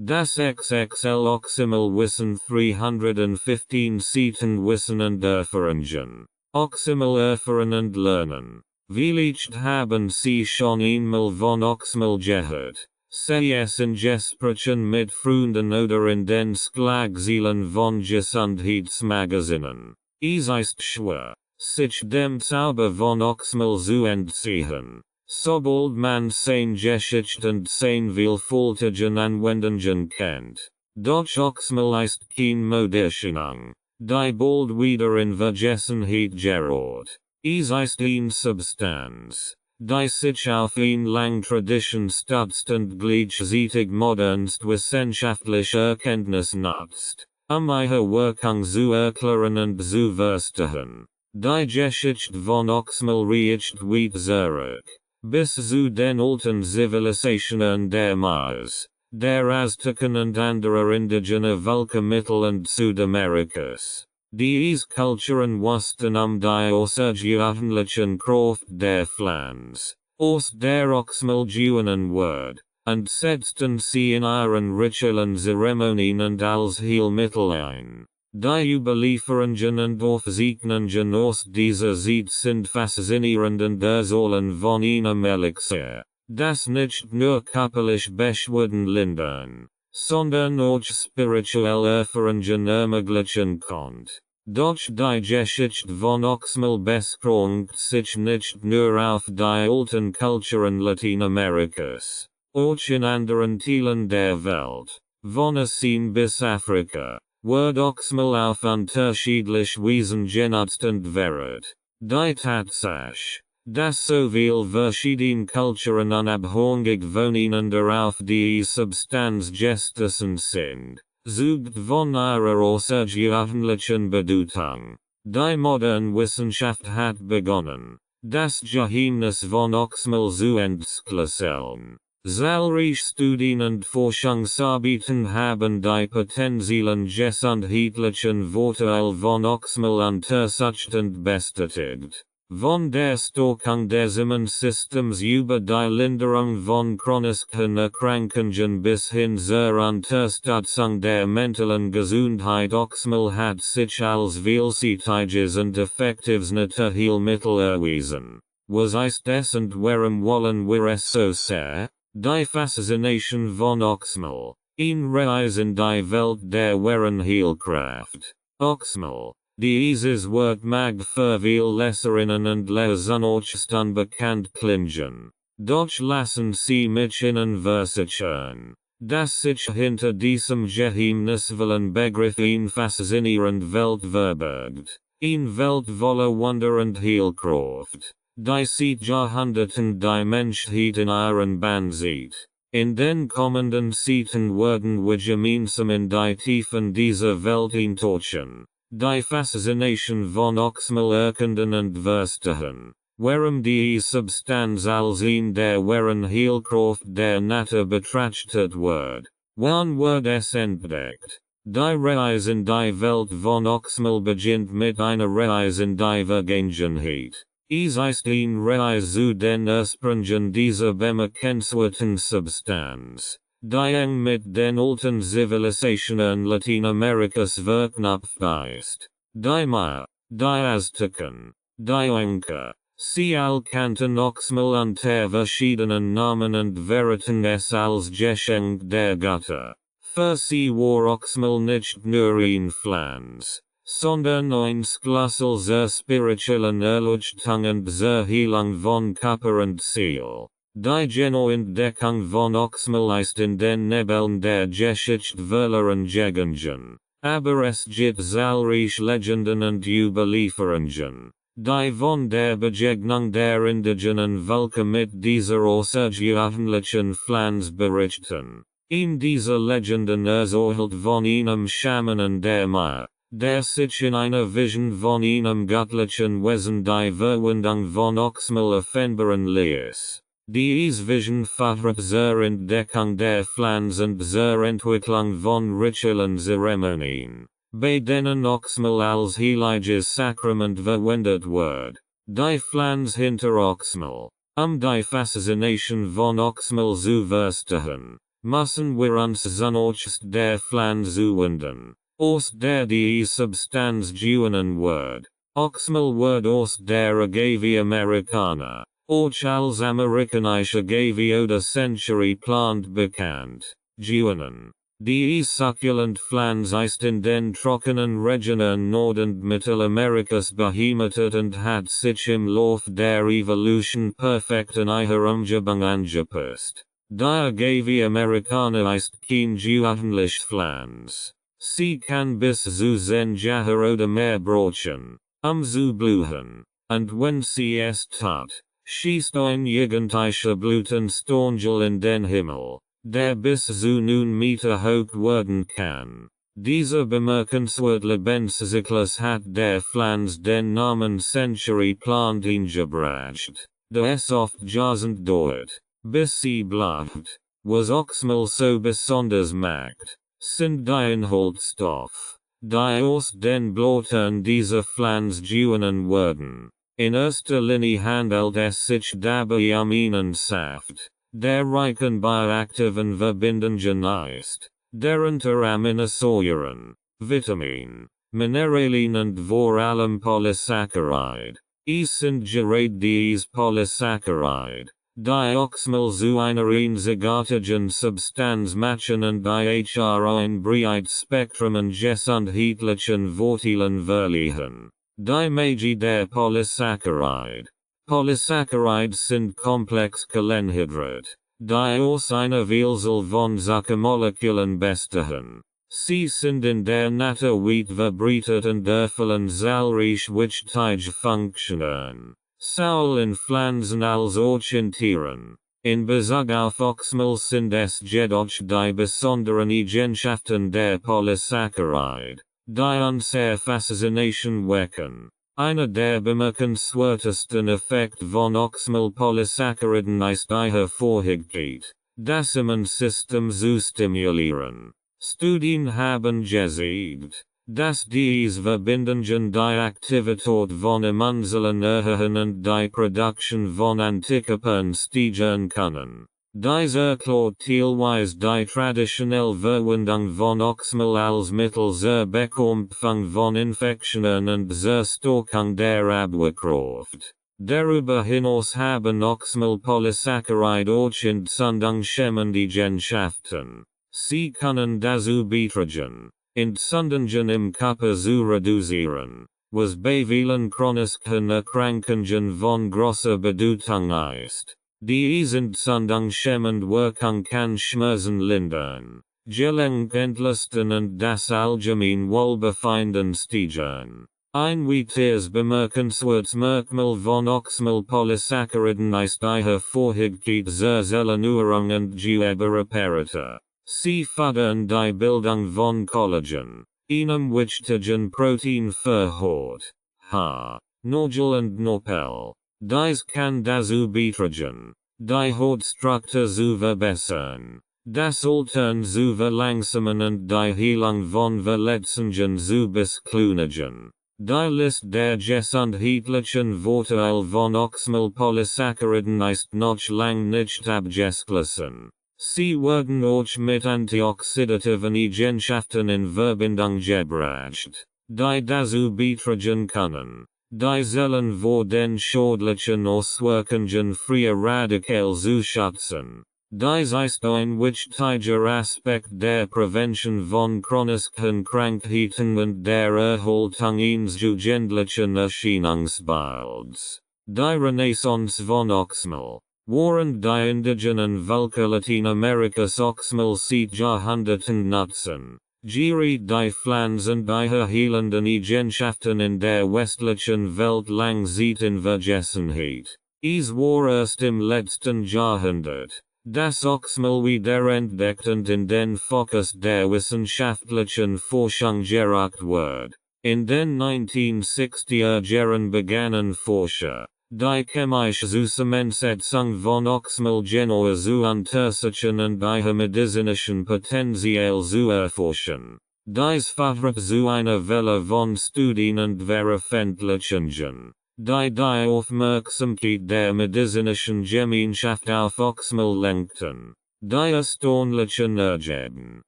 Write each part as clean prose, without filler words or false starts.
Das XXL Oxymel Wissen 315 Seiten Wissen und Erfahrungen. Oxymel erfahren und lernen. Vielleicht haben Sie schon einmal von Oxymel gehört. Sei es in Gesprächen mit Freunden oder in den Schlagzeilen von Gesundheitsmagazinen. Es ist schwer, sich dem Zauber von Oxymel zu entziehen. Sobald man sein Geschicht und sein vielfältigen Anwendungen kennt. Doch Oxymel ist kein Modeerscheinung, die bald wieder in Vergessenheit gerät. Es ist eine Substanz, die sich auf eine lange Tradition stützt und gleichzeitig modernst wissenschaftliche Erkenntnis nutzt, ihre Wirkung zu erklären und zu verstehen. Die Geschichte von Oxymel reicht weit zurück, bis zu den alten Zivilisationen der Mayas, der Azteken und anderer indigener Völker Mittel- und Südamerikas. Diese Kulturen wussten die außergewöhnlichen Kraft der Pflanze, aus der Oxymel gewonnen wird, und setzten sie in ihren Ritualen, Zeremonien und als Heilmittel ein. Die Überlieferungen und Aufzeichnungen aus dieser Zeit sind faszinierend und erzählen von einem Elixir, das nicht nur körperlich Beschwerden lindern, sondern auch spirituelle Erfahrungen ermöglichen konnte. Doch die Geschichte von Oxymel beschränkt sich nicht nur auf die alten Kulturen Lateinamerikas, auch in anderen Teilen der Welt, von Asien bis Afrika, wird Oxymel auf unterschiedliche Weisen genutzt und verehrt. Die Tatsache, dass so viel verschiedene Kulturen unabhängig voneinander auf die Substanz gestoßen sind, zeugt von ihrer außergewöhnlichen Bedeutung. Die moderne Wissenschaft hat begonnen, das Geheimnis von Oxymel zu entschlüsseln. Zahlreiche Studien und Forschungsarbeiten haben die potenziellen gesundheitlichen Vorteile von Oxymel untersucht und bestätigt. Von der Stärkung des Immunsystems über die Linderung von chronischen Erkrankungen bis hin zur Unterstützung der mentalen Gesundheit. Oxymel hat sich als vielseitiges und effektives Naturheilmittel erwiesen. Was ist es und warum wollen wir es so sehr? Die Faszination von Oxymel, ein Reis in die Welt der wahren Heilkraft. Oxymel, dieses Wort mag für viel Leserinnen und Leser nicht unbekannt klingen. Doch lassen Sie mich Ihnen versichern, dass sich hinter diesem geheimnisvollen Begriff ein faszinierend Welt verbirgt. Ein Welt voller Wunder und Heilkraft. Die seit Jahrhunderten die Menschheit in ihren Bann sieht. In den kommenden Zeiten werden wir gemeinsam in die Tiefen dieser Welt eintauchen. Die Faszination von Oxymel erkunden und verstehen. Warum die Substanz als ein der wahren Heilkraft der Natur betrachtet wird. Wann wird es entdeckt? Die Reise in die Welt von Oxymel beginnt mit einer Reise in die Vergangenheit. Es ist ein Reis zu den Ursprüngen dieser bemerkenswerten Substanz, die eng mit den alten Zivilisationen Lateinamerikas verknüpft ist. Die Maya, die Azteken, die Inka, sie all kannten Oxymel unter verschiedenen Namen und verehrten es als Geschenk der Götter. Für sie war Oxymel nicht nur ein Pflanz, sondern ein Schlüssel zur spirituellen Erleuchtung und zur Heilung von Körper und Seele. Die genaue Entdeckung von Oxymel ist in den Nebeln der Geschichte verloren gegangen, aber es gibt zahlreiche Legenden und Überlieferungen, die von der Begegnung der indigenen Völker mit dieser außergewöhnlichen Pflanze berichten. In dieser Legenden erzählt von einem Schamanen der Maya, der sich in einer Vision von einem göttlichen Wesen die Verwendung von Oxymel offenbaren ließ. Diese Vision fördert zur Entdeckung der Pflanze und zur Entwicklung von rituellen Zeremonien, bei denen Oxymel als heiliges Sakrament verwendet wird. Die Pflanze hinter Oxymel, die Faszination von Oxymel zu verstehen, müssen wir uns zunächst der Pflanze zuwenden, aus der die Substanz gewonnen wird. Oxymel wird aus der Agave Americana, auch als amerikanische Agave oder Century Plant bekannt, gewonnen. Die succulent Pflanze ist in den trockenen Regionen Nord- und Mittelamerikas beheimatet und hat sich im Lauf der Evolution perfekt an ihre Umgebung angepasst. Die Agave Americana ist kein gewöhnliche Pflanze. Sie kann bis zu 10 Jahre oder mehr brauchen, zu blühen. Und wenn sie es tut, schießt ein jugendlicher Blütenstangel in den Himmel, der bis zu 9 Meter hoch werden kann. Dieser bemerkenswert Lebenszyklus hat der Pflanze den Namen Century Plant eingebracht, da es oft Jahrzehnte dauert, bis sie blüht. Was Oxymel so besonders macht, sind die Inhaltsstoffe, die aus den Blättern dieser Pflanze gewonnen werden. In erster Linie handelt es sich dabei Aminensaft, der reich an bioaktiven Verbindungen ist, darunter Aminosäuren, Vitamin, Mineralien und vor allem Polysaccharide. Es sind gerade diese Polysaccharide, die Oxymel zu einer einzigartigen Substanz machen und die ein breites Spektrum an gesundheitlichen Vorteilen verleihen. Die Magie der Polysaccharide. Polysaccharides sind komplex Kohlenhydrate, die aus einer Vielzahl von Zuckermolekülen bestehen. Sie sind in der Natur weit verbreitet und erfüllen zahlreiche wichtige Funktionen, sowohl in Pflanzen als auch in Tieren. In Bezug auf Oxymel sind es jedoch die besonderen Eigenschaften der Polysaccharide, die unsere Faszination wecken. Einer der bemerkenswertesten Effekte von Oxymel-Polysacchariden ist ihre Fähigkeit, das Immunsystem zu stimulieren. Studien haben gezeigt, dass diese Verbindungen die Aktivität von Immunzellen erhöhen und die Produktion von Antikörpern steigern können. Dies erklärt teilweise die traditionelle Verwendung von Oxymel als Mittel zur Bekämpfung von Infektionen und zur Stärkung der Abwehrkraft. Darüber hinaus haben Oxymel-Polysaccharide auch entzündungshemmende Eigenschaften. Sie können dazu beitragen, Entzündungen im Körper zu reduzieren, was bei vielen chronischen Erkrankungen von großer Bedeutung ist. Die entzündungshemmende Wirkung kann Schmerzen lindern, Gelenk entlasten und das allgemeine Wohlbefinden steigern. Ein weiteres bemerkenswertes Merkmal von Oxymel-Polysacchariden ist ihre Fähigkeit zur Zellerneuerung und Gewebeparatur. Sie fördern die Bildung von Collagen, einem wichtigen Protein für Haut, Haar, Nägel und Knorpel. Dies kann dazu beitragen, die Hautstruktur zu verbessern, das Altern zu verlangsamen und die Heilung von Verletzungen zu beschleunigen. Die Liste der gesundheitlichen Vorteile von Oxymel-Polysacchariden ist noch lang nicht abgeschlossen. Sie werden auch mit antioxidativen Eigenschaften in Verbindung gebracht, die dazu beitragen können, die Zellen vor den schädlichen Auswirkungen freier Radikale zu schützen. Dies ist ein wichtiger Aspekt der Prävention von chronischen Krankheiten und der Erhaltung eines jugendlichen Erscheinungsbilds. Die Renaissance von Oxymel. Während die indigenen Völker Lateinamerikas Oxymel seit Jahrhunderten nutzen, geriet die Pflanze und ihre heilenden Eigenschaften in der westlichen Welt lang Zeit in Vergessenheit. Es war erst im letzten Jahrhundert, dass Oxymel wiederentdeckt und in den Fokus der wissenschaftlichen Forschung gerückt wird. In den 1960er Jahren begannen Forscher, die chemische Zusammensetzung von Oxymel genauer zu untersuchen und ihre medizinischen Potenzial zu erforschen. Dies führte zu einer Welle von Studien und Veröffentlichungen, die Aufmerksamkeit der medizinischen Gemeinschaft auf Oxymel lenkten. Die erstaunlichen Ergeben.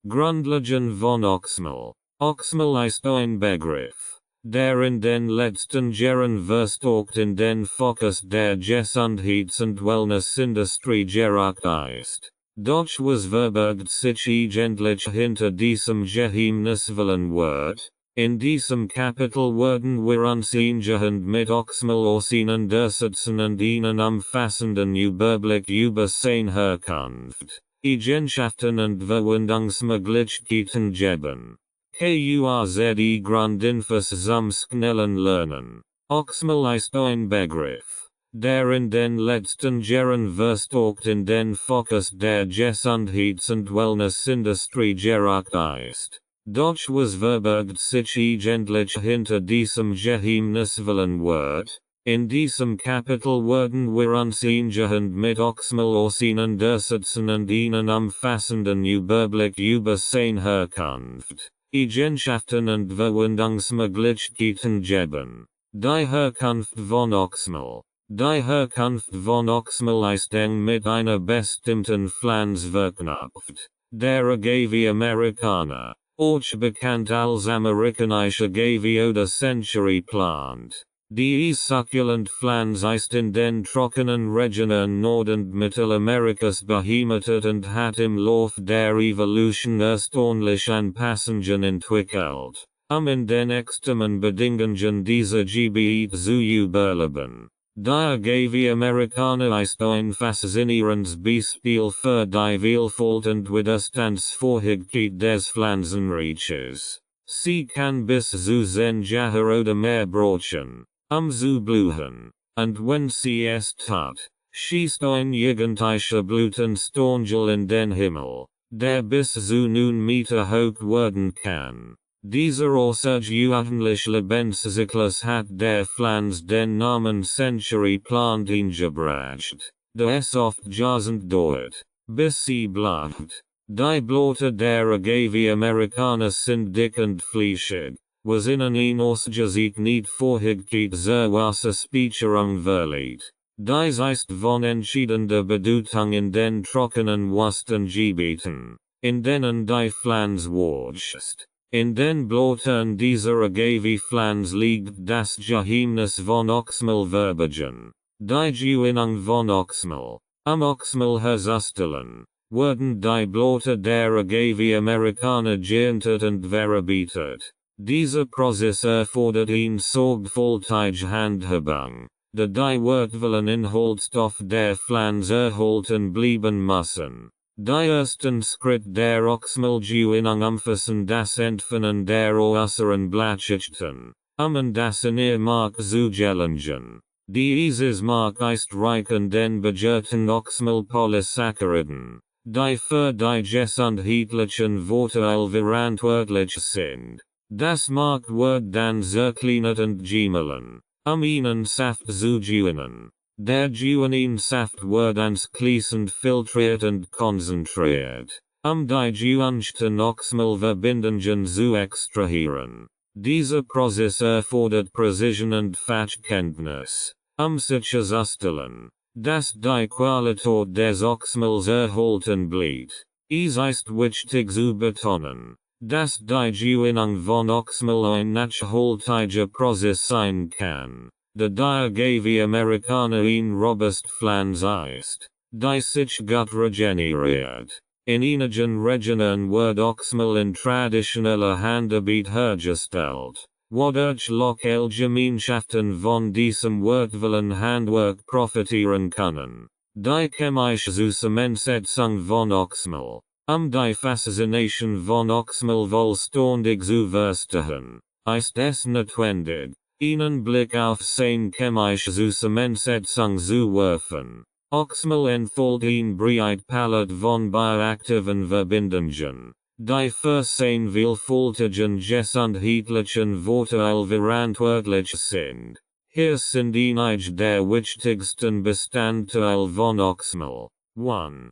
Grundlagen von Oxymel. Oxymel ist ein Begriff, der in den letzten Jahren verstärkt in den Fokus der Gesundheits- und Wellnessindustrie gerückt ist. Doch was verbirgt sich eigentlich hinter diesem geheimnisvollen Wort? In diesem Kapitel werden wir uns eingehend mit Oxymel auseinandersetzen und einen umfassenden Überblick über seine Herkunft, Eigenschaften und Verwendungsmöglichkeiten geben. Kurze Grundinfos zum schnellen Lernen. Oxymel ist ein Begriff, der in den letzten Jahren verstärkt in den Fokus der Gesundheits- und Wellnessindustrie gerückt ist. Doch was verbirgt sich eigentlich hinter diesem geheimnisvollen Wort? In diesem Kapitel werden wir uns eingehend mit Oxymel auseinandersetzen und einen umfassenden Überblick über seine Herkunft, Eigenschaften und Verwendungsmöglichkeiten geben. Die Herkunft von Oxymel. Die Herkunft von Oxymel ist eng mit einer bestimmten Pflanze verknüpft, der Agave americana, auch bekannt als amerikanische Agave oder Century Plant. Die succulent Pflanze ist in den trockenen Regionen Nord- und Mittelamerikas beheimatet und hat im Lauf der Evolution erstaunliche Anpassungen entwickelt, in den extremen Bedingungen dieser Gebiete zu überleben. Die Agave americana ist ein faszinierendes Beispiel für die Vielfalt und Widerstandsfähigkeit des Pflanzenreiches. Sie kann bis zu 10 Jahre oder mehr brauchen, zu blühen, und wenn sie es tut, schießt ein jugendlicher Blütenstängel in den Himmel, der bis zu 9 Meter hoch werden kann. Dieser außergewöhnlich Lebenszyklus hat der Pflanze den Namen Century Plant eingebracht, da es oft Jahrzehnte dauert, bis sie blüht. Die Blätter der Agave americana sind dick und fleischig, was ihnen ein ausgezeichnet Fähigkeit zur Wasserspeicherung verleiht. Dies ist von entscheidender Bedeutung in den trockenen Wüstengebieten, in denen die Pflanze wächst. In den Blättern dieser Agave-Pflanze liegt das Geheimnis von Oxymel verborgen. Die Gewinnung von Oxymel. Oxymel herzustellen, werden die Blätter der Agave americana geerntet und verarbeitet. Dieser Prozess erfordert eine sorgfältige Handhabung, da die wertvollen Inhaltsstoffe der Pflanze erhalten bleiben müssen. Die ersten Schritt der Oxymel-Gewinnung umfassen das Entfernen der äußeren Blattschichten, und das in ihr Mark zu gelangen. Dieses Mark ist reich an den begehrten Oxymel-Polysacchariden, die für die gesundheitlichen Vorteile verantwortlich sind. Das Mark wird dann zerkleinert und gemahlen, ihnen Saft zu gewinnen. Der Gewinnungssaft wird anschließend filtriert und konzentriert, die gewünschten Oxymel-Verbindungen zu extrahieren. Dieser Prozess erfordert Präzision und Fachkenntnis, sicherzustellen, dass die Qualität des Oxymels erhalten bleibt. Es ist wichtig zu betonen, dass die Gewinnung von Oxymel ein nachhaltiger Prozess sein kann. Da die Agave americana ein robust Pflanze ist, die sich gut regeneriert. In einigen Regionen wird Oxymel in traditioneller Handarbeit hergestellt, wodurch lokale Gemeinschaften von diesem wertvollen Handwerk profitieren können. Die chemische Zusammensetzung von Oxymel, die Faszination von Oxymel vollständig zu verstehen, ist es notwendig, einen Blick auf seine chemische Zusammensetzung zu werfen. Oxymel enthält ein breit Palette von bioaktiven Verbindungen, die für seine vielfältigen gesundheitlichen Vorteile verantwortlich sind. Hier sind einige der wichtigsten Bestandteile von Oxymel. 1.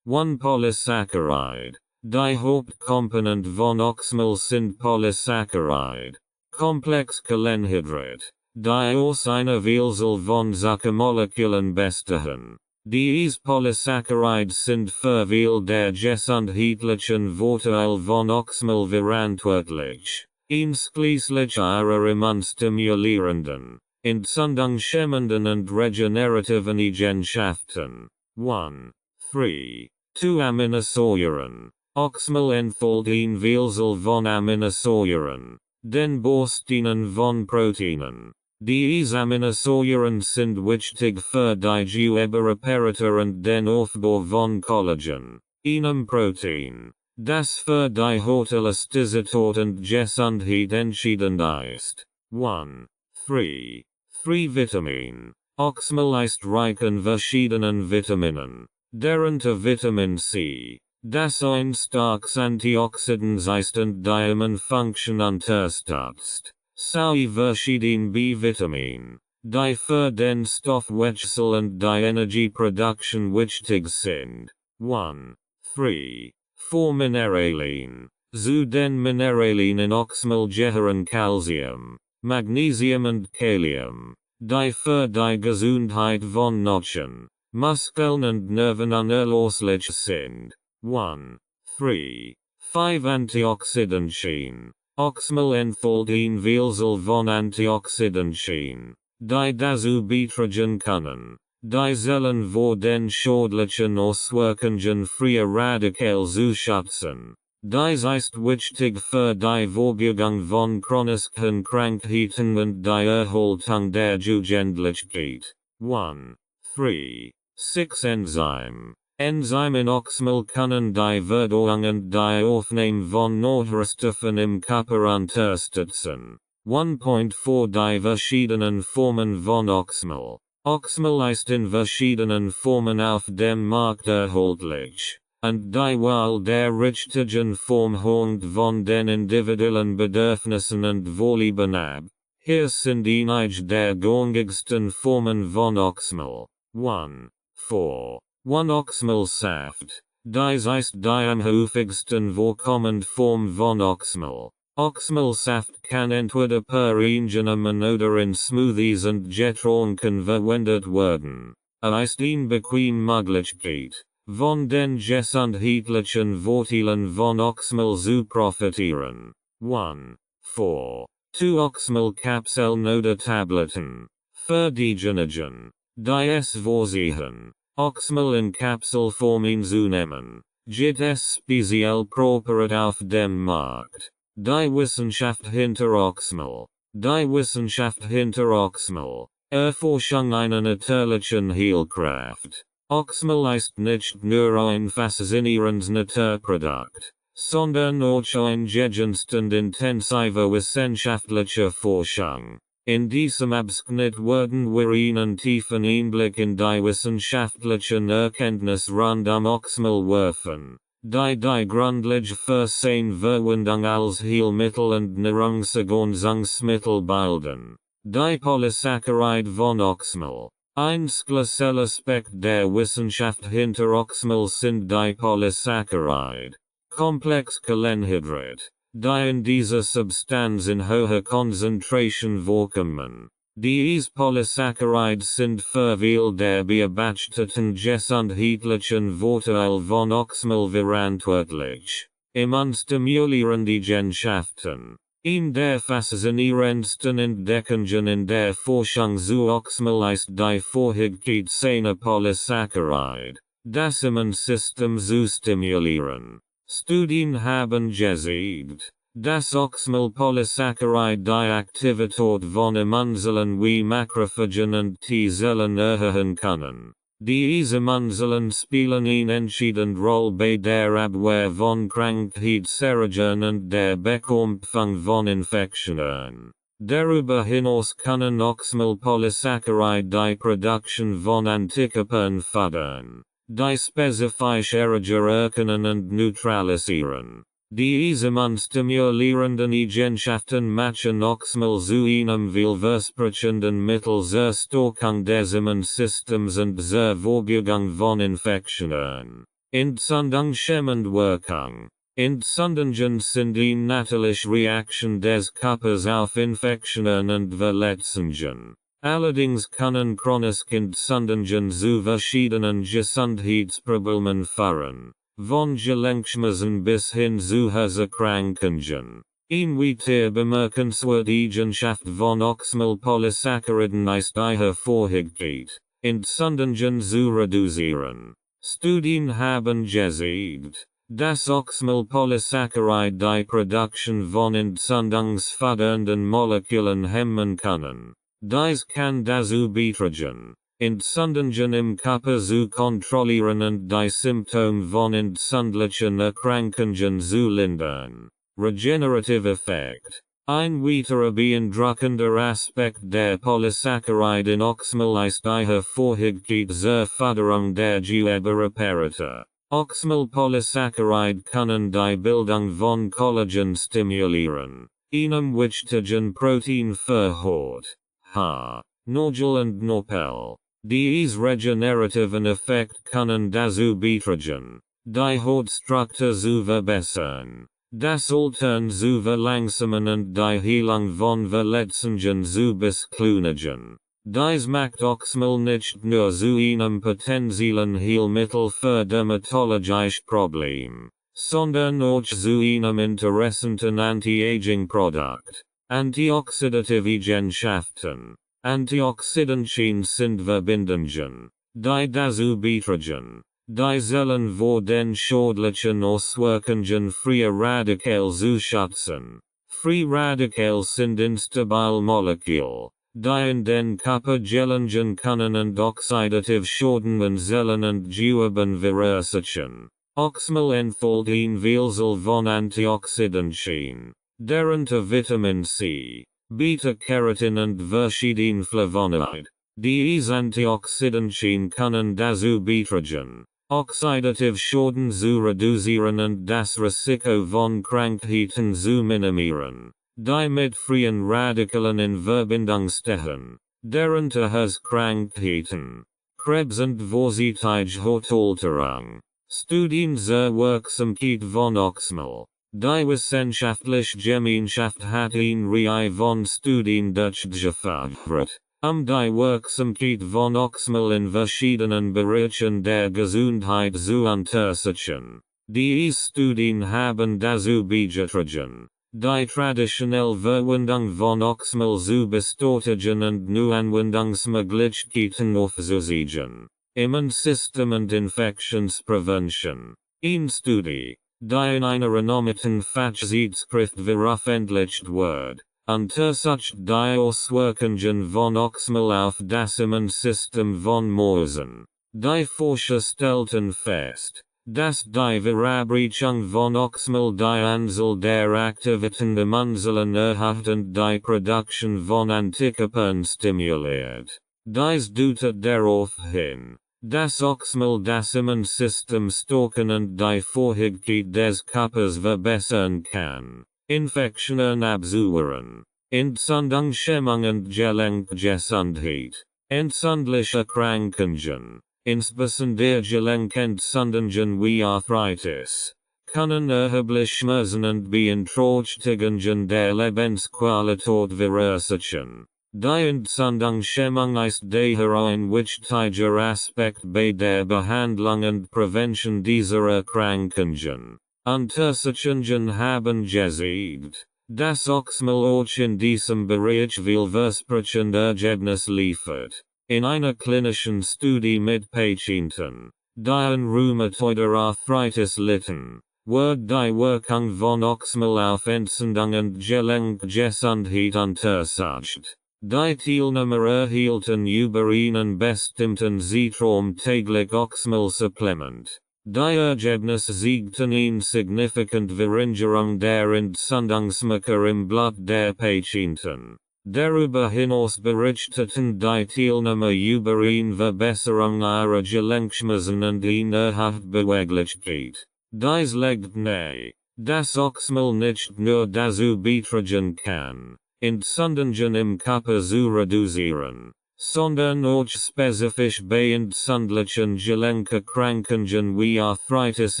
1 Polysaccharide. Die Hauptkomponente von Oxymel sind Polysaccharide, Komplex Kohlenhydrat, die aus einer Vielzahl von Zuckermolekülen bestehen. Diese Polysaccharides sind für viel der gesundheitlichen Vorteile von Oxymel verantwortlich, einschließlich ihrer immunstimulierenden, entzündungshemmenden und regenerativen Eigenschaften. 1. 3. 2 Aminosäuren. Oxymel enthält ein Vielzahl von Aminosäuren, den Bausteinen von Proteinen. Diese Aminosäuren sind wichtig für die Gewebeparameter und den Aufbau von Collagen, einem Protein, das für die Hotelastizität und Gesundheit entscheidend ist. 1. 3. 3 Vitamin. Oxymel ist reich an verschiedenen Vitaminen, darunter Vitamin C, das ein starkes Antioxidant ist und die Immunfunktion unterstützt. Sowie verschiedene B-Vitamin, die für den Stoffwechsel und die Energieproduktion wichtig sind. 1. 3. 4 Mineralien. Zu den Mineralien in Oxymel gehören Calcium, Magnesium und Kalium, die für die Gesundheit von Knochen, Muskeln und Nerven unerlässlich sind. 1. 3. 5 Antioxidantien. Oxymel enthält ein Vielzahl von Antioxidantien, die dazu beitragen können, die Zellen vor den schädlichen Auswirkungen freier Radikale zu schützen. Dies ist wichtig für die Vorbeugung von chronischen Krankheiten und die Erhaltung der Jugendlichkeit. 1. 3. 6 Enzyme. Enzyme in Oxymel können die Verdauung und die Aufnahme von Nährstoffen im Körper unterstützen. 1.4 Die verschiedenen Formen von Oxymel. Oxymel ist in verschiedenen Formen auf dem Markt erhältlich, und die Wahl der richtigen Form hängt von den individuellen Bedürfnissen und Vorlieben ab. Hier sind einige der gängigsten Formen von Oxymel. 1. 4. 1 Oxymel-Saft. Dies ist die am häufigsten vorkommende Form von Oxymel. Oxymel-Saft kann entweder per Eingenommen oder in Smoothies und Getränken verwendet werden. Ist eine bequeme Möglichkeit, von den gesundheitlichen Vorteilen von Oxymel zu profitieren. 1. 4. 2 Oxymel-Kapseln oder Tabletten. Für diejenigen, die es vorsehen, Oxymel in Kapselform einzunehmen, gibt es speziell Präparate auf dem Markt. Die Wissenschaft hinter Oxymel. Die Wissenschaft hinter Oxymel. Erforschung einer natürlichen Heilkraft. Oxymel ist nicht nur ein faszinierendes Naturprodukt, sondern auch ein gegenstand intensiver wissenschaftlicher Forschung. In diesem Abschnitt werden wir einen tiefen Einblick in die wissenschaftlichen Erkenntnisse rund um Oxymel werfen, die Grundlage für seine Verwendung als Heilmittel und Nahrungsergänzungsmittel bilden. Die Polysaccharide von Oxymel. Ein Aspekt der Wissenschaft hinter Oxymel sind die Polysaccharide, Komplex Kohlenhydrat, die in dieser Substanz in hoher Konzentration vorkommen. Diese Polysaccharides sind für viel der beobachteten gesundheitlichen Vorteile von Oxymel verantwortlich. Immunstimulierende Eigenschaften. In der faszinierendsten Entdeckungen in der Forschung zu Oxymel ist die Fähigkeit seiner Polysaccharide, das Immunsystem zu stimulieren. Studien haben gezeigt, dass Oxymel-Polysaccharide die Aktivität von Immunzellen wie Makrophagen und T-Zellen erhöhen können. Diese Immunzellen spielen eine entscheidende Rolle bei der Abwehr von Krankheitserregern und der Bekämpfung von Infektionen. Darüber hinaus können Oxymel-Polysaccharide die Produktion von Antikörpern fördern, die spezifische Erreger erkennen und neutralisieren. Diese immunstimulierenden Eigenschaften machen Oxymel zu einem vielversprechenden Mittel zur Stärkung des Immunsystems und zur Vorbeugung von Infektionen. Entzündungshemmende Wirkung. Entzündungen sind eine natürliche Reaktion des Körpers auf Infektionen und Verletzungen. Allerdings können Chroniskind Sundungen zu verschiedenen Gesundheitsproblemen führen, von Gelenkschmerzen bis hin zu Herzerkrankungen. Ein weiter bemerkenswert Eigenschaft von Oxymel-Polysacchariden ist die Hervorragend, Entzündungen zu reduzieren. Studien haben gezeigt, dass Oxymel-Polysaccharide die Produktion von entzündungsfördernden Molekülen hemmen können. Dies kann dazu beitragen, Entzündungen im Körper zu kontrollieren und die Symptome von entzündlichen Erkrankungen zu lindern. Regenerative Effekt. Ein weiterer beeindruckender Aspekt der Polysaccharide in Oxymel ist die hervorragende zur Förderung der Gewebeparameter. Oxymel-Polysaccharide können die Bildung von Collagen stimulieren, einem wichtigen Protein für Haut, Haar, Nägel und Knorpel. Dies regenerativen Effekt können dazu beitragen, die Hautstruktur zu verbessern, das Altern zu verlangsamen und die Heilung von Verletzungen zu beschleunigen. Dies macht Oxymel nicht nur zu einem potenziellen Heilmittel für dermatologische Probleme, sondern auch zu einem interessanten Anti-Aging-Produkt. Antioxidative Eigenschaften. Antioxidantien sind Verbindungen, die dazu beitragen, die Zellen vor den schädlichen Auswirkungen freier Radikale zu schützen. Freie Radikale sind instabile Moleküle, die in den Körper gelangen können und oxidativ schäden Zellen und Geweben verursachen. Oxymel enthält ein Vielzahl von Antioxidantien, darunter Vitamin C, Beta-Carotin und verschiedene Flavonoide. Diese Antioxidantien können dazu beitragen, oxidativ Schäden zu reduzieren und das Risiko von Krankheiten zu minimieren, die mit freien Radikalen in Verbindung stehen, darunter Herzkrankheiten, Krebs und vorzeitige Hautalterung. Studien zur Wirksamkeit von Oxymel. Die wissenschaftliche Gemeinschaft hat eine Reihe von Studien durchgeführt, die Wirksamkeit von Oxymel in verschiedenen Bereichen der Gesundheit zu untersuchen. Diese Studien haben dazu beigetragen, die traditionelle Verwendung von Oxymel zu bestätigen und neue Anwendungsmöglichkeiten aufzuzeigen. Immunsystem und Infektionsprävention. Eine Studie, die in einer renommierten Fachzeitschrift veröffentlicht wird, untersucht die Auswirkungen von Oxymel auf das Immunsystem von Mäusen. Die Forscher stellten fest, dass die Verabreichung von Oxymel die Anzahl der aktiven Immunzellen erhöht und die Produktion von Antikörpern stimuliert. Dies deutet darauf hin, dass Oxymel das Immunsystem stärken und die Vorherigkeit des Körpers verbessern kann. Infektionen abzuwehren. Entzündungshemmung und Gelenkgesundheit. Entzündliche Erkrankungen, insbesondere Gelenkentzündungen wie Arthritis, können erheblich Schmerzen und Beeinträchtigungen der Lebensqualität verursachen. Die Entzündungshemmung ist daher ein wichtiger Aspekt bei der Behandlung und Prävention dieser Erkrankungen. Untersuchungen haben gezeigt, dass Oxymel auch in diesem Bereich vielversprechende Ergebnisse liefert. In einer klinischen Studie mit Patienten, die an rheumatoider Arthritis litten, wurde die Wirkung von Oxymel auf Entzündung und Gelenkgesundheit untersucht. Die Teilnehmer erhielten über einen bestimmten Zeitraum täglich Oxymel-Supplement. Die Ergebnisse zeigten eine signifikante Verringerung der Entzündungsmarker im Blut der Patienten. Darüber hinaus berichteten die Teilnehmer über eine Verbesserung ihrer Gelenkschmerzen und eine erhöhte Beweglichkeit. Dies legt nahe, dass Oxymel nicht nur dazu beitragen kann, Entzündungen im Körper zu reduzieren, sondern auch spezifisch bei entzündlichen Gelenkerkrankungen wie Arthritis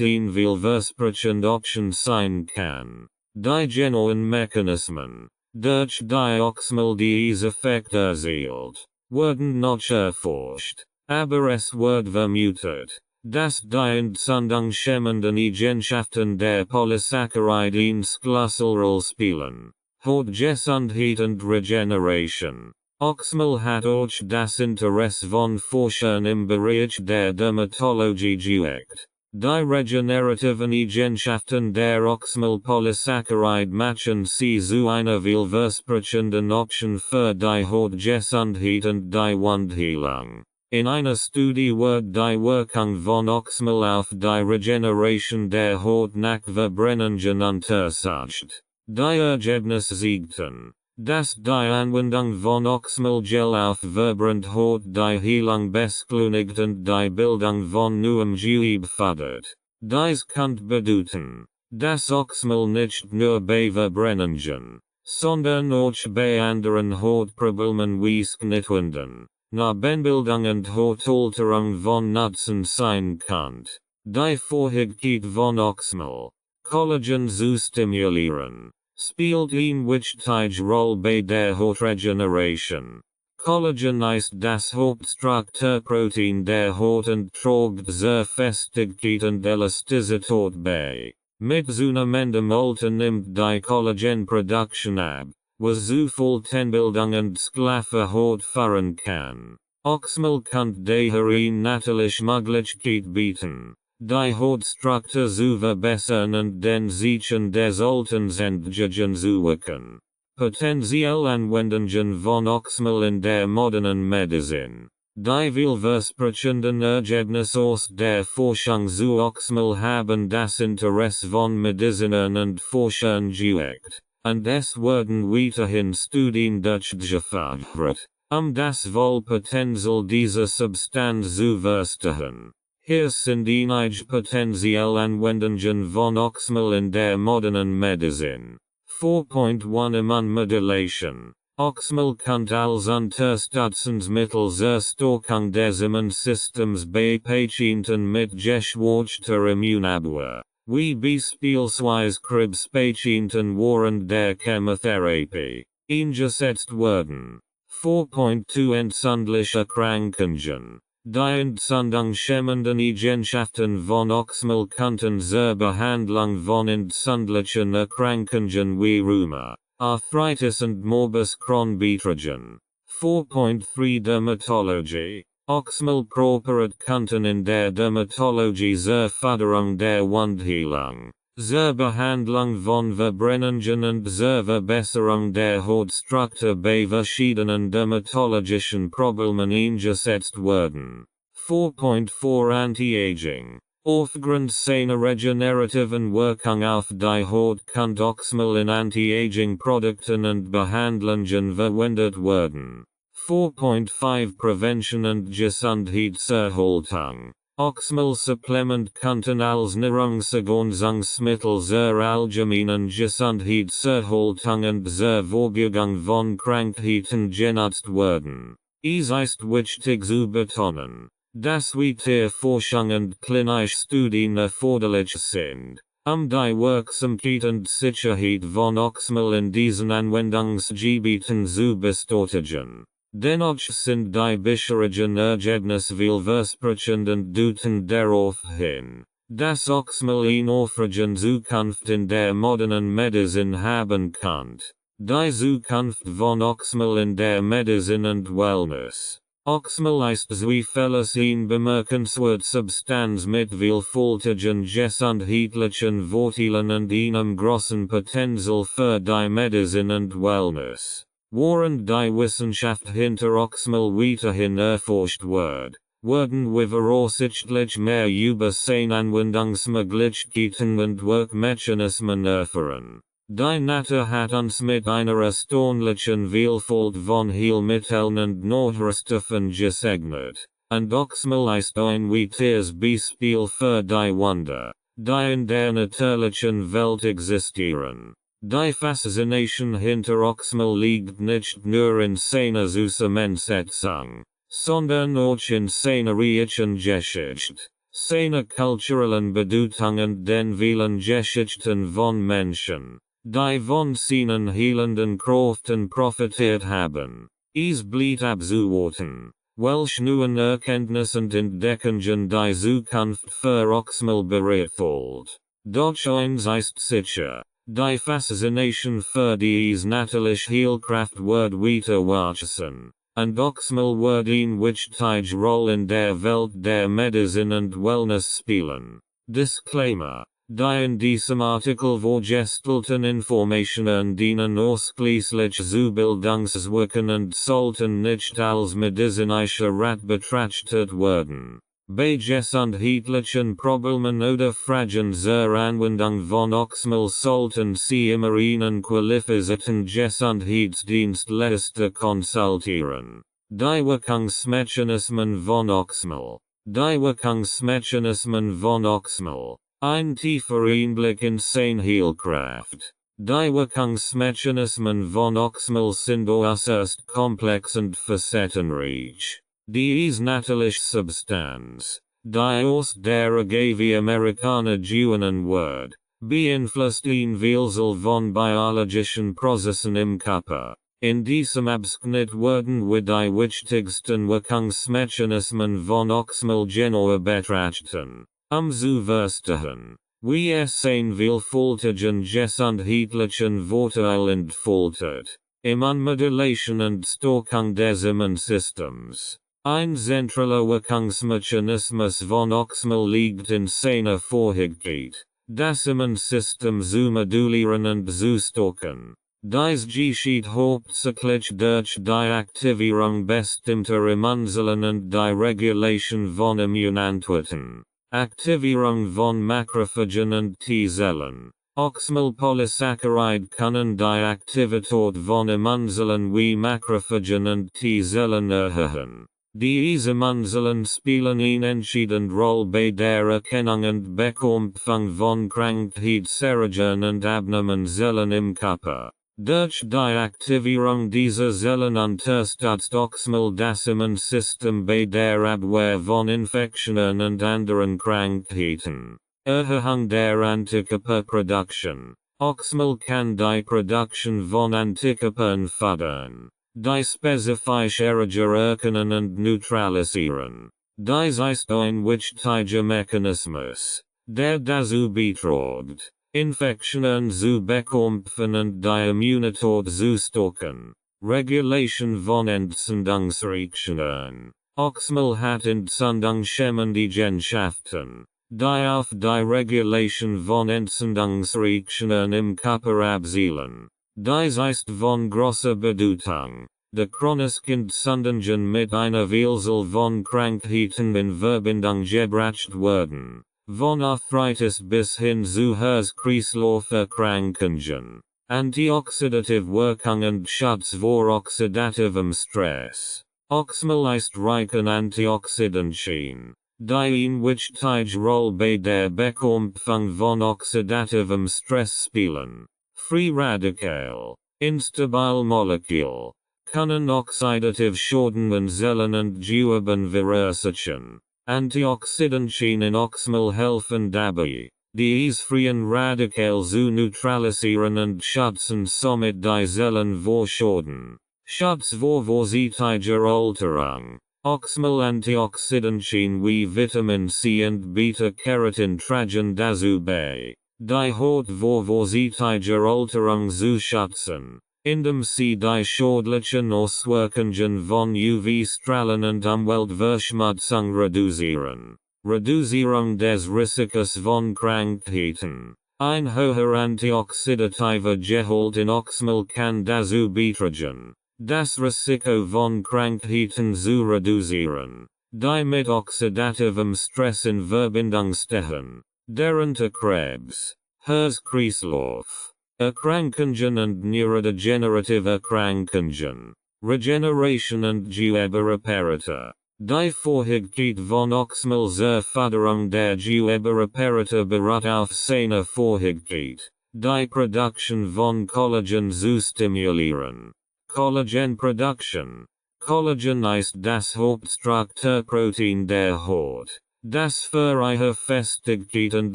ein vielversprechend Option sein kann. Die genauen Mechanismen, durch die Oxymel diesen Effekt erzielt, Werden noch erforscht. Aber es wird vermutet, dass die Entzündungshemmenden Eigenschaften der Polysaccharide eine Schlüsselrolle spielen. Für Gesundheit und Regeneration. Oxymel hat auch das Interesse von Forschern im Bereich der Dermatologie geweckt. Die regenerativen Eigenschaften der Oxymel-Polysaccharide machen sie zu einer vielversprechenden Option für die Hautgesundheit und die Wundheilung. In einer Studie wird die Wirkung von Oxymel auf die Regeneration der Haut nach Verbrennungen untersucht. Die Ergebnisse zeigten, dass die Anwendung von Oxymel-Gel auf verbrannte Haut die Heilung beschleunigt und die Bildung von neuem Gewebe fördert. Dies kann bedeuten, dass Oxymel nicht nur bei Verbrennungen, sondern auch bei anderen Hautproblemen wie Knitwunden, Narbenbildung und Hautalterung von Nutzen sein kann. Die Fähigkeit von Oxymel, Collagen zu stimulieren, spielt eine wichtige Rolle bei der Hautregeneration. Collagen ist das Hauptstrukturprotein der Haut und trägt zur Festigkeit und Elastizität bei. Mit zunehmendem Alter nimmt die Collagenproduktion ab, was zu Faltenbildung und schlaffe Haut führen kann. Oxymel kann daher eine natürliche Möglichkeit bieten, die Hautstruktur zu verbessern und den Zeichen des Alterns entgegenzuwirken. Potenzielle Anwendungen von Oxymel in der modernen Medizin. Die vielversprechenden Ergebnisse aus der Forschung zu Oxymel haben das Interesse von Medizinern und Forschern geweckt, und es werden weiterhin Studien durchgeführt, das Wohlpotenzial dieser Substanz zu verstehen. Hier sind einige potenzielle Anwendungen von Oxymel in der modernen Medizin. 4.1 Immunmodulation. Oxymel kann als Unterstützungsmittel zur Stärkung des Immunsystems bei Patienten mit geschwächter Immunabwehr, wie beispielsweise Krebspatienten während der Chemotherapie, eingesetzt werden. 4.2 Entzündliche Erkrankungen. Die entzündungshemmenden Eigenschaften von Oxymel könnten zur Behandlung von entzündlichen Erkrankungen wie Rheuma, Arthritis und Morbus Crohn beitragen. 4.3 Dermatology. Oxymel-Präparate könnten in der Dermatologie zur Förderung der Wundheilung, zur Behandlung von Verbrennungen und zur Verbesserung der Hautstruktur bei verschiedenen dermatologischen Problemen eingesetzt werden. 4.4 Anti-Aging. Aufgrund seiner regenerativen Wirkung auf die Haut kann Oxymel in Anti-Aging-Produkten und Behandlungen verwendet werden. 4.5 Prevention und Gesundheitserhaltung. Oxymel-Supplement könnten als Nahrungsergänzungsmittel zur allgemeinen Gesundheitserhaltung und zur Vorbeugung von Krankheiten genutzt werden. Es ist wichtig zu betonen, dass weitere Forschung und klinische Studien erforderlich sind, die Wirksamkeit und Sicherheit von Oxymel in diesen Anwendungsgebieten zu bestätigen. Dennoch sind die bisherigen Ergebnisse vielversprechend und deuten darauf hin, dass Oxymel eine aufregende Zukunft in der modernen Medizin haben kann. Die Zukunft von Oxymel in der Medizin und Wellness. Oxymel ist zweifellos eine bemerkenswerte Substanz mit vielfältigen gesundheitlichen Vorteilen und einem großen Potenzial für die Medizin und Wellness. Während die Wissenschaft hinter Oxymel weiterhin erforscht wird, werden wir voraussichtlich mehr über seine Anwendungsmöglichkeiten und Wirkmechanismen erfahren. Die Natur hat uns mit einer erstaunlichen Vielfalt von Heilmitteln und Nahrungsstoffen gesegnet, und Oxymel ist ein weiteres Beispiel für die Wunder, die in der natürlichen Welt existieren. Die Faszination hinter Oxymel liegt nicht nur in seiner Zusammensetzung, sondern auch in seiner reichen Geschichte, seiner kulturellen Bedeutung und den vielen Geschichten von Menschen, die von seinen heilenden Kräften profitiert haben. Bleet abzuwarten. Welsh nuan erkenntnissen und Entdeckungen die Zukunft für Oxymel bereithold. Doch eins ist sicher. Die Faszination für dies natürlich Heilkraft wird weiter wachsen. Und Oxymel wird ein wichtige Rolle in der Welt der Medizin und Wellness spielen. Disclaimer. Die in diesem Artikel vorgestellten Informationen dienen ausschließlich zu Bildungszwecken und sollten nicht als medizinischer Rat betrachtet werden. Bei gesundheitlichen Problemen oder Fragen zur Anwendung von Oxymel sollten Sie immer einen qualifizierten Gesundheitsdienstleister konsultieren. Die Wirkungsmechanismen von Oxymel. Die Wirkungsmechanismen von Oxymel. Ein tiefer Einblick in seine Heilkraft. Die Wirkungsmechanismen von Oxymel sind äußerst komplex und facettenreich. Dies natürliche Substanz, die aus der Agave Amerikaner gewonnen wird, beeinflusst ein Vielzahl von biologischen Prozessen im Körper. In diesem Abschnitt werden wir die wichtigsten Wirkungsmechanismen von Oxymel genauer betrachten. Zu verstehen, wie es ein vielfältigen gesundheitlichen Vorteil entfaltet, im Anmodulation und Stärkung des Immunsystems. Ein zentraler Wirkungsmechanismus von Oxymel liegt in seiner Fähigkeit, das Immunsystem zu modulieren und zu stärken. Dies geschieht hauptsächlich durch die Aktivierung bestimmter Immunzellen und die Regulation von Immunantworten. Aktivierung von Makrophagen und T-Zellen. Oxymel-Polysaccharide können die Aktivität von Immunzellen wie Makrophagen und T-Zellen erhöhen. Diese Immunzellen spielen eine entscheidende Rolle bei der Erkennung und Bekämpfung von Krankheitserregern und abnormen Zellen im Körper. Durch die Aktivierung dieser Zellen unterstützt Oxymel das Immunsystem bei der Abwehr von Infektionen und anderen Krankheiten. Erhöhung der Antikörperproduktion. Oxymel kann die Produktion von Antikörpern fördern. Die spezifische Erreger erkennen und neutralisieren. Dies ist ein wichtiger Mechanismus, der dazu beiträgt, Infektionen zu bekämpfen und die Immunität zu stärken. Regulation von Entzündungsreaktionen. Oxymel hat entzündungshemmende Eigenschaften, die auf die Regulation von Entzündungsreaktionen im Körper abzielen. Dies ist von großer Bedeutung, da chronische Entzündungen mit einer Vielzahl von Krankheiten in Verbindung gebracht werden, von Arthritis bis hin zu Herz-Kreislauf-Erkrankungen. Antioxidative Wirkung und Schutz vor oxidativem Stress. Oxymel ist reich an Antioxidantien, die eine wichtige Rolle bei der Bekämpfung von oxidativem Stress spielen. Free Radical, instabil Molekül, können oxidativ schäden Zellen und Geweben verursachen. Antioxidantien in Oxymel helfen dabei, dies freien Radikal zu neutralisieren und schützen somit die Zellen vor Schäden. Schutz vor vorzeitiger Alterung. Oxymel Antioxidantien wie Vitamin C und Beta-Carotin tragen dazu bei, die Haut vor vorzeitiger Alterung zu schützen, indem sie die schädlichen Auswirkungen von UV-Strahlen und Umweltverschmutzung reduzieren. Reduzierung des Risikos von Krankheiten. Ein hoher antioxidativer Gehalt in Oxymel kann dazu beitragen, das Risiko von Krankheiten zu reduzieren, die mit oxidativem Stress in Verbindung stehen, darunter Krebs, Herz-Kreislauf, Erkrankungen und neurodegenerative Erkrankungen, Regeneration und Geweberapparatur. Die Fähigkeit von Oxymel zur Förderung der Geweberapparatur beruht auf seiner Fähigkeit, die Produktion von Collagen zu stimulieren. Collagenproduktion. Collagen ist das Hauptstrukturprotein der Haut, das für ihre Festigkeit und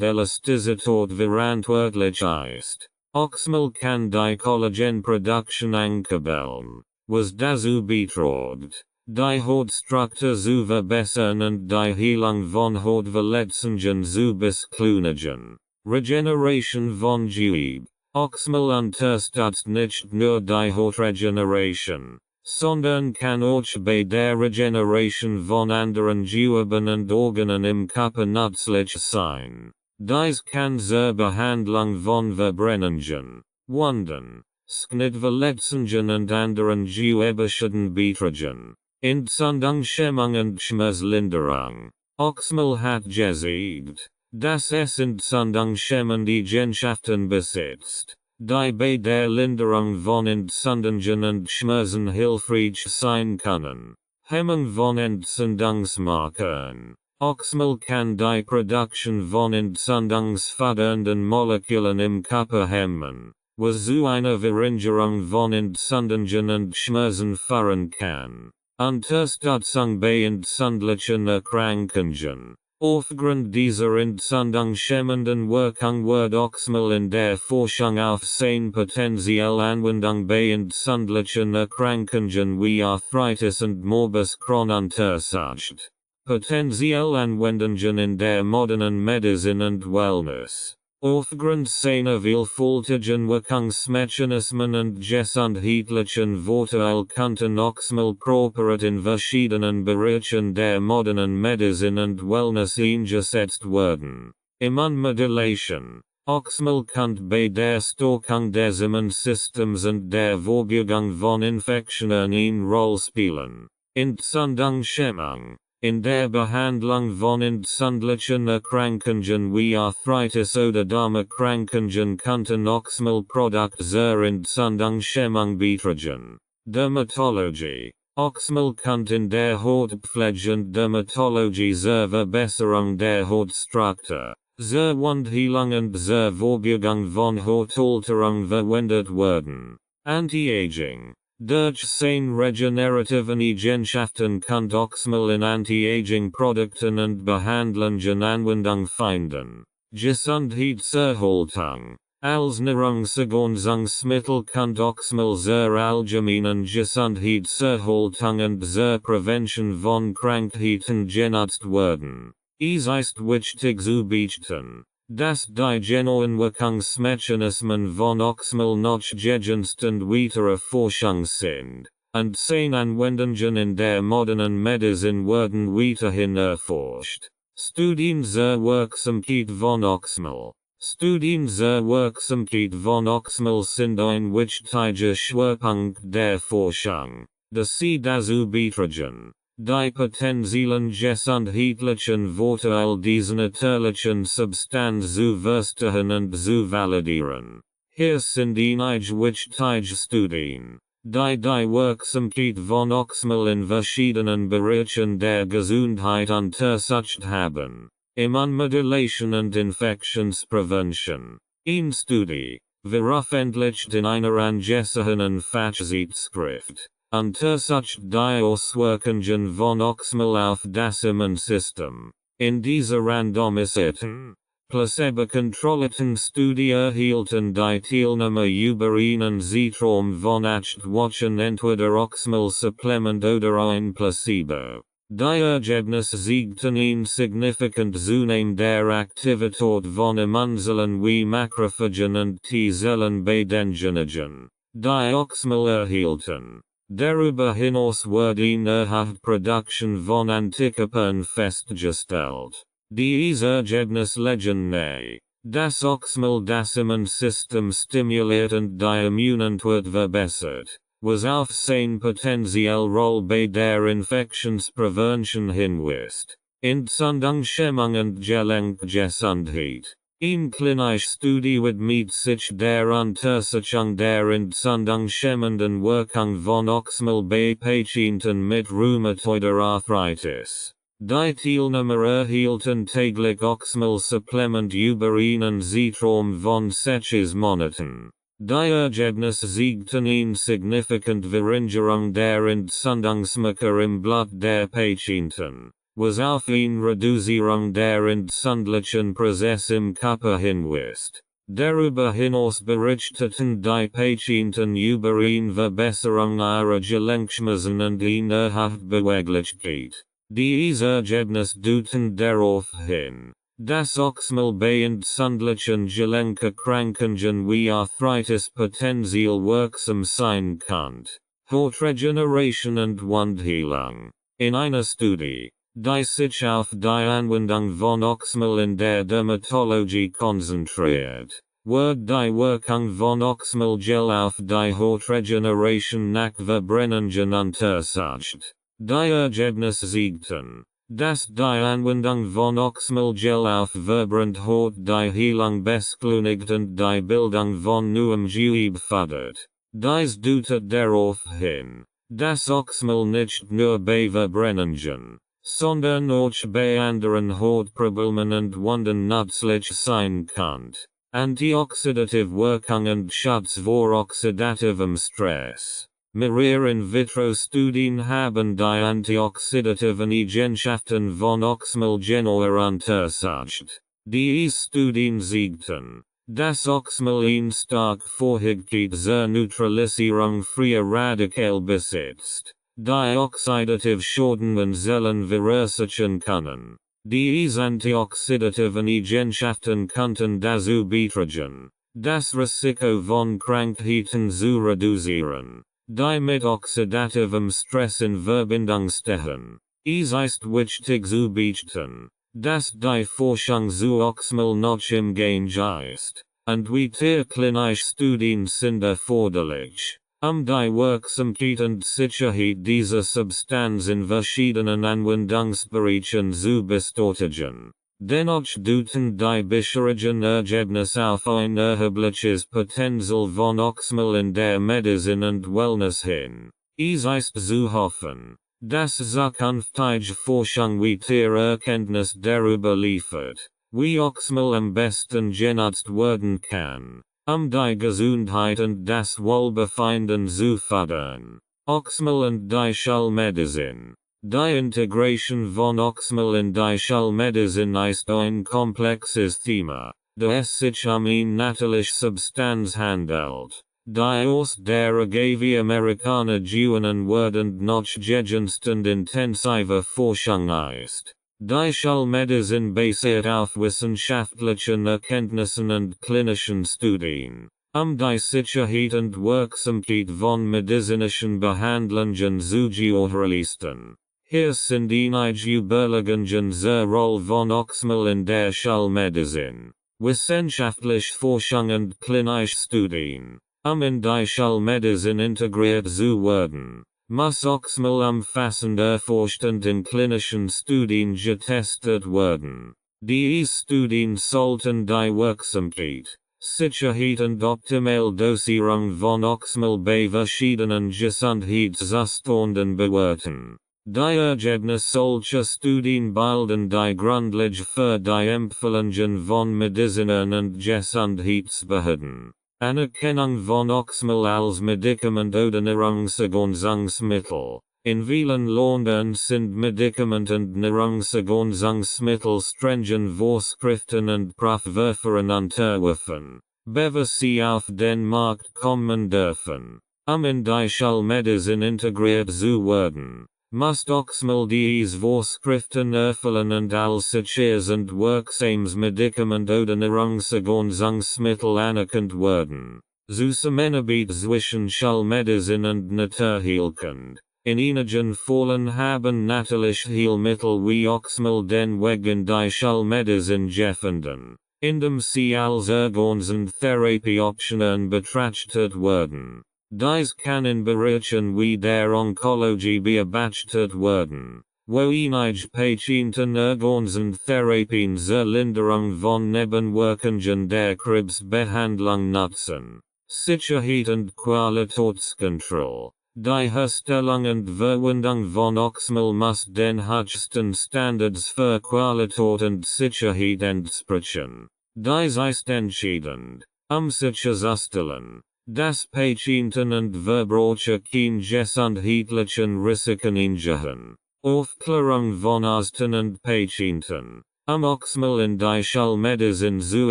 Elastizität verantwortlich ist. Oxymel kann die Collagenproduktion ankurbeln, was dazu betragt, die Hautstruktur zu verbessern und die Heilung von Hautverletzungen zu beschleunigen. Regeneration von Gewebe. Oxymel unterstützt nicht nur die Hautregeneration, sondern kann auch bei der Regeneration von anderen Geweben und Organen im Körper nützlich sein. Dies kann zur Behandlung von Verbrennungen, Wunden, Schnittverletzungen und anderen Gewebschäden beitragen. Entzündungshemmung und Schmerzlinderung. Oxymel hat gezeigt, dass es entzündungshemmende Eigenschaften besitzt, die bei der Linderung von Entzündungen und Schmerzen hilfreich sein können. Hemmung von Entzündungsmarkern. Oxymel kann die Produktion von entzündungsfördernden Molekülen im Körper hemmen, was zu einer Verringerung von Entzündungen und Schmerzen führen kann. Unterstützung bei entzündlichen Erkrankungen. Aufgrund dieser entzündungshemmenden Wirkung wird Oxymel in der Forschung auf seine potenzielle Anwendung bei entzündlichen Erkrankungen wie Arthritis und Morbus Crohn untersucht. Potenzielle Anwendungen in der modernen Medizin und Wellness. Aufgrund seiner vielfältigen Wirkungsmechanismen und gesundheitlichen Vorteile könnten Oxymel proper in verschiedenen Bereichen der modernen Medizin und Wellness eingesetzt werden. Immunmodulation. Oxymel kann bei der Stärkung des Immunsystems und der Vorbeugung von Infektionen eine Rolle spielen. Entzündungshemmung. In der Behandlung von entzündlichen Erkrankungen wie Arthritis oder Darmerkrankungen könnten Oxymel-Produkte zur Entzündungshemmung beitragen. Dermatologie. Oxymel kann in der Hautpflege und Dermatologie zur Verbesserung der Hautstruktur, zur Wundheilung und zur Vorbeugung von Hautalterung verwendet werden. Anti-Aging. Durch seine regenerativen Eigenschaften kann Oxymel in Anti-Aging-Produkten und Behandlungen Anwendung finden. Gesundheitserhaltung. Als Nahrungsergänzungsmittel kann Oxymel zur allgemeinen Gesundheitserhaltung und zur Prävention von Krankheiten genutzt werden. Es ist wichtig zu beachten, dass die genauen Wirkungsmechanismen von Oxymel noch gegenstand weiterer Forschung sind, und seine Anwendungen in der modernen Medizin werden weiterhin erforscht. Studien zur Wirksamkeit von Oxymel. Studien zur Wirksamkeit von Oxymel sind ein wichtiger Schwerpunkt der Forschung, da sie dazu beitragen, die potenziellen gesundheitlichen Vorteile dieser natürlichen Substanz zu verstehen und zu validieren. Hier sind einige wichtige Studien, die die Wirksamkeit von Oxymel in verschiedenen Bereichen der Gesundheit untersucht haben. Immunmodulation und Infektionsprävention. Eine Studie, veröffentlicht in einer angesehenen Fachzeitschrift, untersucht die Auswirkungen von Oxymel auf das Immunsystem. In dieser randomisierten, placebo-kontrollierten Studie erhielten die Teilnehmer über einen Zeitraum von 8 Wochen entweder Oxymel-Supplement oder ein Placebo. Die Ergebnisse zeigten ein signifikant Zunehmen der Aktivität von Immunzellen wie Makrophagen und T-Zellen bei denjenigen, die Oxymel erhielten. Darüber hinaus wurde eine erhöhte Produktion von Antikörpern festgestellt. Diese Ergebnisse legen nahe, dass Oxymel das Immunsystem stimuliert und die Immunantwort verbessert, was auf seine potenzielle Rolle bei der Infektionsprävention hinweist. Entzündungshemmung und Gelenkgesundheit. Eine klinische Studie widmet sich der Untersuchung der entzündungshemmenden Wirkung von Oxymel bei Patienten mit rheumatoider Arthritis. Die Teilnehmer erhielten täglich Oxymel-Supplement über einen Zeitraum von 6 Monaten. Die Ergebnisse zeigten eine signifikante Verringerung der Entzündungsmarker im Blut der Patienten, was auf eine Reduzierung der entzündlichen Prozesse im Körper hinweist. Darüber hinaus berichteten die Patienten über ihn Verbesserung ihrer Gelenkschmerzen und ihrer Haftbeweglichkeit. Diese Ergebnisse deuten darauf hin, dass Oxymel bei entzündlichen Gelenkerkrankungen wie Arthritis potenziell wirksam sein kann. Hautregeneration und Wundheilung. In einer Studie, die sich auf die Anwendung von Oxymel in der Dermatologie konzentriert, wird die Wirkung von Oxymel-Gel auf die Hautregeneration nach Verbrennungen untersucht. Die Ergebnisse zeigten, dass die Anwendung von Oxymel-Gel auf verbrannt Haut die Heilung beschleunigt und die Bildung von neuem Gewebe fördert. Dies deutet darauf hin, dass Oxymel nicht nur bei Verbrennungen, sondern auch bei anderen Hautproblemen und Wunden nützlich sein kann. Antioxidative Wirkung und Schutz vor oxidativem Stress. Mehrere In-vitro-Studien haben die antioxidativen Eigenschaften von Oxymel genauer untersucht. Diese Studien zeigten, dass Oxymel eine starke Fähigkeit zur Neutralisierung freier Radikale besitzt, die oxidative Schäden Zellen verursachen können. Diese antioxidativen Eigenschaften könnten dazu beitragen, das Risiko von Krankheiten zu reduzieren, die mit oxidativem Stress in Verbindung stehen. Es ist wichtig zu beachten, dass die Forschung zu Oxymel noch im Gange ist, und weitere klinische Studien sind erforderlich, die Wirksamkeit und Sicherheit dieser Substanz in verschiedenen Anwendungsbereichen zu bestätigen. Dennoch deuten die bisherigen Ergebnisse auf ein erhebliches Potenzial von Oxymel in der Medizin und Wellness hin. Es ist zu hoffen, dass zukünftige Forschung weitere Erkenntnisse darüber liefert, wie Oxymel am besten genutzt werden kann, die Gesundheit und das Wohlbefinden zu fördern. Oxymel und die Schulmedizin. Die Integration von Oxymel in die Schulmedizin ist ein komplexes Thema, da es sich eine natürliche Substanz handelt, die aus der Agave Amerikaner gewonnen wird und noch gegenstand intensiver Forschung ist. Die Schulmedizin basiert auf wissenschaftlichen Erkenntnissen und klinischen Studien, die Sicherheit und Wirksamkeit von medizinischen Behandlungen zu gewährleisten. Hier sind einige Überlegungen zur Rolle von Oxymel in der Schulmedizin. Wissenschaftliche Forschung und klinische Studien, in die Schulmedizin integriert zu werden, muss Oxymel umfassend erforscht und in klinischen Studien getestet werden. Diese Studien sollten die Wirksamkeit, Sicherheit und optimale Dosierung von Oxymel bei verschiedenen Gesundheitszuständen bewerten. Die Ergebnisse solcher Studien bilden die Grundlage für die Empfehlungen von Medizinern und Gesundheitsbehörden. Anerkennung von Oxymel als Medikament oder Nahrungsergänzungsmittel. In vielen Ländern sind Medikament- und Nahrungsergänzungsmittel strengen Vorschriften und Prüfverfahren unterworfen, bevor sie auf den Markt kommen dürfen. In die Schulmedizin integriert zu werden, muss Oxymel diese Vorschriften erfüllen und als sicheres und wirksames Medikament oder Nahrungsergänzungsmittel anerkannt werden. Zusammenarbeit zwischen Schulmedizin und Naturheilkunde. In einigen Fällen haben natürliche Heilmittel wie Oxymel den Weg in die Schulmedizin gefunden, indem sie als ergänzende Therapieoptionen betrachtet werden. Dies kann in Bereichen wie der Onkologie beobachtet werden, wo einige Patienten ergänzende Therapien zur Linderung von Nebenwirkungen der Krebsbehandlung nutzen. Sicherheit und Qualitätskontrolle. Die Herstellung und Verwendung von Oxymel muss den höchsten Standards für Qualität und Sicherheit entsprechen. Dies ist entscheidend, sicherzustellen, dass Patienten und Verbraucher kein gesundheitlichen Risiken eingehen. Aufklärung von Ärzten und Patienten, Oxymel in die Schulmedizin zu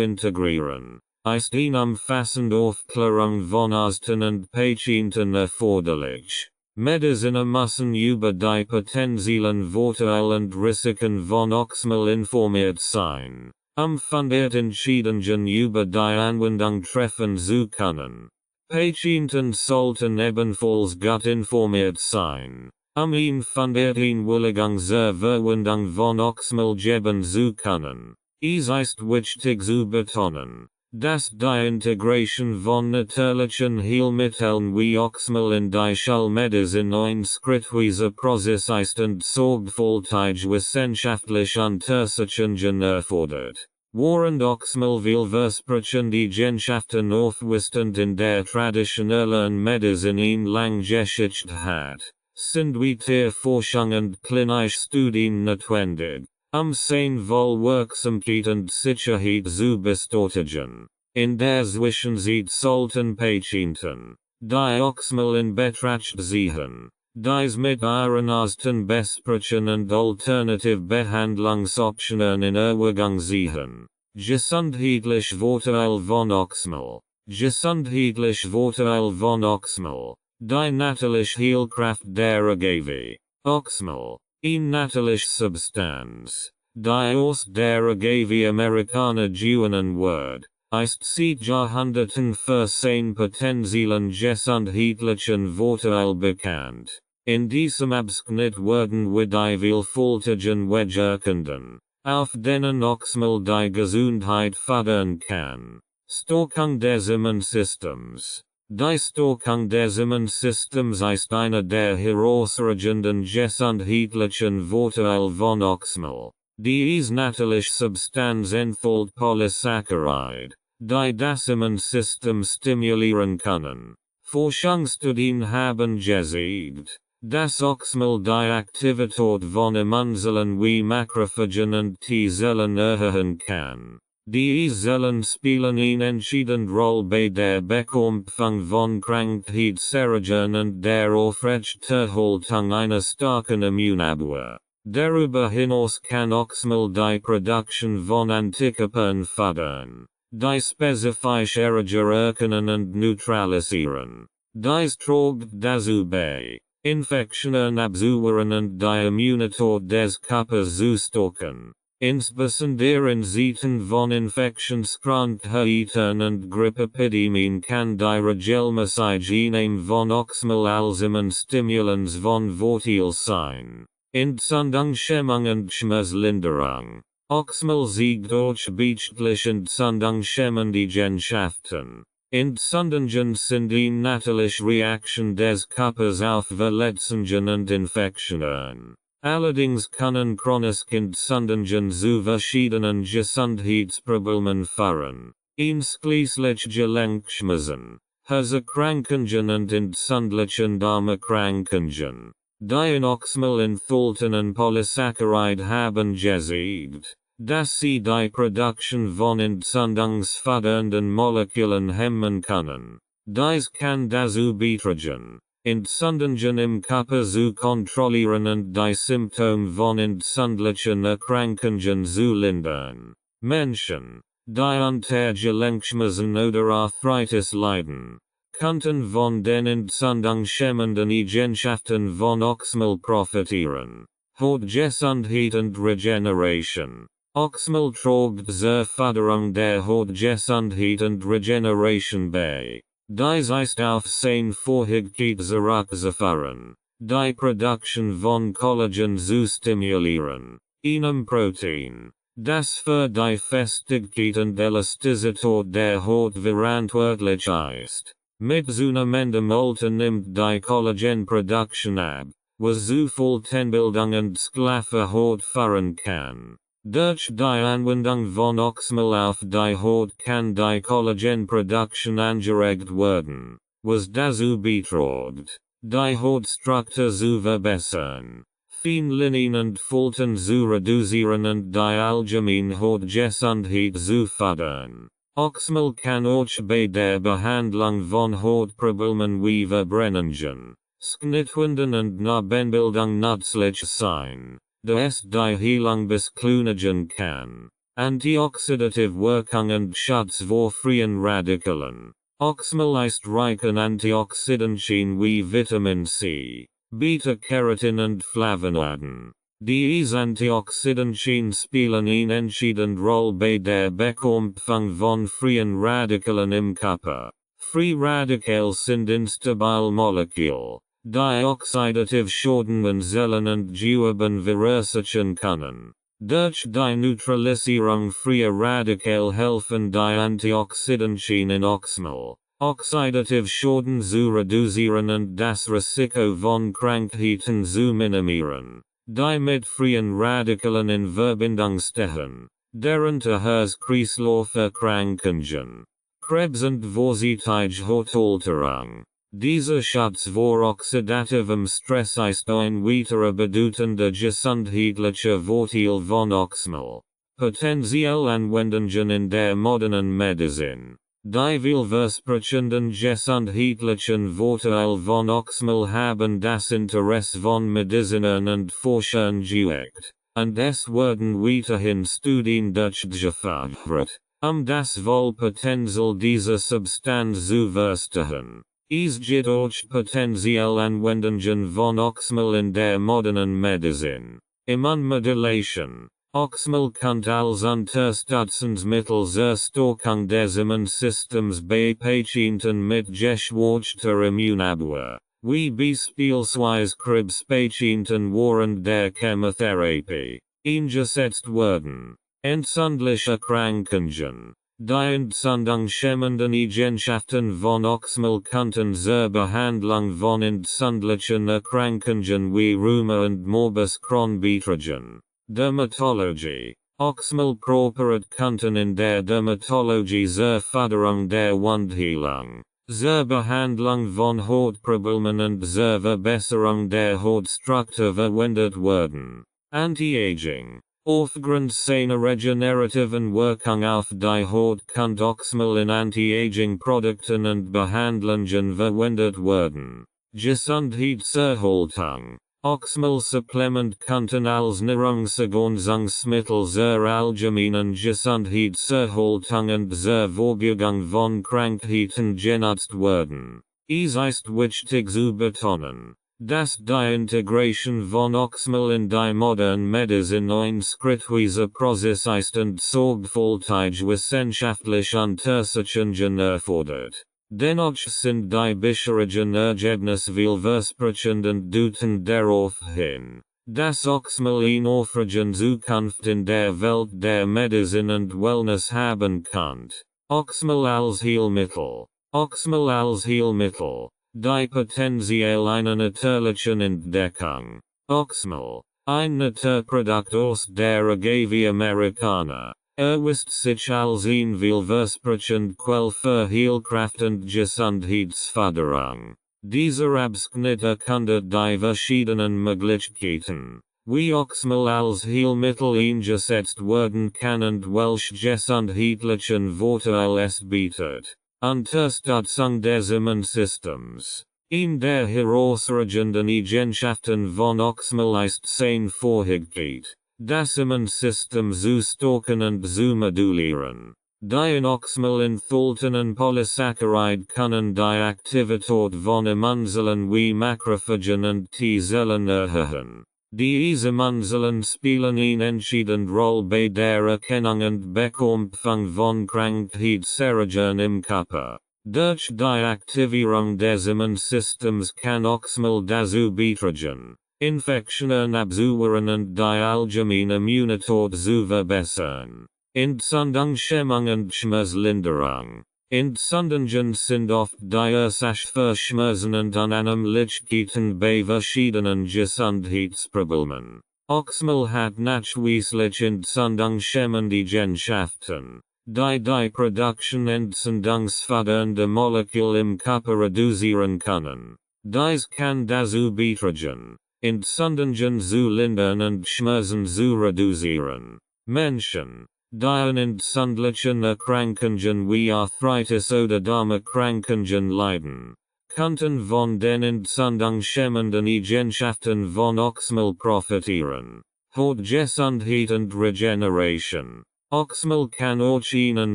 integrieren. ist umfassend Aufklärung von Arsten und Patienten erforderlich. Mediziner müssen über die potenziellen Vorteile und Risiken von Oxymel informiert sein, fundiert Entscheidungen über die Anwendung treffen zu können. Patienten sollten ebenfalls gut informiert sein, ihn fundierten Willigung zur Verwendung von Oxymel geben zu können. Es ist wichtig zu betonen, dass die Integration von natürlichen Heilmitteln wie Oxymel in die Schulmedizin ein schrittweiser Prozess ist und sorgfältig wissenschaftliche Untersuchungen erfordert. Während Oxymel Heilversprechen die Genschaften aufwistend in der traditionellen Medizin in lang Geschichte hat, sind weitere Forschung und klinische Studien notwendig, seine Wohlwirksamkeit und Sicherheit zu bestätigen. In der Zwischenzeit sollten Patienten, die Oxymel in Betracht ziehen, dies mit ihren Ärzten besprechen und alternative Behandlungsoptionen in Erwägung ziehen. Gesundheitliche Vorteile von Oxymel. Gesundheitliche Vorteile von Oxymel. Die natürliche Heilkraft der Agave. Oxymel, eine natürliche Substanz, die aus der Agave Americana gewonnen wird, ist seit Jahrhunderten für seine potenziellen gesundheitlichen Vorteile bekannt. In diesem Abschnitt werden wir die vielfältigen Wege erkunden, auf denen Oxymel die Gesundheit fördern kann. Stärkung des Immunsystems. Die Stärkung des Immunsystems ist einer der herausragenden gesundheitlichen Vorteile von Oxymel. Diese natürliche Substanz enthält Polysaccharide, die das Immunsystem stimulieren können. Forschungsstudien haben gezeigt, dass Oxymel die Aktivität von Immunzellen wie Makrophagen und T-Zellen erhöhen kann. Die Zellen spielen eine entscheidende Rolle bei der Bekämpfung von Krankheitserregern und der Aufrechterhaltung einer starken Immunabwehr. Darüber hinaus kann Oxymel die Produktion von Antikörpern fördern, die spezifische Erreger erkennen und neutralisieren. Dies trägt dazu bei, Infektionen abzuwehren und die Immunität des Körpers zu stärken. Insbesondere in Zeiten von Infektionskrankheiten und Grippepidemien kann die regelmäßige Einnahme von Oxymel als Immunstimulans von Vorteil sein. Entzündungshemmung und Schmerzlinderung. Oxymel siegt durch beträchtliche entzündungshemmende Eigenschaften. Entzündungen sind eine natürliche Reaktion des Körpers auf Verletzungen und Infektionen. Allerdings können chronische Entzündungen zu verschiedenen Gesundheitsproblemen führen, einschließlich Gelenkschmerzen, Herzerkrankungen und entzündlichen Darmerkrankungen. Die in Oxymel enthaltenen Polysaccharide haben gezeigt, dass sie die Produktion von entzündungsfördernden Molekülen hemmen können. Dies kann dazu beitragen, Entzündungen im Körper zu kontrollieren und die Symptome von entzündlichen Erkrankungen zu lindern. Menschen, die unter Gelenkschmerzen oder Arthritis leiden, könnten von den entzündungshemmenden Eigenschaften von Oxymel profitieren. Hautgesundheit und Regeneration. Oxymel trägt zur Förderung der Hautgesundheit und Regeneration bei. Dies ist auf seine Fähigkeit zurückzuführen, die Produktion von Collagen zu stimulieren, einem Protein, das für die Festigkeit und Elastizität der Haut verantwortlich ist. Mit zunehmendem Alter nimmt die Collagenproduktion ab, was zu Faltenbildung und schlaffer Haut führen kann. Durch die Anwendung von Oxymel auf die Haut kann die Collagenproduktion angeregt werden, was dazu beiträgt, die Hautstruktur zu verbessern, Feinlinien und Falten zu reduzieren und die allgemeine Hautgesundheit zu fördern. Oxymel kann auch bei der Behandlung von Hautproblemen wie Verbrennungen, Schnittwunden und Narbenbildung nützlich sein, da es die Heilung beschleunigen kann. antioxidative Wirkung und Schutz vor freien Radikalen. Oxymel ist reich an Antioxidantien wie Vitamin C, Beta-Carotin und Flavonoiden. Diese Antioxidantien spielen eine entscheidende Rolle bei der Bekämpfung von freien Radikalen im Körper. Freie Radikale sind instabile Moleküle, die oxidative Schädigungen Zellen und Geweben verursachen können. Durch die Neutralisierung freier Radikale helfen die Antioxidantien in Oxymel, oxidative Schäden zu reduzieren und das Risiko von Krankheiten zu minimieren, die mit freien Radikalen in Verbindung stehen, darunter Herz-Kreislauf-Erkrankungen, Krebs und vorzeitige Hautalterung. Dieser Schutz vor oxidativem Stress ist ein weiterer bedeutender gesundheitlicher Vorteil von Oxymel. Potenziell Anwendungen in der modernen Medizin. Die vielversprechenden gesundheitlichen Vorteile von Oxymel haben das Interesse von Medizinern und Forschern geweckt, und es werden weiterhin Studien durchgeführt, das Wohlpotenzial dieser Substanz zu verstehen. Es gibt auch potenziell Anwendungen von Oxymel in der modernen Medizin. Immunmodulation. Oxymel kann als Unterstützungsmittel zur Stärkung des Immunsystems bei Patienten mit geschwächter Immunabwehr, wie beispielsweise Krebspatienten während der Chemotherapie, eingesetzt werden. Entzündliche Erkrankungen. Die entzündungshemmenden Eigenschaften von Oxymel könnten zur Behandlung von entzündlichen Erkrankungen wie Rheuma und Morbus Crohn beitragen. Dermatologie. Oxymel-Präparate könnten in der Dermatologie zur Förderung der Wundheilung, zur Behandlung von Hautproblemen und zur Verbesserung der Hautstruktur verwendet werden. Anti-Aging. Aufgrund seiner regenerativen Wirkung auf die Haut kann Oxymel in Anti-Aging-Produkten und Behandlungen verwendet werden. Gesundheitserhaltung. Oxymel-Supplement könnten als Nahrungsergänzungsmittel zur allgemeinen Gesundheitserhaltung und zur Vorbeugung von Krankheiten genutzt werden. Es ist wichtig zu betonen, dass die Integration von Oxymel in die moderne Medizin ein schrittweiser Prozess ist und sorgfältig wissenschaftliche Untersuchungen erfordert. Dennoch sind die bisherigen Ergebnisse vielversprechend und deuten darauf hin, dass Oxymel eine aufregende Zukunft in der Welt der Medizin und Wellness haben kann. Oxymel als Heilmittel. Oxymel als Heilmittel. Die potenziell eine natürliche Entdeckung. Oxymel, ein Naturprodukt aus der Agave Americana, erweist sich als ein vielversprechend Quell für Heilkraft und Gesundheitsförderung. Dieser Abschnitt erkundet die verschiedenen Möglichkeiten, wie Oxymel als Heilmittel eingesetzt werden kann und welche gesundheitlichen Vorteile es bietet. Unterstützung des Immunsystems. In der herausragenden Eigenschaften von Oxymel ist sein Vorhigkeit, das Immunsystem zu stärken und zu modulieren. Die in Oxymel enthaltenen Polysaccharide können die Aktivität von Immunzellen wie Makrophagen und T-Zellen erhöhen. Diese Immunzellen spielen eine entscheidende Rolle bei der Erkennung und Bekämpfung von Krankheitserregern im Körper. Durch die Aktivierung des Immunsystems kann Oxymel dazu beitragen, Infektionen abzuwehren und die allgemeine Immunität zu verbessern. Entzündungshemmung und Schmerzlinderung. Entzündungen sind oft die Ursache für Schmerzen und Unannehmlichkeiten bei verschiedenen Gesundheitsproblemen. Oxymel hat nachweislich entzündungshemmende Eigenschaften, die Produktion entzündungsfördernde Moleküle im Körper reduzieren können. Dies kann dazu beitragen, Entzündungen zu lindern und Schmerzen zu reduzieren. Menschen, die an entzündlichen Erkrankungen wie Arthritis oder Darmerkrankungen leiden, könnten von den entzündungshemmenden Eigenschaften von Oxymel profitieren. Hautgesundheit und Regeneration. Oxymel kann auch ihnen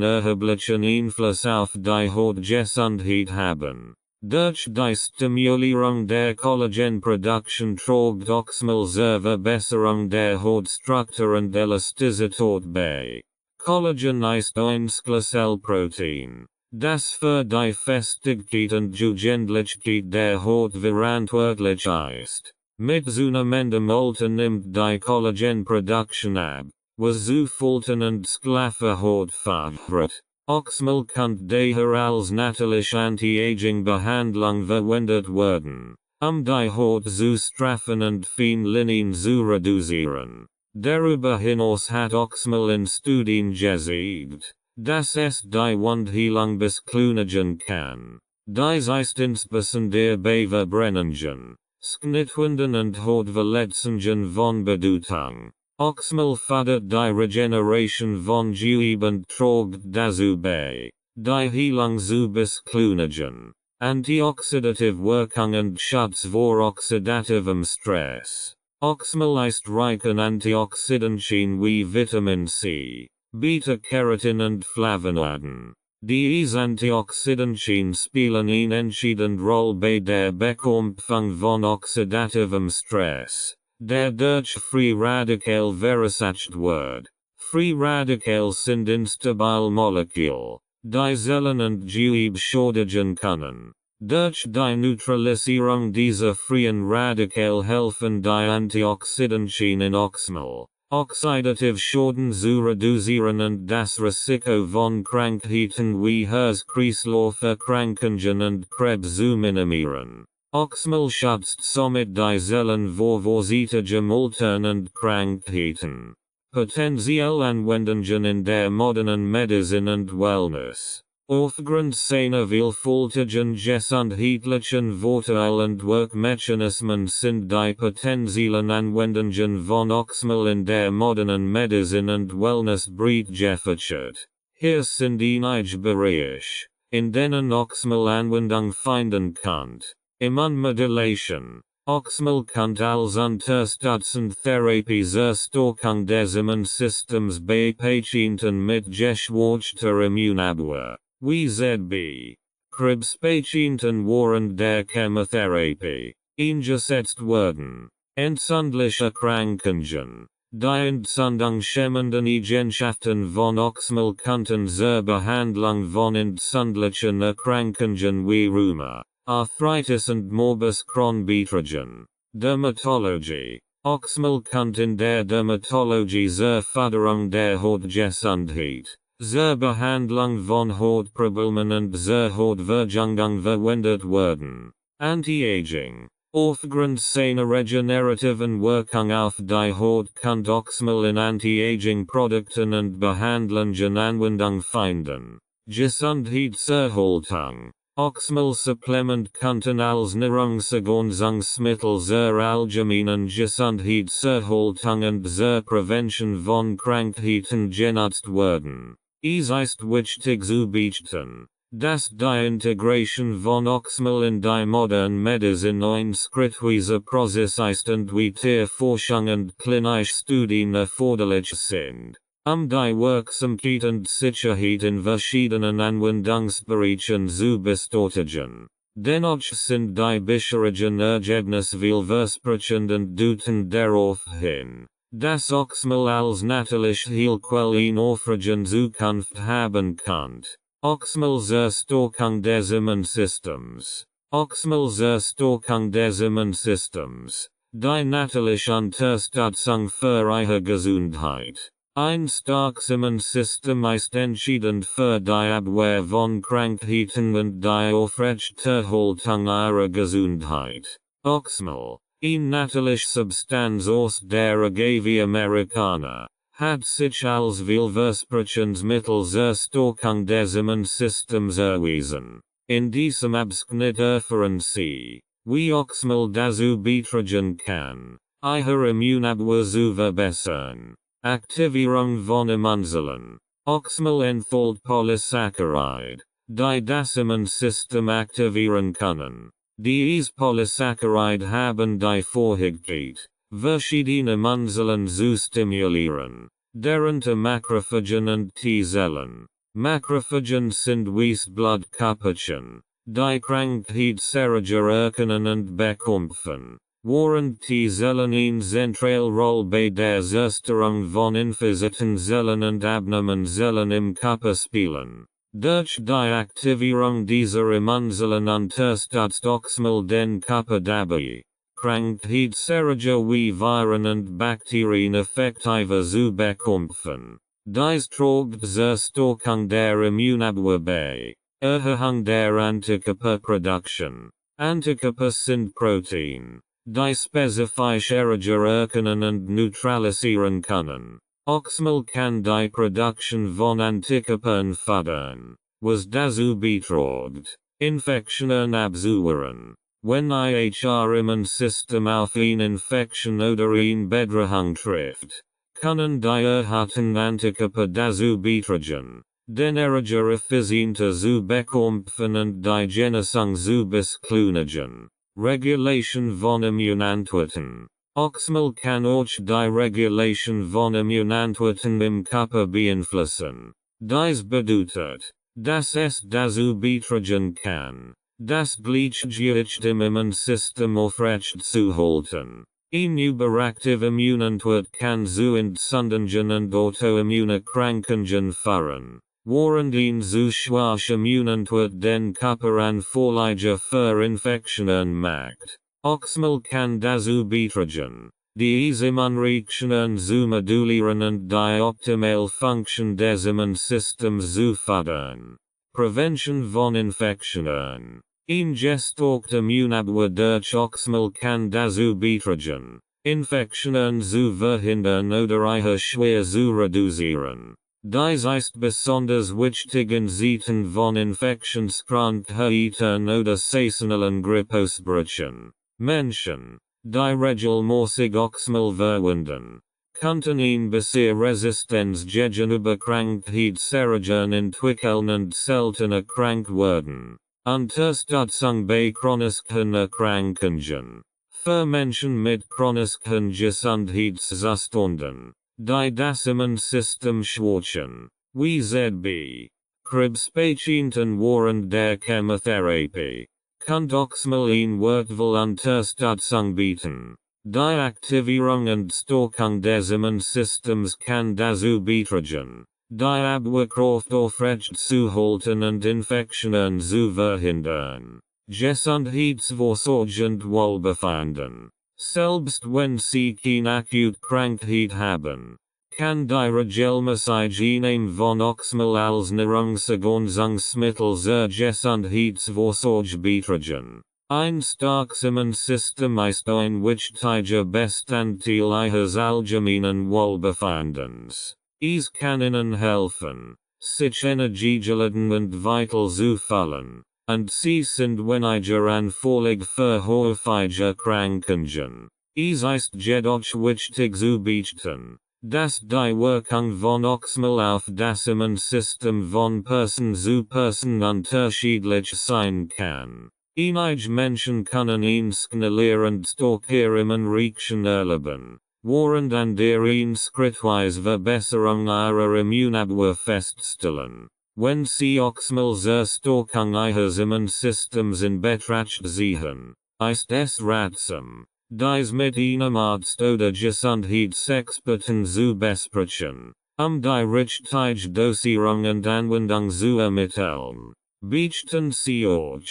erheblichen Einfluss auf die Hautgesundheit haben. Durch die Stimulierung der Collagenproduktion trägt Oxymel zur Verbesserung der Hautstruktur und Elastizität bei. Collagen ist ein Skelettprotein, das für die Festigkeit und Jugendlichkeit der Haut verantwortlich ist. Mit zunehmendem Alter nimmt die Collagenproduktion ab, was zu Falten und schlaffe Haut führt. Oxymel kann daher als natürliche Anti-Aging-Behandlung verwendet werden, die Haut zu straffen und Feinlinien zu reduzieren. Darüber hinaus hat Oxymel in Studien gezeigt, dass es die Wundheilung beschleunigen kann. Dies ist insbesondere bei Verbrennungen, Schnittwunden und Hautverletzungen von Bedeutung. Oxymel fördert die Regeneration von Gewebe und trägt dazu bei, die Heilung zu beschleunigen. Antioxidative Wirkung und Schutz vor oxidativem Stress. Oxymel ist reich an Antioxidantien wie Vitamin C, Beta-Carotin und Flavonoiden. Diese Antioxidantien spielen eine entscheidende Rolle bei der Bekämpfung von oxidativem Stress, der durch Free Radical verursacht wird. Free Radicals sind instabile Moleküle, die Zellen und Gewebe schädigen können. Durch die Neutralisierung dieser freien Radikal helfen die Antioxidantien in Oxymel, oxidative Schäden zu reduzieren und das Risiko von Krankheiten wie Herz-Kreislauf-Erkrankungen und Krebs zu minimieren. Oxymel schützt somit die Zellen vor vorsichtigem Altern und Krankheiten. Potenziell Anwendungen in der modernen Medizin und Wellness. Aufgrund seiner vielfältigen gesundheitlichen Vorteile und Wirkmechanismen sind die potenziellen Anwendungen von Oxymel in der modernen Medizin und Wellness breit gefächert. Hier sind einige Bereiche, in denen Oxymel Anwendung finden kann. Immunmodulation. Oxymel kann als unterstützende Therapie zur Stärkung des Immunsystems bei Patienten mit geschwächter Immunabwehr, wie z.B. Krebspatienten während der Chemotherapie, eingesetzt werden. Entzündliche Erkrankungen. Die entzündungshemmenden Eigenschaften von Oxymel könnten zur Behandlung von entzündlichen Erkrankungen wie Rheuma, Arthritis und Morbus Crohn beitragen. Dermatologie. Oxymel kann in der Dermatologie zur Förderung der Hautgesundheit, zur Behandlung von Hautproblemen und zur Hautverjüngung verwendet werden. Anti-Aging. Aufgrund seiner regenerativen Wirkung auf die Haut kann Oxymel in Anti-Aging-Produkten und Behandlungen Anwendung finden. Gesundheitserhaltung. Oxymel-Supplement könnten als Nahrungsergänzungsmittel zur allgemeinen Gesundheitserhaltung und zur Prävention von Krankheiten genutzt werden. Es ist wichtig zu beachten, dass die Integration von Oxymel in die moderne Medizin ein schrittweiser Prozess ist und weitere Forschung und klinische Studien erforderlich sind, die Wirksamkeit und Sicherheit in verschiedenen Anwendungsbereichen zu bestätigen. Dennoch sind die bisherigen Ergebnisse vielversprechend und deuten darauf hin, dass Oxymel als natürliche Heilquelle in aufrechten Zukunft haben kann. Oxymel zur Stärkung des Immunsystems. Oxymel zur Stärkung des Immunsystems. Die natürliche Unterstützung für ihre Gesundheit. Ein starkes Immunsystem ist entscheidend für die Abwehr von Krankheiten und die Aufrechterhaltung ihrer Gesundheit. Oxymel, eine natürliche Substanz aus der Agave americana, hat sich als vielversprechendes Mittel zur Stärkung des Immunsystems erwiesen. In diesem Abschnitt erfahren Sie, wie Oxymel dazu beitragen kann, ihre Immunabwehr zu verbessern. Aktivierung von Immunzellen. Oxymel enthält Polysaccharide, die das Immunsystem aktivieren können. Diese Polysaccharide haben die Fähigkeit, verschiedene Immunzellen zu stimulieren, deren Makrophagen und T-Zellen. Makrophagen sind Weißblutkörperchen, die Krankheit erkennen und bekämpfen, während T-Zellen eine zentrale Rolle bei der Zerstörung von infizierten Zellen und Abnormenzellen im Körper spielen. Durch die Aktivierung dieser Immunzellen unterstützt Oxymel den Körper dabei, Krankheitserreger wie Viren und Bakterien effektiver zu bekämpfen. Dies trägt zur Stärkung der Immunabwehr bei. Erhöhung der Antikörperproduktion. Antikörper sind Protein, die spezifische Erreger erkennen und neutralisieren können. Oxymel kann die Produktion von Antikörpern fördern, was dazu beiträgt, Infektionen abzuwehren. Wenn ihr Immunsystem auf eine Infektion oder eine Bedrohung trifft, können die erhöhten Antikörper dazu beitragen, den Erreger effizienter zu bekämpfen und die Genesung zu beschleunigen. Regulation von Immunantworten. Oxymel kann auch die Regulation von Immunantworten im Körper beeinflussen. Dies bedeutet, dass es dazu beitragen kann, das Gleichgewicht im Immunsystem aufrecht zu halten. Ein überaktive Immunantwort kann zu Entzündungen und Autoimmunerkrankungen führen, während ein zu schwacher Immunantwort den Körper anfälliger für Infektionen macht. Oxymel kann dazu beitragen, die Immunreaktionen zu modulieren und die optimale Funktion des Immunsystems zu fördern. Prevention von Infektionen. Ein gestärkte Immunabwehr durch Oxymel kann dazu beitragen, Infektionen zu verhindern oder eher schwer zu reduzieren. Dies ist besonders wichtig in Zeiten von Infektionskrankheiten oder saisonalen Grippausbrüchen. Menschen, die regelmäßig Oxymel verwenden, könnten eine bessere Resistenz gegenüber Krankheitserregern entwickeln und seltener krank werden. Unterstützung bei chronischen Erkrankungen. Für Menschen mit chronischen Gesundheitszuständen, die das Immunsystem schwächen, wie ZB, Krebspatienten während der Chemotherapie, kann Oxymel eine wertvolle Unterstützung bieten. Die Aktivierung und Stärkung des Immunsystems kann dazu beitragen, die Abwehrkraft aufrecht zu halten und Infektionen zu verhindern. Gesundheitsvorsorge und Wohlbefinden. Selbst wenn Sie keine akute Krankheit haben, kann die regelmäßige Einnahme von Oxymel als Nahrungsergänzungsmittel zur Gesundheitsvorsorge beitragen. Ein starkes Immunsystem ist ein wichtiger Bestandteil Ihres allgemeinen Wohlbefindens. Es kann Ihnen helfen, sich energiegeladen und vital zu fühlen, und Sie sind weniger anfällig für häufige Krankungen. Es ist jedoch wichtig zu beachten, dass die Wirkung von Oxymel auf das Immunsystem von Person zu Person unterschiedlich sein kann. Einige Menschen können eine schnellere und stärkere Immunreaktion erleben, während andere eine schrittweise Verbesserung ihrer Immunabwehr feststellen. Wenn Sie Oxymel zur Stärkung Ihres Immunsystems in Betracht ziehen, ist es ratsam, dies mit einem Arzt oder Gesundheitsexperten zu besprechen, die richtige Dosierung und Anwendung zu ermitteln. Beachten Sie auch,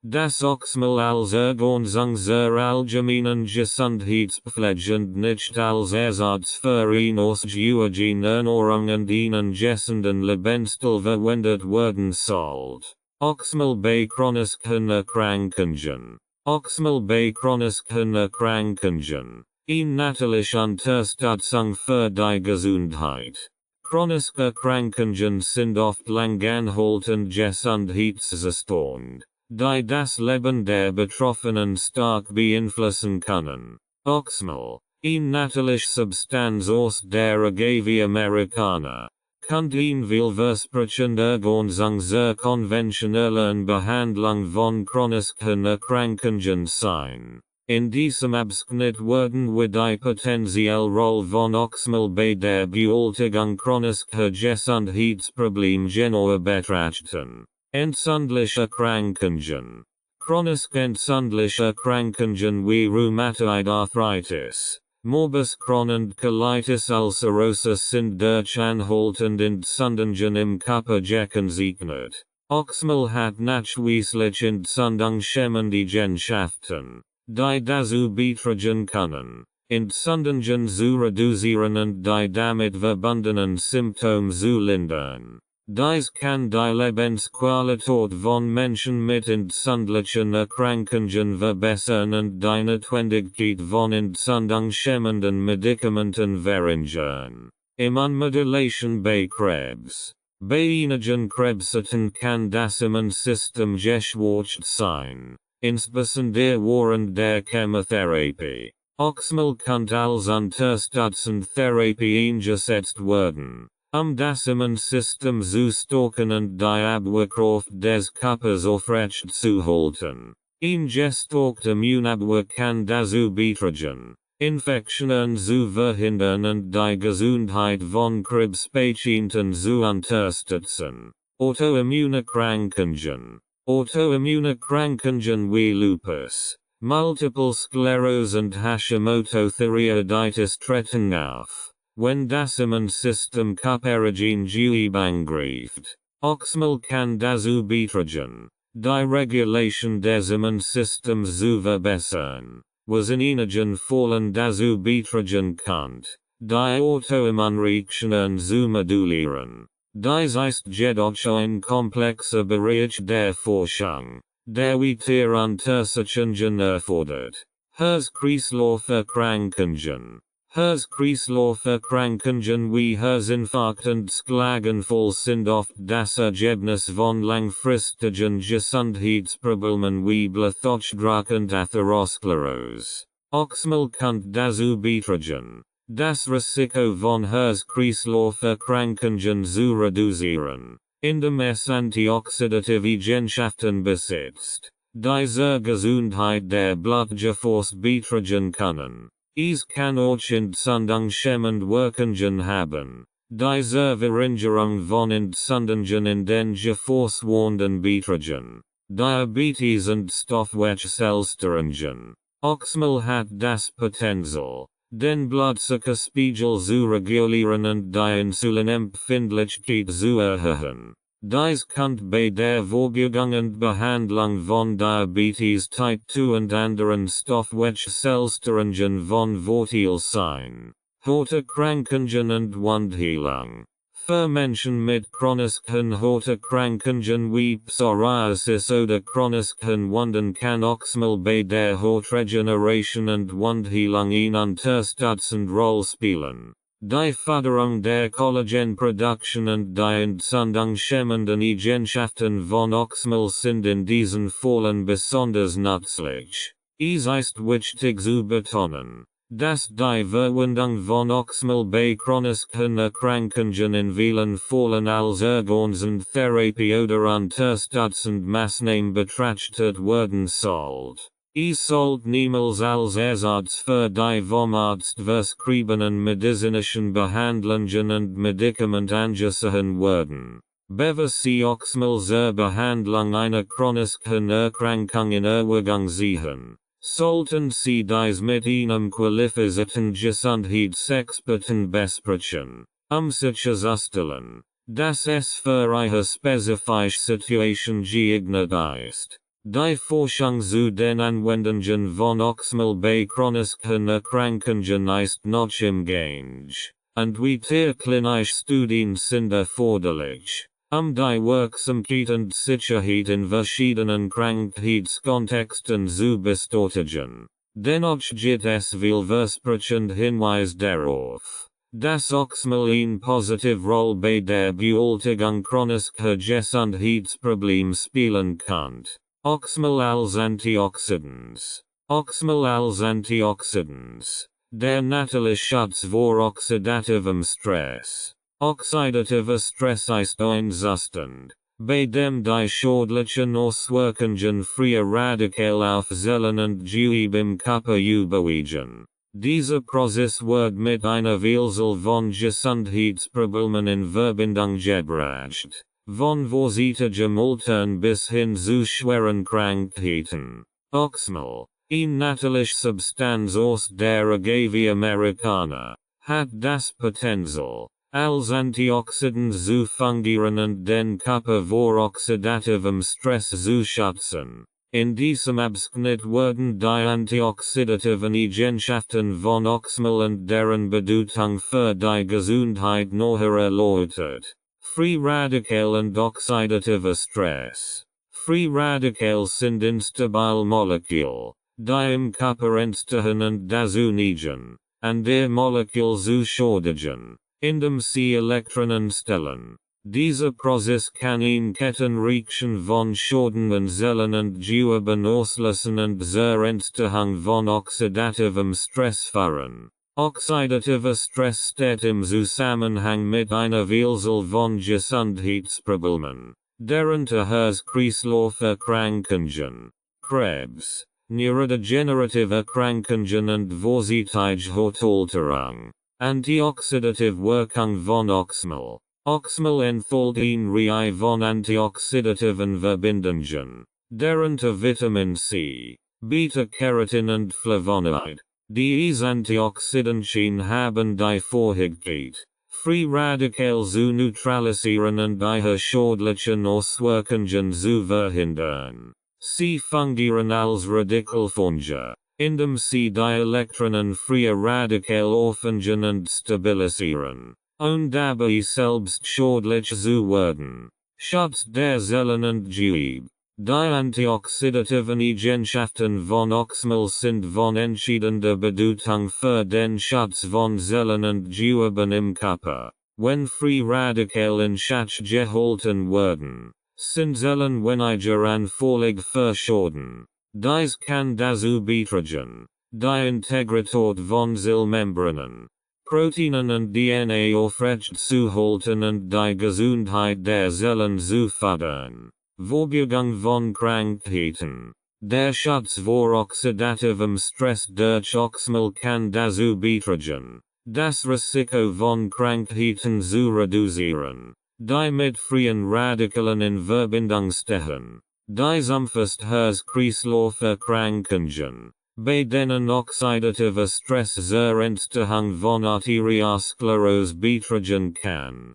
dass Oxymel als Ergänzung zur allgemeinen Gesundheitspflege und nicht als Ersatz für eine ausgewogene Ernährung und einen gesunden Lebensstil verwendet werden sollte. Oxymel bei chronischen Erkrankungen. Oxymel bei chronischen Erkrankungen. Eine natürliche Unterstützung für die Gesundheit. Chronische Erkrankungen sind oft lang anhaltend Gesundheitszustände, die das Leben der Betroffenen stark beeinflussen können. Oxymel, eine natürliche Substanz aus der Agave americana, kann eine vielversprechende Ergänzung zur konventionellen Behandlung von chronischen Erkrankungen sein. In diesem Abschnitt werden wir die potenzielle Rolle von Oxymel bei der Bewältigung chronischer Gesundheitsprobleme genauer betrachten. Entzündliche Krankungen. Chronisch entzündliche Krankungen wie Rheumatoid Arthritis, Morbus Crohn und Colitis ulcerosa sind durch anhaltende Entzündungen im Körper gekennzeichnet. Oxymel hat nachweislich entzündungshemmende Eigenschaften, die dazu beitragen können, Entzündungen zu reduzieren und die damit verbundenen Symptome zu lindern. Dies kann die Lebensqualität von Menschen mit entzündlichen Erkrankungen verbessern und die Notwendigkeit von entzündungshemmenden Medikamenten verringern. Immunmodulation bei Krebs. Bei einigen Krebsarten kann das Immunsystem geschwächt sein, insbesondere während der Chemotherapie. Oxymel kann als unterstützende Therapie eingesetzt werden, das Immunsystem zu stärken und die Abwehrkraft des Körpers aufrecht zu halten. Ein gestärkte Immunabwehr kann dazu beitragen, Infektionen zu verhindern und die Gesundheit von Krebspatienten zu unterstützen. Autoimmune Krankungen. Autoimmune Krankungen wie Lupus, Multiple Sklerose und Hashimoto-Thyreoiditis treten auf, wenn das Immunsystem Körpereigene angreift. Oxymel kann dazu beitragen, die Regulation des Immunsystems zu verbessern, was in einigen Fällen dazu beitragen kann, die Autoimmunreaktionen zu modulieren. Dies ist jedoch ein komplexer Bereich der Forschung, der weiter Untersuchungen erfordert. Herz-Kreislauf-Erkrankungen. Herz-Kreislauf-Erkrankungen wie Herzinfarkt und Schlaganfall sind oft das Ergebnis von langfristigen Gesundheitsproblemen wie Bluthochdruck und Atherosklerose. Oxymel kann dazu beitragen, das Risiko von Herz-Kreislauf-Erkrankungen zu reduzieren, indem es antioxidative Eigenschaften besitzt, die zur Gesundheit der Blutgefäße beitragen können. Es kann auch entzündungshemmend Wirkungen haben, die zur Verringerung von Entzündungen in den Gefäßwänden beitragen. Diabetes und Stoffwechselstörungen. Oxymel hat das Potenzial, den Blutzuckerspiegel zu regulieren und die Insulinempfindlichkeit zu erhöhen. Dies kann bei der Vorbeugung und Behandlung von Diabetes Type 2 und anderen Stoffwechselstörungen von Vorteil sein. Hauterkrankungen und Wundheilung. Für Menschen mit chronischen Hauterkrankungen wie Psoriasis oder chronischen Wunden kann Oxymel bei der Hautregeneration und Wundheilung eine unterstützende Rolle spielen. Die Förderung der Collagenproduktion und die entzündungshemmenden Eigenschaften von Oxymel sind in diesen Fällen besonders nützlich. Es ist wichtig zu betonen, dass die Verwendung von Oxymel bei chronischen Erkrankungen in vielen Fällen als ergänzende Therapie oder unterstützende Maßnahme betrachtet werden sollte. Es sollte niemals als Ersatz für die vom Arzt verschriebenen medizinischen Behandlungen und Medikamente angesehen werden. Bevor Sie Oxymel zur Behandlung einer chronischen Erkrankung in Erwägung ziehen, sollten Sie dies mit einem qualifizierten Gesundheitsexperten besprechen, sicherzustellen, dass es für Ihre spezifische Situation geeignet ist. Die Forschung zu den Anwendungen von Oxymel bei chronischen Erkrankungen ist noch im Gange, und weitere klinische Studien sind erforderlich, die Wirksamkeit und Sicherheit in verschiedenen Krankheitskontexten zu bestätigen. Dennoch gibt es vielversprechende Hinweise darauf, dass Oxymel eine positive Rolle bei der Bewältigung chronischer Gesundheitsprobleme spielen kann. Oxymel als Antioxidants. Oxymel als Antioxidants. Der natürliche Schutz vor oxidativem Stress. Oxidativer Stress ist ein Zustand, bei dem die schädlichen Auswirkungen freier Radikale auf Zellen und Gewebe im Körper überwiegen. Dieser Prozess wird mit einer Vielzahl von Gesundheitsproblemen in Verbindung gebracht, von vorsichtigem Altern bis hin zu schweren Krankheiten. Oxymel, eine natürliche Substanz aus der Agave Americana, hat das Potenzial, als Antioxidant zu fungieren und den Körper vor oxidativem Stress zu schützen. In diesem Abschnitt werden die antioxidativen Eigenschaften von Oxymel und deren Bedeutung für die Gesundheit näher erläutert. Free Radical und oxidativer Stress. Free Radicals sind instabile Moleküle, die im Körper entstehen und dazu neigen, an der Molekül zu schädigen, indem sie Elektronen stellen. Dieser Prozess kann in Kettenreaktion von schädenden Zellen und Geweben auslösen und zur Entstehung von oxidativem Stress führen. Oxidativer Stress steht im Zusammenhang mit einer Vielzahl von Gesundheitsproblemen, darunter Herz-Kreislauf-Erkrankungen, Krebs, neurodegenerative Erkrankungen und vorzeitige Hautalterung. Antioxidative Wirkung von Oxymel. Oxymel enthält eine Reihe von antioxidativen Verbindungen, darunter Vitamin C, Beta-Carotin und Flavonoid. Diese Antioxidantien haben die Fähigkeit, Free Radikale zu neutralisieren und ihre schädlichen Auswirkungen zu verhindern. Sie fungieren als Radikalfänger, indem sie die Elektronen freier Radikale auffangen und stabilisieren. Und dabei selbst schädlich zu werden. Schutz der Zellen und Gewebe. Die antioxidativen Eigenschaften von Oxymel sind von entscheidender Bedeutung für den Schutz von Zellen und Geweben im Körper. Wenn Free Radikale in Schach gehalten werden, sind Zellen weniger anfällig für Schäden. Dies kann dazu beitragen, die Integrität von Zellmembranen, Proteinen und DNA aufrecht zu halten und die Gesundheit der Zellen zu fördern. Vorbeugung von Krankheiten. Der Schutz vor oxidativem Stress durch Oxymel kann dazu beitragen, das Risiko von Krankheiten zu reduzieren, die mit freien Radikalen in Verbindung stehen. Dies umfasst Herz-Kreislauf-Erkrankungen, bei denen oxidativer Stress zur Entstehung von Arteriosklerose beitragen kann.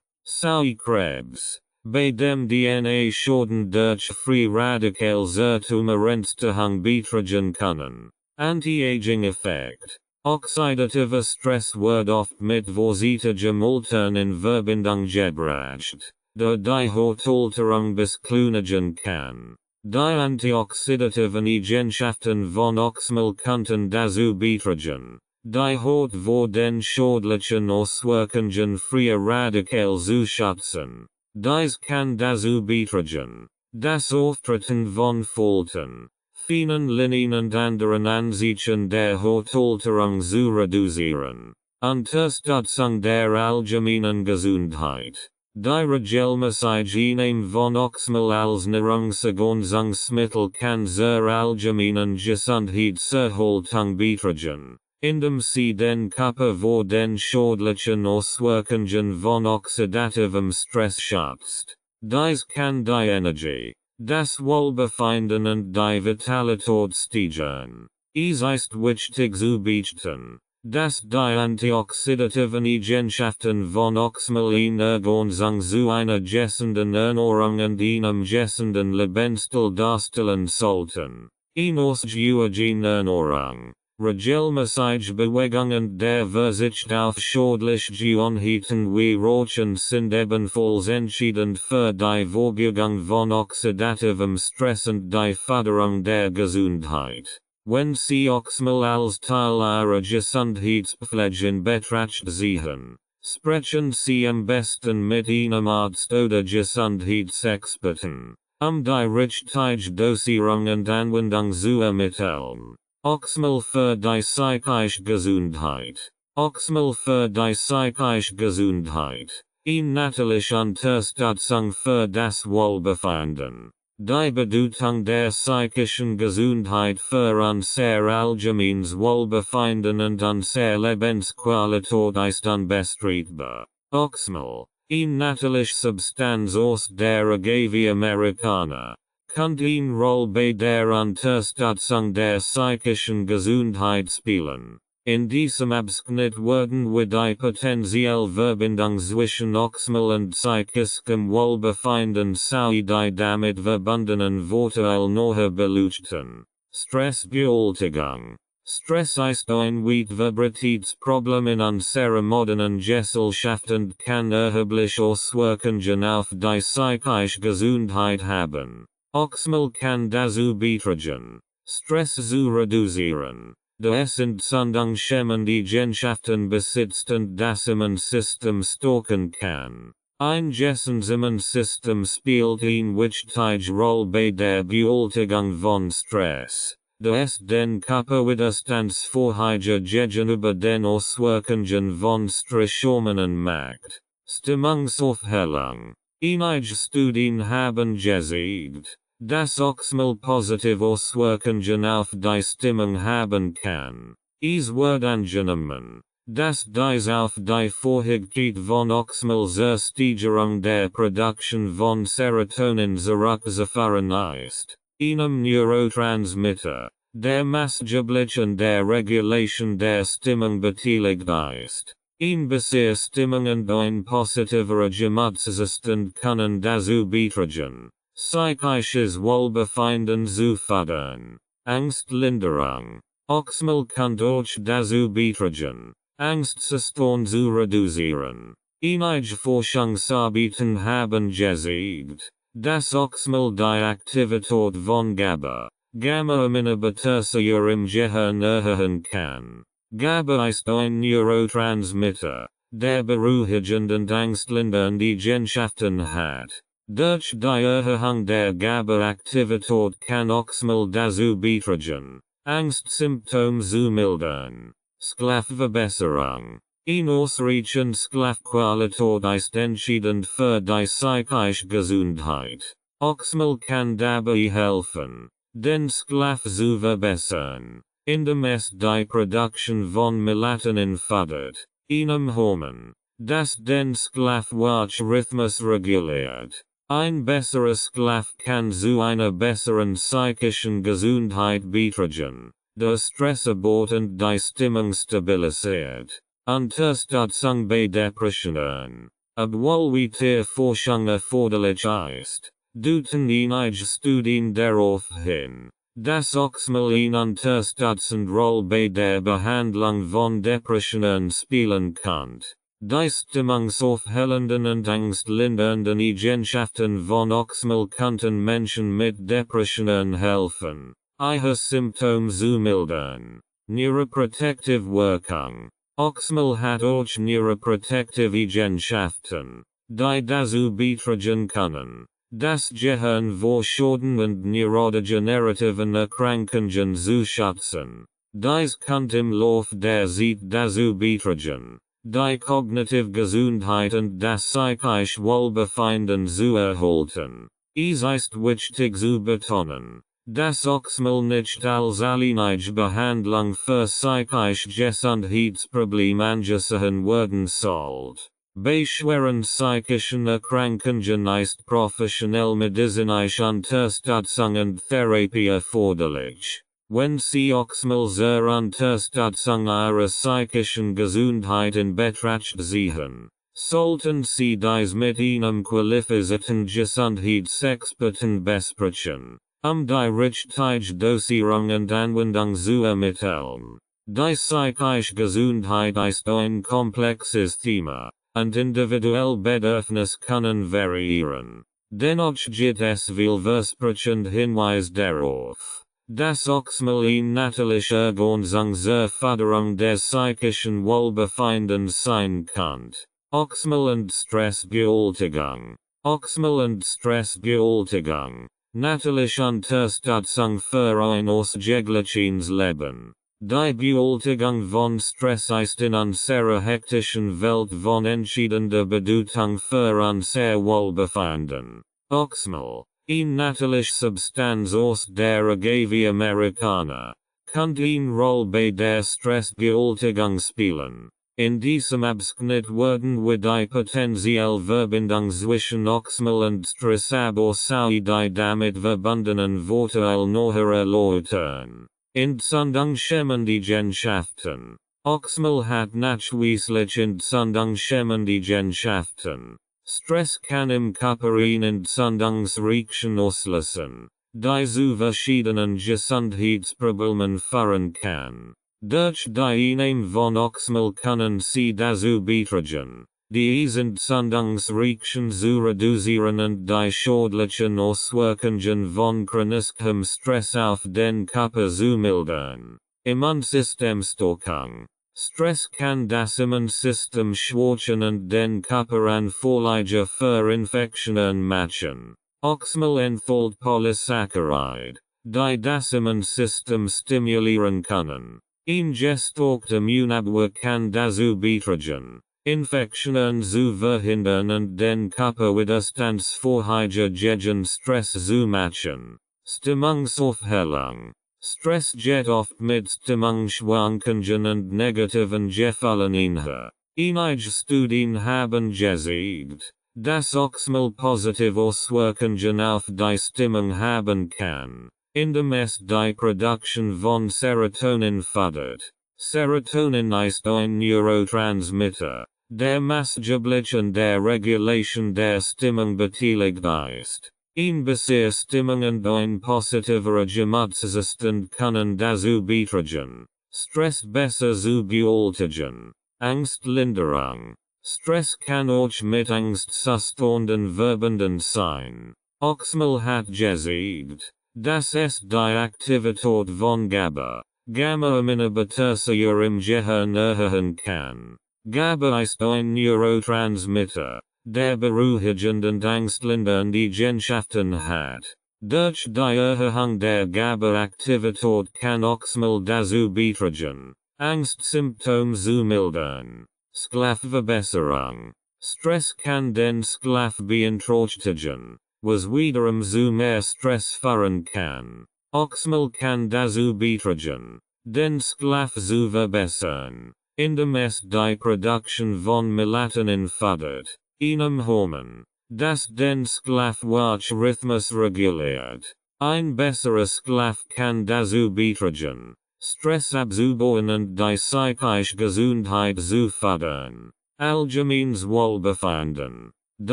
Krebs, bei dem DNA-Schäden durch Free Radikale zur Tumorentstehung beitragen können. Anti-Aging-Effekt. Oxidativer Stress wird oft mit vorsichtigem Altern in Verbindung gebracht, da die Hautalterung beschleunigen kann. Die antioxidativen Eigenschaften von Oxymel könnten dazu beitragen, die Haut vor den schädlichen Auswirkungen freier Radikale zu schützen. Dies kann dazu beitragen, das Auftreten von Falten, feinen Linien und anderen Anzeichen der Hautalterung zu reduzieren. Unterstützung der allgemeinen Gesundheit. Die regelmäßige Einnahme von Oxymel als Nahrungsergänzungsmittel kann zur allgemeinen Gesundheitserhaltung beitragen, indem sie den Körper vor den schädlichen Auswirkungen von oxidativem Stress schützt. Dies kann die Energie, das Wohlbefinden und die Vitalität steigern. Es ist wichtig zu beachten, dass die antioxidativen Eigenschaften von Oxymel in Ergänzung zu einer gesunden Ernährung und einem gesunden Lebensstil darstellen sollten. Eine ausgewogene Ernährung, regelmäßige Bewegung und der Verzicht auf schädliche Gewohnheiten wie Rauchen sind ebenfalls entscheidend für die Vorbeugung von oxidativem Stress und die Förderung der Gesundheit. Wenn Sie Oxymel als Teil Ihrer Gesundheitspflege in Betracht ziehen, sprechen Sie am besten mit einem Arzt oder Gesundheitsexperten, die richtige Dosierung und Anwendung zu ermitteln. Oxymel für die psychische Gesundheit. Oxymel für die psychische Gesundheit. Natürlich Unterstützung für das Wohlbefinden. Die Bedeutung der psychischen Gesundheit für unser allgemeines Wohlbefinden und unsere Lebensqualität ist unbestreitbar. Oxymel, natürlich Substanz aus der Agave Americana, kann eine Rolle bei der Unterstützung der psychischen Gesundheit spielen. In diesem Abschnitt werden wir die potenzielle Verbindung zwischen Oxymel und psychischem Wohlbefinden sowie die damit verbundenen Vorteile näher beleuchten. Stressbewältigung. Stress ist ein Verbreitätsproblem in unserer modernen Gesellschaft und kann erhebliche Auswirkungen auf die psychische Gesundheit haben. Oxymel kann dazu beitragen, Stress zu reduzieren. Es Entzündungshemmen die Eigenschaften besitzt und das Immunsystem stärken kann. Ein Immunsystem spielt eine wichtige Rolle bei der Bewältigung von Stress. Es den Körper widerstandsfähiger gegenüber den Auswirkungen von Stresshormonen macht. Stimmungsaufhellung. Einige Studien haben gezeigt, dass Oxymel positive Auswirkungen auf die Stimmung haben kann. Es wird angenommen, dass dies auf die Fähigkeit von Oxymel zur Steigerung der Produktion von Serotonin zurückzuführen ist, einem Neurotransmitter, der maßgeblich an der Regulation der Stimmung beteiligt ist. Ein bessere Stimmung und ein positiverer Gemütszustand können dazu beitragen, psychisches Wohlbefinden zu fördern. Angstlinderung. Oxymel kann durch dazu beitragen, Angstzustand zu reduzieren. Einige Forschungsarbeiten haben gezeigt, dass Oxymel die Aktivität von Gamma-Aminobutyrseuer im Gehirn erhöhen kann. GABA ist ein Neurotransmitter, der beruhigend und angstlindernd Eigenschaften hat. Durch die Erhöhung der GABA-Aktivität kann Oxymel dazu beitragen, Angstsymptome zu mildern. Schlafverbesserung. Eine ausreichende Schlafqualität ist entscheidend für die psychische Gesundheit. Oxymel kann dabei helfen, den Schlaf zu verbessern, indem es die Produktion von Melatonin fördert, einem Hormon, das den Schlafwachrhythmus reguliert. Ein besserer Schlaf kann zu einer besseren psychischen Gesundheit beitragen, der Stress abbaut und die Stimmung stabilisiert. Unterstützung bei Depressionen. Obwohl weiter Forschung erforderlich ist, deuten einige Studien darauf hin, dass Oxymel eine unterstützende Rolle bei der Behandlung von Depressionen spielen kann. Die stimmungsaufhellenden und angstlindernden Eigenschaften von Oxymel könnten Menschen mit Depressionen helfen, ihre Symptome zu mildern. Neuroprotective Wirkung. Oxymel hat auch neuroprotective Eigenschaften, die dazu beitragen können, das Gehirn vor Schäden und neurodegenerativen Erkrankungen zu schützen. Dies könnte im Lauf der Zeit dazu beitragen, die kognitive Gesundheit und das psychische Wohlbefinden zu erhalten. Es ist wichtig zu betonen, dass Oxymel nicht als alleinige Behandlung für psychische Gesundheitsprobleme angesehen werden sollte. Bei schweren psychischen Erkrankungen ist professionell medizinische Unterstützung und Therapie erforderlich. Wenn Sie Oxymel zur Unterstützung Ihrer psychischen Gesundheit in Betracht ziehen, sollten Sie dies mit einem qualifizierten Gesundheitsexperten besprechen, die richtige Dosierung und Anwendung zu ermitteln. Die psychische Gesundheit ist ein komplexes Thema, und individuelle Bedürfnisse können variieren. Dennoch gibt es vielversprechende Hinweise darauf, dass Oxymel eine natürliche Ergänzung zur Förderung des psychischen Wohlbefindens sein kann. Oxymel und Stressbewältigung. Oxymel und Stressbewältigung. Natürliche Unterstützung für ein ausgeglichenes Leben. Die Bewältigung von Stress ist in unserer hektischen Welt von entscheidender Bedeutung für unser Wohlbefinden. Oxymel, eine natürliche Substanz aus der Agave Americana, kann eine Rolle bei der Stressbewältigung spielen. In diesem Abschnitt werden wir die potenzielle Verbindung zwischen Oxymel und Stress aber sowie die damit verbundenen Vorteile näher erläutern. Entzündungshemmende. Oxymel hat nachweislich Entzündungshemmende. Stress kann im Körper eine Entzündungsreaktion auslösen, die zu verschiedenen Gesundheitsproblemen führen kann. Durch die Einnahme von Oxymel können sie dazu beitragen, die Entzündungsreaktion zu reduzieren und die schädlichen Auswirkungen von chronischem Stress auf den Körper zu mildern. Immunsystemstärkung. Stress kann das Immunsystem schwächen und den Körper anfälliger für Infektionen machen. Oxymel enthält Polysaccharide, die das Immunsystem stimulieren können. Ein gestärkter Immunabwehr kann dazu beitragen, Infektionen zu verhindern und den Körper widerstandsfähiger gegen Stress zu machen. Stimmungsaufhellung. Stress geht oft mit Stimmungsschwankungen und negativen Gefühlen einher. Einige Studien haben gezeigt, dass Oxymel positive Auswirkungen auf die Stimmung haben kann, indem es die Produktion von Serotonin fördert. Serotonin ist ein Neurotransmitter, der maßgeblich an der Regulation der Stimmung beteiligt ist. Ein bessere Stimmung und ein positiverer Gemütszustand können dazu beitragen, Stress besser zu bewältigen. Angstlinderung. Stress kann auch mit Angstzuständen verbunden sein. Oxymel hat gezeigt, dass es die Aktivität von GABA, Gamma-Aminobutyrseuer im Gehirn erhöhen kann. GABA ist ein Neurotransmitter, der beruhigend und angstlindernd Eigenschaften hat. Durch die Erhöhung der GABA-Aktivität kann Oxymel dazu beitragen, Angstsymptome zu mildern. Schlafverbesserung. Stress kann den Schlaf beeinträchtigen, was wiederum zu mehr Stress führen kann. Oxymel kann dazu beitragen, den Schlaf zu verbessern, indem es die Produktion von Melatonin fördert, einem Hormon, das den Schlafwachrhythmus reguliert. Ein besserer Schlaf kann dazu beitragen, Stress abzubauen und die psychische Gesundheit zu fördern. Allgemeines Wohlbefinden. Die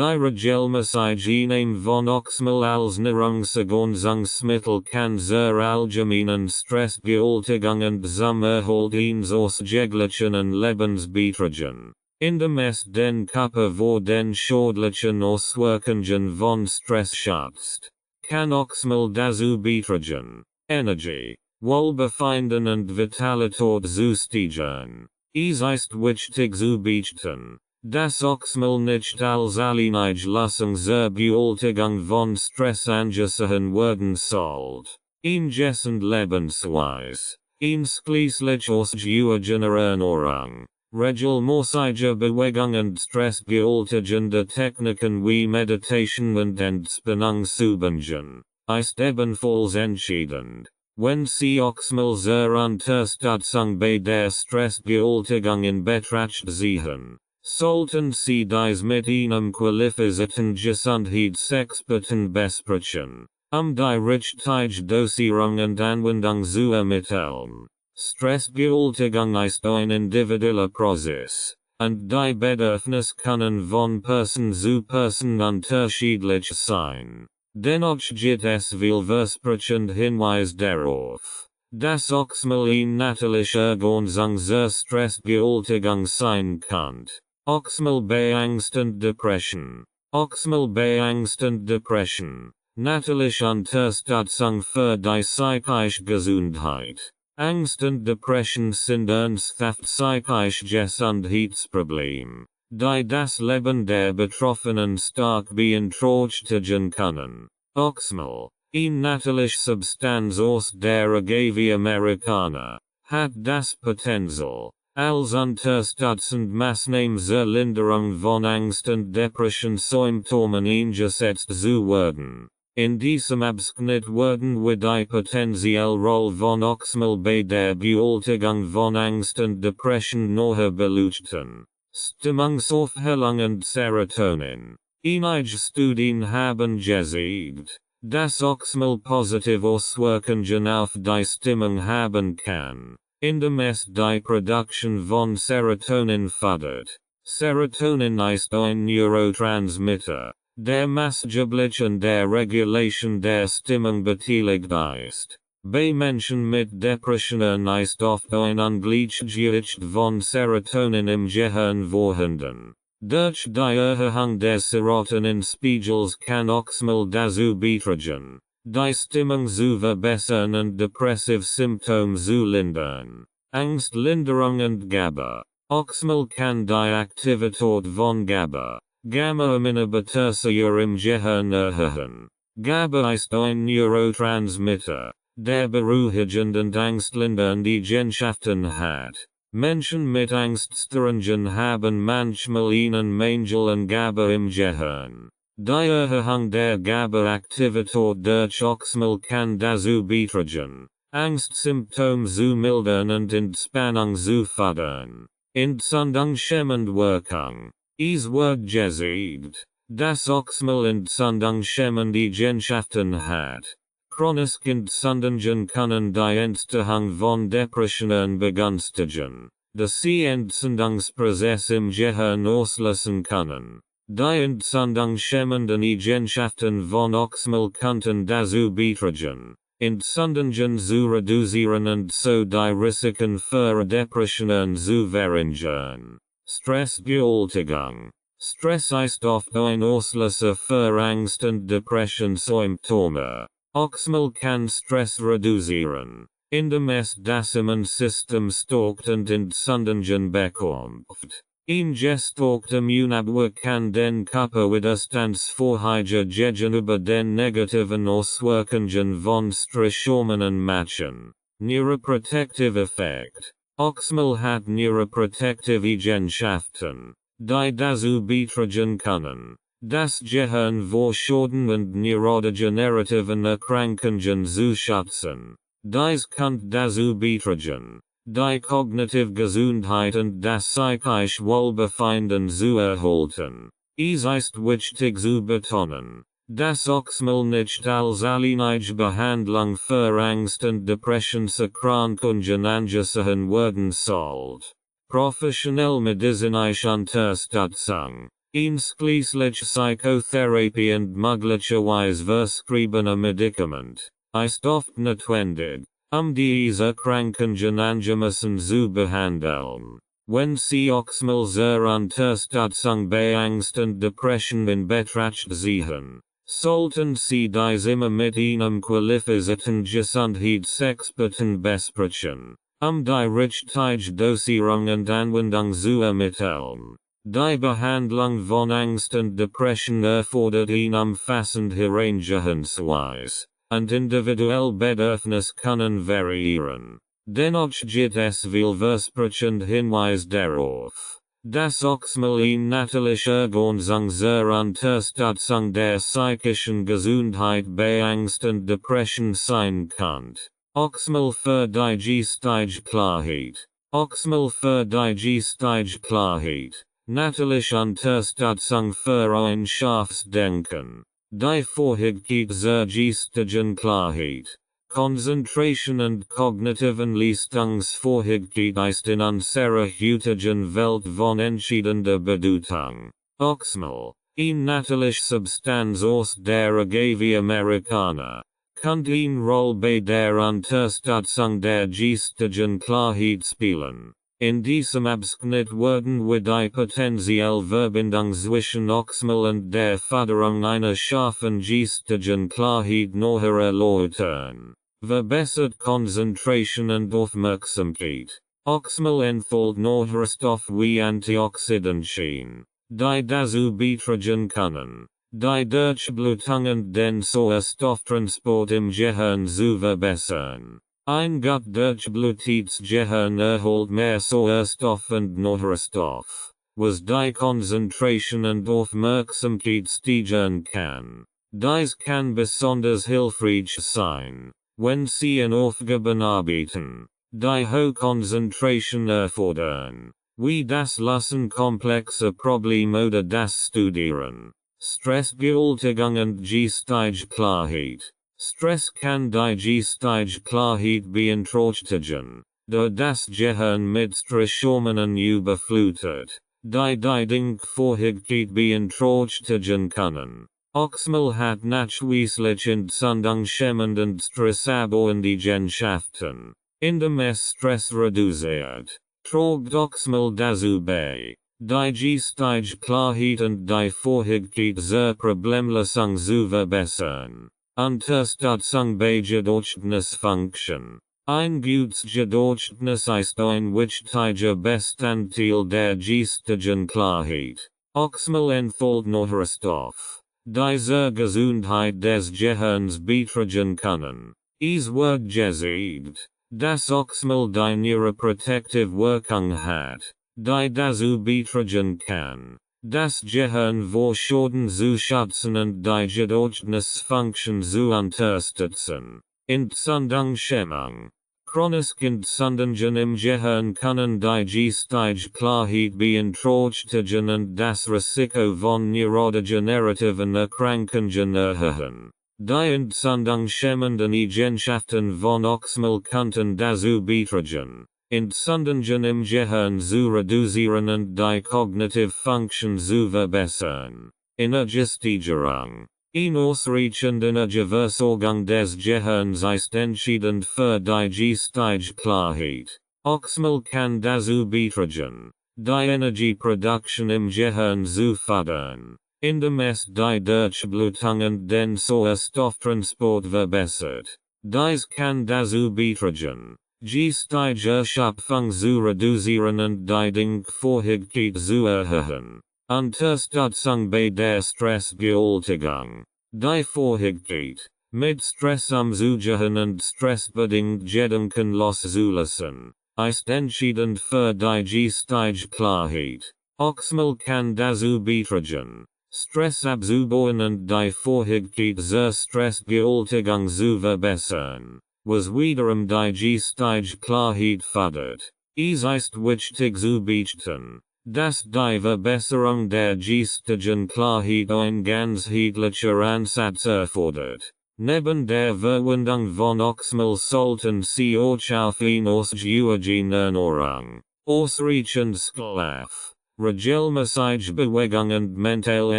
regelmäßige Einnahme von Oxymel als Nahrungsergänzungsmittel kann zur allgemeinen Stressbewältigung und zum Erhalt eines ausgeglichenen Lebens beitragen, indem es den Körper vor den schädlichen Auswirkungen von Stress schützt. Kann Oxymel dazu beitragen, Energie, Wohlbefinden und Vitalität zu steigern. Es ist wichtig zu beachten, dass Oxymel nicht als alleinige Lösung zur Bewältigung von Stress angesehen werden sollte. Ingesund Lebensweise, einschließlich ausgewogener Ernährung, regelmäßiger Bewegung und stressbewältigende Techniken wie Meditation und Entspannungsübungen, ist ebenfalls entscheidend. Wenn Sie Oxymel zur Unterstützung bei der Stressbewältigung in Betracht ziehen, sollten Sie dies mit einem qualifizierten Gesundheitsexperten besprechen, die richtige Dosierung und Anwendung zu ermitteln. Stressbewältigung ist ein individueller Prozess, und die Bedürfnisse können von Person zu Person unterschiedlich sein. Dennoch gibt es vielversprechend Hinweis darauf, dass Oxymel eine natürliche Ergänzung zur Stressbewältigung sein kann. Oxymel bei Angst und Depression. Oxymel bei Angst und Depression. Natürliche Unterstützung für die psychische Gesundheit. Angst und Depression sind ernsthaft psychische Gesundheitsprobleme, die das Leben der Betroffenen stark beeinträchtigen können. Oxymel, eine natürliche Substanz aus der Agave Americana, hat das Potenzial, als unterstützend Maßnahmen zur Linderung von Angst und Depression Symptomen eingesetzt zu werden. In diesem Abschnitt werden wir die potenzielle Rolle von Oxymel bei der Bewältigung von Angst und Depression näher beleuchten. Stimmungsaufhellung und Serotonin. Einige Studien haben gezeigt, dass Oxymel positive Auswirkungen auf die Stimmung haben kann, indem es die Produktion von Serotonin fördert. Serotonin ist ein Neurotransmitter, der maßgeblich an der Regulation der Stimmung beteiligt ist. Bei Menschen mit Depressionen ist oft ein Ungleichgewicht von Serotonin im Gehirn vorhanden. Durch die Erhöhung des Serotoninspiegels kann Oxymel dazu beitragen, die Stimmung zu verbessern und depressive Symptome zu lindern. Angstlinderung und GABA. Oxymel kann die Aktivität von GABA, Gamma-Aminobutyrseur im Gehirn erhöhen. GABA ist ein Neurotransmitter, der beruhigend und angstlindernd Eigenschaften hat. Menschen mit Angststörungen haben manchmal einen Mangel an GABA im Gehirn. Die Erhöhung der GABA-Aktivität durch Oxymel kann dazu beitragen, Angstsymptome zu mildern und Entspannung zu fördern. Entzündungshemmende Wirkung. Es wird gezeigt, dass Oxymel entzündungshemmende Eigenschaften hat. Chronisch Entzündungen können die Entstehung von Depressionen begünstigen, da sie Entzündungsprozesse im Gehirn auslösen können. Die entzündungshemmenden Eigenschaften von Oxymel könnten dazu beitragen, Entzündungen zu reduzieren und so die Risiken für Depressionen zu verringern. Stressbewältigung. Stress ist oft ein Auslöser für Angst und Depression-Symptome. Oxymel kann Stress reduzieren, indem es das Immunsystem stärkt und Entzündungen bekämpft. Ein gestärkter Immunabwehr kann den Körper widerstandsfähiger gegenüber den negativen Auswirkungen von Stresshormonen machen. Neuroprotective Effekt. Oxymel hat neuroprotective Eigenschaften, die dazu beitragen können, das Gehirn vor Schäden und neurodegenerativen Erkrankungen zu schützen. Dies könnte dazu beitragen, die kognitive Gesundheit und das psychische Wohlbefinden zu erhalten. Es ist wichtig zu betonen, dass Oxymel nicht als alleinige Behandlung für Angst- und Depressionserkrankungen angesehen werden sollte. Professionelle medizinische Unterstützung, einschließlich Psychotherapie und möglicherweise verschriebene Medikament, ist oft notwendig, diese Erkrankungen angemessen zu behandeln. Wenn Sie Oxymel zur Unterstützung bei Angst und Depression in Betracht ziehen, sollten Sie dies immer mit einem qualifizierten Gesundheitsexperten besprechen, die richtige Dosierung und Anwendung zu ermitteln. Die Behandlung von Angst und Depression erfordert umfassende Herangehensweise, und individuelle Bedürfnisse können variieren. Dennoch gibt es vielversprechend Hinweise darauf, dass Oxymel eine natürliche Ergänzung zur Unterstützung der psychischen Gesundheit bei Angst und Depression sein kann. Oxymel für die geistige Klarheit. Oxymel für die geistige Klarheit. Natürliche Unterstützung für ein scharfes Denken. Die Fähigkeit zur geistigen Klarheit, Konzentration und kognitiven Leistungsfähigkeit ist in unserer heutigen Welt von entscheidender Bedeutung. Oxymel, eine natürliche Substanz aus der Agave Americana, könnte eine Rolle bei der Unterstützung der geistigen Klarheit spielen. In diesem Abschnitt werden wir die potenzielle Verbindung zwischen Oxymel und der Förderung einer scharfen geistigen Klarheit näher erläutern. Verbessert Konzentration und Aufmerksamkeit. Oxymel enthält Nährstoffe wie Antioxidantien, die dazu beitragen können, die Durchblutung und den Sauerstofftransport im Gehirn zu verbessern. Ein gut durchblutets Gehirn erholt mehr Sauerstoff und Sauerstoff, was die Konzentration und Aufmerksamkeit steigern kann. Dies kann besonders hilfreich sein, wenn Sie in Aufgaben arbeiten, die hohe Konzentration erfordern, wie das Lösen komplexer Probleme oder das Studieren. Stressbewältigung und geistige Klarheit. Stress kann die geistige Klarheit beeinträchtigen, da das Gehirn mit Stresshormonen überflutet, die Denkfähigkeit beeinträchtigen können. Oxymel hat nachweislich Entzündungshemmend und stressabbauende Eigenschaften. Indem es Stress reduziert, trägt Oxymel dazu bei, die geistige Klarheit und die Fähigkeit zur Problemlösung zu verbessern. Unterstützung bei Gedächtnisfunktion. Ein gutes Gedächtnis ist ein wichtiger Bestandteil der geistigen Klarheit. Oxymel enthält Sauerstoff, die zur Gesundheit des Gehirns beitragen können. Es wird gesagt, dass Oxymel die neuroprotective Wirkung hat, die dazu beitragen kann, das Gehirn vor Schäden zu schützen und die Gedächtnisfunktion zu unterstützen. Entzündungshemmung. Chronische Entzündungen im Gehirn können die geistige Klarheit beeinträchtigen und das Risiko von neurodegenerativen Erkrankungen erhöhen. Die entzündungshemmenden Eigenschaften von Oxymel könnten dazu beitragen, Entzündungen im Gehirn zu reduzieren und die Cognitive Function zu verbessern. Energiesteigerung. Eine ausreichende Energieversorgung des Gehirns ist entscheidend für die geistige Klarheit. Oxymel kann dazu beitragen, die Energieproduktion im Gehirn zu fördern, indem es die Durchblutung und den Sauerstofftransport verbessert. Dies kann dazu beitragen, geistige Erschöpfung zu reduzieren und die Denkfähigkeit zu erhöhen. Unterstützung bei der Stressbewältigung. Die Fähigkeit, mit Stress umzugehen und stressbedingt Gedanken loszulassen, ist entscheidend für die geistige Klarheit. Oxymel kann dazu beitragen, Stress abzubauen und die Fähigkeit zur Stressbewältigung zu verbessern, was wiederum die geistige Klarheit fördert. Es ist wichtig zu beachten, dass die Verbesserung der geistigen Klarheit ein ganzheitlicher Ansatz erfordert. Neben der Verwendung von Oxymel sollten Sie auch auf eine ausgiebige Ernährung, ausreichend Schlaf, regelmäßige Bewegung und mentale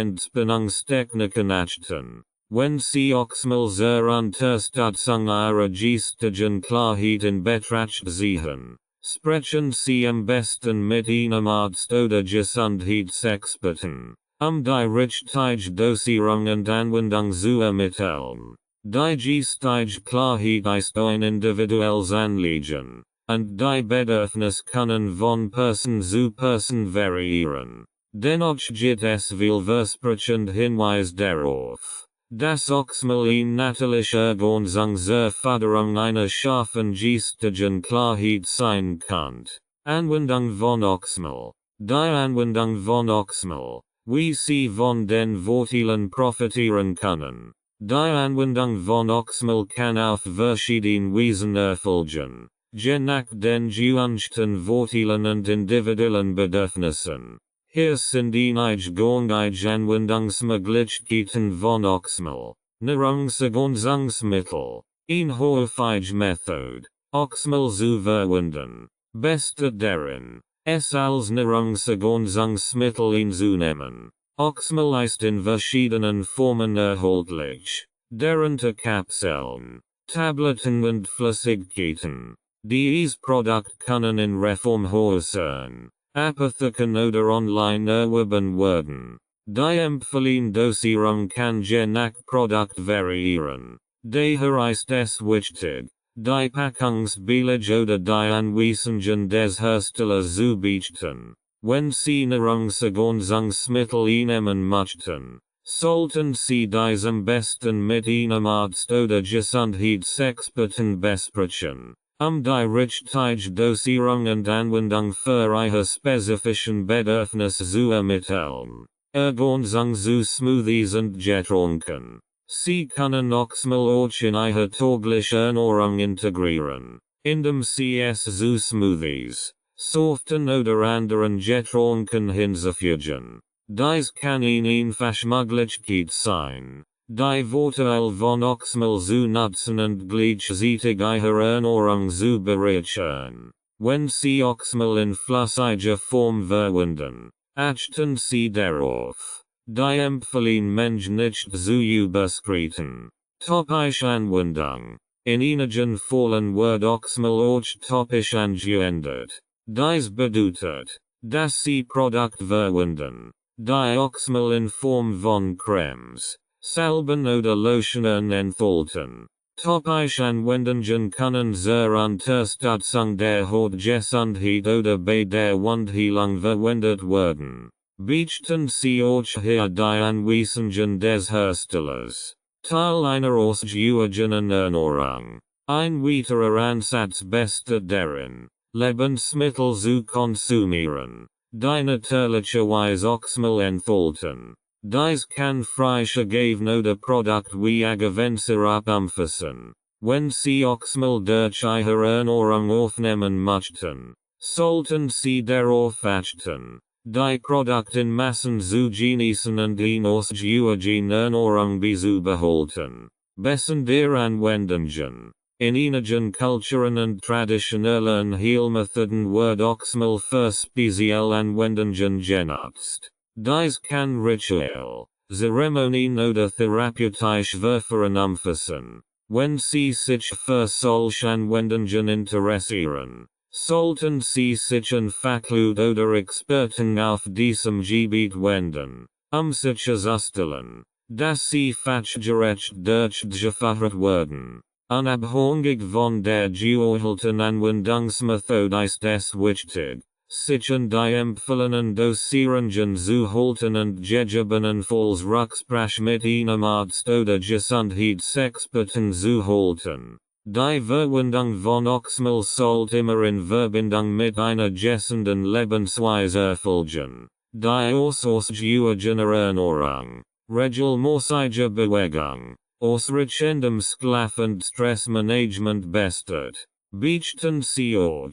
Entspannungstechniken achten. Wenn Sie Oxymel zur Unterstützung Ihrer geistigen Klarheit in Betracht ziehen, sprechen Sie am besten mit einem Arzt oder Gesundheitsexperten, die richtige Dosierung und Anwendung zu ermitteln. Die geistige Klarheit ist ein individuelles Anliegen, und die Bedürfnisse können von Person zu Person variieren. Dennoch gibt es vielversprechend Hinweise darauf, dass Oxymel eine natürliche Ergänzung zur Förderung einer scharfen geistigen Klarheit sein kann. Anwendung von Oxymel. Die Anwendung von Oxymel, wie Sie von den Vorteilen profitieren können. Die Anwendung von Oxymel kann auf verschiedene Weisen erfolgen, je nach den gewünschten Vorteilen und individuellen Bedürfnissen. Hier sind einige gängige Anwendungsmöglichkeiten von Oxymel. Nahrungsergänzungsmittel. Eine häufige Methode, Oxymel zu verwenden, besteht darin, es als Nahrungsergänzungsmittel einzunehmen. Oxymel ist in verschiedenen Formen erhältlich, darunter Kapseln, Tabletten und Flüssigkeiten. Dieses Produkt können in Reformhäusern, Apotheken oder online erworben werden. Die empfohlene Dosierung kann je nach Produkt variieren. Daher ist es wichtig, die Packungsbeilage oder die Anweisungen des Herstellers zu beachten. Wenn Sie Nahrungsergänzungsmittel einnehmen möchten, sollten Sie dies am besten mit einem Arzt oder Gesundheitsexperten besprechen. Die Richtige Dosierung und Anwendung für eine spezifischen Bedürfnis zu ermitteln. Ergänzung zu Smoothies und Getränken. Sie können Oxymel auch in eine tägliche Ernährung integrieren, indem Sie es zu Smoothies, Soften oder anderen Getränken hinzufügen. Dies kann Ihnen Möglichkeit sein, die Vorteile von Oxymel zu nutzen und gleichzeitig Ihre Ernährung zu bereichern. Wenn Sie Oxymel in flüssiger Form verwenden, achten Sie darauf, die Empfehlungen nicht zu überschreiten. Topische Anwendung. In einigen Fällen wird Oxymel auch topisch angewendet. Dies bedeutet, dass Sie Produkte verwenden, die Oxymel in Form von Cremes, Salben oder Lotionen enthalten. Topische Anwendungen können zur Unterstützung der Hautgesundheit oder bei der Wundheilung verwendet werden. Beachten Sie auch hier die Anweisungen des Herstellers. Teil einer ausgewogenen Ernährung. Ein weiterer Ansatz besteht darin, Lebensmittel zu konsumieren, die natürlicherweise Oxymel enthalten. Dies kann freigegeben oder Produkt wie Agavensirup umfassen. Wenn Sie Oxymel durch Ihre Ernährung aufnehmen möchten, sollten Sie darauf achten, die Produkte in Massen zu genießen und in ausgewogenen Ernährung beizubehalten. Bessen der Anwendungen. In einigen Kulturen und traditionellen Heilmethoden wird Oxymel für spezielle Anwendungen genutzt. Dies kann rituell, Zeremonien oder therapeutische Verfahren umfassen. Wenn Sie sich für solche Anwendungen interessieren, sollten Sie sich an Fachleute oder Experten auf diesem Gebiet wenden, sicherzustellen, dass Sie fachgerecht durchgeführt werden. Unabhängig von der gewählten Anwendungsmethode ist es wichtig, sich an die empfohlenen Dosierungen zu halten und gegebenenfalls Rücksprache mit einem Arzt oder Gesundheitsexperten zu halten. Die Verwendung von Oxymel sollte immer in Verbindung mit einer gesunden Lebensweise erfolgen, die aus ausgewogener Ernährung, regelmäßiger Bewegung, ausreichendem Schlaf und Stressmanagement besteht. Beachten Sie auch,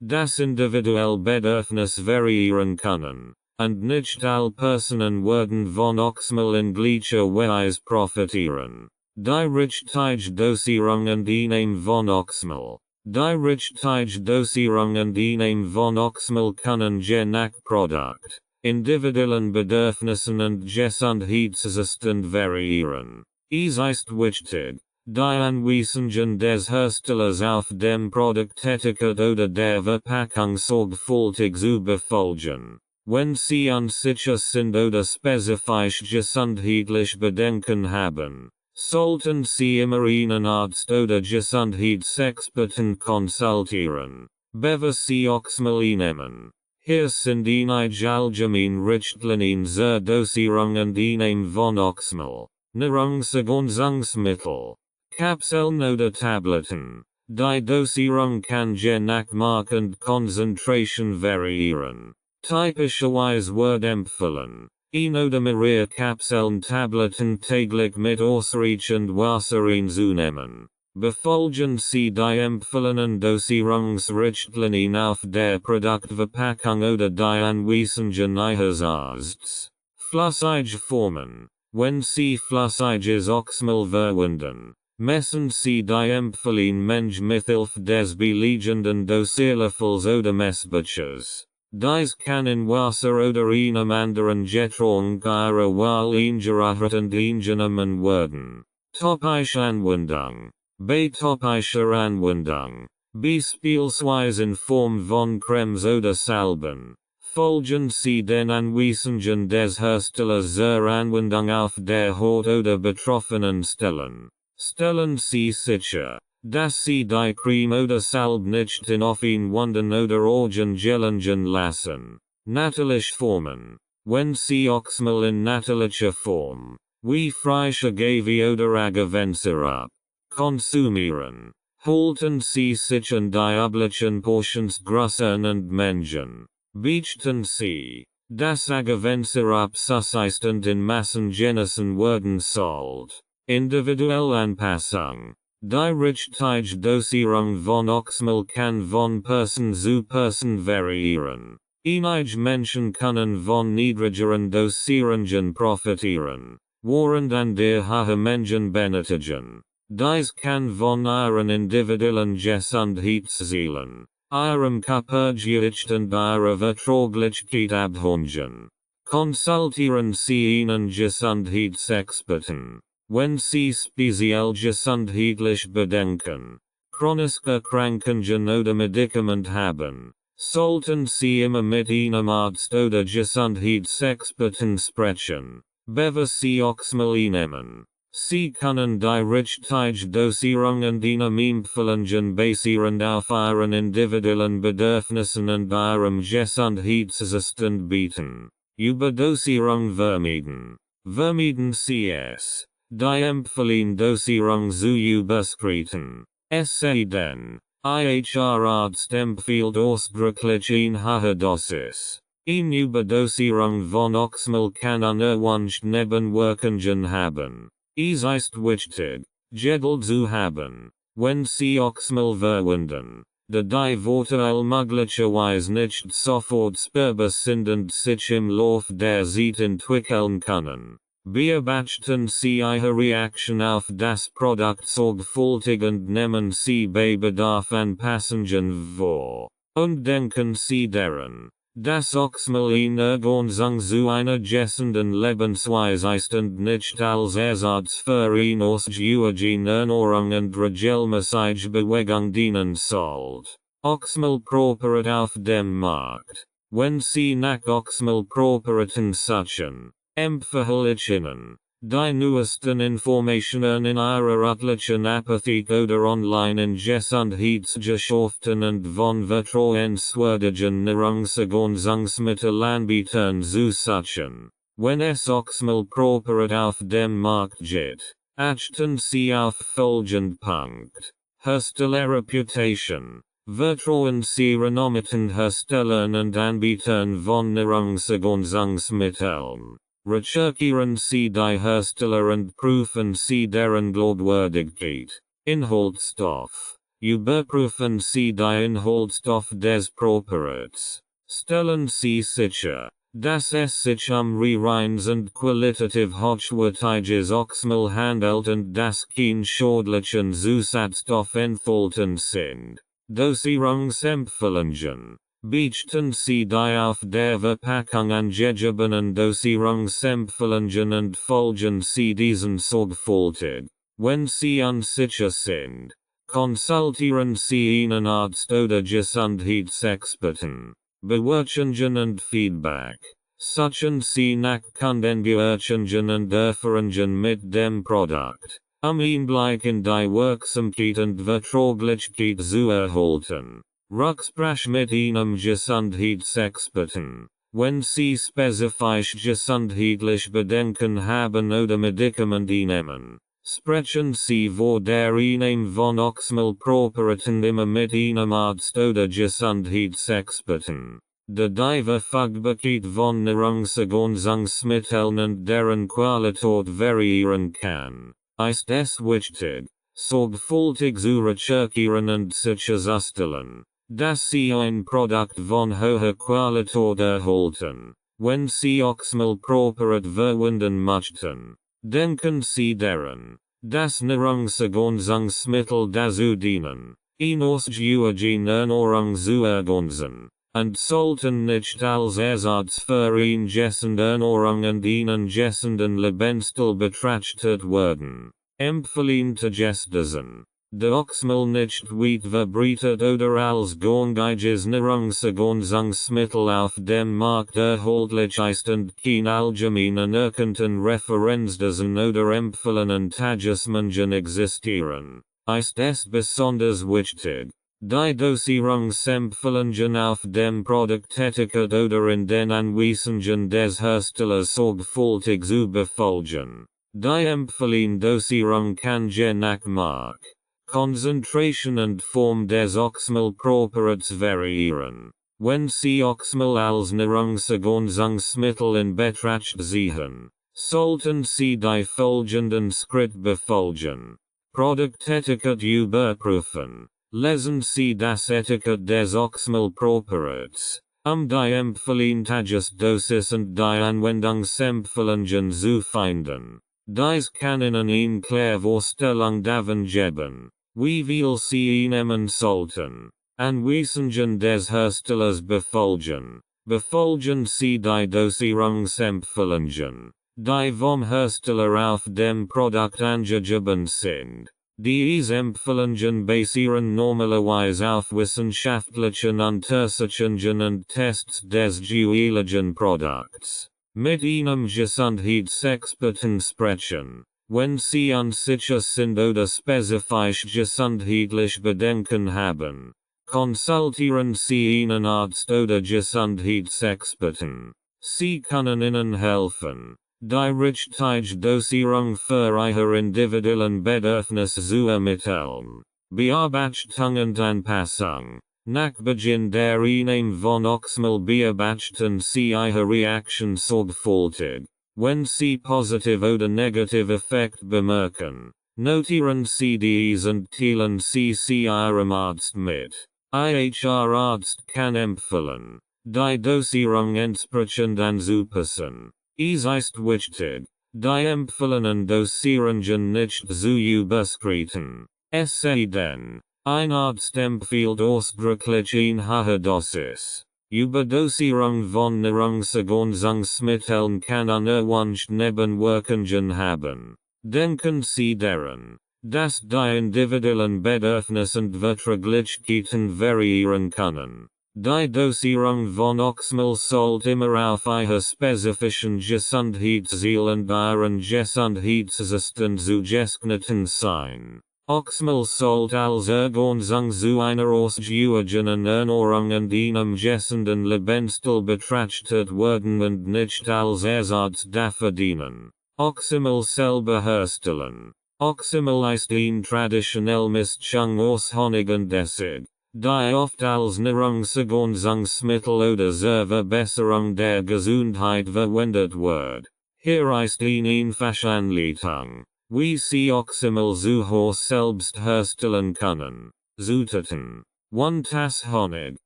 dass individuelle Bedürfnisse variieren können, und nicht alle Personen werden von Oxymel in gleicher Weise profitieren. Die richtige Dosierung und Einnahme von Oxymel. Die richtige Dosierung und Einnahme von Oxymel können je nach Produkt, individuellen Bedürfnissen und Gesundheitszustand variieren. Es ist wichtig, die Anweisungen des Herstellers auf dem Produktetikett oder der Verpackung sorgfältig zu befolgen. Wenn Sie unsicher sind oder spezifisch gesundheitliche Bedenken haben, sollten Sie immer einen Arzt oder Gesundheitsexperten konsultieren, bevor Sie Oxymel einnehmen. Hier sind einige allgemeine Richtlinien zur Dosierung und Einnahme von Oxymel. Nahrungsergänzungsmittel, Kapseln oder Tabletten. Die Dosierung kann je nach Mark und Konzentration variieren. Typischerweise wird empfohlen, ein oder mehrere Kapseln Tabletten täglich mit ausreichend Wasser einzunehmen. Befolgen Sie die empfohlenen Dosierungsrichtlinien auf der Produktverpackung oder die Anweisungen Ihres Arztes. Flüssige Formen. Wenn Sie flüssiges Oxymel verwenden, messen Sie die Empfehlungen mithilfe des beliegenden Dosierlöffels oder Messbechers. Dies kann in Wasser oder einem anderen Getränk Ihrer Wahl eingereicht und eingenommen werden. Topische Anwendung. Bei topischer Anwendung, beispielsweise in Form von Cremes oder Salben, folgen Sie den Anweisungen des Herstellers zur Anwendung auf der Haut oder betroffenen Stellen. Stellen Sie sicher, dass Sie die Creme oder Salbe nicht in offenen Wunden oder Augen gelingen lassen. Natürliche Formen. Wenn Sie Oxymel in natürlicher Form, wie frische Gavi oder Agavensirup, konsumieren, Halten Sie sich an die üblichen Portionsgrößen und Mengen. Beachten Sie, das Gewinnseraubsüsteist in Massen genießen werden sollt. Individuelle Anpassung. Die richtige Dosierung von Oxymel kann von Person zu Person variieren. Einige Menschen können von niedrigeren Dosierungen profitieren, während andere hohe Mengen benötigen. Dies kann von ihren individuellen Gesundheitszielen, ihrem Körpergewicht und ihrer Verträglichkeit abhängen. Konsultieren Sie einen Gesundheitsexperten, wenn Sie speziell gesundheitliche Bedenken, chronische Erkrankungen oder Medikamente haben. Sollten Sie immer mit einem Arzt oder Gesundheitsexperten sprechen, bevor Sie Oxymel einnehmen. Sie können die richtige Dosierung und Ihnen Empfehlungen basierend auf Ihren individuellen Bedürfnissen und Ihrem Gesundheitszustand bieten. Überdosierung vermeiden. Vermeiden Sie es, die empfohlene Dosierung zu überschreiten. Es sei denn, Ihr Arzt empfiehlt ausdrücklich eine hohe Dosis. Eine Überdosierung von Oxymel kann unerwünschte Nebenwirkungen haben. Es ist wichtig, Geduld zu haben, wenn Sie Oxymel verwenden, da die Vorteile möglicherweise nicht sofort spürbar sind und sich im Lauf der Zeit entwickeln können. Beobachten Sie Ihre Reaktion auf das Produkt sorgfältig und nehmen Sie bei Bedarf Anpassungen vor. Und denken Sie daran, dass Oxymel eine Ergänzung zu einer gesunden Lebensweise ist und nicht als Ersatz für eine ausgewogene Ernährung und regelmäßige Bewegung dienen sollte. Oxymel-Präparat auf dem Markt. Wenn Sie nach Oxymel-Präparaten suchen, empfehle ich Ihnen, die neuesten Informationen in Ihrer örtlichen Apotheke oder online in Gesundheitsgeschäften und von vertrauenswürdigen Nahrungsergänzungsmittelanbietern zu suchen. Wenn es Oxymel-Präparat auf dem Markt gibt, achten Sie auf folgenden Punkt. Herstellerreputation. Vertrauen Sie renommierten Herstellern und Anbietern von Nahrungsergänzungsmitteln. Recherchieren Sie die Hersteller und prüfen Sie deren Glaubwürdigkeit. Inhaltsstoff. Überprüfen Sie die Inhaltsstoff des Präparats. Stellen Sie sicher, dass es sich reines und qualitativ hochwertiges Oxymel handelt und dass keine schädlichen Zusatzstoffe enthalten sind. Dosierungsempfehlungen. Beachten Sie die auf der Verpackung angegebenen Dosierungsempfehlungen und folgen Sie diesen sorgfältig. Wenn Sie unsicher sind, konsultieren Sie einen Arzt oder Gesundheitsexperten. Bewertungen und Feedback. Suchen Sie nach Kundenbewertungen und Erfahrungen mit dem Produkt, Einblick in die Wirksamkeit und Verträglichkeit zu erhalten. Rücksprache mit einem Gesundheitsexperten. Wenn Sie spezifische gesundheitliche Bedenken haben oder Medikamente nehmen, sprechen Sie vor der Einnahme von Oxymel-Präparaten immer mit einem Arzt oder Gesundheitsexperten. Da die Verfügbarkeit von Nahrungsergänzungsmitteln und deren Qualität variieren kann, ist es wichtig, sorgfältig zu recherchieren und sicherzustellen, dass Sie ein Produkt von hoher Qualität erhalten. Wenn Sie Oxymel-Präparat verwenden möchten, denken Sie daran, dass Nahrungsergänzungsmittel dazu dienen, eine ausgewogene Ernährung zu ergänzen, und sollten nicht als Ersatz für eine gesunde Ernährung und einen gesunden Lebensstil betrachtet werden. Empfehlente Gestesen. Der Oxymel nicht weit verbreitet oder als gängiges Nahrungsergänzungsmittel auf dem Markt erhältlich ist und kein allgemein anerkannten Referenzdosen oder empfohlenen Tagesmengen existieren, ist es besonders wichtig, die Dosierungsempfehlungen auf dem Produktetikett oder in den Anweisungen des Herstellers sorgfältig zu befolgen. Die empfohlene Dosierung kann je nach Mark, Concentration and Form des Oxymel-Properats variieren. Wenn sie Oxymel als Nahrungsergänzungsmittel in Betracht ziehen, sollten sie die folgenden Schritte befolgen. Produktetiket überprüfen. Lesen Sie das Etikett des Oxymel-Properats, die Empfehlungsdosis und die Anwendungsempfehlungen zu finden. Dies kann Ihnen eine Klärvorstellung davon geben, wie viel Sie nehmen sollten. Anweisungen des Herstellers befolgen. Befolgen Sie die Dosierungsempfehlungen, die vom Hersteller auf dem Produkt angegeben sind. Diese Empfehlungen basieren normalerweise auf wissenschaftlichen Untersuchungen und Tests des jeweiligen Produkts. Mit einem Gesundheitsexperten sprechen. Wenn Sie unsicher sind oder spezifisch gesundheitliche Bedenken haben, konsultieren Sie einen Arzt oder Gesundheitsexperten. Sie können Ihnen helfen, die richtige Dosierung für Ihre individuellen Bedürfnisse zu ermitteln. Beobachtung und Anpassung. Nach Beginn der Einnahme von Oxymel beobachten Sie Ihre Reaktion sorgfältig. Wenn Sie positiv oder negativ Effekt bemerken, notieren Sie dies und teilen Sie Ihrem Arzt mit. Ihr Arzt kann empfehlen, die Dosierung entsprechend anzupassen. Es ist wichtig, die empfohlenen Dosierungen nicht zu überschreiten. Es sei denn, ein Arzt empfiehlt ausdrücklich eine hohe Dosis. Überdosierung von Nahrungsergänzungsmitteln kann unerwünschte Nebenwirkungen haben. Denken Sie daran, dass die individuellen Bedürfnisse und Verträglichkeiten variieren können. Die Dosierung von Oxymel sollte immer auf Ihre spezifischen Gesundheitsziele und Ihren Gesundheitszustand zugeschnitten sein. Oxymel sollte als Ergänzung zu einer ausgewogenen Ernährung und einem gesunden Lebensstil betrachtet werden und nicht als Ersatz dafür dienen. Oxymel selber herstellen. Oxymel ist eine traditionelle Mischung aus Honig und Essig, die oft als Nahrungsergänzungsmittel oder zur Verbesserung der Gesundheit verwendet wird. Hier ist eine einfache Anleitung, wie Sie Oxymel zu Hause selbst herstellen können. Zutaten: 1 Tass Honig,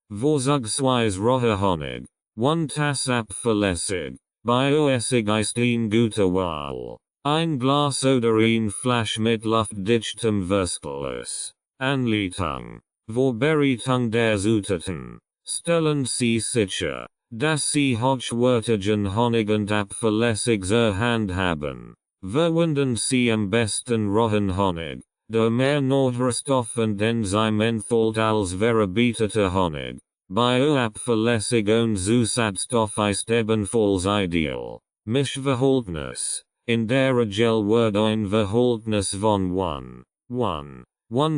vorzugsweise roher Honig, 1 Tass Apfelessig, Bioessig ist eine gute Wahl. Ein Glas oder ein Flasch mit luftdichtem Verschluss. Anleitung: Vorbereitung der Zutaten. Stellen Sie sicher, dass Sie hochwertigen Honig und Apfelessig zur Hand haben. Verwenden Sie am besten rohen Honig, der mehr Nährstoffe und Enzyme enthält als verarbeiteter Honig. Bio-Apfelessig ohne Zusatzstoff ist ebenfalls ideal. Mischverhältnis: in der Regel wird ein Verhältnis von 1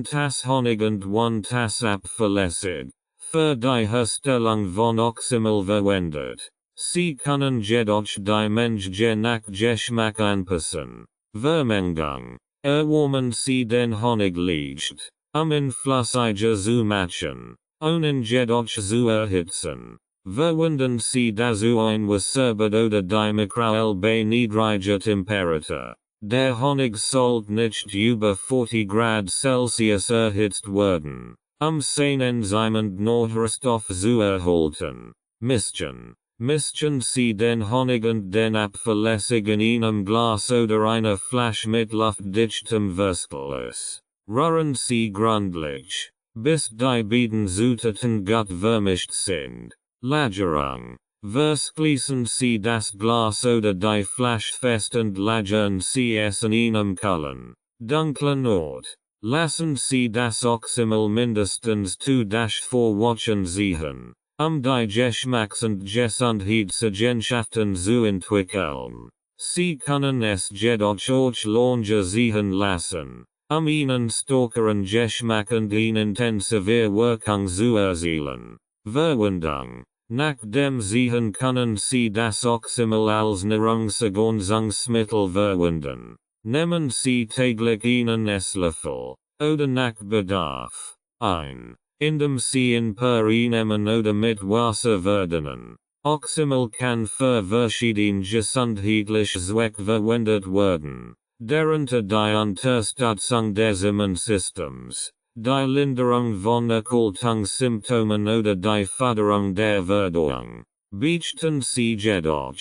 Tass Honig und 1 Tass Apfelessig für die Herstellung von Oxymel verwendet. Sie können jedoch die Menge nach Geschmack anpassen. Vermengung: erwärmen Sie den Honig leicht, in flüssiger zu machen, ohne jedoch zu erhitzen. Verwenden Sie dazu ein Wasserbad oder die Mikrowelle bei niedriger Temperatur. Der Honig sollte nicht über 40 Grad Celsius erhitzt werden, seine Enzyme und Nährstoffe zu erhalten. Mischen: mischen Sie den Honig und den Apfelessig in einem Glas oder einer Flasche mit luftdichtem Verschluss. Rühren Sie gründlich, bis die beiden Zutaten gut vermischt sind. Lagerung: verschließen Sie das Glas oder die Flasche fest und lagern Sie es in einem kühlen, dunklen Ort. Lassen Sie das Oxymel mindestens 2-4 Wochen ziehen, die Geschmacks- und Gesundheitseigenschaften zu entwickeln. Sie können es jedoch auch länger ziehen lassen, einen stärkeren Geschmack und eine intensivere Wirkung zu erzielen. Verwendung: nach dem Ziehen können Sie das Oxymel als Nahrungsergänzungsmittel verwenden. Nehmen Sie täglich einen Esslöffel, oder nach Bedarf. Ein. In dem sie in per einem oder mit Wasser verdenen. Oxymel kann für verschiedene gesundheitliche Zwecke verwendet werden. Darunter die Unterstützung des Immunsystems, die Linderung von Erkältungssymptomen oder die Förderung der Verdauung. Beichten sie jedoch,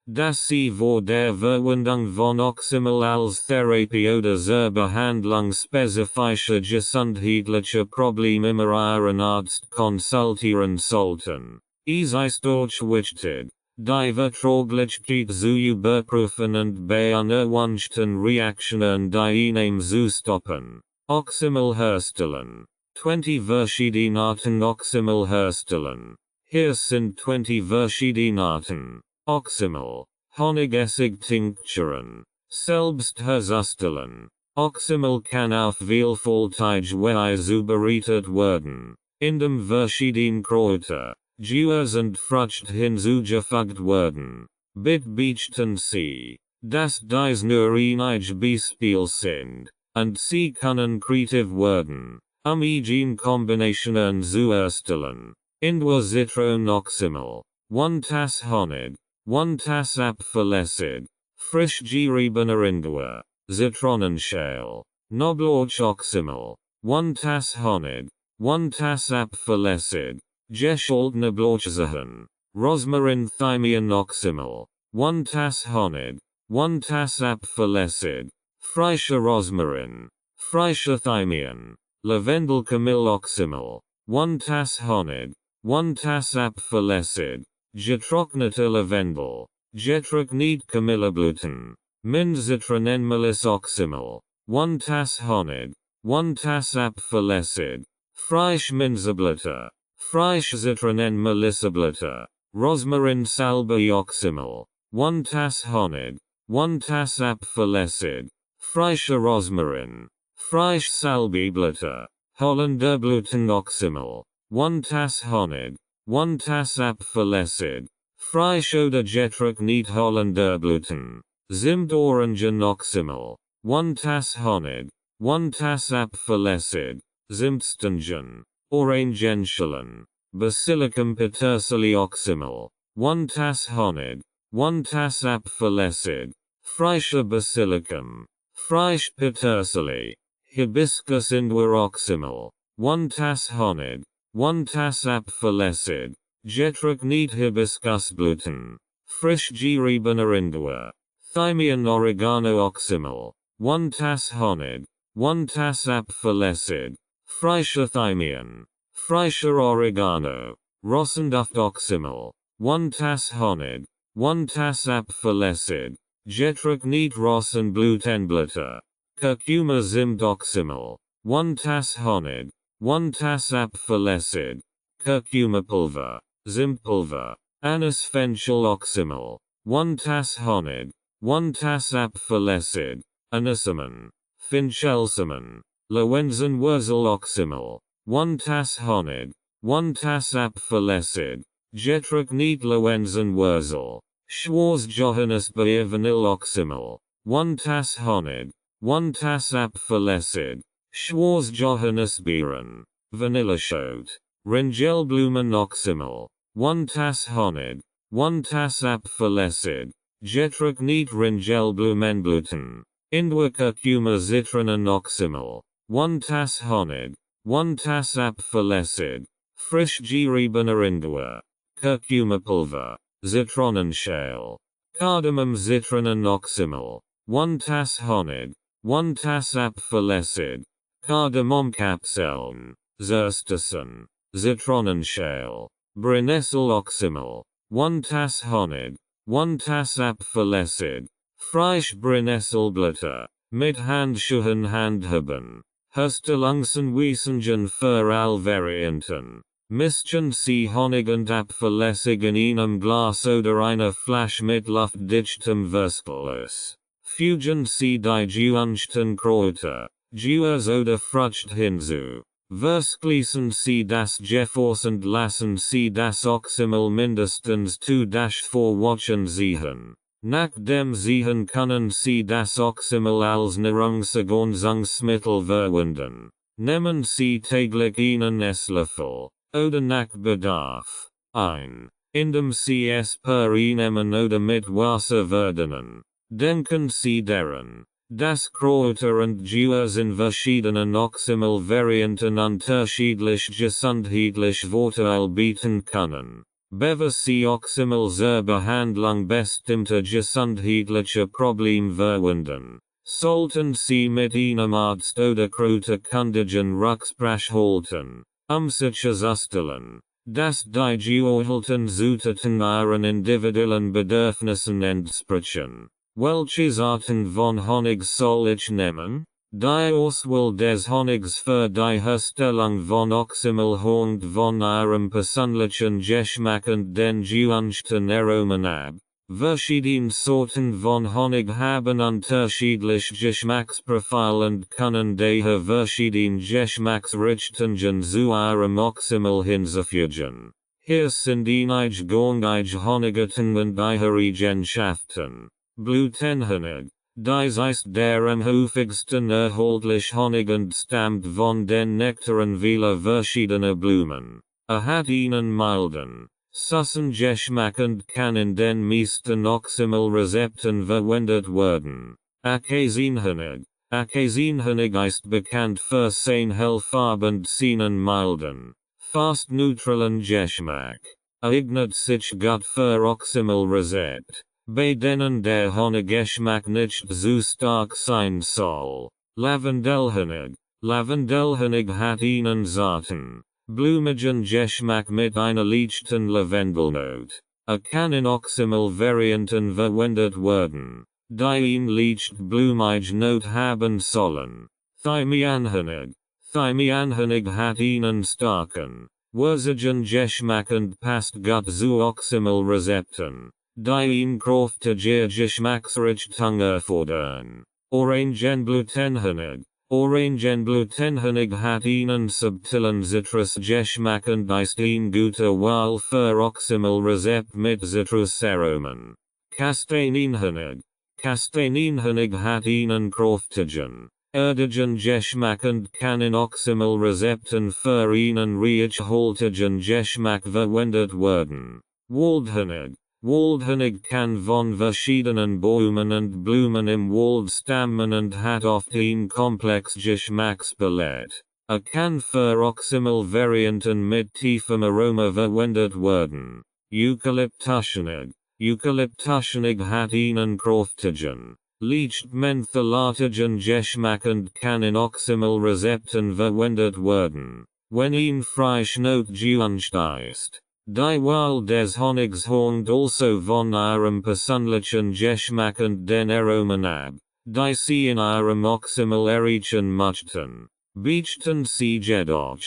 dass sie vor der Verwendung von Oxymel als Therapie oder zur Behandlung spezifischer gesundheitlicher Probleme immer ihren Arzt konsultieren sollten. Es ist auch wichtig, die Verträglichkeit zu überprüfen und bei unerwünschten Reaktionen die Einnahme zu stoppen. Oxymel herstellen. 20 verschiedene Arten Oxymel herstellen. Hier sind 20 verschiedene Arten. Oxymel. Honigessig Tinkturen. Selbst herstellen. Oxymel kann auf vielfältige Weise zubereitet werden. In dem verschiedenen Kräuter, Gewürz und Früchte hinzugefügt werden. Beichten sie, dass dies nur einige Beispiele sind, und sie können kreativ werden, eigene Kombinationen zu erstellen. Indwer Zitron Oxymel. 1 Tass Honig. 1 Tass Apfelessig. Frisch geriebener Ingwer. Zitronenschale. Knoblauch Oxymel. 1 Tass Honig. 1 Tass Apfelessig. Gescholtene Blauchsachen. Rosmarin Thymian Oxymel. 1 Tass Honig. 1 Tass Apfelessig. Frischer Rosmarin. Frischer Thymian. Lavendel Kamille Oxymel. 1 Tass Honig. 1 Tass Apfelessig. Getrocknete Lavendel. Getrocknet Kamilleblüten. Mint Zitronenmelis Oxymel. 1 Tass Honig. 1 Tass Apfelessig. Frisch Minzeblätter. Frisch Zitronenmelisblätter. Rosmarin Salbei Oxymel. 1 Tass Honig. 1 Tass Apfelessig. Frischer Rosmarin. Frisch Salbeiblätter. Hollanderblüten Oxymel. 1 Tass Honig. 1 Tass Apfelessig. Frisch oder getrocknet Hollanderblüten. Zimt Orangen Oxymel. 1 Tass Honig. 1 Tass Apfelessig. Zimtstangen. Orangenschalen. Basilicum Petersili Oxymel. 1 Tass Honig. 1 Tass Apfelessig. Frischer Basilicum. Frisch Petersili. Hibiscus Ingwer Oxymel. 1 Tass Honig. 1 Tass Apfelessig. Getrocknet Hibiscusblüten. Frisch geriebener Ingwer. Thymian Oregano Oxymel. 1 Tass Honig. 1 Tass Apfelessig. Frischer Thymian. Frischer Oregano. Rossenduft Oxymel. 1 Tass Honig. 1 Tass Apfelessig. Getrocknet Rossenblütenblätter. Curcuma Zimt Oxymel. 1 Tass Honig. 1 Tass Apfelessig. Curcuma Pulver. Zimtpulver. Anise Fenchel Oxymel. 1 Tass Honig. 1 Tass Apfelessig. Anisamen. Finchelsamen. Lowenzenwurzel Oxymel. 1 Tass Honig. 1 Tass Apfelessig. Getrocknet Lowenzenwurzel. Schwarzjohannisbeer Vanille Oxymel. 1 Tass Honig. 1 Tass Apfelessig. Schwarzjohannisbeeren. Vanilleschote. Ringelblumen Oxymel. 1 Tass Honig. 1 Tass Apfelessig. Getrocknet Ringelblumenblüten. Indwer Curcuma Zitronen Oxymel. 1 Tass Honig. 1 Tass Apfelessig. Frisch geriebener Ingwer. Curcuma Pulver. Zitronenschale. Cardamom Zitronen Oxymel. 1 Tass Honig. 1 Tass Apfelessig. Kardamomkapseln. Zerstassen. Zitronenschale. Brennnessel Oxymel. 1 Tass Honig. 1 Tass Apfelessig. Frisch Brennnesselblätter. Mit Handschuhen handhaben. Herstellungsweisungen für all Varianten. Mischen Sie Honig und Apfelessig in einem Glas oder einer Flasche mit luftdichtem Verschluss. Fügen Sie die gewünschten Kräuter, Gewürz oder Früchte hinzu. Verschließen Sie das Gefäß und lassen Sie das Oxymel mindestens 2-4 Wochen ziehen. Nach dem Sehen können Sie das Oxymel als Nahrungsergänzungsmittel verwenden. Nehmen Sie täglich einen Esslöffel, oder nach Bedarf, ein, indem Sie es per Einnehmen oder mit Wasser verdienen. Denken Sie daran, dass Kräuter und Gewürze in verschiedenen Oxymel-Varianten unterschiedlich gesundheitliche Vorteile bieten können. Bevor Sie Oxymel zur Behandlung bestimmter gesundheitlicher Probleme verwenden, sollten Sie mit einem Arzt oder Kräuterkundigen Rücksprache halten, sicherzustellen, dass die geholten Zutaten Ihren individuellen Bedürfnissen entsprechen. Welche Arten von Honig soll ich nehmen? Die Auswahl des Honigs für die Herstellung von Oxymel hängt von Ihrem persönlichen Geschmack und den gewünschten Aromen ab. Verschiedene Sorten von Honig haben unterschiedliche Geschmacksprofile und können daher verschiedene Geschmacksrichtungen zu Ihrem Oxymel hinzufügen. Hier sind einige gängige Honigarten und ihre Eigenschaften. Blütenhonig. Dies ist der am häufigsten erhältliche Honig und stammt von den Nektaren vieler verschiedener Blumen. Hat einen milden, süßen Geschmack und kann in den meisten Oxymel-Rezepten verwendet werden. Akazienhonig. Akazienhonig ist bekannt für seine Hellfarbe und seinen milden, fast neutralen Geschmack. Eignet sich gut für Oxymel-Rezept, bei denen der Honiggeschmack nicht so stark sein soll. Lavendelhonig. Lavendelhonig hat einen zarten, blumigen Geschmack mit einer leichten Lavendelnote. Kann in Oxymel-Varianten verwendet werden, die eine leichte blumige Note haben sollen. Thymianhonig. Thymianhonig hat einen starken, würzigen Geschmack und passt gut zu Oxymel-Rezepten, die eine kräftige Geschmacksrichtung erfordern. Orangenblutenhonig. Orangenblutenhonig hat einen subtilen Zitrusgeschmack und ist ein guter Wahl für Oxymel-Rezept mit Zitrusaromen. Kastanienhonig. Kastanienhonig hat einen kräftigen, erdigen Geschmack und kann in Oxymel-Rezepten für einen reichhaltigen Geschmack verwendet werden. Waldhonig. Waldhonig kann von verschiedenen Bäumen und Blumen im Wald stammen und hat oft ein komplex Geschmacksbillett. Kann für Oxymel-Varianten mit tiefem Aroma verwendet werden. Eukalyptushonig. Eukalyptushonig hat einen kräftigen, leicht mentholatigen Geschmack und kann in Oxymel-Rezepten verwendet werden, wenn ein Freischnot gewünscht ist. Die Wahl des Honigs hängt also von Ihrem persönlichen Geschmack und den Aromen ab, die Sie in Ihrem Oxymel erreichen möchten. Beachten Sie jedoch,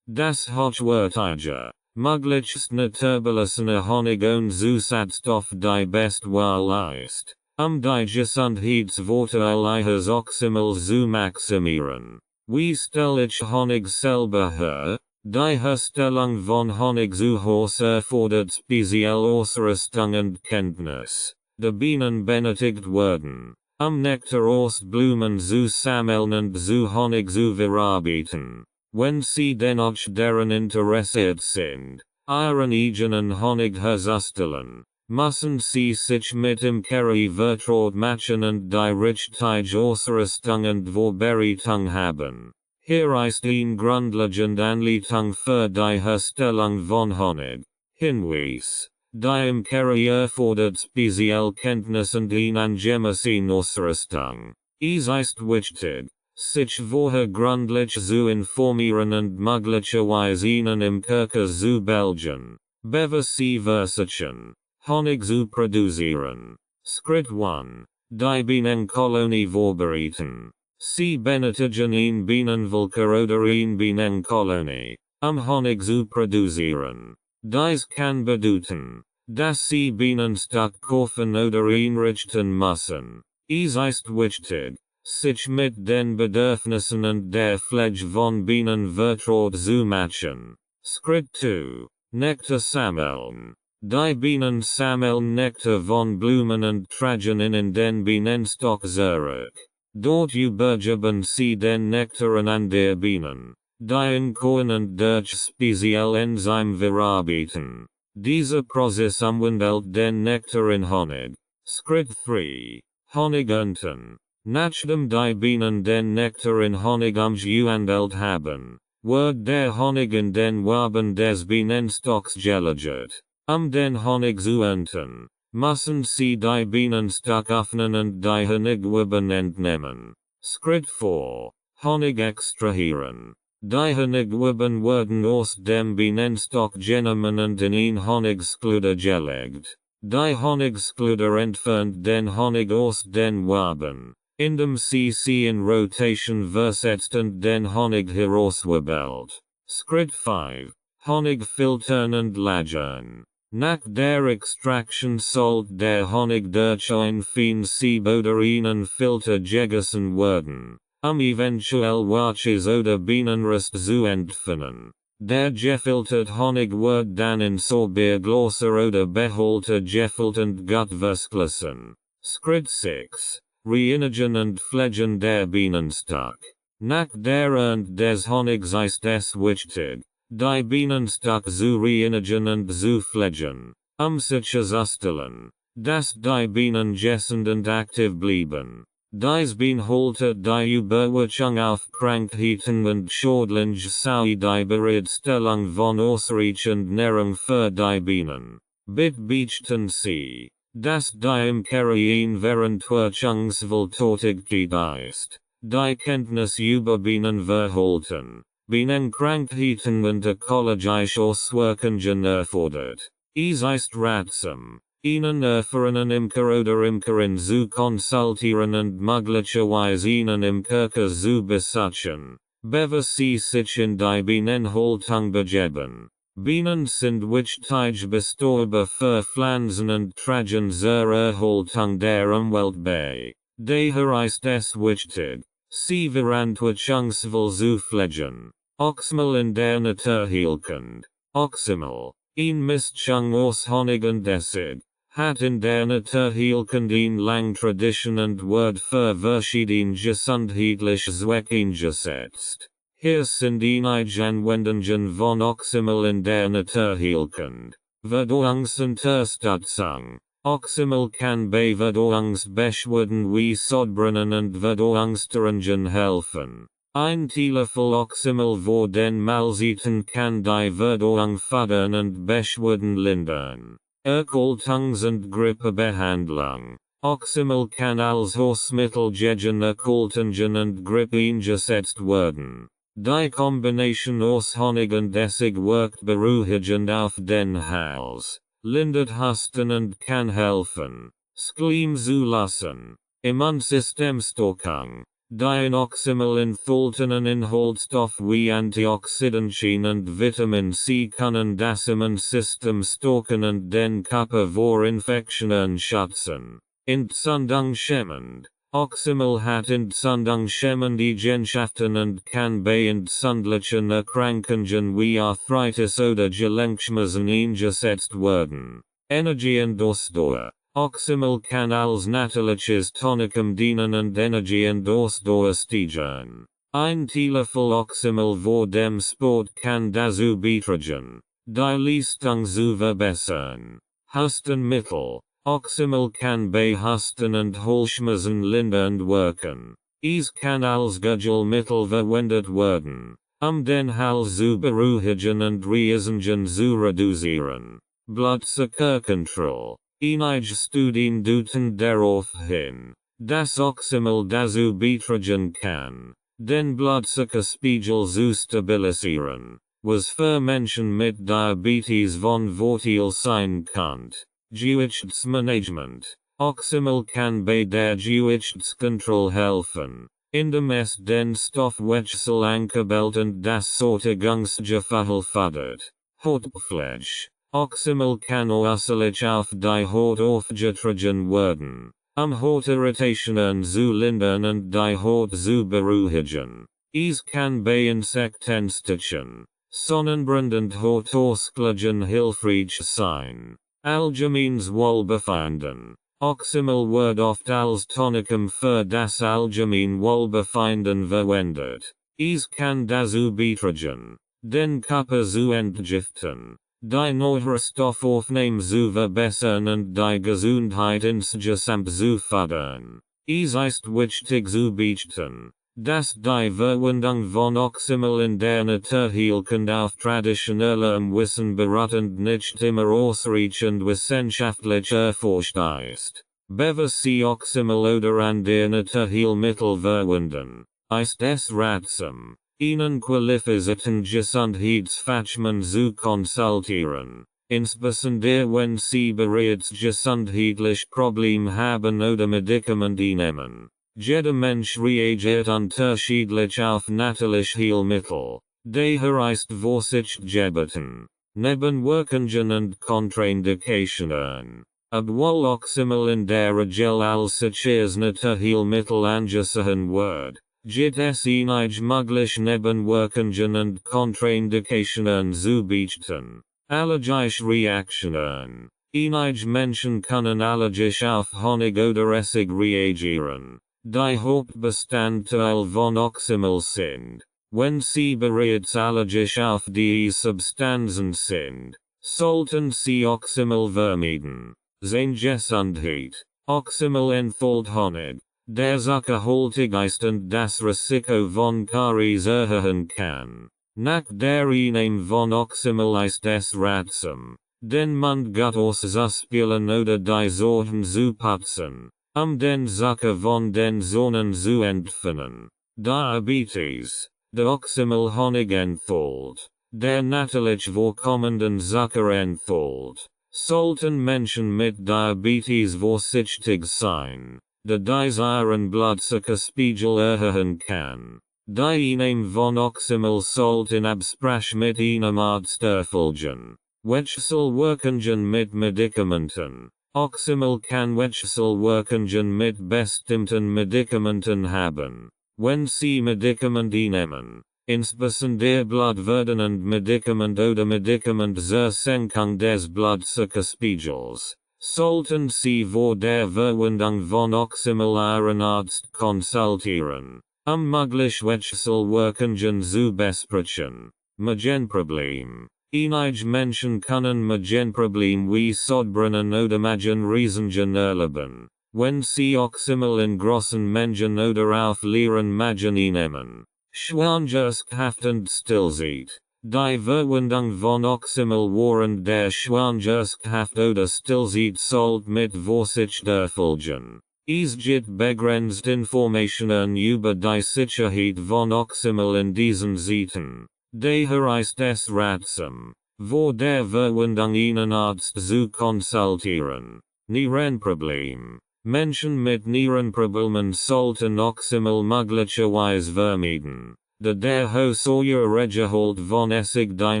dass hochwertige, möglichst naturbelassene Honig ohne Zusatzstoff die beste Wahl ist, die Gesundheitsvorteile Ihres Oxymels zu maximieren. Wie stelle ich Honig selber her? Die Herstellung von Honig zu Hause erfordert spezielle Ausrüstung und Kenntnis. Die Bienen benötigt werden, Nektar aus Blumen zu sammeln und zu Honig zu verarbeiten. Wenn Sie dennoch daran interessiert sind, Ihren eigenen Honig herzustellen, müssen Sie sich mit Imkerei vertraut machen und die richtige Ausrüstung und Vorbereitung haben. Hier ist eine grundlegende Anleitung für die Herstellung von Honig. Hinweis. Die Imkerei erfordert spezielle Kenntnis und eine angemessene Ausrüstung. Es ist wichtig, sich vorher gründlich zu informieren und möglicherweise einen Imkerker zu belgen, bevor Sie versuchen, Honig zu produzieren. Schritt 1. Die Bienenkolonie vorbereiten. Sie benötigen ein Bienenvolker oder ein Bienenkolonie, Honig zu produzieren. Dies kann bedeuten, dass Sie Bienenstock kaufen oder einrichten müssen. Es ist wichtig, sich mit den Bedürfnissen und der Pflege von Bienen vertraut zu machen. Schritt 2. Nektar sammeln. Die Bienen sammeln Nektar von Blumen und tragen ihn in den Bienenstock zurück. Dort übergeben sie den Nektar an der Bienen, die in Korn und durch spezielle Enzym verarbeiten. Dieser Prozess umwandelt den Nektar in Honig. Schritt 3. Honig ernten. Nachdem die Bienen den Nektar in Honig umgewandelt haben, wird der Honig in den Waben des Bienenstocks gelagert. Den Honig zu ernten, müssen sie die Bienenstock öffnen und die Honigwaben entnehmen. Schritt 4. Honig extrahieren. Die Honigwaben werden aus dem Bienenstock genommen und in ein Honigskluder gelegt. Die Honigskluder entfernt den Honig aus den Waben, indem sie in Rotation versetzt und den Honig herauswabelt. Schritt 5. Honig filtern und lagern. Nach der Extraction sollt der Honig durch ein fein Sieb oder einen Filter gegossen werden, eventuell Waches oder Bienenrest zu entfernen. Der gefiltert Honig wird dann in Sorbiergläser oder Behälter gefüllt und gut verschlossen. Schritt 6. Reinigen und pflegen der Bienenstock. Nach der Ernte des Honigs ist es wichtig, die Bienenstock zu reinigen und zu pflegen, sicherzustellen, dass die Bienen gesund und aktiv bleiben. Dies beinhaltet die Überwachung auf Krankheiten und schädliche sowie die Bereitstellung von ausreichend Nahrung für die Bienen. Beachten Sie, dass die Imkerei während Forschungsvolltätigkeit ist, die Kenntnis über Bienen verhalten, Bienenkrankheiten und ökologische Auswirkungen erfordert. Es ist ratsam, einen erfahrenen Imker oder Imkerin zu konsultieren und möglicherweise einen Imkerker zu besuchen, bevor sie sich in die Bienenhaltung begeben. Bienen sind wichtig Bestäuber für Pflanzen und tragen zur Erhaltung der Umwelt bei. Daher ist es wichtig, sie verantwortungsvoll zu pflegen. Oxymel in der Natur hilkend. Oxymel, ein Mischung aus Honig und Essig, hat in der Natur hilkend eine lange Tradition und wird für verschiedene gesundheitliche Zwecke eingesetzt. Hier sind einige Anwendungen von Oxymel in der Natur hilkend. Verdauungsunterstützung. Oxymel kann bei Verdauungsbeschwerden wie Sodbrennen und Verdauungsstörungen helfen. Ein Teelöffel Oxymel vor den Mahlzeiten kann die Verdauung fördern und Beschwerden lindern. Erkältungs- und Grippebehandlung. Oxymel kann als Hausmittel gegen Erkältungen und Grippe eingesetzt werden. Die Kombination aus Honig und Essig wirkt beruhigend auf den Hals, lindert Husten und kann helfen, Schleim zu lassen. Immunsystemstärkung. Die in Oxymel enthaltenen Inhaltsstoffe wie Antioxidantien und Vitamin C können das Immunsystem stärken und den Körper vor Infektionen schützen. Entzündungshemmend. Oxymel hat entzündungshemmende Eigenschaften und kann bei entzündlichen Erkrankungen wie Arthritis oder Gelenkschmerzen eingesetzt werden. Energie und Ausdauer. Oxymel kann als natürliches Tonikum dienen und Energie und Ausdauer steigern. Ein Teelöffel Oxymel vor dem Sport kann dazu beitragen, die Leistung zu verbessern. Hustenmittel. Oxymel kann bei Husten und Halsschmerzen lindernd wirken. Es kann als Gurgelmittel verwendet werden, den Hals zu beruhigen und Reizungen zu reduzieren. Blutzuckerkontrolle. Einige Studien deuten darauf hin, dass Oxymel dazu beitragen kann, den Blutzuckerspiegel zu stabilisieren, was für Menschen mit Diabetes von Vorteil sein kann. Gewichtsmanagement. Oxymel kann bei der Gewichtskontrolle helfen, indem es den Stoffwechsel ankurbelt und das Sättigungsgefühl fördert. Hautpflege. Oxymel kann äußerlich auf die Haut aufgetragen werden, Hautirritationen zu lindern und die Haut zu beruhigen. Es kann bei Insektenstichen, Sonnenbrand und Hautausschlägen hilfreich sein. allgemeines Wohlbefinden. Oxymel wird oft als Tonikum für das allgemeine Wohlbefinden verwendet. Es kann dazu beitragen, den Körper zu entgiften, die Nährstoffe aufnehmen zu verbessern und die Gesundheit insgesamt zu fördern. Es ist wichtig zu beachten, dass die Verwendung von Oxymel in der natürlichen auf traditionellem Wissen beruhend nicht immer ausreichend wissenschaftlich erforscht ist. Bevor sie Oxymel oder andere Naturheilmittel verwenden, ist es ratsam, einen qualifizierten Gesundheitsfachmann zu konsultieren, insbesondere wenn sie bereits gesundheitliche Probleme haben oder Medikamente nehmen. Jeder Mensch reagiert unterschiedlich auf natürliche Heilmittel, daher ist Vorsicht geboten. Nebenwirkungen und Kontraindikationen. Obwohl Oxymel in der Regel als sicheres Naturheilmittel angesehen wird, gibt es einige mögliche Nebenwirkungen und Kontraindikationen zu beachten. Allergische Reaktionen. Einige Menschen können allergisch auf Honig oder Essig reagieren, die Hauptbestandteil von Oxymel sind. Wenn sie bereits allergisch auf die Substanzen sind, sollten sie Oxymel vermeiden. Seine Gesundheit. Oxymel enthält Honig, der zuckerhaltig ist und das Risiko von Karies erhöhen kann. Nach der Einnahme von Oxymel ist es ratsam, den Mund gut auszuspülen oder die Sorten zu putzen, den Zucker von den Zonen zu entfernen. Diabetes. Der Oxymel Honig enthält, der natürlich vorkommenden Zucker enthält, sollten Menschen mit Diabetes vorsichtig sein, da dies ihren Blutzuckerspiegel erhöhen kann. Die Einnahme von Oxymel sollte in Absprache mit einem Arzt erfolgen. Wechselwirkungen mit Medikamenten. Oxymel kann Wechselwirkungen mit bestimmten Medikamenten haben. Wenn sie Medikamente nehmen, insbesondere blutwerdende Medikament oder Medikament zur Senkung des Blutzuckerspiegels, sollten sie vor der Verwendung von Oxymel ihren Arzt konsultieren, mögliche Wechselwirkungen zu besprechen. Magenproblem. Einige Menschen können Magenproblem wie Sodbrennen oder Magenriesengen erleben, wenn sie Oxymel in großen Mengen oder auf leeren Magen nehmen. Schwangerschaft und Stillzeit. Die Verwendung von Oxymel während der Schwangerschaft oder Stillzeit sollte mit Vorsicht erfolgen. Es gibt begrenzt Informationen über die Sicherheit von Oxymel in diesen Zeiten. Daher ist es ratsam, vor der Verwendung einen Arzt zu konsultieren. Nierenproblem. Menschen mit Nierenproblemen sollten Oxymel möglicherweise vermeiden, da der hohe Gehalt von Essig die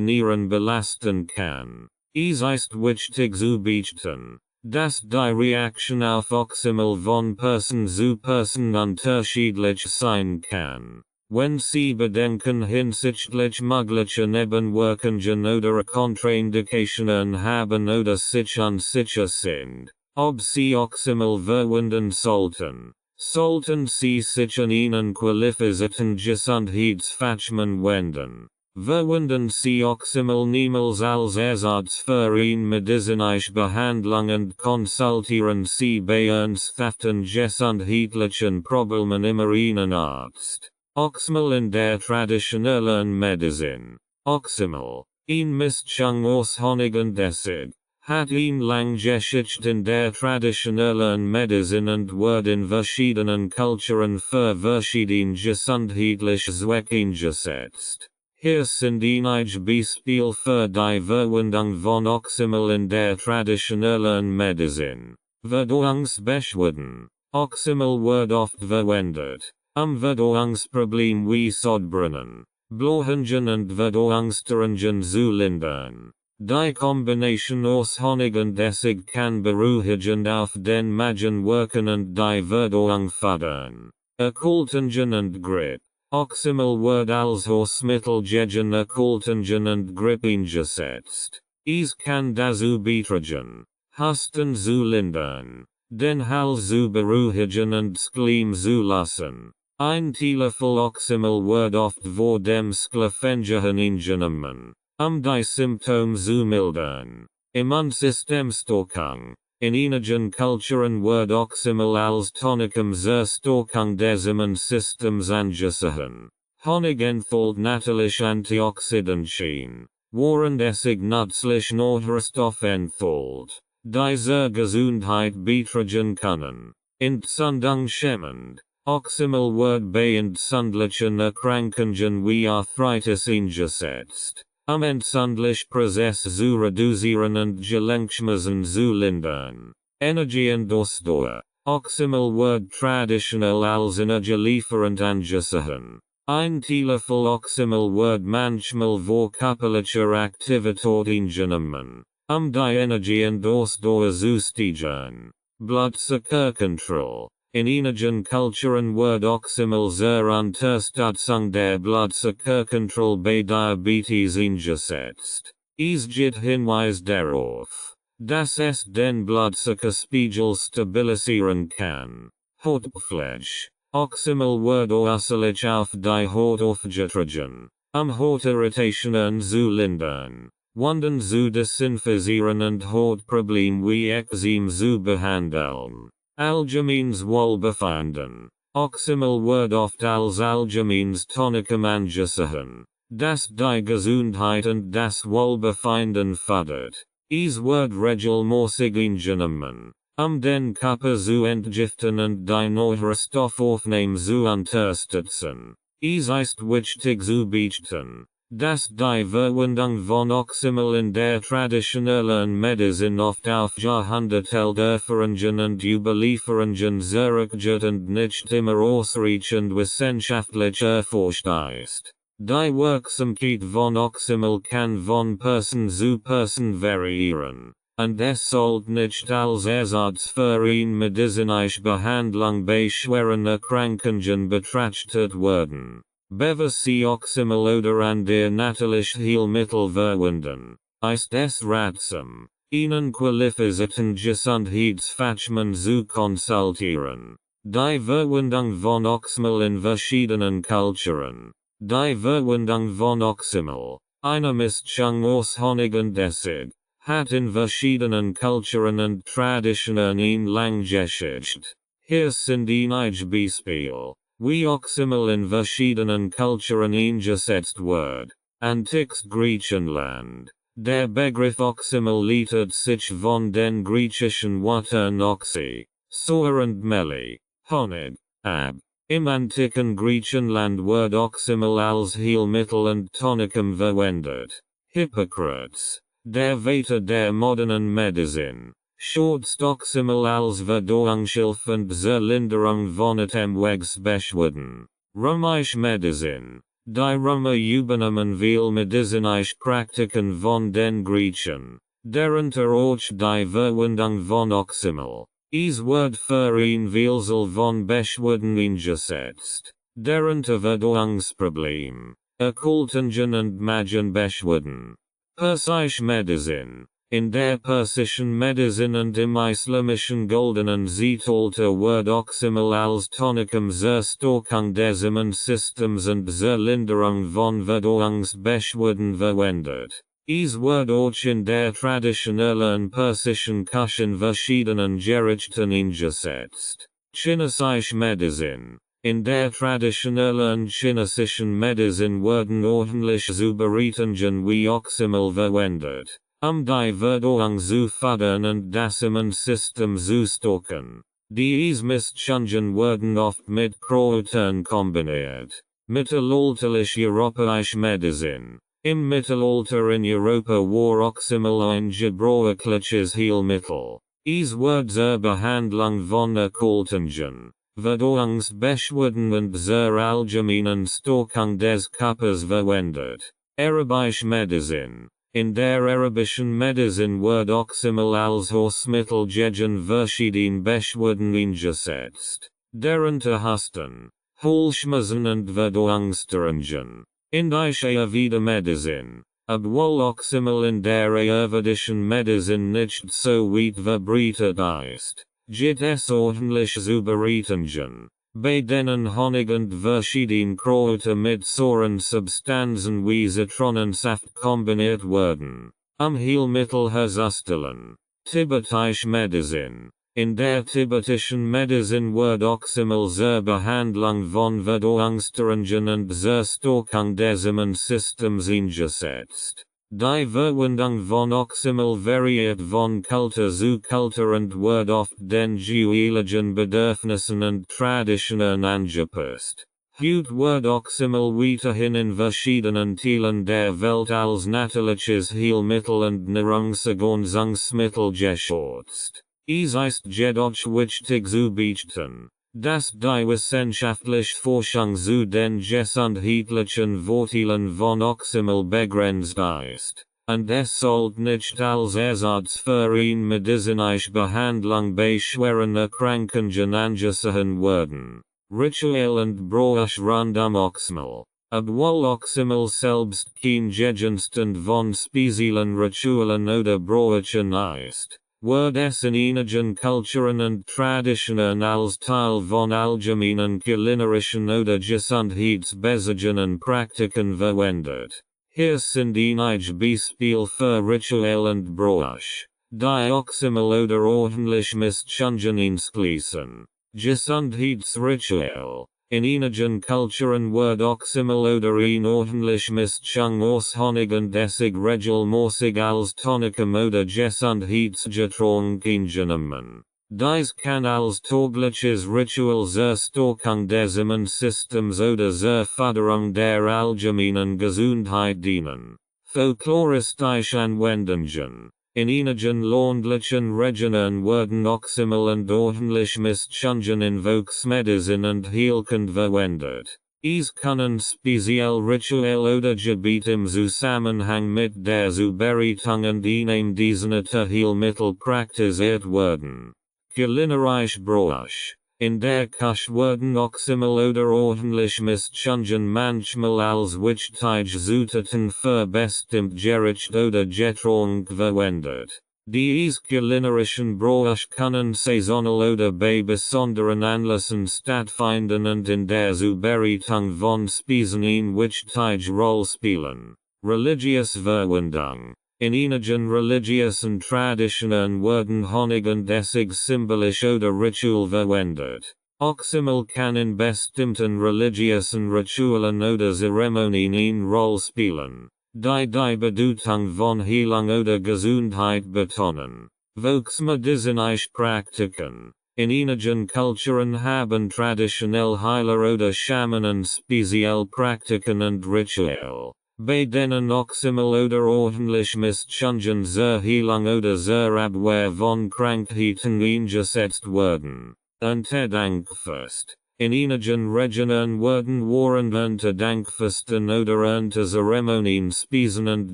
Nieren belasten kann. Es ist wichtig zu beachten, dass die Reaktion auf Oxymel von Person zu Person unterschiedlich sein kann. Wenn Sie Bedenken hinsichtlich möglicher Nebenwirkungen oder Kontraindikationen haben oder sich unsicher sind, ob Sie Oxymel verwenden sollten, sollten Sie sich an einen qualifizierten Gesundheitsfachmann wenden. Verwenden Sie Oxymel niemals als Ersatz für eine medizinische Behandlung und konsultieren Sie bei ernsthaften gesundheitlichen Problemen immer einen Arzt. Oxymel in der traditionellen Medizin. Oxymel, eine Mischung aus Honig und Essig, hat eine lange Geschichte in der traditionellen Medizin und wird in verschiedenen Kulturen für verschiedene gesundheitliche Zwecke eingesetzt. Hier sind einige Beispiele für die Verwendung von Oxymel in der traditionellen Medizin. Verdauungsbeschwerden. Oxymel wird oft verwendet, Verdauungsproblem wie Sodbrennen, Blähungen und Verdauungsstörungen zu lindern. Die Kombination aus Honig und Essig kann beruhigend auf den Magen wirken und die Verdauung fördern. Erkältungen und Grippe. Oxymel wird als Hausmittel gegen Erkältungen und Grippe eingesetzt. Es kann dazu beitragen, Husten zu lindern, den Hall zu beruhigen und Schleim zu lassen. Ein Teelöffel Oxymel oft vor dem Schlafengehen eingenommen, die Symptome zu mildern. Im Systemstärkung. In einigen Kulturen wird Oxymel als Tonikum zur Stärkung des Immunsystems angesehen. Honig enthält natürlich Antioxidantien, während es nützliche Nährstoffe enthält, die zur Gesundheit beitragen können. Entzündungshemmend. Oxymel wird bei entzündlichen Erkrankungen wie Arthritis eingesetzt, entzündliche Prozesse zu reduzieren und Gelenkschmerzen zu lindern. Energie und Ausdauer. Oxymel wird traditionell als energieliefernd angesehen. Ein Teelöffel Oxymel wird manchmal vor körperlicher Aktivität eingenommen, die Energie und Ausdauer zu steigern. Blutzuckerkontrolle. In einigen Kulturen wird Oxymel zur Unterstützung der Blutzuckerkontrolle bei Diabetes eingesetzt. Es gibt Hinweis darauf, dass es den Blutzuckerspiegel stabilisieren kann. Hautpflege. Oxymel wird äußerlich auf die Haut aufgetragen, Hautirritationen zu lindern, Wunden zu desinfizieren und Hautprobleme wie Ekzem zu behandeln. Allgemeines Wohlbefinden. Oxymel wird oft als allgemeines Tonikum angesehen, das die Gesundheit und das Wohlbefinden fördert. Es wird regelmäßig eingenommen, den Körper zu entgiften und die Nährstoffaufnahme zu unterstützen. Es ist wichtig zu beachten, dass die Verwendung von Oxymel in der traditionellen Medizin oft auf Jahrhundertelte Erfahrungen und Überlieferungen zurückgeht und nicht immer ausreichend wissenschaftlich erforscht ist. Die Wirksamkeit von Oxymel kann von Person zu Person variieren, und es sollte nicht als Ersatz für eine medizinische Behandlung bei schweren Erkrankungen betrachtet werden. Bevor Sie Oxymel oder andere natürliche Heilmittel verwenden, ist es ratsam, einen qualifizierten Gesundheitsfachmann zu konsultieren. Die Verwendung von Oxymel in verschiedenen Kulturen. Die Verwendung von Oxymel, eine Mischung aus Honig und Essig, hat in verschiedenen Kulturen und Traditionen eine lange Geschichte. Hier sind einige Beispiele, wie Oxymel in verschiedenen Kulturen eingesetzt wird. Antikes Griechenland. Der Begriff Oxymel leitet sich von den griechischen Wörtern Oxy, Sauer und Meli, Honig, ab. Im antiken Griechenland wird Oxymel als Heilmittel und Tonikum verwendet. Hippokrates, der Vater der modernen Medizin, schätzt Oxymel als Verdauungshilfe und zur Linderung von Atemwegsbeschwerden. Römische Medizin. Die Römer übernahmen viele medizinische Praktiken von den Griechen, darunter auch die Verwendung von Oxymel. Es wird für ein Vielzahl von Beschwerden eingesetzt, darunter Verdauungsprobleme, Erkältungen und Magenbeschwerden. Persische Medizin. In der persischen Medizin und im islamischen goldenen Zeitalter wird Oxymel als Tonikum zur Stärkung des Immunsystems und zur Linderung von Verdauungsbeschwerden verwendet. Es wird auch in der traditionellen persischen Küche in verschiedenen Gerichten eingesetzt. Chinesische Medizin. In der traditionellen chinesischen Medizin werden ordentliche Zubereitungen wie Oxymel verwendet, die Verdauung zu fördern und das Immunsystem zu stärken. Diese Mischungen werden oft mit Kräutern kombiniert. Mittelalterliche europäische Medizin. Im Mittelalter in Europa war Oxymel ein gebräuchliches Heilmittel. Es wird zur Behandlung von Erkältungen, Verdauungsbeschwerden und zur allgemeinen Stärkung des Körpers verwendet. Arabische Medizin. In der arabischen Medizin wird Oxymel als Hausmittel gegen verschiedene Beschwerden eingesetzt, darunter Husten, Halsschmerzen und Verdauungsstörungen. In der Ayurveda Medizin. Obwohl Oxymel in der irdischen Medizin nicht so weit verbreitet ist, gibt es ordentlich Überreitungen, bei denen Honig und verschiedene Kräuter mit sauren Substanzen wie Zitronensaft kombiniert werden, Heilmittel herzustellen. Tibetische Medizin. In der tibetischen Medizin wird Oxymel zur Behandlung von Verdauungsstörungen und zur Stärkung des Immunsystems eingesetzt. Die Verwendung von Oxymel variiert von Kultur zu Kultur und wird oft den jeweiligen Bedürfnissen und Traditionen angepasst. Heute wird Oxymel weiterhin in verschiedenen Teilen der Welt als natürliches Heilmittel und Nahrungsergänzungsmittel geschätzt. Es ist jedoch wichtig zu beachten, dass die wissenschaftliche Forschung zu den gesundheitlichen Vorteilen von Oxymel begrenzt ist, und es sollte nicht als Ersatz für eine medizinische Behandlung bei schweren Erkrankungen angesehen werden. Ritual und Bräuche rund Oxymel. Obwohl Oxymel selbst kein Gegenstand von speziellen Ritualen oder Bräuchen ist, wird es in einigen Kulturen und Traditionen als Teil von allgemeinen kulinarischen oder gesundheitsbezogenen Praktiken verwendet. Hier sind einige Beispiele für Ritual und Bräuche, die Oxymel oder ordentlich Missstände einschließen. Gesundheitsritual. In einigen Kulturen wird Oxymel oder ein ordentlich Mischung aus Honig und Essig regelmäßig als Tonikum oder Gesundheitsgetränk eingenommen. Dies kann als tägliches Ritual zur Stärkung des Immunsystems oder zur Förderung der allgemeinen Gesundheit dienen. Folkloristische Anwendungen. In einigen ländlichen Regionen werden Oxymel und ordentlich Mischungen in Volksmedizin und Heilkunde verwendet. Es können speziell Ritual oder Gebet im Zusammenhang mit der Zubereitung und einem dieser Heilmittel praktiziert werden. Kulinarische Bräuche. In der Küche werden Oxymel oder ordentlich Mischungen manchmal als wichtige Zutaten für bestimmt Gericht oder Getränk verwendet. Diese kulinarischen Bräuche können saisonal oder bei besonderen Anlässen stattfinden und in der Zubereitung von Speisen eine wichtige Rolle spielen. Religiöse Verwendung. In einigen religiösen Traditionen werden Honig und Essig symbolisch oder ritual verwendet. Oxymel kann in bestimmten religiösen Ritualen oder Zeremonien eine Rolle spielen, die die Bedeutung von Heilung oder Gesundheit betonen. Volksmedizinische Praktiken. In einigen Kulturen haben traditionell Heiler oder Schamanen speziell Praktiken und Ritual, bei denen Oxymel oder ordentlich Mischungen zur Heilung oder zur Abwehr von Krankheiten eingesetzt werden. Unter Dankfest. In einigen Regionen werden während unter Dankfesten oder unter Zeremonien Speisen und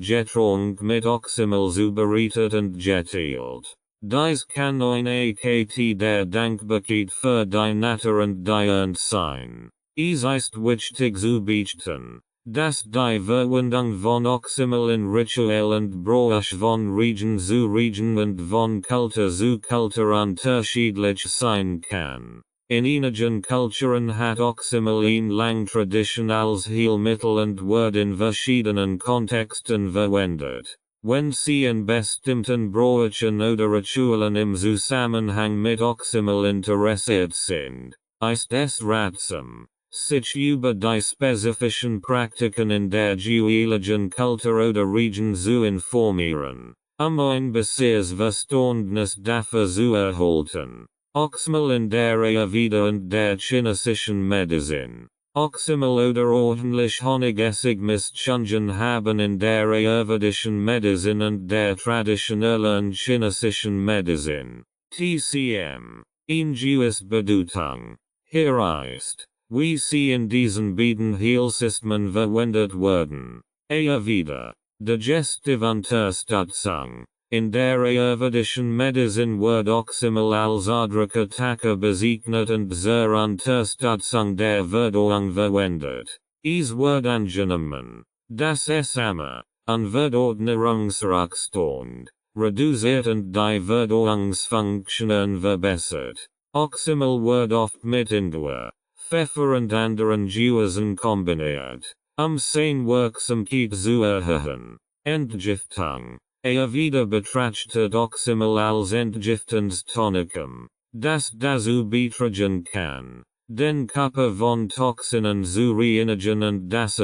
Getränk mit Oxymel zubereitet und geteilt. Dies kann eine Akt der Dankbarkeit für die Natur und die Ernte sein. Es ist wichtig zu beachten, dass die Verwendung von Oxymel in Ritual und Bräuche von Region zu Region und von Kultur zu Kultur unterschiedlich sein kann. In einigen Kulturen hat Oxymel eine lange Tradition als Heilmittel und wird in verschiedenen Kontexten verwendet. Wenn Sie in bestimmten Bräuchen oder Ritualen im Zusammenhang mit Oxymel interessiert sind, ist es ratsam, sich über die spezifischen Praktiken in der jeweiligen Kultur oder Region zu informieren, ein besseres Verständnis dafür zu erhalten. Oxymel in der Ayurveda und der chinesischen Medizin. Oxymel oder ordentlich Honigessig Mischungen haben in der ayurvedischen Medizin und der traditionellen chinesischen Medizin, TCM, eine Bedeutung. Hier ist, wie sie in diesen beiden Heilsystemen verwendet werden. Ayurveda, digestive Unterstützung. In der ayurvedischen Medizin wird Oxymel als Adrikattacke bezeichnet und zur Unterstützung der Verdauung verwendet. Es wird angenommen, dass es immer, Unverordnungsrückstand, reduziert und die Verdauungsfunktionen verbessert. Oxymel wird oft mit Ingwer, Pfeffer und anderen Gewürzen kombiniert, Sehnwirksamkeit zu erhöhen. Entgiftung. Wieder betrachtet Oxymel als entgiftendes Tonikum, das dazu beitragen kann, den Körper von Toxinen zu reinigen und das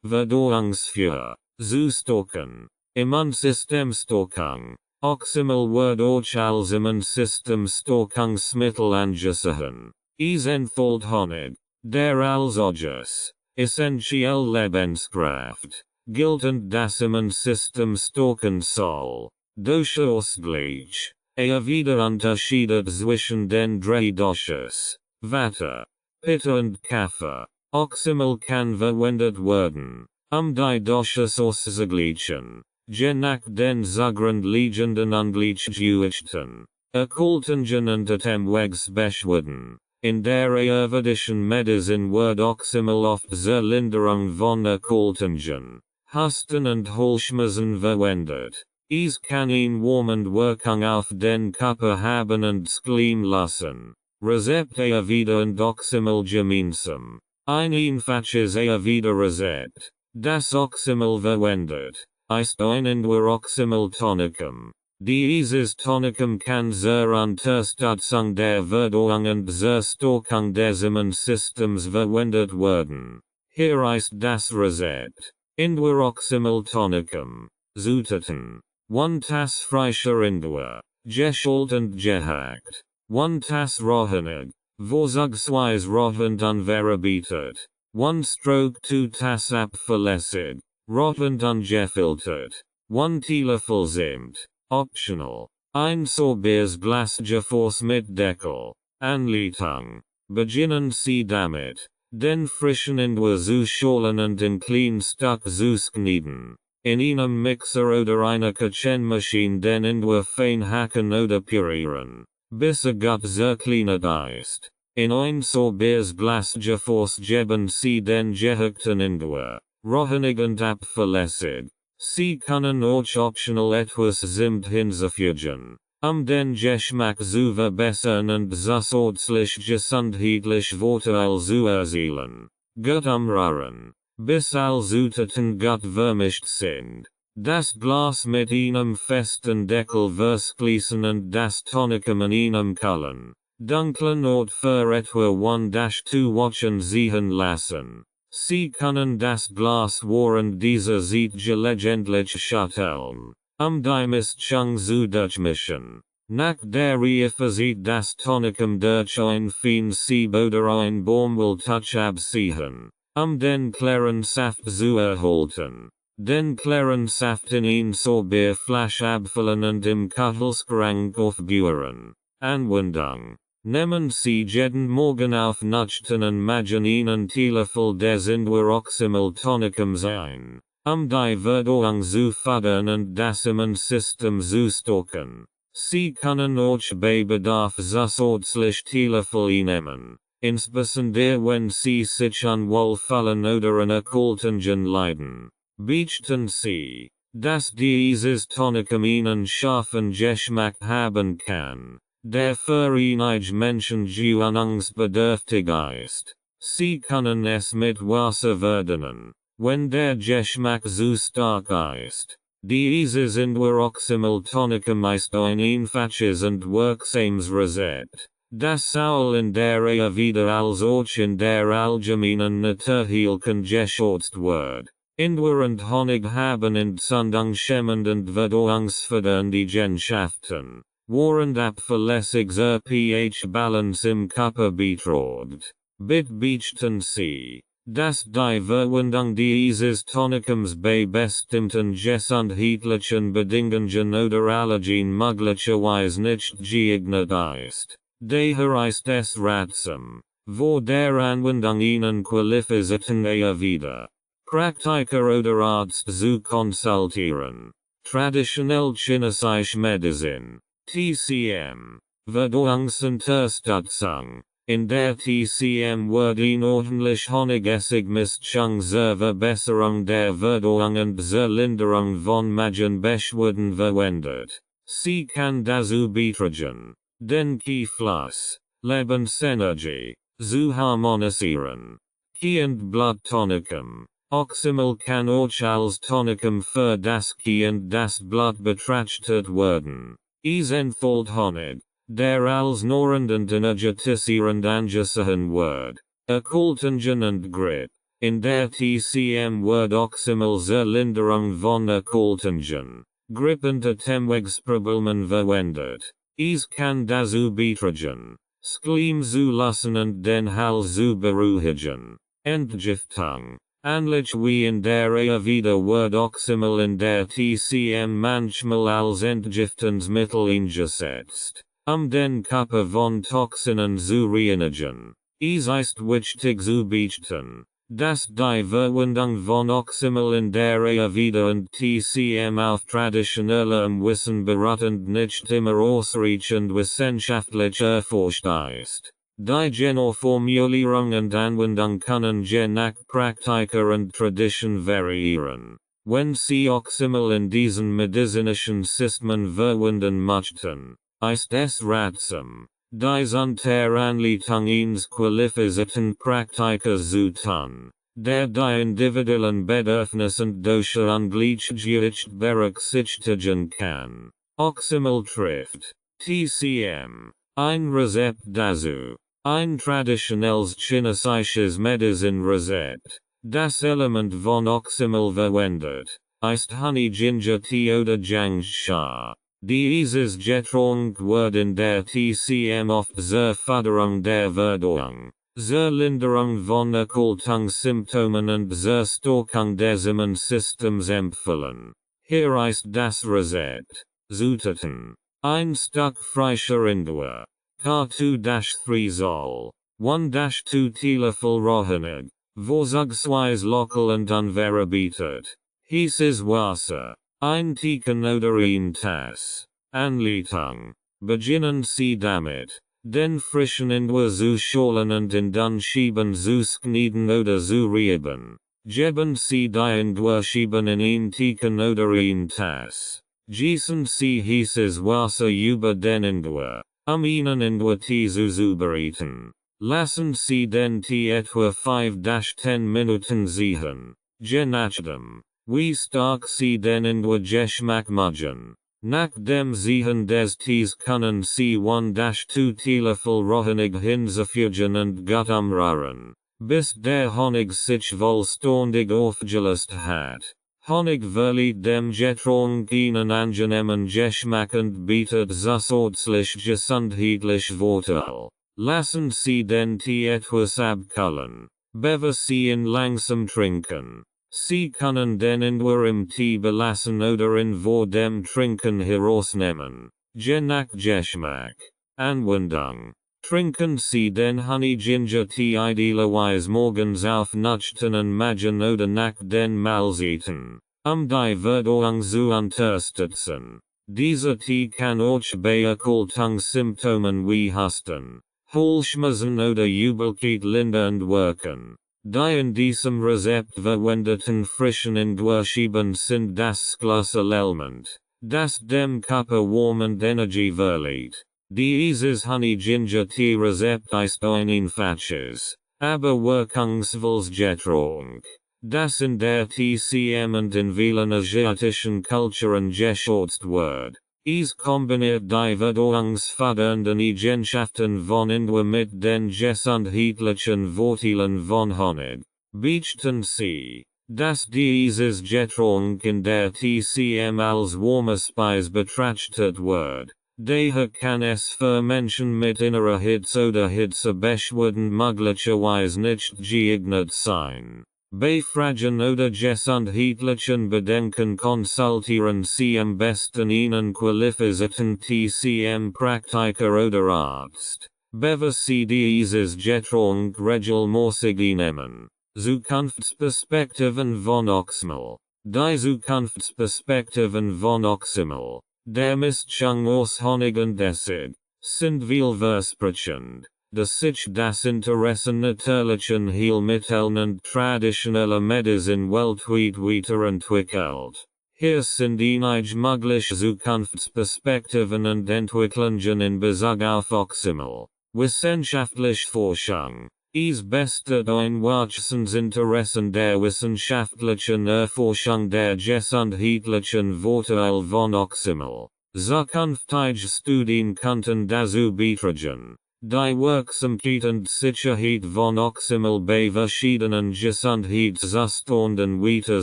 Verdauungsfeuer zu stocken. Immunsystemstärkung. Oxymel wird auch als Immunsystemstärkungsmittel angesehen. Es enthält Honig, der als essentielle Lebenskraft gilt und das Immunsystem stärken soll. Durch Ausgleich. Wieder unterscheidet zwischen den drei Doshas, Vata, Pitta und Kapha. Oxymel kann verwendet werden, die Doshas auszugleichen, je nach den zugrund liegenden Ungleichgewichten, Erkältungen und Atemwegsbeschwerden. In der ayurvedischen Medizin wird Oxymel oft zur Linderung von Erkältungen, Husten und Halsschmerzen verwendet. Es kann eine warmende Wirkung auf den Körper haben und sklim lassen. Rezept wieder und Oxymel gemeinsam. Ein einfaches wieder Rezept, das Oxymel verwendet, ist ein Ingwer Oxymel Tonikum. Dieses Tonikum kann zur Unterstützung der Verdauung und zur Stärkung des Immunsystems verwendet werden. Hier ist das Rezept. Ingwer Oxymel Tonikum. Zutaten. 1 Tass frischer Ingwer, geschält und gehackt. 1 Tass Rohhonig, vorzugsweise roh und unverarbeitet. 1 Stroke 2 Tass Apfelessig, roh und ungefiltert. 1 Teelöffel Zimt, optional. Ein sauberes Glas Gefäß mit Deckel. Anleitung. Beginnen Sie damit, den frischen Ingwer zu schälen und in kleine Stücke zu schneiden. In einem Mixer oder einer Küchenmaschine den Ingwer fein hacken oder pürieren, bis gut zerkleinert ist. In ein sauberes Glas Gefäß geben Sie den gehackten Ingwer, Rohhonig und Apfelessig. Sie können auch optional etwas Zimt hinzufügen, den Geschmack zu verbessern und zusätzlich gesundheitliche Vorteile zu erzielen. Gut umrühren, bis alle Zutaten gut vermischt sind. Das Glas mit einem festen Deckel verschließen und das Tonikum in einem kalten, dunklen Ort für etwa 1-2 Wochen ziehen lassen. Sie können das Glas während dieser Zeit gelegentlich schütteln, die Mischung zu durchmischen. Nach der Reife sieht das Tonikum durch ein Sieb oder ein Baumwolltuch abziehen, den klaren Saft zu erhalten. Den klaren Saft in ein Sorbierflasch abfüllen und im Kühlschrank aufbewahren. Anwendung. Nehmen Sie jeden Morgen auf nüchternen Magen einen Teelöffel des Ingwer Oxymel Tonikums ein, die Verdauung zu fördern und das Immunsystem zu stärken. Sie können auch bei Bedarf zusätzlich Teelöffel nehmen, insbesondere wenn Sie sich unwohl fühlen oder an Erkältungen leiden. Beachten Sie, dass dieses Tonikum einen scharfen Geschmack haben kann, der für einige Menschen gewöhnungsbedürftig ist. Sie können es mit Wasser verdienen, wenn der Geschmack zu stark ist. Dieses Ingwer Oxymel Tonikum ist ein einfaches und wirksames Rezept, das sowohl in der Ayurveda als auch in der allgemeinen Naturheilkunde geschätzt wird. Ingwer und Honig haben entzündungshemmend und verdauungsfördernde Eigenschaften, während Apfelessig zur pH-Balance im Körper beiträgt. Beachten Sie, dass die Verwendung dieses Tonikums bei bestimmten gesundheitlichen Bedingungen oder Allergien möglicherweise nicht geeignet ist. Daher ist es ratsam, vor der Anwendung einen qualifizierten Ayurveda Praktiker oder Arzt zu konsultieren. Traditionell chinesische Medizin, TCM, Verdauungsunterstützung. In der TCM Wordin ordentlich Honigessig Mischung zur Verbesserung der Verdauung und zur Linderung von Magenbeschwerden verwendet. Sie kann dazu beitragen, den Keyfluss, Lebensenergie, zu harmonisieren. Key und Bluttonikum. Oxymel kann auch als Tonikum für das Key und das Blut betrachtet werden. Es enthält Honig, der als nahrend und energetisierend angesehen wird. Erkältungen und Grippe. In der TCM wird Oxymel zur Linderung von Erkältungen, Grippe und Atemwegsproblemen verwendet. Es kann dazu beitragen, Schleim zu lassen und den Hals zu beruhigen. Entgiftung. Ähnlich wie in der Ayurveda wird Oxymel in der TCM manchmal als Entgiftungsmittel eingesetzt, den Körper von Toxinen zu reinigen. Es ist wichtig zu beachten, dass die Verwendung von Oxymel in der Ayurveda und TCM auf traditionellem Wissen beruht nicht immer ausreichend wissenschaftlich erforscht ist. Die Formulierung und Anwendung können je nach Praktiker und Tradition variieren. Wenn Sie Oxymel in diesen medizinischen Systemen verwenden möchten, ist es ratsam, dies unter Anleitung eines qualifizierten Praktikers zu tun, der die individuellen Bedürfnisse und Dosha ungleichgewicht berücksichtigen kann. Oxymel trifft TCM. Ein Rezept dazu. Ein traditionelles chinesisches Medizinrezept. Das Element von Oxymel verwendet, ist Honey Ginger Tea oder Jiangxia. Dieses Getränk wird in der TCM oft zur Förderung der Verdauung, zur Linderung von Erkältungssymptomen und zur Stärkung des Immunsystems empfohlen. Hier ist das Rezept. Zutaten. Ein Stück frischer Ingwer. K2-3 Sol. 1-2 Teelöffel Rohhonig. Vorzugsweise lokal und unverarbeitet. Heißes Wasser. Ein Teeken oder ein Tass. Anleitung. Beginnen Sie damit, den frischen Ingwer zu schälen und in den Scheiben zu schneiden oder zu reiben. Geben Sie die Ingwer-Scheiben in ein Teeken oder ein Tass. Gießen Sie heißes Wasser über den Ingwer, ihnen Ingwer-Tee zu zubereiten. Lassen Sie den Tee etwa 5-10 Minuten ziehen. Je nachdem, wie stark Sie den Ingwer-Geschmack mögen. Nach dem Ziehen des Tees können Sie 1-2 Teelöffel Rohhonig hinzufügen und gut umrühren, bis der Honig sich vollständig aufgelöst hat. Honig verleiht dem Getränk einen angenehmen Geschmack und bietet zusätzlich gesundheitlich Vorteil. Lassen Sie den Tee etwas abkühlen, bevor Sie ihn langsam trinken. Sie können den Ingwer im Tee belassen oder ihn vor dem Trinken herausnehmen, je nach Geschmack. Anwendung. Trinken Sie den Honey Ginger Tee idealerweise morgens auf nüchternen Magen oder nach den Mahlzeiten, die Verdauung zu unterstützen. Dieser Tee kann auch bei Erkältungssymptomen wie Husten, Halsschmerzen oder Übelkeit lindernd wirken. Die in diesem Rezept verwendeten frischen Ingwer-Scheiben sind das Schlüsselelement, das dem Körper Warmth und Energie verleiht. Dieses Honey Ginger Tea Rezept ist ein einfaches, aber wirkungsvolles Getränk, das in der TCM und in vielen asiatischen Kulturen geschätzt wird. Es kombiniert die verdauungsfördernden Eigenschaften von Ingwer mit den gesundheitlichen Vorteilen von Honig. Beachten Sie, dass dieses Getränk in der TCM als warme Speise betrachtet wird. Daher kann es für Menschen mit innerer Hitze oder Hitzebeschwerden möglicherweise nicht geeignet sein. Bei Fragen oder gesundheitlichen Bedenken konsultieren Sie am besten einen qualifizierten TCM-Praktiker oder Arzt, bevor Sie dieses Getränk regelmäßig nehmen. Zukunftsperspektiven von Oxymel. Die Zukunftsperspektiven von Oxymel, der Mischung aus Honig und Essig, sind vielversprechend. Das sich das Interessen natürlichen Heilmitteln und traditionelle Medizin weltweit weiterentwickelt. Hier sind einige mögliche Zukunftsperspektiven und Entwicklungen in Bezug auf Oxymel. Wissenschaftliche Forschung. Es besteht ein wachsendes Interessen der wissenschaftlichen Erforschung der gesundheitlichen Vorteile von Oxymel. Zukünftige Studien könnten dazu beitragen, die Wirksamkeit und Sicherheit von Oxymel bei verschiedenen Gesundheitszuständen weiter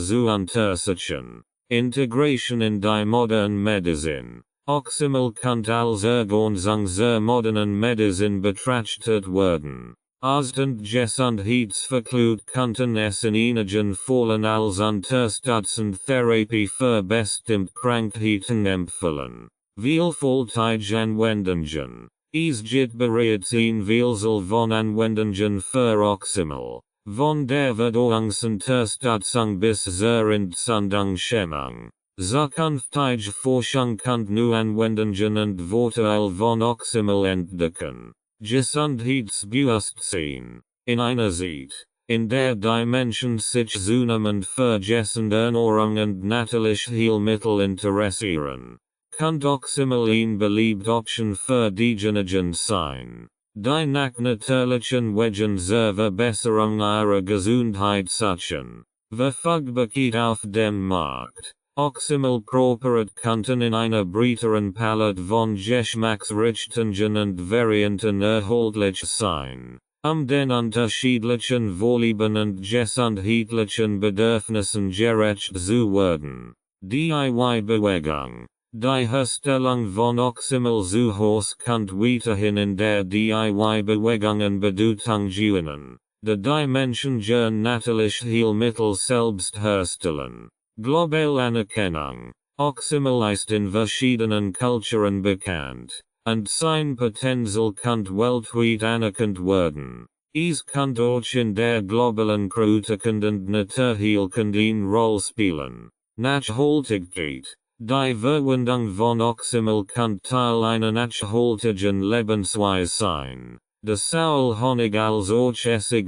zu untersuchen. Integration in die moderne Medizin. Oxymel könnte als Ergänzung zur modernen Medizin betrachtet werden. Ausdent Gesundheitsverklut könnten es in einigen Fällen als unterstützende Therapie für bestimmte Krankheiten empfehlen. Vielfältige Anwendungen. Es gibt bereits ein Vielzahl von Anwendungen für Oxymel, von der Verdauungsunterstützung bis zur Entzündungshemmung. Zukünftige Forschung könnte neue Anwendungen und Vorteile von Oxymel entdecken. Gesundheitsbewusstsein. In einer Zeit, in der die Menschen sich zunehmend für gesunde Ernährung und natürliche Heilmittel interessieren, könnte Oxymel ein beliebte Option für diejenigen sein, die nach natürlichen Wegen zur Verbesserung ihrer Gesundheit suchen. Verfügbarkeit auf dem Markt. Oxymel Präparat könnten in einer breiteren Palette von Geschmacksrichtungen und Varianten erhältlich sein, den unterschiedlichen Vorlieben und gesundheitlichen Bedürfnissen gerecht zu werden. DIY-Bewegung. Die Herstellung von Oxymel zu Hause könnte weiterhin in der DIY-Bewegung an Bedeutung gewinnen, da die Menschen gern natürliche Heilmittel selbst herstellen. Globale Anerkennung. Oxymel ist in verschiedenen Kulturen bekannt, und sein Potenzial könnte weltweit anerkannt werden. Es könnte auch in der globalen Kritik und Naturheilkunde eine Rolle spielen. Nachhaltigkeit. Die Verwendung von Oxymel könnte Teil einer nachhaltigen Lebensweise sein. Das Saul Honig als auch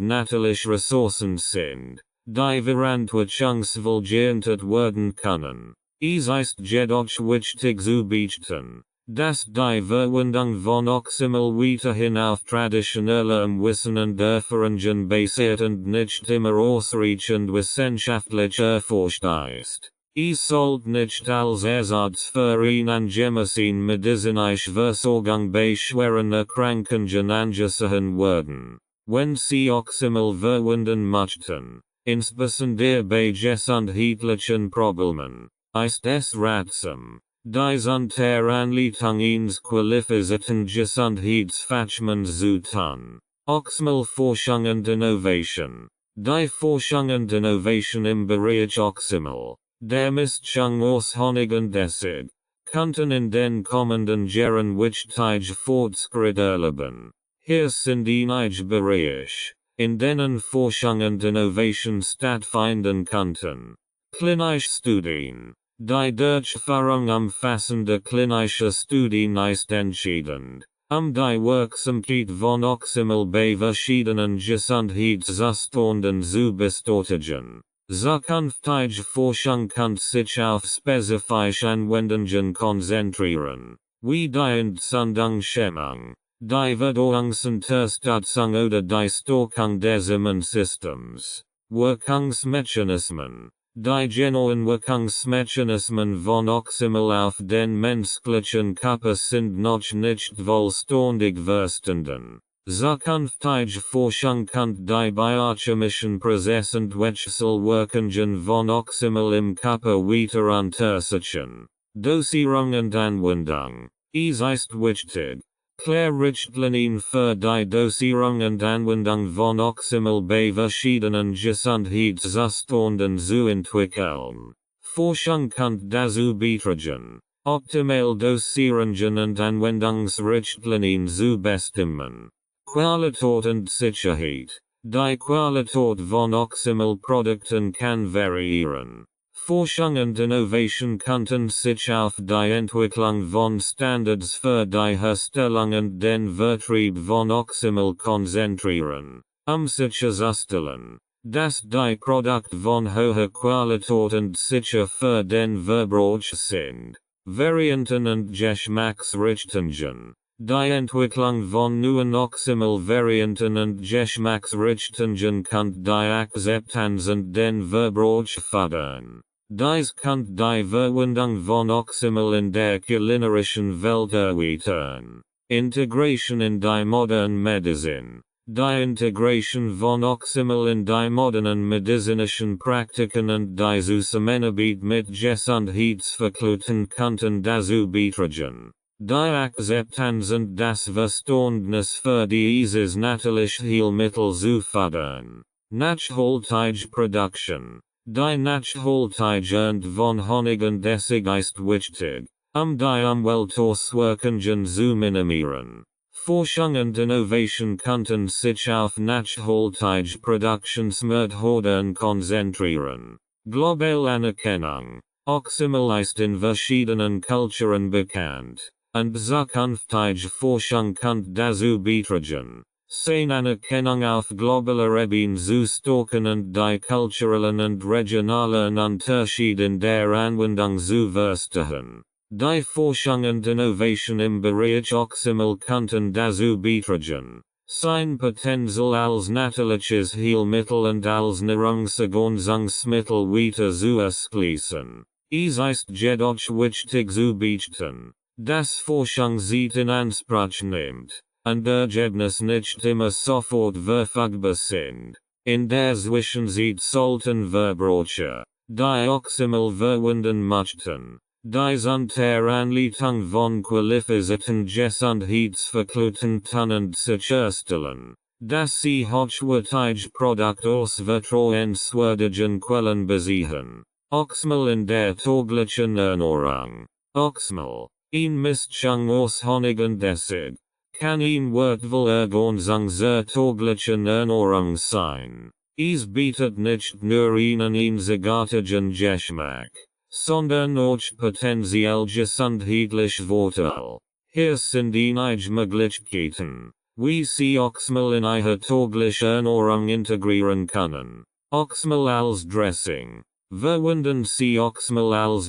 natürliche Ressourcen sind, die verantwortungsvoll geerntet werden können. Es ist jedoch wichtig zu beachten, dass die Verwendung von Oxymel weiterhin auf traditionellem Wissen und Erfahrungen basiert und nicht immer ausreichend wissenschaftlich erforscht ist. Es sollte nicht als Ersatz für eine angemessene medizinische Versorgung bei schweren Erkrankungen angesehen werden. Wenn Sie Oxymel verwenden möchten, insbesondere bei gesundheitlichen Problemen, ist es ratsam, dies unter Anleitung eines qualifizierten Gesundheitsfachmanns zu tun. Oxymel Forschung und Innovation. Die Forschung und Innovation im Bereich Oxymel, der Mischung aus Honig und Essig, könnten in den kommenden Jahren wichtige Fortschritte erleben. Hier sind einige Bereiche, in denen Forschung und Innovation stattfinden könnten. Klinische Studien. Die Durchführung umfassender klinischer Studien ist entscheidend, die Wirksamkeit von Oxymel bei verschiedenen Gesundheitszuständen zu bestätigen. Zukünftige Forschung könnte sich auf spezifische Anwendungen konzentrieren, wie die Entzündungshemmung, die Verdauungsunterstützung oder die Stärkung des Immunsystems. Wirkungsmechanismen. Die genauen Wirkungsmechanismen von Oxymel auf den menschlichen Körper sind noch nicht vollständig verstanden. Zukünftige Forschung könnte die biochemischen Prozesse und Wechselwirkungen von Oxymel im Körper weiter untersuchen. Dosierung und Anwendung. Es ist wichtig, Richtlinien für die Dosierung und Anwendung von Oxymel bei verschiedenen Gesundheitszuständen zu entwickeln. Forschung könnte dazu beitragen, optimal Dosierungen und Anwendungsrichtlinien zu bestimmen. Qualität und Sicherheit. Die Qualität von Oxymel-Produkten kann variieren. Forschung und Innovation könnten sich auf die Entwicklung von Standards für die Herstellung und den Vertrieb von Oxymel konzentrieren, sicherzustellen, dass die Produkte von hoher Qualität und sicher für den Verbrauch sind. Varianten und Geschmacksrichtungen. Die Entwicklung von neuen Oxymel-Varianten und Geschmacksrichtungen kann die Akzeptanz und den Verbrauch fördern. Dies kann die Verwendung von Oxymel in der kulinarischen Welt erweitern. Integration in die moderne Medizin. Die Integration von Oxymel in die modernen medizinischen Praktiken und die Zusammenarbeit mit Gesundheitsverkluten könnten dazu beitragen, die Akzeptanz und das Verständnis für dieses natürliche Heilmittel zu fördern. Nachhaltige Produktion. Die nachhaltige und von Honig und Essig ist wichtig, die Umweltauswirkungen zu minimieren. Forschung und Innovation könnten sich auf nachhaltige Produktionsmethoden konzentrieren. Globale Anerkennung. Oxymel ist in verschiedenen Kulturen bekannt, und zukünftige Forschung könnte dazu beitragen, seine Anerkennung auf globaler Ebene zu stärken und die kulturellen und regionalen Unterschiede in der Anwendung zu verstehen. Die Forschung und Innovation im Bereich Oxymel könnten dazu beitragen, sein Potenzial als natürliches Heilmittel und als Nahrungsergänzungsmittel weiter zu erschließen. Es ist jedoch wichtig zu beachten, dass Forschung Zeit in Anspruch nimmt, und Ergebnisse nicht immer sofort verfügbar sind. In der Zwischenzeit sollten Verbraucher, die Oxymel verwenden möchten, dies unter Anleitung von qualifizierten Gesundheitsverkluten tun und sicherstellen, dass sie hochwertige Produkte aus vertrauenswürdigen Quellen beziehen. Oxymel in der täglichen Ernährung. Oxymel, eine Mischung aus Honig und Essig, kann eine wertvolle Ergänzung zur täglichen Ernährung sein. Es bietet nicht nur einen einzigartigen Geschmack, sondern auch potenziell gesundheitliche Vorteile. Hier sind einige Möglichkeiten, wie Sie Oxymel in Ihre tägliche Ernährung integrieren können. Oxymel als Dressing. Verwenden Sie Oxymel als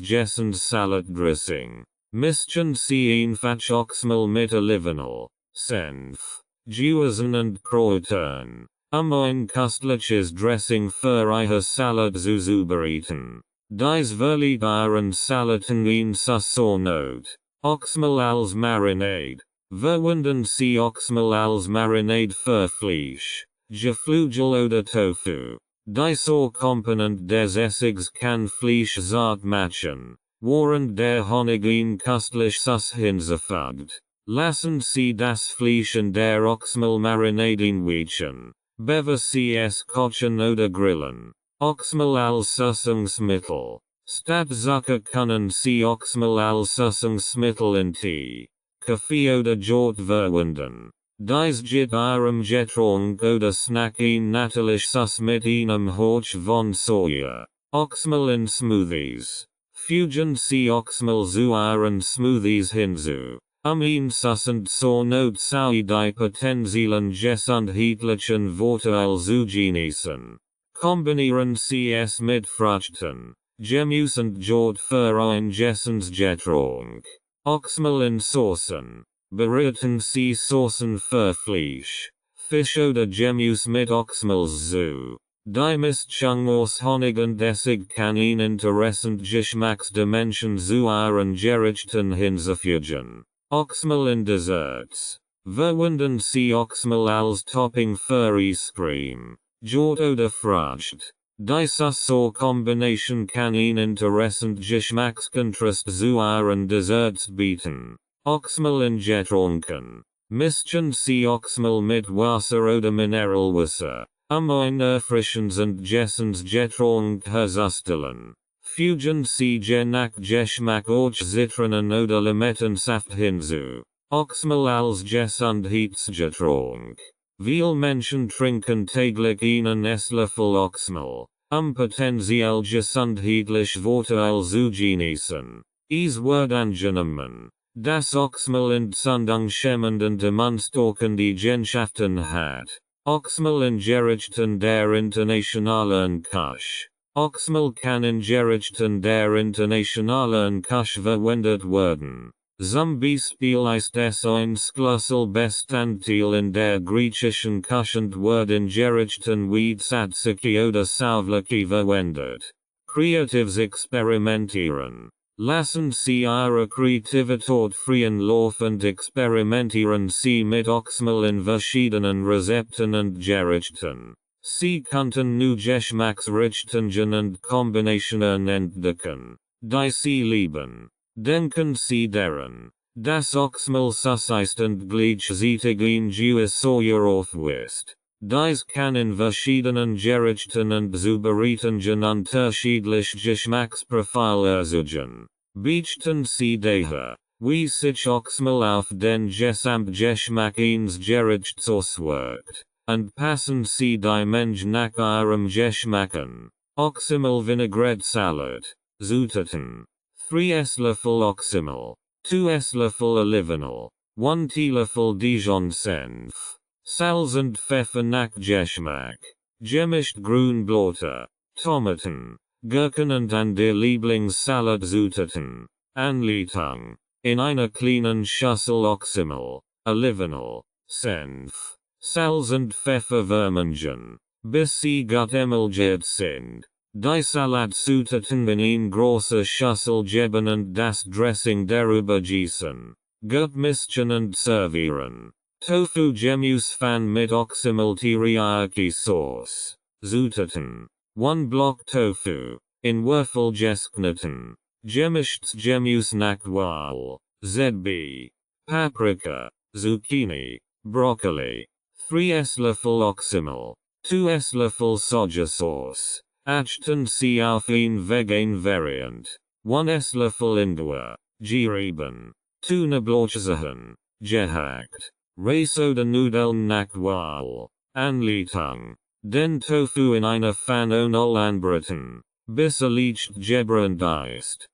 Salatdressing. Mischen Sie einfach Oxymel mit Olivenöl, Senf, Gewürzen und Kräutern, ein köstliches Dressing für Ihre Salad zu zubereiten. Dies verleiht Ihren Salaten eine Saisonnote. Oxymel als Marinade. Verwenden Sie Oxymel als Marinade für Fleisch, Geflügel oder Tofu. Dies Komponent des Essigs kann Fleisch zart machen, während der Honig ein köstliches hinzufügt. Lassen Sie das Fleisch in der Oxymel Marinade einweichen, bevor Sie es kochen oder grillen. Oxymel als Süßungsmittel. Statt Zucker können Sie Oxymel als Süßungsmittel in Tee, Kaffee oder Joghurt verwenden. Dies gibt Ihrem Getränk oder Snack ein natürliches mit einem Hauch von Soja. Oxymel in Smoothies. Fügen Sie Oxymel zu Ihren Smoothies hinzu, ihn süßend zur Not zu die potenziellen gesundheitlichen Vorteile zu genießen. Kombinieren Sie es mit Früchten, Gemüse und Joghurt für ein Getränk. Oxymel in Soßen. Bereiten Sie Soßen für Fleisch, Fisch oder Gemüse mit Oxymel zu. Die Mischung aus Honig und Essig kann ein interessant Geschmacksdimension zu Ihren Gerichten hinzufügen. Oxymel in Desserts. Verwenden Sie Oxymel als Topping für Ice Cream, Joghurt oder Frucht. Diese Kombination kann ein interessant Geschmackskontrast zu Ihren Desserts bieten. Oxymel in Getränken. Mischen Sie Oxymel mit Wasser oder Mineralwasser, ein erfrischendes und gessundes Getränk herzustellen. Fügen Sie je nach Geschmack auch Zitronen oder Limettensaft hinzu. Oxymel als Gesundheitsgetränk. Viele Menschen trinken täglich einen Esslöffel Oxymel, Potenziell gesundheitlich Vorteil zu genießen. Word angenommen. Das Oxymel-Entzündungshemmenden demonstrierende Eigenschaften hat. Oxymel ingerichten der internationalen Küche. Oxymel kann ingerichten der internationalen Küche verwendet werden. Zum Beispiel ist es ein Schlüsselbestandteil in der griechischen Küche und wird ingerichten wie Tzatziki oder Souvlaki verwendet. Kreatives Experimentieren. Lassen Sie Ihre Kreativität freien Lauf und experimentieren Sie mit Oxymel in verschiedenen Rezepten und Gerichten. Sie könnten neue Geschmacksrichtungen und Kombinationen entdecken, die Sie lieben. Denken Sie daran, dass Oxymel ist und gleichzeitig ein Säuer aufweist. Dies kann in verschiedenen Gerichten und Zubereitungen unterschiedlich Geschmacksprofile erzeugen. Beachten Sie daher, wie sich Oxymel auf den Gesamtgeschmack eines Gerichts auswirkt, und passen Sie die Menge nach Ihrem Geschmack an. Oxymel Vinaigrette Salad. Zutaten: 3 Esslöffel Oxymel, 2 Esslöffel Olivenöl, 1 Teelöffel Dijon-Senf, Salz und Pfeffer nach Geschmack, gemischt Grünblätter, Tomaten, Gurken und andere Lieblingssalat-Zutaten. Anleitung: in einer kleinen Schüssel Oxymel, Olivenöl, Senf, Salz und Pfeffer vermengen, bis sie gut emulgiert sind. Die Salatzutaten in eine große Schüssel geben und das Dressing darüber gießen. Gut mischen und servieren. Tofu Gemüse fan mit Oxymel Teriyaki Sauce. Zutaten: 1 Block Tofu, in Würfel geschnitten. Gemischtes Gemüse nach Wahl. ZB. Paprika, Zucchini, Broccoli. 3 Esslöffel Oxymel. 2 Esslöffel Sojasauce. Achten Sie auf ein vegan Variant. 1 Esslöffel Ingwer, gerieben. Tunablauchsachen, gehackt. Reis oder Nudeln nach Wahl. Anleitung: den Tofu in einer Pfanne anbraten, bis leicht gebrannt ist.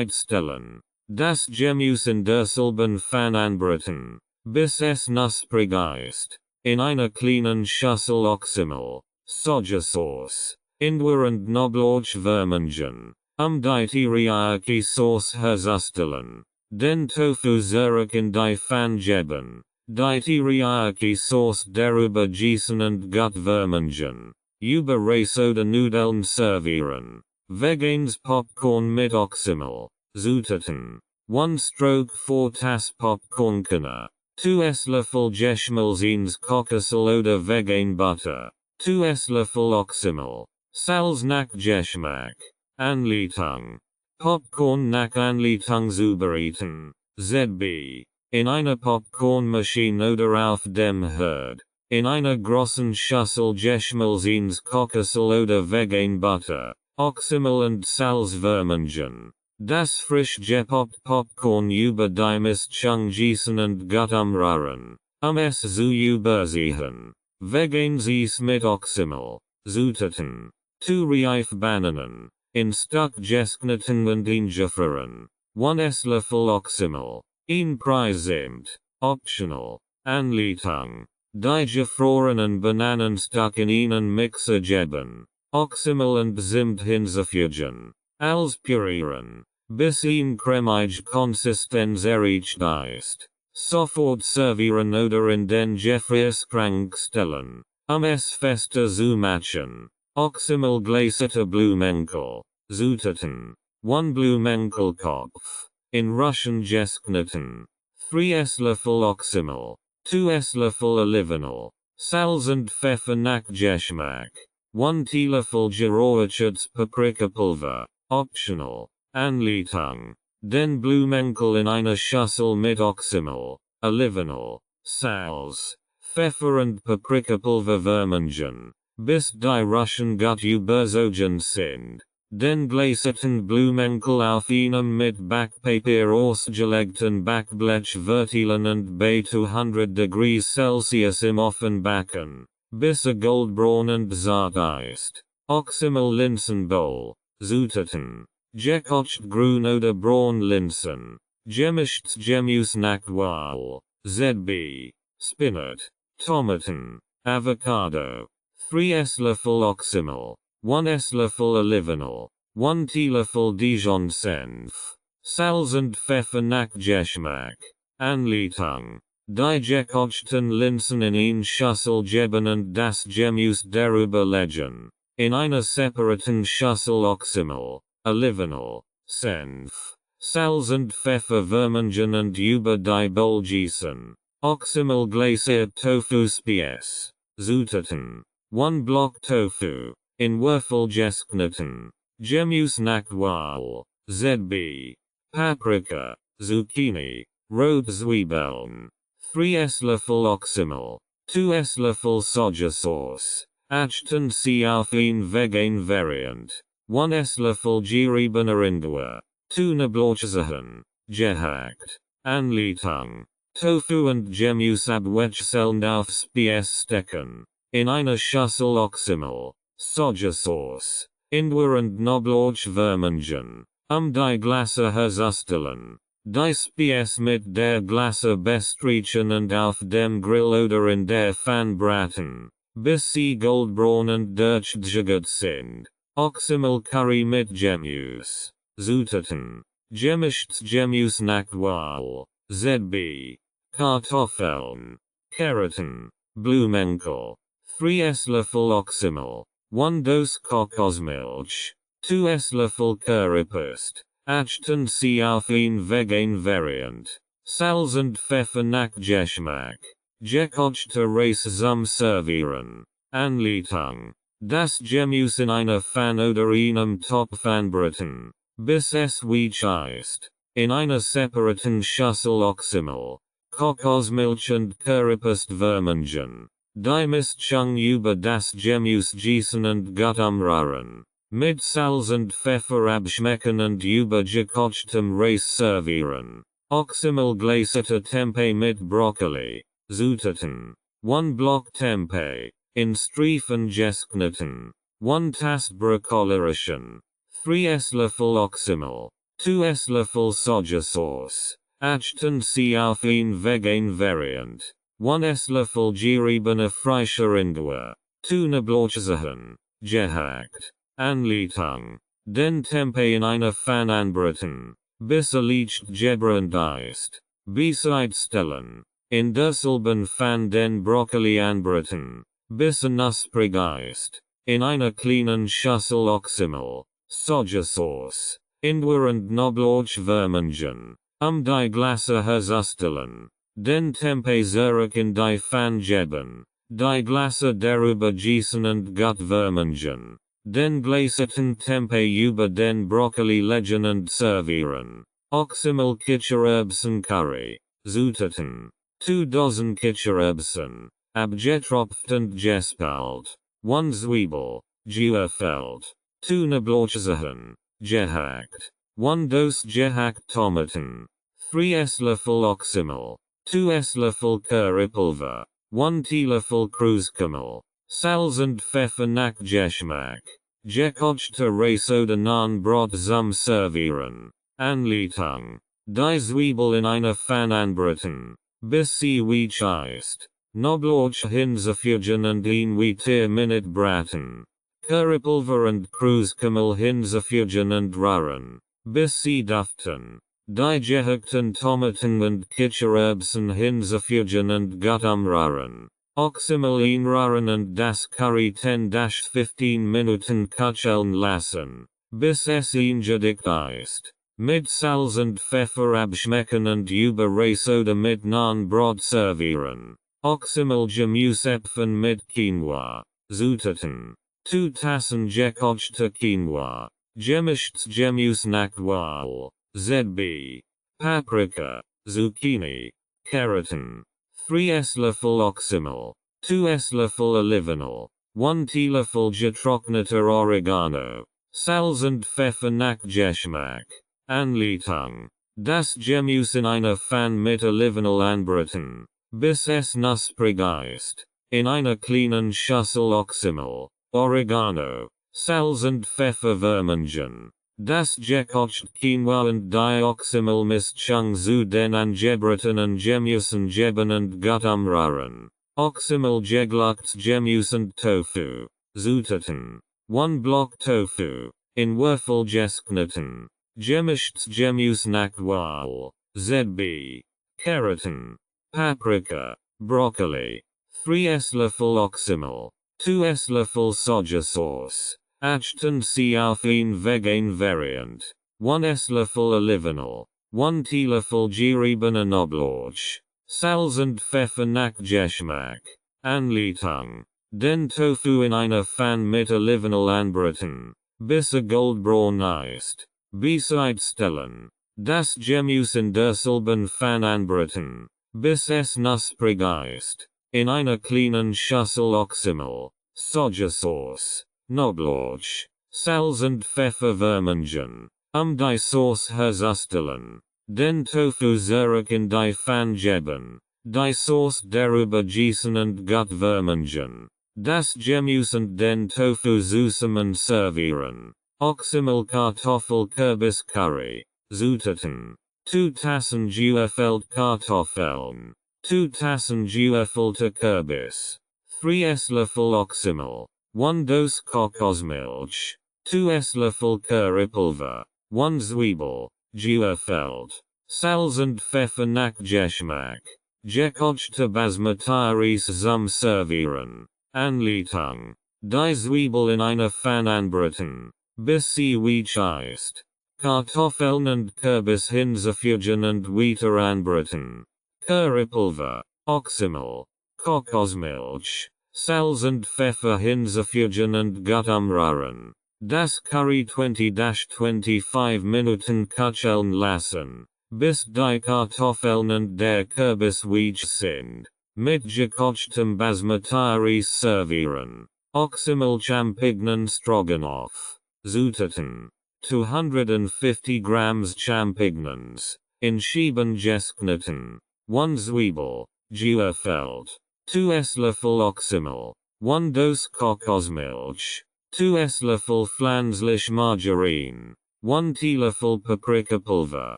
Stellen. Das Gemüse in derselben Pfanne anbraten, bis es knusprig ist. In einer kleinen Schüssel Oxymel, Sojasauce, Ingwer und Knoblauch vermengen. Die Teriyaki Sauce herzustellen. Den Tofu zurück in die Pfanne geben. Die Teriyaki Sauce darüber gießen und gut vermengen. Über Reis oder Nudeln servieren. Veganes Popcorn mit Oxymel. Zutaten: 1 Stroke 4 Tass Popcornkerne. 2 Esslöffel geschmolzenes Kokosöl oder Vegan Butter. 2 Esslöffel Oxymel. Salz nach Geschmack. Anleitung: Popcorn nach Anleitung zubereiten. ZB. In einer Popcornmaschine oder auf dem Herd. In einer großen Schüssel geschmolzenes Kokosöl oder Vegan Butter, Oxymel und Salz vermengen. Das frisch gepoppte Popcorn über die Mischung gießen und gut umrühren. Es zu übersehen. Veganes Eis mit Oxymel. Zutaten: 2 Reif Bananen, in Stück geschnitten und eingefroren. 1 Esslöffel Oxymel. In Preiszimt. Optional. Anleitung: die gefrorenen Bananenstück in einen Mixer geben. Oxymel und Zimt hinzufügen. Als pürieren, bis eine cremige Konsistenz erreicht ist. Sofort servieren oder in den Gefrierschrank stellen. Es fester zu machen. Oxymel gläserte Blumenkohl. Zutaten: 1 Blumenkohlkopf, in Russian geschnitten. 3 Esslöffel Oxymel. 2 Esslöffel Olivenöl. Salz und Pfeffer nach Geschmack. 1 Teelöffel geräuchertes Paprikapulver. Optional. Anleitung: den Blumenkohl in einer Schüssel mit Oxymel, Olivenöl, Salz, Pfeffer und Paprikapulver vermengen, bis die Russen gut überzogen sind. Den gläserten Blumenkohl auf einem mit Backpapier ausgelegten Backblech verteilen und bei 200 degrees Celsius im Ofen backen, bis goldbraun und zart ist. Oxymel-Linsenbowl, Zutaten. Gekocht groen oder braun Linsen. Gemischtes Gemüse nach Wahl. ZB. Spinat. Tomaten. Avocado. 3 Esslöffel Oxymel. 1 Esslöffel Olivenöl. 1 Teelöffel Dijon Senf. Salz und Pfeffer nach Geschmack. Anleitung. Die gekochten Linsen in eine Schüssel geben und das Gemüse darüber legen. In einer separaten Schüssel Oxymel, Olivenöl, Senf, Salz und Pfeffer vermengen und über die Bowl gießen. Oxymel glasiert Tofu Spies. Zutaten. 1 Block Tofu, in Würfel geschnitten. Gemüse nach Wahl. ZB. Paprika, Zucchini, Rotzwiebeln. 3 Esslöffel Oxymel. 2 Esslöffel Sojasauce. Achten Sie auf ein vegan Variant. 1 Esslöffel geriebener Ingwer. Tuna-Blausachen. Gehackt. Anleitung. Tofu und Gemüse abwechselnd auf Spieß stecken. In einer Schüssel Oxymel. Sojasauce. Ingwer und Knoblauch vermengen. Die Glasse herzustellen. Die Spieß mit der Glasse bestreichen und auf dem Grill oder in der Pfanne braten, bis sie goldbraun und durchgejagt sind. Oxymel Curry mit Gemüse. Zutaten. Gemischtes Gemüse nach Wahl. ZB. Kartoffeln. Karotten. Blumenkohl. 3 Esslöffel Oxymel. 1 Dose Kokosmilch. 2 Esslöffel Currypaste. Achten Sie auf ein vegan Variant. Salz und Pfeffer nach Geschmack. Gekochte Reis zum Servieren. Anleitung. Das Gemüse in einer Pfanne oder einem Topf anbraten, bis es weich ist. In einer separaten Schüssel Oxymel, Kokosmilch und Currypaste vermengen. Die Mischung über das Gemüse gießen und gut umrühren. Mit Salz und Pfeffer abschmecken und über gekochtem Reis servieren. Oxymel glasierte Tempeh mit Brokkoli. Zutaten. 1 Block Tempeh, in Streifen geschnitten. 1 Tasse Brokkoliration. 3 Esslöffel Oxymel. 2 Esslöffel Sojasauce. Achten Sie auf ein vegan Variant. 1 Esslöffel geriebener frischer Ingwer. Tuna-Blausachen. Gehackt. Anleitung. Den Tempeh in einer Pfanne anbraten, bis leicht gebrannt ist. Bereitstellen. In derselben Pfanne den Brokkoli anbraten, bis knusprig ist. In einer kleinen Schüssel Oxymel, Sojasauce, Ingwer und Knoblauch vermengen. Die Glasse herzustellen. Den Tempeh zurück in die Pfanne geben. Die Glasse darüber gießen und gut vermengen. Den glasierten Tempeh über den Brokkoli legen und servieren. Oxymel Kichererbsen Curry. Zutaten. 2 Dozen Kichererbsen. Abgetropft und gespalt. 1 Zwiebel. Geöffelt. Tuna-Blausachen. Gehackt. 1 Dose gehackt Tomaten. 3 Esslöffel Oxymel. 2 Esslöffel Currypulver. 1 Teelöffel Kreuzkümmel. Salz und Pfeffer nach Geschmack. Gekochte Reis oder Nahenbrot zum Servieren. Anleitung. Die Zwiebel in einer Pfanne anbraten, bis sie weich ist. Knoblauch hinzufügen und ein weiter Minute braten. Currypulver und Kreuzkümmel hinzufügen und rühren, bis sie duften. Die gehackten Tomaten und Kichererbsen hinzufügen und gut umrühren. Oxymel einrühren und das Curry 10-15 Minuten köcheln lassen, bis es eingedickt ist. Mit Salz und Pfeffer abschmecken und über Reis oder mit Nahenbrot servieren. Oxymel Gemüseäpfen mit Quinoa. Zutaten. 2 Tassen gekochte Quinoa. Gemischtes Gemüse nach Wahl. ZB. Paprika. Zucchini. Karotten. 3 Esslöffel Oxymel. 2 Esslöffel Olivenöl. 1 Teelöffel getrockneter Oregano. Salz und Pfeffer nach Geschmack. Anleitung. Das Gemüse in einer Pfanne mit Olivenöl anbraten, bis es knusprig ist. In einer kleinen Schüssel Oxymel, Oregano, Salz und Pfeffervermengen. Das gekochte Quinoa und die Oxymel-Mischung zu den angebratenen Gemüsen geben und gut umrühren. Oxymel geglückt Gemüse und Tofu. Zutaten. 1 Block Tofu. In Würfel geschnitten. Gemischtes Gemüse nach Wahl. ZB. Keratin. Paprika. Broccoli. 3 Esslöffel Oxymel. 2 Esslöffel Sojasauce. Achten Sie auf ein vegan Variant. 1 Esslöffel Olivenöl. 1 Teelöffel geriebene Knoblauch. Salz und Pfeffer nach Geschmack. Anleitung. Den Tofu in einer Pfanne mit Olivenöl anbraten, bis goldbraun ist. Bereitstellen. Das Gemüse in derselben Pfanne anbraten, bis es knusprig ist. In einer kleinen Schüssel Oxymel, Sojasauce, Knoblauch, Salz und Pfeffer vermengen. Die Sauce herzustellen. Den Tofu zurück in die Pfanne geben. Die Sauce darüber gießen und gut vermengen. Das Gemüse und den Tofu zusammen servieren. Oxymel Kartoffel Kürbis Curry. Zutaten. 2 Tassen gefüllte Kartoffeln. 2 Tassen gefüllte Kürbis. 3 Esslöffel Oxymel. 1 Dose Kokosmilch. 2 Esslöffel Currypulver. 1 Zwiebel. Gefüllt. Salz und Pfeffer nach Geschmack. Gekochte Basmati Reis zum Servieren. Anleitung. Die Zwiebel in einer Pfanne anbraten, bis sie weich ist. Kartoffeln und Kürbis hinzufügen und weiter anbraten. Currypulver, Oxymel, Kokosmilch, Salz und Pfeffer hinzufügen und gut umrühren. Das Curry 20-25 Minuten köcheln lassen, bis die Kartoffeln und der Kürbis weich sind. Mit gekochtem Basmati Reis servieren. Oxymel Champignon Stroganoff. Zutaten. 250 grams champignons. In Scheiben geschnitten. 1 Zwiebel. Gefüllt. 2 Esslöffel Oxymel. 1 Dose Kokosmilch. 2 Esslöffel pflanzlich Margarine. 1 Teelöffel Paprikapulver.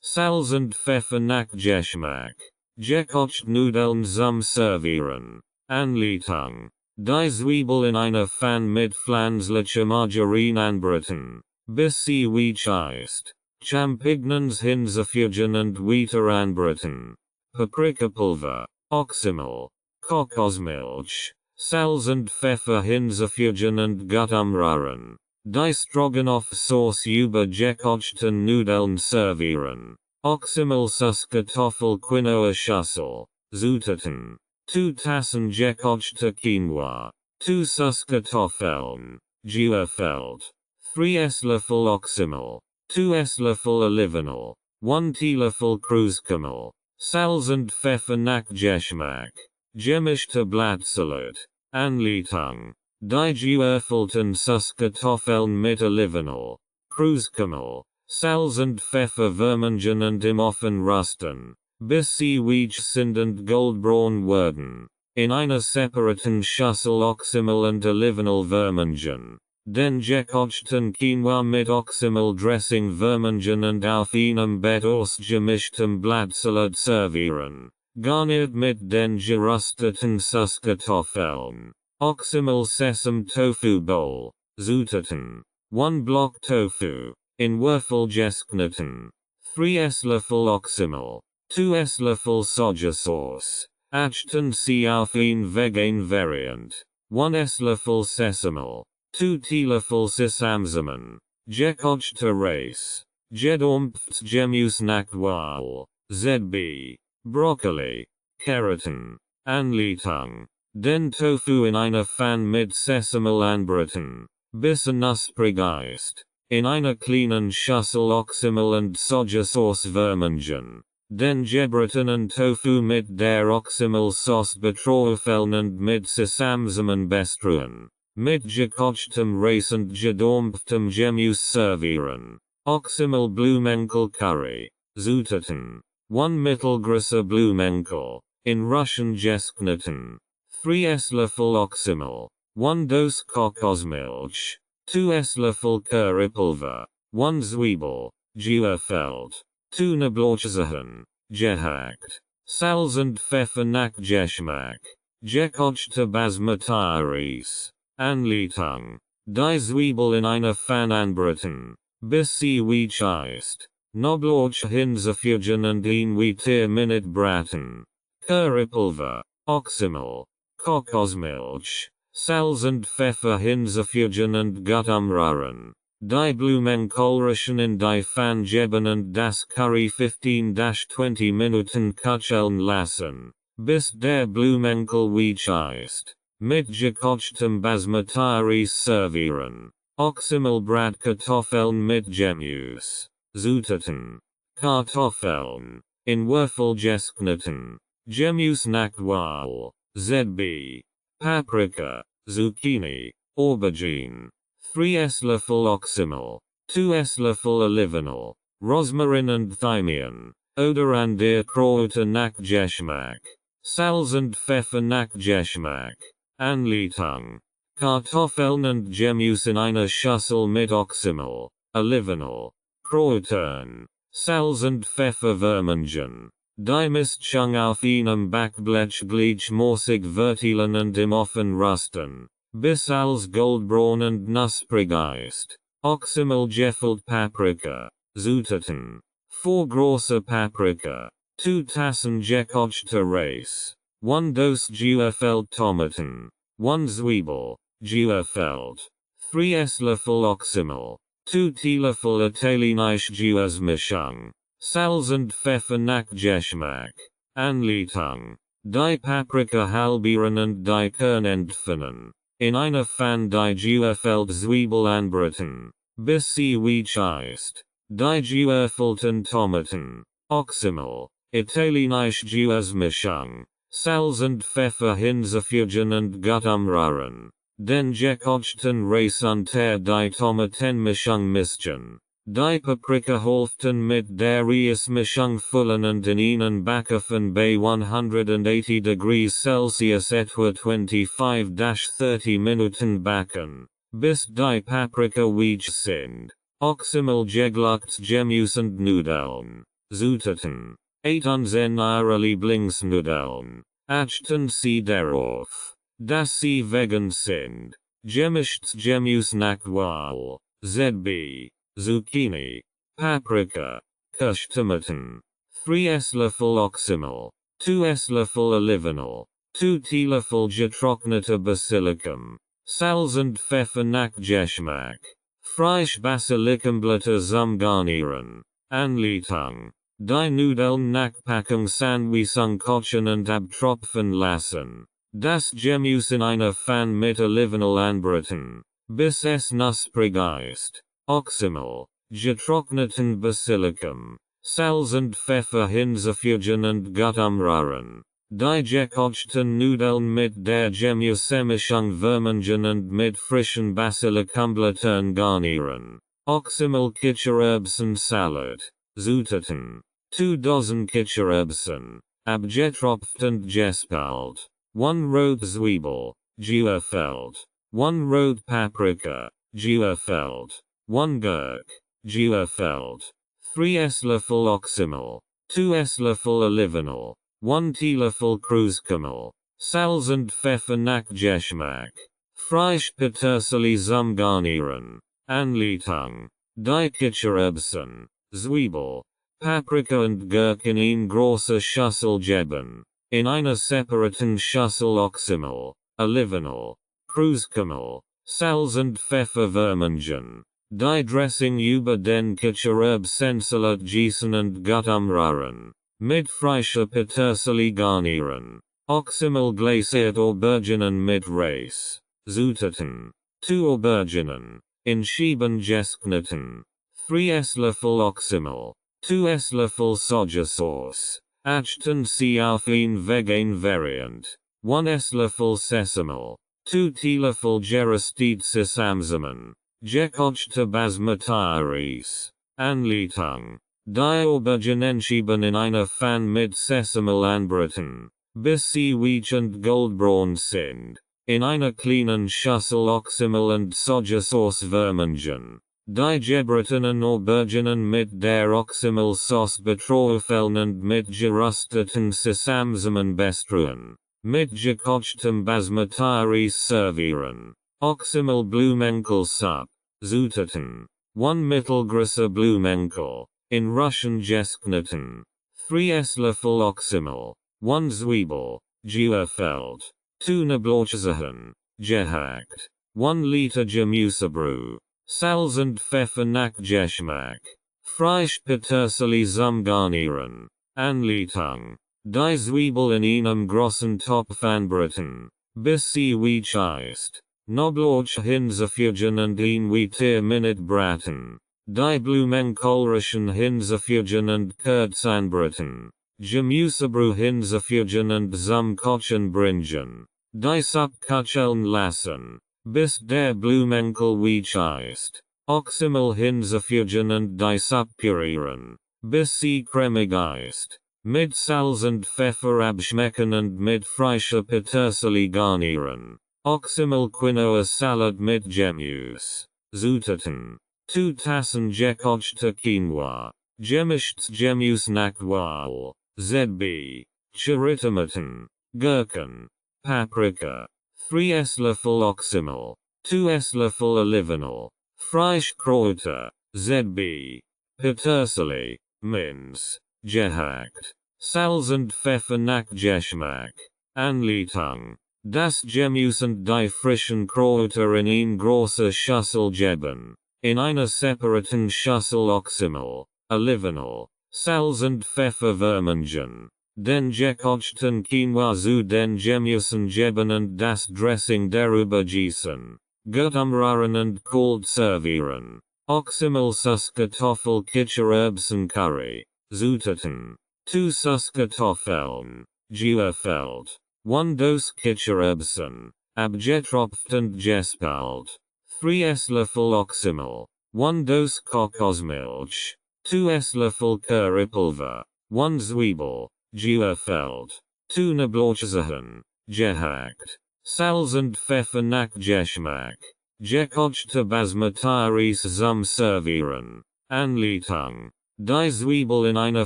Salz und Pfeffer nach Geschmack. Gekochte Nudeln zum Servieren. Anleitung. Die Zwiebel in einer Pfanne mit pflanzlicher Margarine anbraten, bis sie weich ist. Champignons hinzufügen und weiter anbraten. Paprikapulver, Oxymel, Kokosmilch, Salz und Pfeffer hinzufügen und gut umrühren. Die Stroganoff-Sauce über gekochten Nudeln servieren. Oxymel Kartoffel Quinoa Schüssel. Zutaten. 2 Tassen gekochte Quinoa. 2 Kartoffeln. Gefüllt. 3 Esslöffel Oxymel. 2 Esslöffel Olivenöl. 1 Teelöffel Kruskümmel. Salz und Pfeffer nach Geschmack. Gemischte Blattsalat. Anleitung. Die geöffneten Kartoffeln mit Olivenöl, Kruskümmel, Salz und Pfeffer vermengen und im Ofen rösten, bis sie weich sind und goldbraun werden. In einer separaten Schüssel Oxymel und Olivenöl vermengen. Den gekochten Quinoa mit Oxymel Dressing vermengen und auf einem Bett aus gemischtem Blattsalat servieren. Garniert mit den gerösteten Kartoffeln. Oxymel Sesame Tofu Bowl. Zutaten. 1 Block Tofu. In Würfel geschnitten. 3 Esslöffel Oxymel. 2 Esslöffel Sojasauce. Achten Sie auf ein vegan Variant. 1 Esslöffel Sesamel. 2 Teelöffel Sesamsamen. Gekochte Reis. Gedampftes Gemüse nach Wahl. ZB. Broccoli. Keratin. Anleitung. Den Tofu in einer Pfanne mit Sesamel anbraten, bis knusprig ist. In einer kleinen Schüssel Oxymel und Sojasauce vermengen. Den gebratenen Tofu mit der Oxymel-Sauce beträufeln und mit Sesamsamen bestreuen. Mit gekochtem Reis und gedampftem Gemüse servieren. Oxymel Blumenkohl Curry. Zutaten. 1 mittelgroßer Blumenkohl. In Russian geschnitten. 3 Esslöffel Oxymel. 1 Dose Kokosmilch. 2 Esslöffel Currypulver, 1 Zwiebel, Geurfeld, 2 Knoblauchzehen, gehackt, Salz und Pfeffer nach Geschmack, gekochte Basmati-Reis, Anleitung, die Zwiebel in einer Pfanne anbraten, bis sie weich ist, Knoblauch hinzufügen und ihn weitere Minute braten, Currypulver, Oxymel, Kokosmilch, Salz und Pfeffer hinzufügen und gut umrühren. Die Blumenkohlröschen in die Pfanne geben und das Curry 15-20 Minuten köcheln lassen, bis der Blumenkohl weich ist. Mit gekochtem Basmati-Reis servieren. Oxymel-Bratkartoffeln mit Gemüse. Zutaten. Kartoffeln. In Würfel geschnitten. Gemüse nach Wahl. ZB. Paprika. Zucchini. Aubergine. 3 Esslöffel Oxymel. 2 Esslöffel Olivenöl. Rosmarin und Thymian. Oder andere Kräuter nach Geschmack. Salz und Pfeffer nach Geschmack. Anleitung. Kartoffeln und Gemüse in einer Schüssel mit Oxymel, Olivenöl, Kräutern, Salz und Pfeffer vermengen. Die Mischung auf einem Backblech gleichmäßig verteilen und im Ofen rösten, bis alles goldbraun und knusprig ist. Oxymel gefüllt Paprika. Zutaten. 4 große Paprika. 2 Tassen gekochte Reis. 1 Dose Geurfeld Tomaten. 1 Zwiebel, Geurfeld. 3 Esslöffel Oxymel. 2 Teelöffel italienische Gewürzmischung. Salz und Pfeffer nach Geschmack. Anleitung. Die Paprika halbieren und die Kern entfernen. In einer Pfanne die Geurfeld Zwiebel anbraten, bis sie weich ist. Die geurfelten Tomaten. Oxymel, italienische Gewürzmischung. Salz und Pfeffer hinzufügen und gut umrühren. Den gekochten Reis unter die Tomatenmischung mischen. Die Paprikahälften mit der Reismischung füllen und in einen Backofen bei 180 degrees Celsius etwa 25-30 Minuten backen, bis die Paprika weich sind. Oxymel geglucktes Gemüse und Nudeln. Zutaten. 8 unsere Lieblingsnudeln. Achten Sie darauf, dass sie vegan sind. Gemischtes Gemüse nach Wahl. ZB. Zucchini. Paprika. Kirschtomaten. 3 Esslöffel Oxymel. 2 Esslöffel Olivenöl. 2 Teelöffel getrockneter Basilikum. Salz und Pfeffer nach Geschmack. Frische Basilikumblätter zum Garnieren. Anleitung. Die Nudeln nach Packungsanweisung kochen und abtropfen lassen. Das Gemüse in einer Pfanne mit Olivenöl anbraten, bis es knusprig ist. Oxymel, getrockneten Basilikum, Salz und Pfeffer hinzufügen und gut umrühren. Die gekochten Nudeln mit der Gemüsemischung vermengen und mit frischen Basilikumblättern garnieren. Oxymel Kichererbsen Salad. Zutaten. 2 Dozen Kichererbsen, abgetropft und gespalt. 1 rote Zwiebel, Geurfeld. 1 rote Paprika, Geurfeld. 1 Gurk, Geurfeld. 3 Esslöffel Oxymel. 2 Esslöffel Olivenöl. 1 Teelöffel Kreuzkümmel. Salz und Pfeffer nach Geschmack. Frische Petersilie zum Garnieren. Anleitung. Die Kichererbsen, Zwiebel, Paprika und Gurk in eine große Schüssel geben. In einer separaten Schüssel Oxymel, Olivenöl, Kreuzkümmel, Salz und Pfeffer vermengen. Die Dressing über den Kichererbsensalat gießen und gut umrühren. Mit frischer Petersilie garnieren. Oxymel glasiert Auberginen mit Reis. Zutaten. 2 Auberginen. In Scheiben geschnitten. 3 Esslöffel Oxymel. 2 Esslöffel Sojasauce. Achten Sie auf ein vegan Variant. 1 Esslöffel Sesamel. 2 Teelöffel geröstetes Sesamsamen. Gekochte Basmati-Reis. Anleitung. Die Auberginen schieben in einer Pfanne mit Sesamel anbraten, bis sie weich und goldbraun sind. in einer kleinen Schüssel Oxymel und Sojasauce-Vermengen. Die gebratenen Auberginen mit der Oxymel-Sauce beträufeln und mit gerösteten Sesamsamen bestruen. Mit gekochtem Basmati-Reis servieren. Oxymel-Blumenkohl-Suppe. Zutaten. 1 mittelgroße Blumenkohl, in Russian geskneten. 3 Esslöffel Oxymel. 1 Zwiebel, gefüllt. 2 Knoblauchzehen, gehackt. 1 Liter Gemüsebrühe. Salz und Pfeffer nach Geschmack. Frisch Petersilie zum Garnieren. Anleitung. Die Zwiebel in einem großen Topf anbraten, bis sie weich ist. Knoblauch hinzufügen und ihn weitere Minute braten. Die Blumenkohlröschen hinzufügen und kurz anbraten. Gemüsebrühe hinzufügen und zum Kochen bringen. Die Suppe köcheln lassen, bis der Blumenkohl weich ist. Oxymel hinzufügen und die Suppe pürieren, bis sie cremig ist. Mit Salz und Pfeffer abschmecken und mit frischer Petersilie garnieren. Oxymel Quinoa Salad mit Gemüse. Zutaten. 2 Tassen gekochte Quinoa. Gemischtes Gemüse nach Wahl. ZB. Cherrytomaten. Gurken. Paprika. 3 Esslöffel Oxymel. 2 Esslöffel Olivenöl. Frischkräuter. ZB. Petersilie. Minz. Gehackt. Salz und Pfeffer nach Geschmack. Anleitung. Das Gemüse und die frischen Kräuter in eine große Schüssel geben. In einer separaten Schüssel Oxymel, Olivenöl, Salz und Pfeffer vermengen. Den gekochten Quinoa zu den Gemüsen geben und das Dressing darüber gießen. Gut umrühren und kalt servieren. Oxymel Süßkartoffel Kichererbsen Curry. Zutaten. 2 Süßkartoffeln, gefüllt. 1 Dose Kichererbsen, abgetropft und gespült. 3 Esslöffel Oxymel. 1 Dose Kokosmilch. 2 Esslöffel Currypulver. 1 Zwiebel, gefüllt. 2 Knoblauchzehen, gehackt. Salz und Pfeffer nach Geschmack. Gekochte Basmati-Reis zum Servieren. Anleitung. Die Zwiebel in einer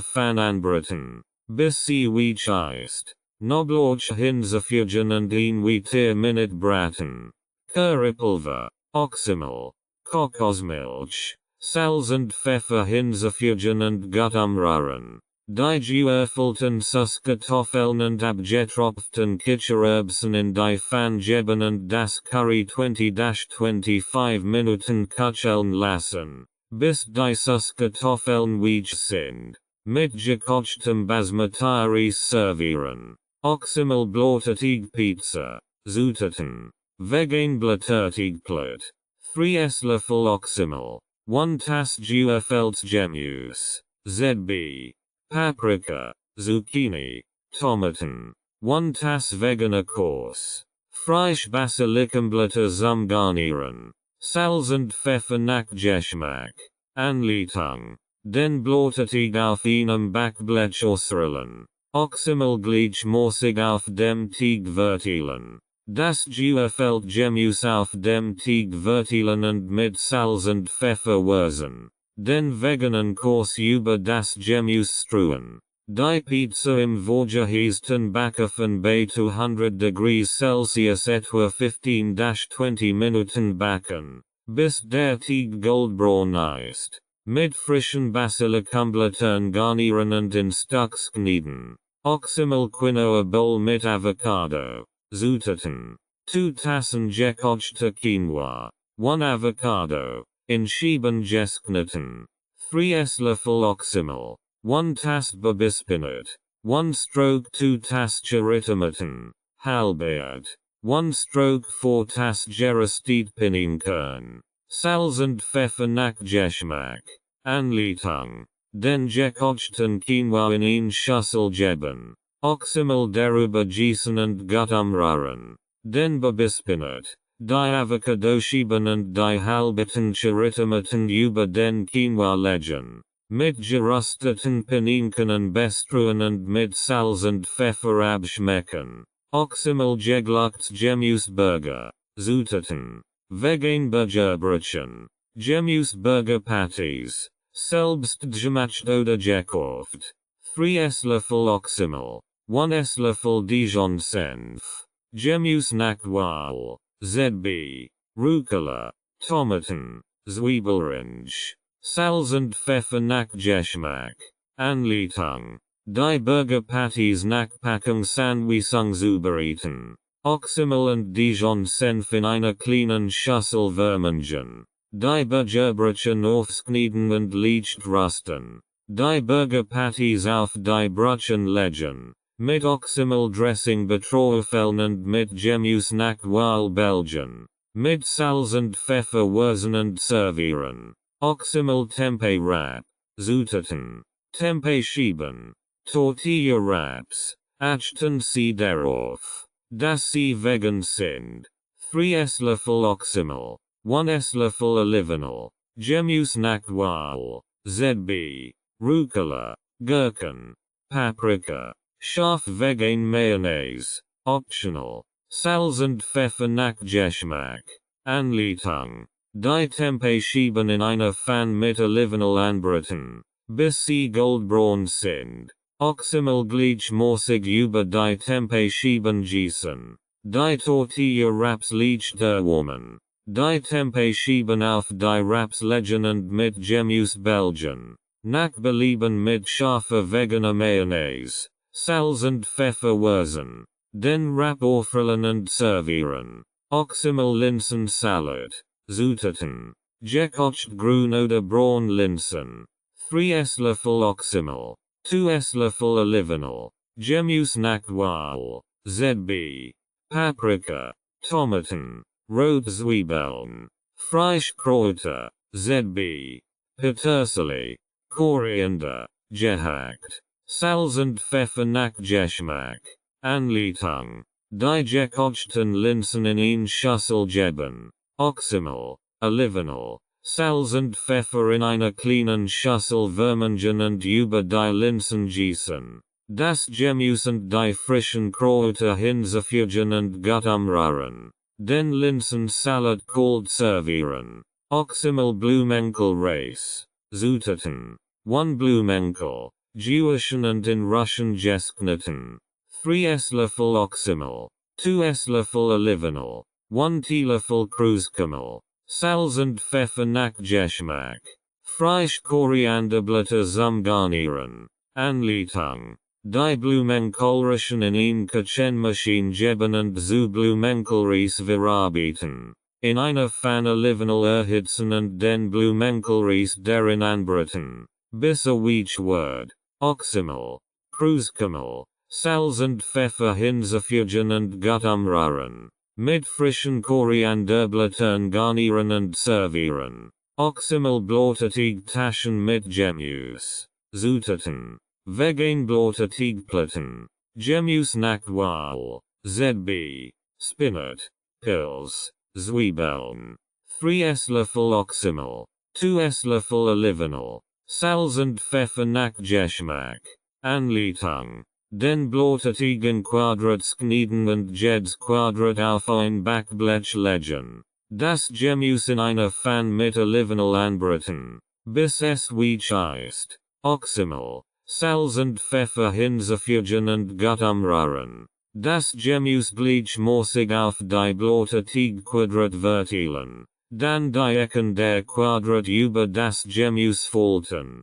Pfanne anbraten, bis sie weich ist. Knoblauch hinzufügen und ihn weitere Minute braten. Currypulver, Oxymel, Kokosmilch, Salz und Pfeffer hinzufügen und gut umrühren. Die geöffneten Süßkartoffeln und abgetropften Kichererbsen in die Pfanne geben und das Curry 20-25 Minuten köcheln lassen, bis die Süßkartoffeln weich sind. Mit gekochtem Basmati-Reis servieren. Oxymel Blätterteigpizza. Zutaten. Vegan Blätterteigplat. 3 Esslöffel Oxymel. 1 Tass geöffelt Gemüse. ZB. Paprika. Zucchini. Tomaten. 1 Tass veganer Kurs. Frisch Basilikumblüte zum Garnieren. Salz und Pfeffer nach Geschmack. Anleitung. Den Blätterteig auf einem Backblech ausrollen. Oxymel gleichmäßig auf dem Teig verteilen. Das geöffelt Gemüse auf dem Teig verteilen und mit Salz und Pfeffer würzen. Den veganen Kurs über das Gemüse streuen. Die Pizza im vorgeheizten Backofen bei 200 degrees Celsius etwa 15-20 Minuten backen, bis der Teig goldbraun ist. Mit frischen Basilikumblättern garnieren und in Stücks knieten. Oxymel Quinoa Bowl mit Avocado. Zutaten. 2 Tassen gekochte Quinoa. 1 Avocado, in Scheiben geskneten. 3 Esslöffel Oxymel. 1 Tass Babispinat. 1 Stroke 2 Tass Cherrytomaten, halbiert. 1 Stroke 4 Tass geröstet Pinienkern. Salz und Pfeffer nach Geschmack. Anleitung. Den gekochten Quinoa in eine Schüssel geben. Oxymel darüber gießen und gut umrühren. Den Babispinat, die Avocado schieben und die halbierten Cherrytomaten über den Quinoa legen. Mit gerösteten Pinienkern bestruen und mit Salz und Pfeffer abschmecken. Oxymel-Gemussburger, Zutaten. Vegan Burgerbrötchen. Gemüseburger Patties. Selbst gemacht oder gekauft. 3 Esslöffel Oxymel. 1 Esslöffel Dijon-Senf. Gemüse-Nachtwal. ZB. Rucola. Tomaten. Zwiebelrange. Salz und Pfeffer nach Geschmack. Anleitung. Die Burger Patties nach Packung Sanwisung zubereiten. Oxymel und Dijon-Senf in einer kleinen Schüssel vermengen. Die Burgerbrötchen aufschneiden und leicht rösten. Die Burger Patties auf die Brötchen legen. Mit Oxymel-Dressing beträufeln und mit Gemüse-Nachtwal belgen. Mit Salz und Pfeffer würzen und servieren. Oxymel-Tempeh-Wrap. Zutaten. Tempeh schieben. Tortilla Wraps. Achten Sie darauf, dass sie vegan sind. 3 Esslöffel Oxymel. 1 Esslöffel Olivenöl. Gemüse-Nachtwal. ZB. Rucola. Gurken. Paprika. Scharf vegan Mayonnaise. Optional. Salz und Pfeffer nach Geschmack. Anleitung. Die Tempeh schieben in einer Pfanne mit Olivenöl anbraten, bis sie goldbraun sind. Oxymel gleichmäßig über die Tempeh schieben gießen. Die Tortilla Wraps leicht erwärmen. Die Tempeh schieben auf die Wraps legen und mit Gemüse belgen. Nach Belieben mit scharfer veganer Mayonnaise, Salz und Pfeffer würzen. Den Wrap aufrollen und servieren. Oxymel Linsensalat. Zutaten. Gekocht grün oder braun Linsen. 3 Esslöffel Oxymel. 2 Esslöffel Olivenöl. Gemüse-Nachtwal. ZB. Paprika. Tomaten. Rote Zwiebeln. Frischkräuter. ZB. Petersilie. Koriander. Gehackt. Salz und Pfeffer nach Geschmack. Anleitung. Die gekochten Linsen in eine Schüssel geben. Oxymel. Olivenöl. Salz und Pfeffer in einer kleinen Schüssel vermengen und über die Linsen gießen. Das Gemüse und die frischen Kräuter hinzufügen und gut umrühren. Den Linsensalat kalt servieren. Oxymel Blumenkohl Reis. Zutaten. 1 Blumenkohl. Jewischen und in Russian geskneten. 3 Esslöffel Oxymel. 2 Esslöffel Olivenöl. 1 Teelöffel Kruskümmel. Salz und Pfeffer nach Geschmack. Frisch Korianderblätter zum Garnieren. Anleitung. Die Blumenkohlrischen in eine Küchenmaschine geben und zu Blumenkohlreis verarbeiten. In einer Pfanne Olivenöl erhitzen und den Blumenkohlreis darin anbraten, bis weich wird. Oxymel. Kruskümmel. Salz und Pfeffer hinzufügen und gut umrühren. Mit frischen Korianderblättern garnieren und servieren. Oxymel Blauteigtaschen mit Gemüse. Zutaten. Vegan Blauteigplatten. Gemüse-Nachtwal. ZB. Spinat. Pilz. Zwiebeln. 3 Esslöffel Oxymel. 2 Esslöffel Olivenöl. Salz und Pfeffer nach Geschmack. Anleitung. Den Blauteig in Quadrats knieden und jedes Quadrat auf ein Backblech legen. Das Gemüse in einer Pfanne mit Olivenöl anbraten, bis es weich ist. Oxymel. Salz und Pfeffer hinzufügen und gut umrühren. Das Gemüse gleichmäßig auf die Blauteigquadrat verteilen. Dann die Ecken der Quadrat über das Gemüse falten,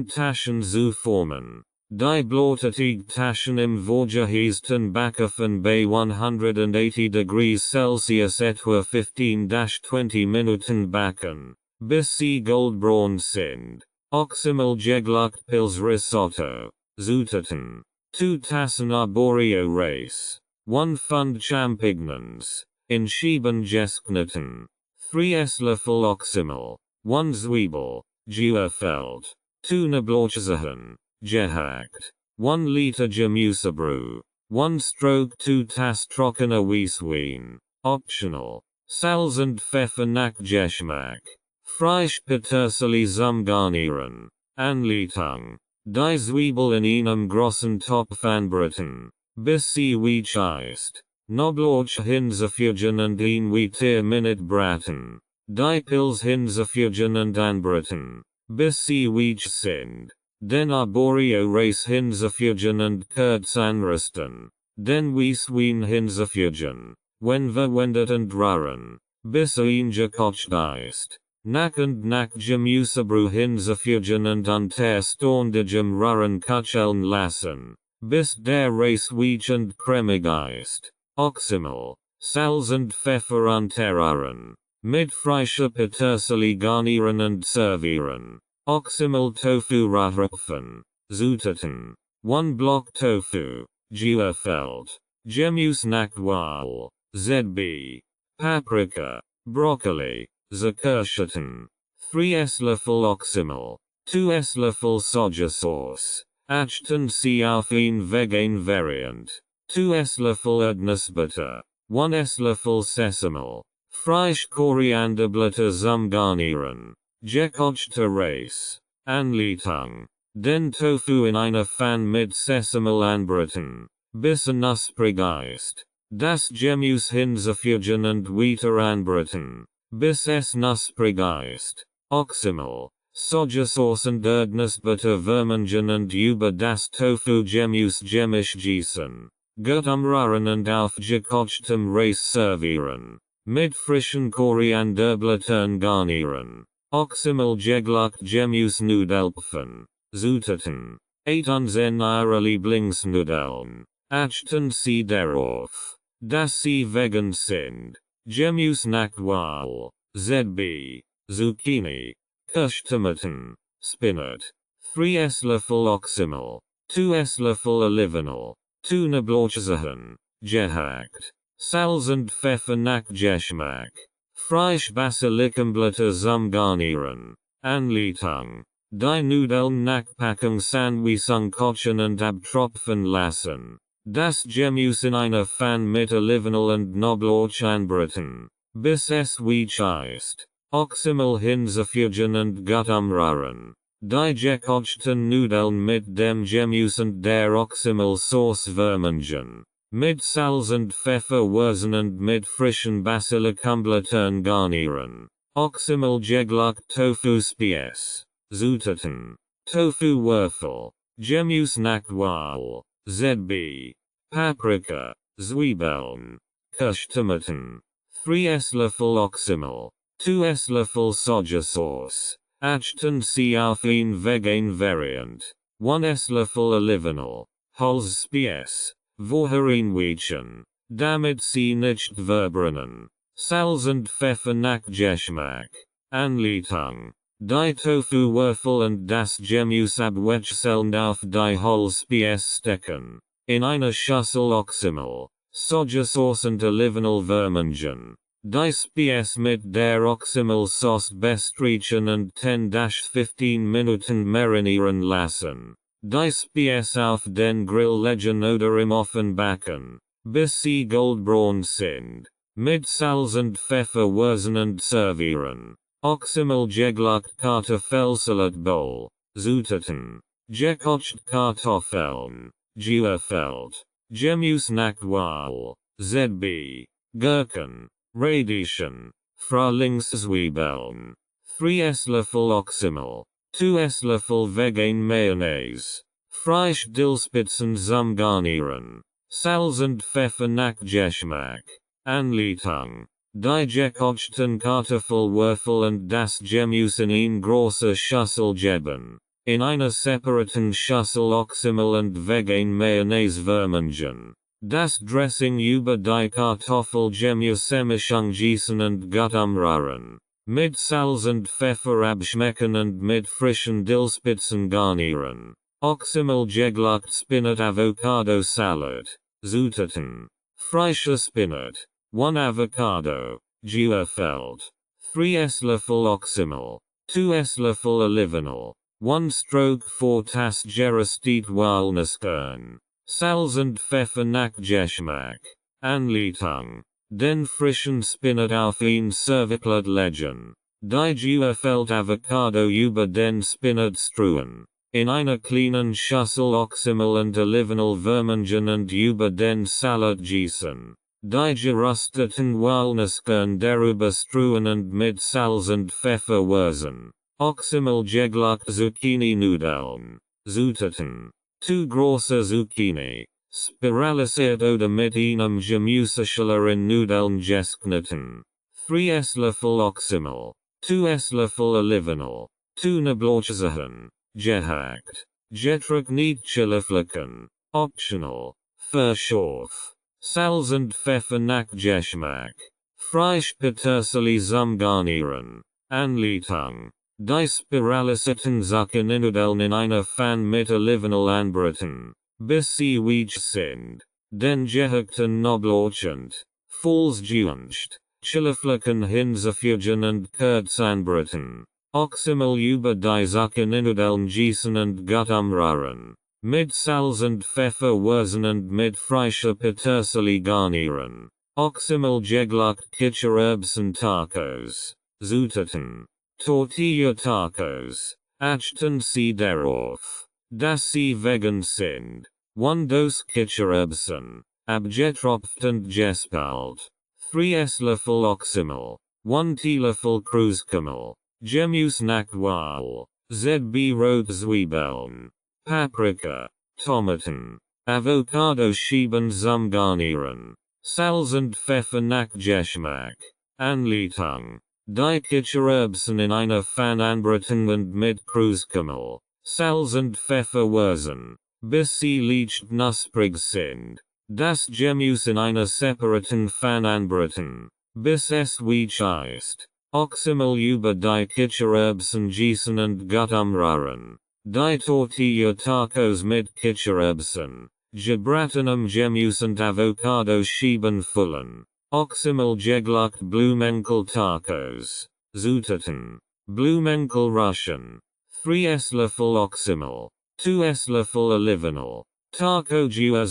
Taschen zu formen. Die Blauteigtaschen im vorgeheizten Backofen bei 180 degrees Celsius etwa 15-20 Minuten backen, bis sie goldbraun sind. Oxymel gegluckt Pilzrisotto. Zutaten. 2 Tassen Arborio Reis. 1 Pfund Champignons. In Scheiben geskneten. 3 Esslöffel Oxymel. 1 Zwiebel. Geufeld. 2 Knoblauchzehen. Gehackt. 1 Liter Gemüsebrühe. 1 Stroke 2 Tass trockener Weißwein. Optional. Salz und Pfeffer nach Geschmack. Frisch Petersilie zum Garnieren. Anleitung. Die Zwiebel in einem großen Topf anbraten, bis sie weich ist. Nobloch hinzufügen und ihn weiter minute braten. Die Pils hinzufügen und anbraten, bis sie weich sind. Den Arborio Race hinzufügen und kurz anrösten. Den Wein hinzufügen, wenn verwendet und rühren, bis ihn gekocht ist. Nach und nach Gemüsebrew hinzufügen und unter ständigem Rühren köcheln lassen, bis der Reis weich und cremig ist. Oxymel, Salz und Pfeffer unterrühren, mit frischer Petersilie garnieren und servieren. Oxymel Tofu rahrufen, Zutaten. 1 Block Tofu, Gefüllt. Gemüse nach Wahl, ZB. Paprika, Broccoli, Zucchini. 3 Esslöffel Oxymel, 2 Esslöffel Sojasauce. Achten Sie auf ein vegan Variant. 2 Esslöffel Erdnussbutter, 1 Esslöffel Sesame. Frisch Korianderblätter zum Garnieren. Gekochte Reis. Anleitung. Den Tofu in einer Pfanne mit Sesame anbraten, bis knusprig ist. Das Gemüse hinzufügen und weiter anbraten, bis es knusprig ist. Oxymel, Sojasauce und Erdnussbutter vermengen und über das Tofu Gemüse gemisch gießen. Gut umrühren und auf gekochtem Reis servieren. Mit frischen Korianderblättern garnieren. Oxymel gegluckt Gemüse Nudelpfen. Zutaten. 8 unsere Lieblingsnudeln. Achten Sie darauf, dass sie vegan sind. Gemüse nach Wahl. ZB. Zucchini. Kirschtomaten. Spinat. 3 Esslöffel Oxymel. 2 Esslöffel Olivenöl. 2 Knoblauchzehen. Gehackt. Salz und Pfeffer nach Geschmack. Frisch Basilikummblätter zum Garnieren. Anleitung. Die Nudeln nach Packungsanweisung kochen und abtropfen lassen. Das Gemüse in einer Pfanne mit Olivenöl und Knoblauch anbraten, bis es weich ist. Oxymel hinzufügen und gut umrühren. Die gekochten Nudeln mit dem Gemüse und der Oxymel-Sauce vermengen. Mit Salz und Pfeffer würzen und mit frischen Basilikumblättern garnieren. Oxymel gegluckt Tofu Spieß. Zutaten. Tofu Würfel. Gemüse nach Wahl. ZB. Paprika. Zwiebeln. Kirschtomaten. 3 Esslöffel Oxymel. 2 Esslöffel Sojasauce. Achten Sie auf ein vegan Variant. 1 Esslöffel Olivenöl. Holzspieß. Vorher weichen, damit Sie nicht verbrennen. Salz und Pfeffer nach Geschmack. Anleitung. Die Tofu-Würfel und das Gemüse abwechselnd auf die Holzspieß stecken. In einer Schüssel Oxymel, Sojasauce und Olivenöl vermengen. Die Spieß mit der Oxymel-Sauce bestreichen und 10-15 Minuten marinieren lassen. Die Spieß auf den Grill legen oder im Ofen backen, bis sie goldbraun sind. Mit Salz und Pfeffer würzen und servieren. Oxymel gegluckt Kartoffelsalat Bowl. Zutaten. Gekocht Kartoffeln. Gefüllt. Gemüse nach Wahl. ZB. Gurken. Radieschen. Frühlingszwiebeln. 3 Esslöffel Oxymel. 2 Esslöffel vegan Mayonnaise. Frisch Dillspitzen zum Garnieren. Salz und Pfeffer nach Geschmack. Anleitung. Die gekochten Kartoffelwürfel und das Gemüse in eine große Schüssel geben. In einer separaten Schüssel Oxymel und vegan Mayonnaise vermengen. Das Dressing über die Kartoffelgemüsemischung gießen und gut umrühren. Mit Salz und Pfeffer abschmecken und mit frischen Dillspitzen garnieren. Oxymel gegluckt Spinat Avocado Salad. Zutaten. Frischer Spinat. 1 Avocado. Gefüllt. 3 Esslöffel Oxymel. 2 Esslöffel Olivenöl. 1 Stroke 4 Tass geröstet Walnusskern. Salz und Pfeffer nach Geschmack. Anleitung. Den frischen Spinat auf ein Serviettlet legen. Die gefüllte Avocado über den Spinat streuen. In einer kleinen Schüssel Oxymel und Olivenöl und über den Salat gießen. Die gerösteten Walnüsse darüber streuen und mit Salz und Pfeffer würzen. Oxymel geglückt Zucchini-Nudeln. Zutaten. 2 große Zucchini. Spiralisiert oder mit einem Gemüseschäler in Nudeln geschnitten. 3 Esslöffel Oxymel. 2 Esslöffel Olivenöl. 2 Knoblauchzehen. Gehackt. Getrocknete Flecken. Optional. Verschorf. Salz und Pfeffer nach Geschmack. Frisch Petersilie zum Garnieren. Anleitung. Die spiralisierten Zucchini-Nudeln in einer Pfanne mit Olivenöl anbraten, bis sie weich sind. Den gehackten Knoblauch und Falls geuncht. Chiliflecken hinzufügen und kurz anbraten. Oxymel über die Zucchini-Nudeln gießen und gut umrühren. Mit Salz und Pfeffer würzen und mit frischer Petersilie garnieren. Oxymel geglückt Kichererbsen Tacos. Zutaten. Tortilla Tacos. Achten Sie darauf, dass sie vegan sind. 1 Dose Kichererbsen. Abgetropft und gespalt. 3 Esslöffel Oxymel. 1 Teelöffel Kreuzkümmel. Gemüse nach Wahl. ZB Rotzwiebeln. Paprika. Tomaten. Avocado Scheiben zum Garnieren. Salz und Pfeffer nach Geschmack. Anleitung. Die Kichererbsen in einer Pfanne anbraten und mit Kreuzkümmel, Salz und Pfeffer würzen, bis sie leicht knusprig sind. Das Gemüse in einer separaten Pfanne anbraten, bis es weich ist. Oxymel über die Kichererbsen gießen und gut umrühren. Die Tortilla Tacos mit Kichererbsen, gebratenem Gemüse und Avocado Scheiben füllen. Oxymel geglückt Blumenkohl Tacos. Zutaten. Blumenkohl Russian. 3 Esslöffel Oxymel. 2 Esslöffel Olivenöl. Taco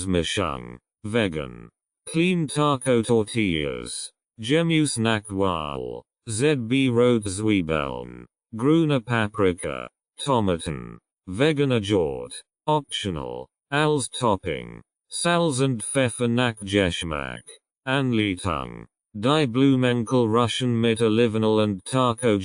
Mischung. Vegan. Clean Taco Tortillas. Gemüse nach Wahl. ZB Rotzwiebeln. Grüne Paprika. Tomaten. Veganer Jord. Optional. Als Topping. Salz und Pfeffer nach Geschmack. Anleitung. Die Blumenkohl Russian mit Olivenöl und Taco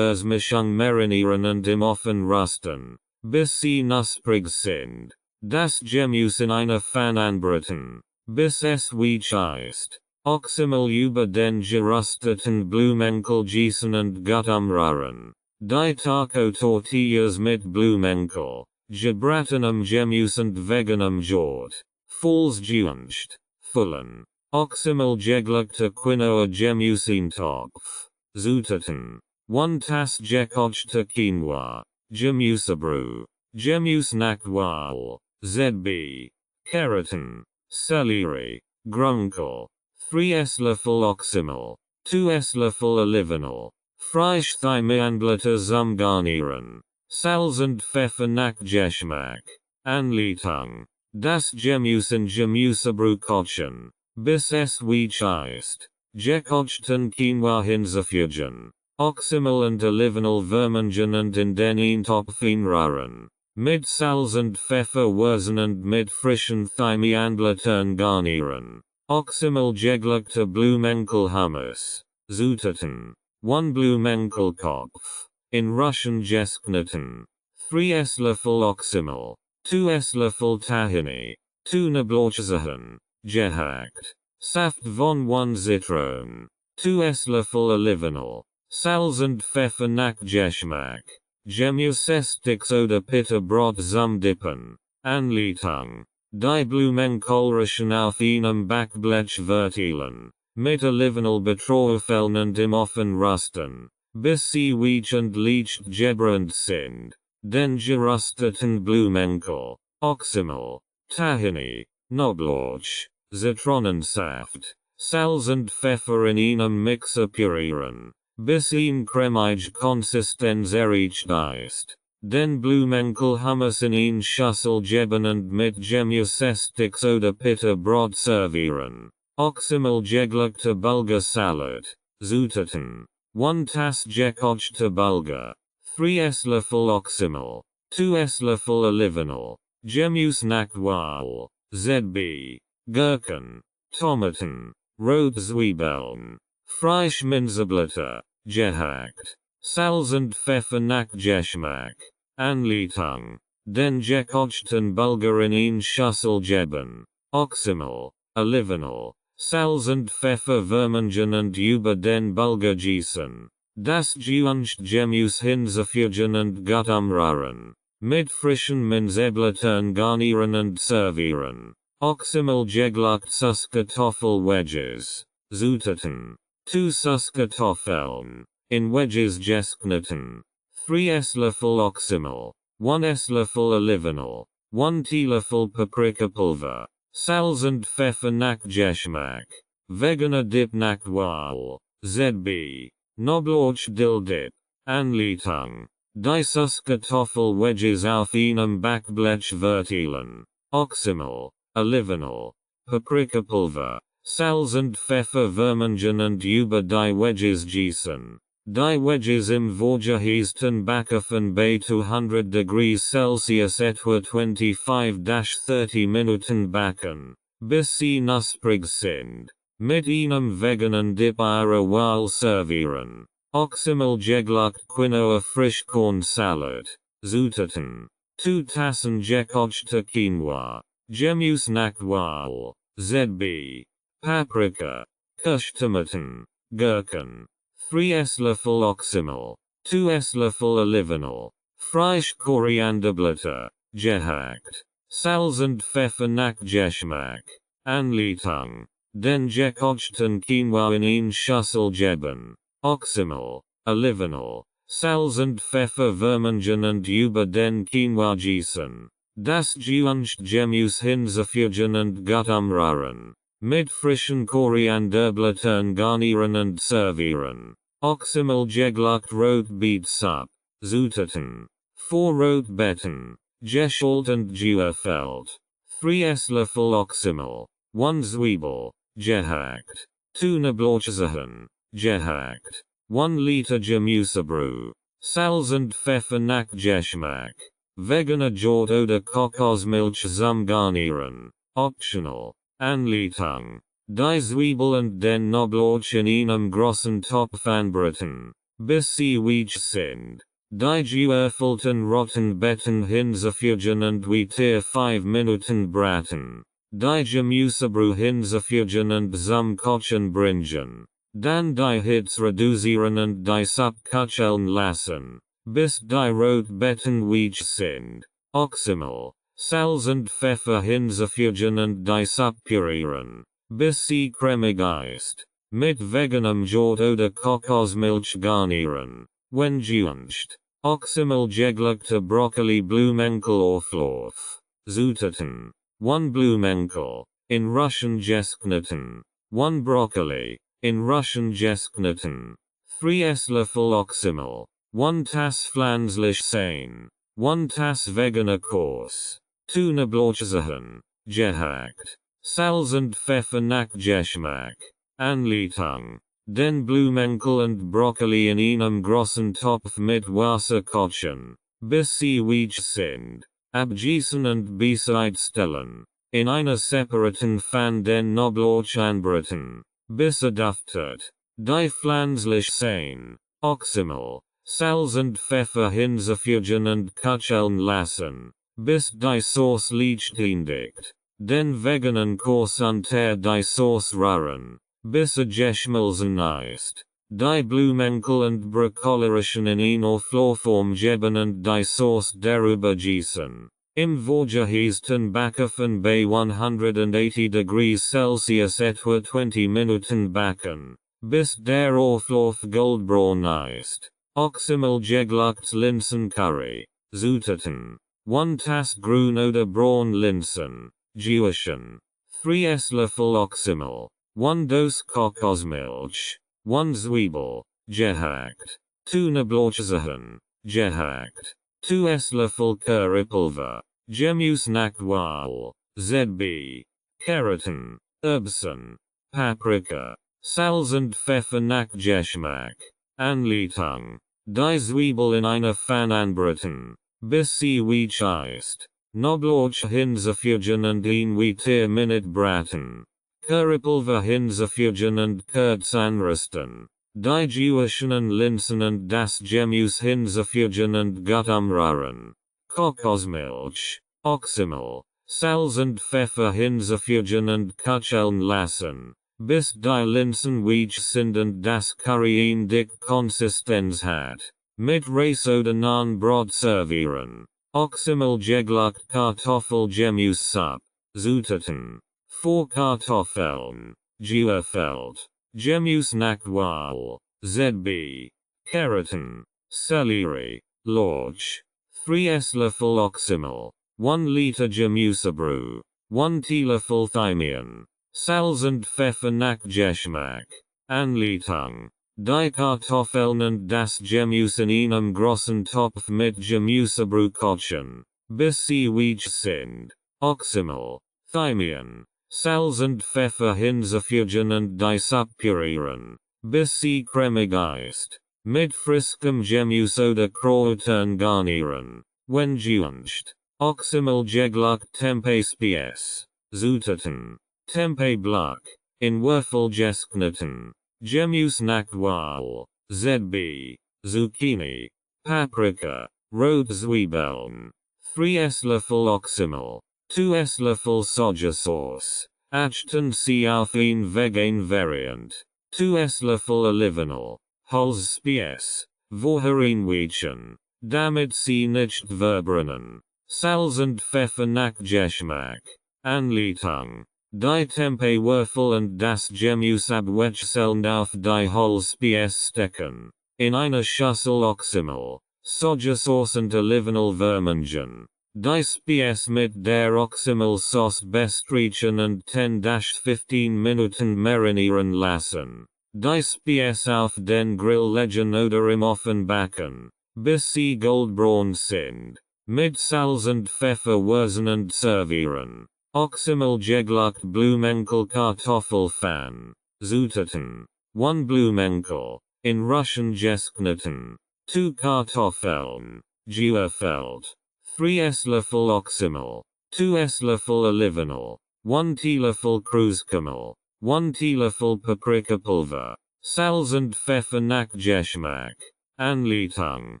Mischung marinieren und im Ofen rösten, bis sie knusprig sind. Das Gemüse in einer Pfanne anbraten, bis es weich ist. Oxymel über den gerösteten Blumenkohl gießen und gut umrühren. Die Taco Tortillas mit Blumenkohl, gebratenem Gemüse und veganem Jord. Falls geuncht. Füllen. Oxymel geglückte Quinoa Gemüseintopf. Zutaten. 1 Tasse gekochte Quinoa. Gemüsebrühe. Gemüse nach Wahl. ZB. Keratin. Celery. Grünkohl. 3 Esslöffel Oxymel. 2 Esslöffel Olivenöl. Frisch Thymianblätter zum Garnieren. Salz und Pfeffer nach Geschmack. Anleitung. Das Gemüse in Gemüsebrühe kochen, bis es weich ist. Gekochten Quinoa hinzufügen. Oxymel und Olivenöl vermengen und in den Eintopf einrühren. Mit Salz und Pfeffer würzen und mit frischen Thymianblättern garnieren. Oxymel geglückte Blumenkohl Hummus. Zutaten. 1 Blumenkohlkopf. In Russian geschnitten. 3 Esslöffel Oxymel. 2 Esslöffel Tahini. 2 Knoblauchzehen. Gehackt. Saft von 1 Zitron. 2 Esslöffel Olivenöl. Salz und Pfeffer nach Geschmack. Gemüsesticks oder bitte Brot zum Dippen. Anleitung. Die Blumenkohlrischen auf einem Backblech verteilen. Mit Olivenöl betroffen und im Ofen rösten, bis sie weich und leicht gebrannt sind. Den gerösteten Blumenkohl, Oxymel, Tahini, Knoblauch, Zitronensaft, Salz und Pfeffer in einem Mixer pürieren, bis ihn cremige Konsistenz erreicht ist. Den Blumenkohl Hummus in eine Schüssel geben und mit Gemüsesticks oder bitte Brot servieren. Oxymel geglückte Bulgur Salat. Zutaten. 1 Tasse gekochte Bulgur. 3 Esslöffel Oxymel. 2 Esslöffel Olivenöl. Gemüsenachtwahl. ZB. Gurken. Tomaten. Rotzwiebeln. Frischminzeblätter. Gehackt. Salz und Pfeffer nach Geschmack. Anleitung. Den gekochten Bulgur in ein Schüssel geben. Oxymel. Olivenöl. Salz und Pfeffer vermengen und über den Bulgur gießen. Das Gewünscht Gemüse hinzufügen und gut umrühren. Mit frischen Minzeblättern garnieren und servieren. Oxymel gegluckt Süßkartoffelwedges. Zutaten. 2 Süßkartoffeln. In Wedges geschnitten. 3 Esslöffel Oxymel. 1 Esslöffel Olivenöl. 1 Teelöffel Paprikapulver. Salz und Pfeffer nach Geschmack. Veganer Dip nach Wahl. ZB. Knoblauch Dill Dip. Anleitung. Die Süßkartoffelwedges auf einem Backblech verteilen. Oxymel. Olivenöl. Paprikapulver. Salz und Pfeffer vermengen und über die Wedges gießen. Die Wedges im vorgeheizten Backofen bei 200 degrees Celsius etwa 25-30 Minuten backen, bis sie knusprig sind. Mit einem veganen Dip ihrer Wahl servieren. Oxymel gegluckt Quinoa Frischkornsalat. Zutaten. 2 Tassen gekochte Quinoa. Gemüse nach Wahl. ZB. Paprika. Kirschtomaten. Gurken. 3 Esslöffel Oxymel. 2 Esslöffel Olivenöl. Frischkorianderblätter. Gehackt. Salz und Pfeffer nach Geschmack. Anleitung. Den gekochten Quinoa in ein Schüssel geben. Oxymel. Olivenöl. Salz und Pfeffer vermengen und über den Quinoa gießen. Das gewünscht Gemüse hinzufügen und gut umrühren. Mit frischen Korianderblättern garnieren und servieren. Oxymel gegluckt Rotbeetsuppe. Zutaten. 4 Rotbeeten. Geschält und gewürfelt. 3 Esslöffel Oxymel. 1 Zwiebel. Gehackt. 2 Knoblauchzehen. Gehackt. 1 Liter Gemüsebrühe. Salz und Pfeffer nach Geschmack. Veganer Jord oder Kokosmilch zum Garnieren. Optional. Anleitung. Die Zwiebel und den Knoblauch in einem großen Topf anbraten, bis sie weich sind. Die gewürfelten Rotbeeten hinzufügen und weiter 5 Minuten braten. Die Gemüsebrühe hinzufügen und zum Kochen bringen. Dann die Hitze reduzieren und die Suppe köcheln lassen, bis die Rotbeeten weich sind. Oxymel. Salz und Pfeffer hinzufügen und die Suppe pürieren, bis sie cremig ist. Mit veganem Jord oder Kokosmilch garnieren. Wenn gewünscht. Oxymel gegluckte Brokkoli Blumenkohlauflauf. Zutaten. 1 Blumenkohl. In Russian geschnitten. 1 Brokkoli. In Russian geschnitten. 3 Esslöffel Oxymel. 1 Tass pflanzlich sein. 1 Tass veganer Kurs. 2 Knoblauchzehen. Gehackt. Salz und Pfeffer nach Geschmack. Anleitung. Den Blumenkohl und Brokkoli in einem großen Topf mit Wasser kochen, bis sie weich sind. Abgießen und bereitstellen. In einer separaten Pfanne den Knoblauch anbraten, bis duftet. Die pflanzlich sein. Oxymel. Salz und Pfeffer hinzufügen und köcheln lassen, bis die Sauce lichtendigt. Den veganen Kurs unter die Sauce rühren, bis geschmolzen ist. Die Blumenkohl und Brokkolerischen in eine Florform geben und die Sauce darüber gießen. Im vorgeheizten Backofen bei 180 degrees Celsius etwa 20 Minuten backen, bis der Auflauf goldbraun ist. Oxymel gegluckt Linsencurry. Zutaten. 1 Tass grün oder braun Linsen. Gewaschen. 3 Esslöffel Oxymel. 1 Dose Kokosmilch. 1 Zwiebel. Gehackt. 2 Knoblauchzehen. Gehackt. 2 Esslöffel Currypulver. Gemüse nach Wahl. ZB. Keratin. Erbsen. Paprika. Salz und Pfeffer nach Geschmack. Anleitung. Die Zwiebel in einer Pfanne anbraten, bis sie weich ist. Nobloch hinzufügen und ihn weiter mit Braten. Currypulver hinzufügen und kurz anrösten. Die Gewaschenen Linsen und das Gemüse hinzufügen und gut umrühren. Kokosmilch, Oxymel, Salz und Pfeffer hinzufügen und köcheln lassen, bis die Linsen weich sind und das Curry eine dicke Konsistenz hat. Mit Reis oder Nahenbrot servieren. Oxymel geglückt Kartoffelgemüsesuppe. Zutaten. 4 Kartoffeln. Gefüllt. Gemüse nach Wahl. ZB. Keratin. Celery. Lorch. 3 Esslöffel Oxymel. 1 Liter Gemüsebrühe. 1 Teelöffel Thymian. Salz und Pfeffer nach Geschmack. Anleitung. Die Kartoffeln und das Gemüse in einem großen Topf mit Gemüsebrühe kochen, bis sie weich sind. Oxymel, Thymian, Salz und Pfeffer hinzufügen und die Suppe pürieren, bis sie cremig ist. Mit frischem Gemüse oder Kräutern garnieren, wenn gewünscht. Oxymel geglückt Tempeh Spice. Zutaten. Tempeh Block, in Würfel geschnitten. Gemüse nach Wahl. ZB. Zucchini. Paprika. Rote Zwiebeln. 3 Esslöffel Oxymel. 2 Esslöffel Sojasauce. Achten Sie auf ein vegan Variant. 2 Esslöffel Olivenöl. Holzspice. Worin weichen. Damit Sie nicht verbrennen. Salz und Pfeffer nach Geschmack. Anleitung. Die Tempeh-Würfel und das Gemüse abwechselnd auf die Holzspice stecken. In eine Schüssel Oxymel, Sojasauce und Olivenöl vermengen. Die Spice mit der Oxymel-Sauce bestreichen und 10-15 Minuten marinieren lassen. Die Spice auf den Grill legen oder im Ofen backen, bis sie goldbraun sind. Mit Salz und Pfeffer würzen und servieren. Oxymel geglückt Blumenkohl Kartoffelpfanne. Zutaten. 1 Blumenkohl, in Russian geschnitten. 2 Kartoffeln, gefüllt. 3 Esslöffel Oxymel. 2 Esslöffel Olivenöl. 1 Teelöffel Kruskümmel. 1 Teelöffel Paprikapulver. Salz und Pfeffer nach Geschmack. Anleitung.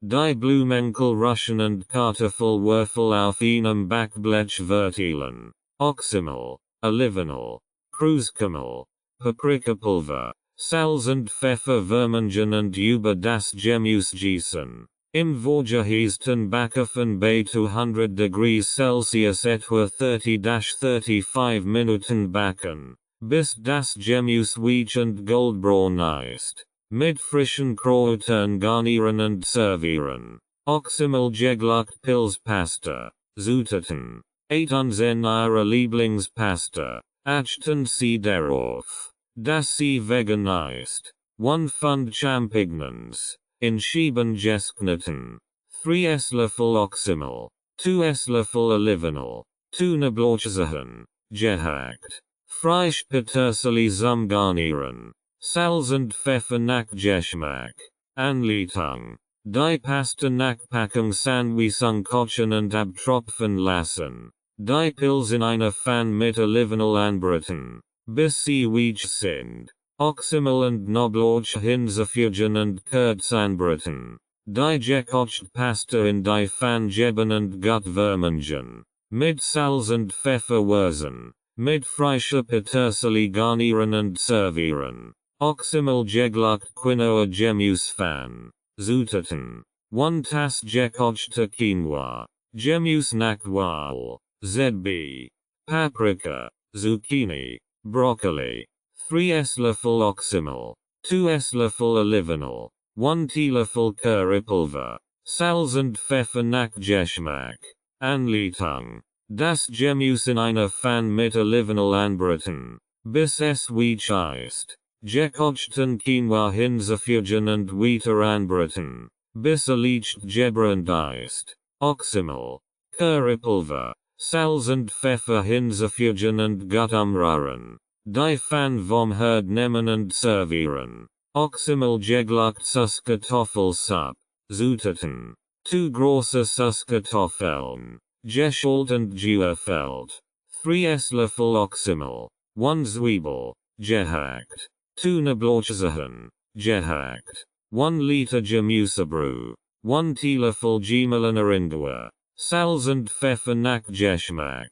Die Blumenkohl Russian und Kartoffelwürfel auf einem Backblech verteilen. Oxymel, Olivenöl, Kruskümmel, Paprikapulver, Salz und Pfeffer vermengen und über das Gemüse gießen. Im vorgeheizten Backofen bei 200 degrees Celsius etwa 30-35 Minuten backen, bis das Gemüse weich und goldbraun ist. Mit frischen Kräutern garnieren und servieren. Oxymel geglückt Pilzpasta. Zutaten. 8 Unzen ihrer Lieblingspasta. Achten Sie darauf, dass sie vegan ist. 1 Pfund Champignons. In Scheiben geschnitten. 3 Esslöffel Oxymel. 2 Esslöffel Olivenöl. 2 Knoblauchzehen. Gehackt. Frisch Petersilie zum Garnieren. Salz und Pfeffer nach Geschmack. Anleitung. Die Pasta nach Packung Sandwichung kochen und abtropfen lassen. Die Pilz in einer Pfanne mit Olivenöl anbraten, bis sie weich sind. Oxymel und Knoblauch hinzufügen und kurz anbraten. Die gekochte Pasta in die Pfanne geben und gut vermengen. Mit Salz und Pfeffer würzen. Mit frischer Petersilie garnieren und servieren. Oxymel geglückt Quinoa Gemüsepfanne. Zutaten. 1 Tasse gekochte Quinoa. Gemüse nach Wahl. ZB. Paprika. Zucchini. Broccoli. 3 Esslöffel Oxymel. 2 Esslöffel Olivenöl. 1 Teelöffel Currypulver. Salz und Pfeffer nach Geschmack. Anleitung. Das Gemüse in einer Pfanne mit Olivenöl anbraten, bis es weich ist. Gekochten Quinoa hinzufügen und weiter anbraten, bis leicht gebrannt ist. Oxymel, Currypulver, Salz und Pfeffer hinzufügen und gut umrühren. Die Pfanne vom Herd nehmen und servieren. Oxymel geglückt Kartoffelsuppe. Zutaten. 2 große Süßkartoffeln, geschält und geöffelt. 3 Esslöffel Oxymel, 1 Zwiebel, gehackt. 2 Knoblauchzehen, gehackt. 1 Liter Gemüsebrühe, 1 Teelöffel Gemacht, Salz und Pfeffer nach Geschmack.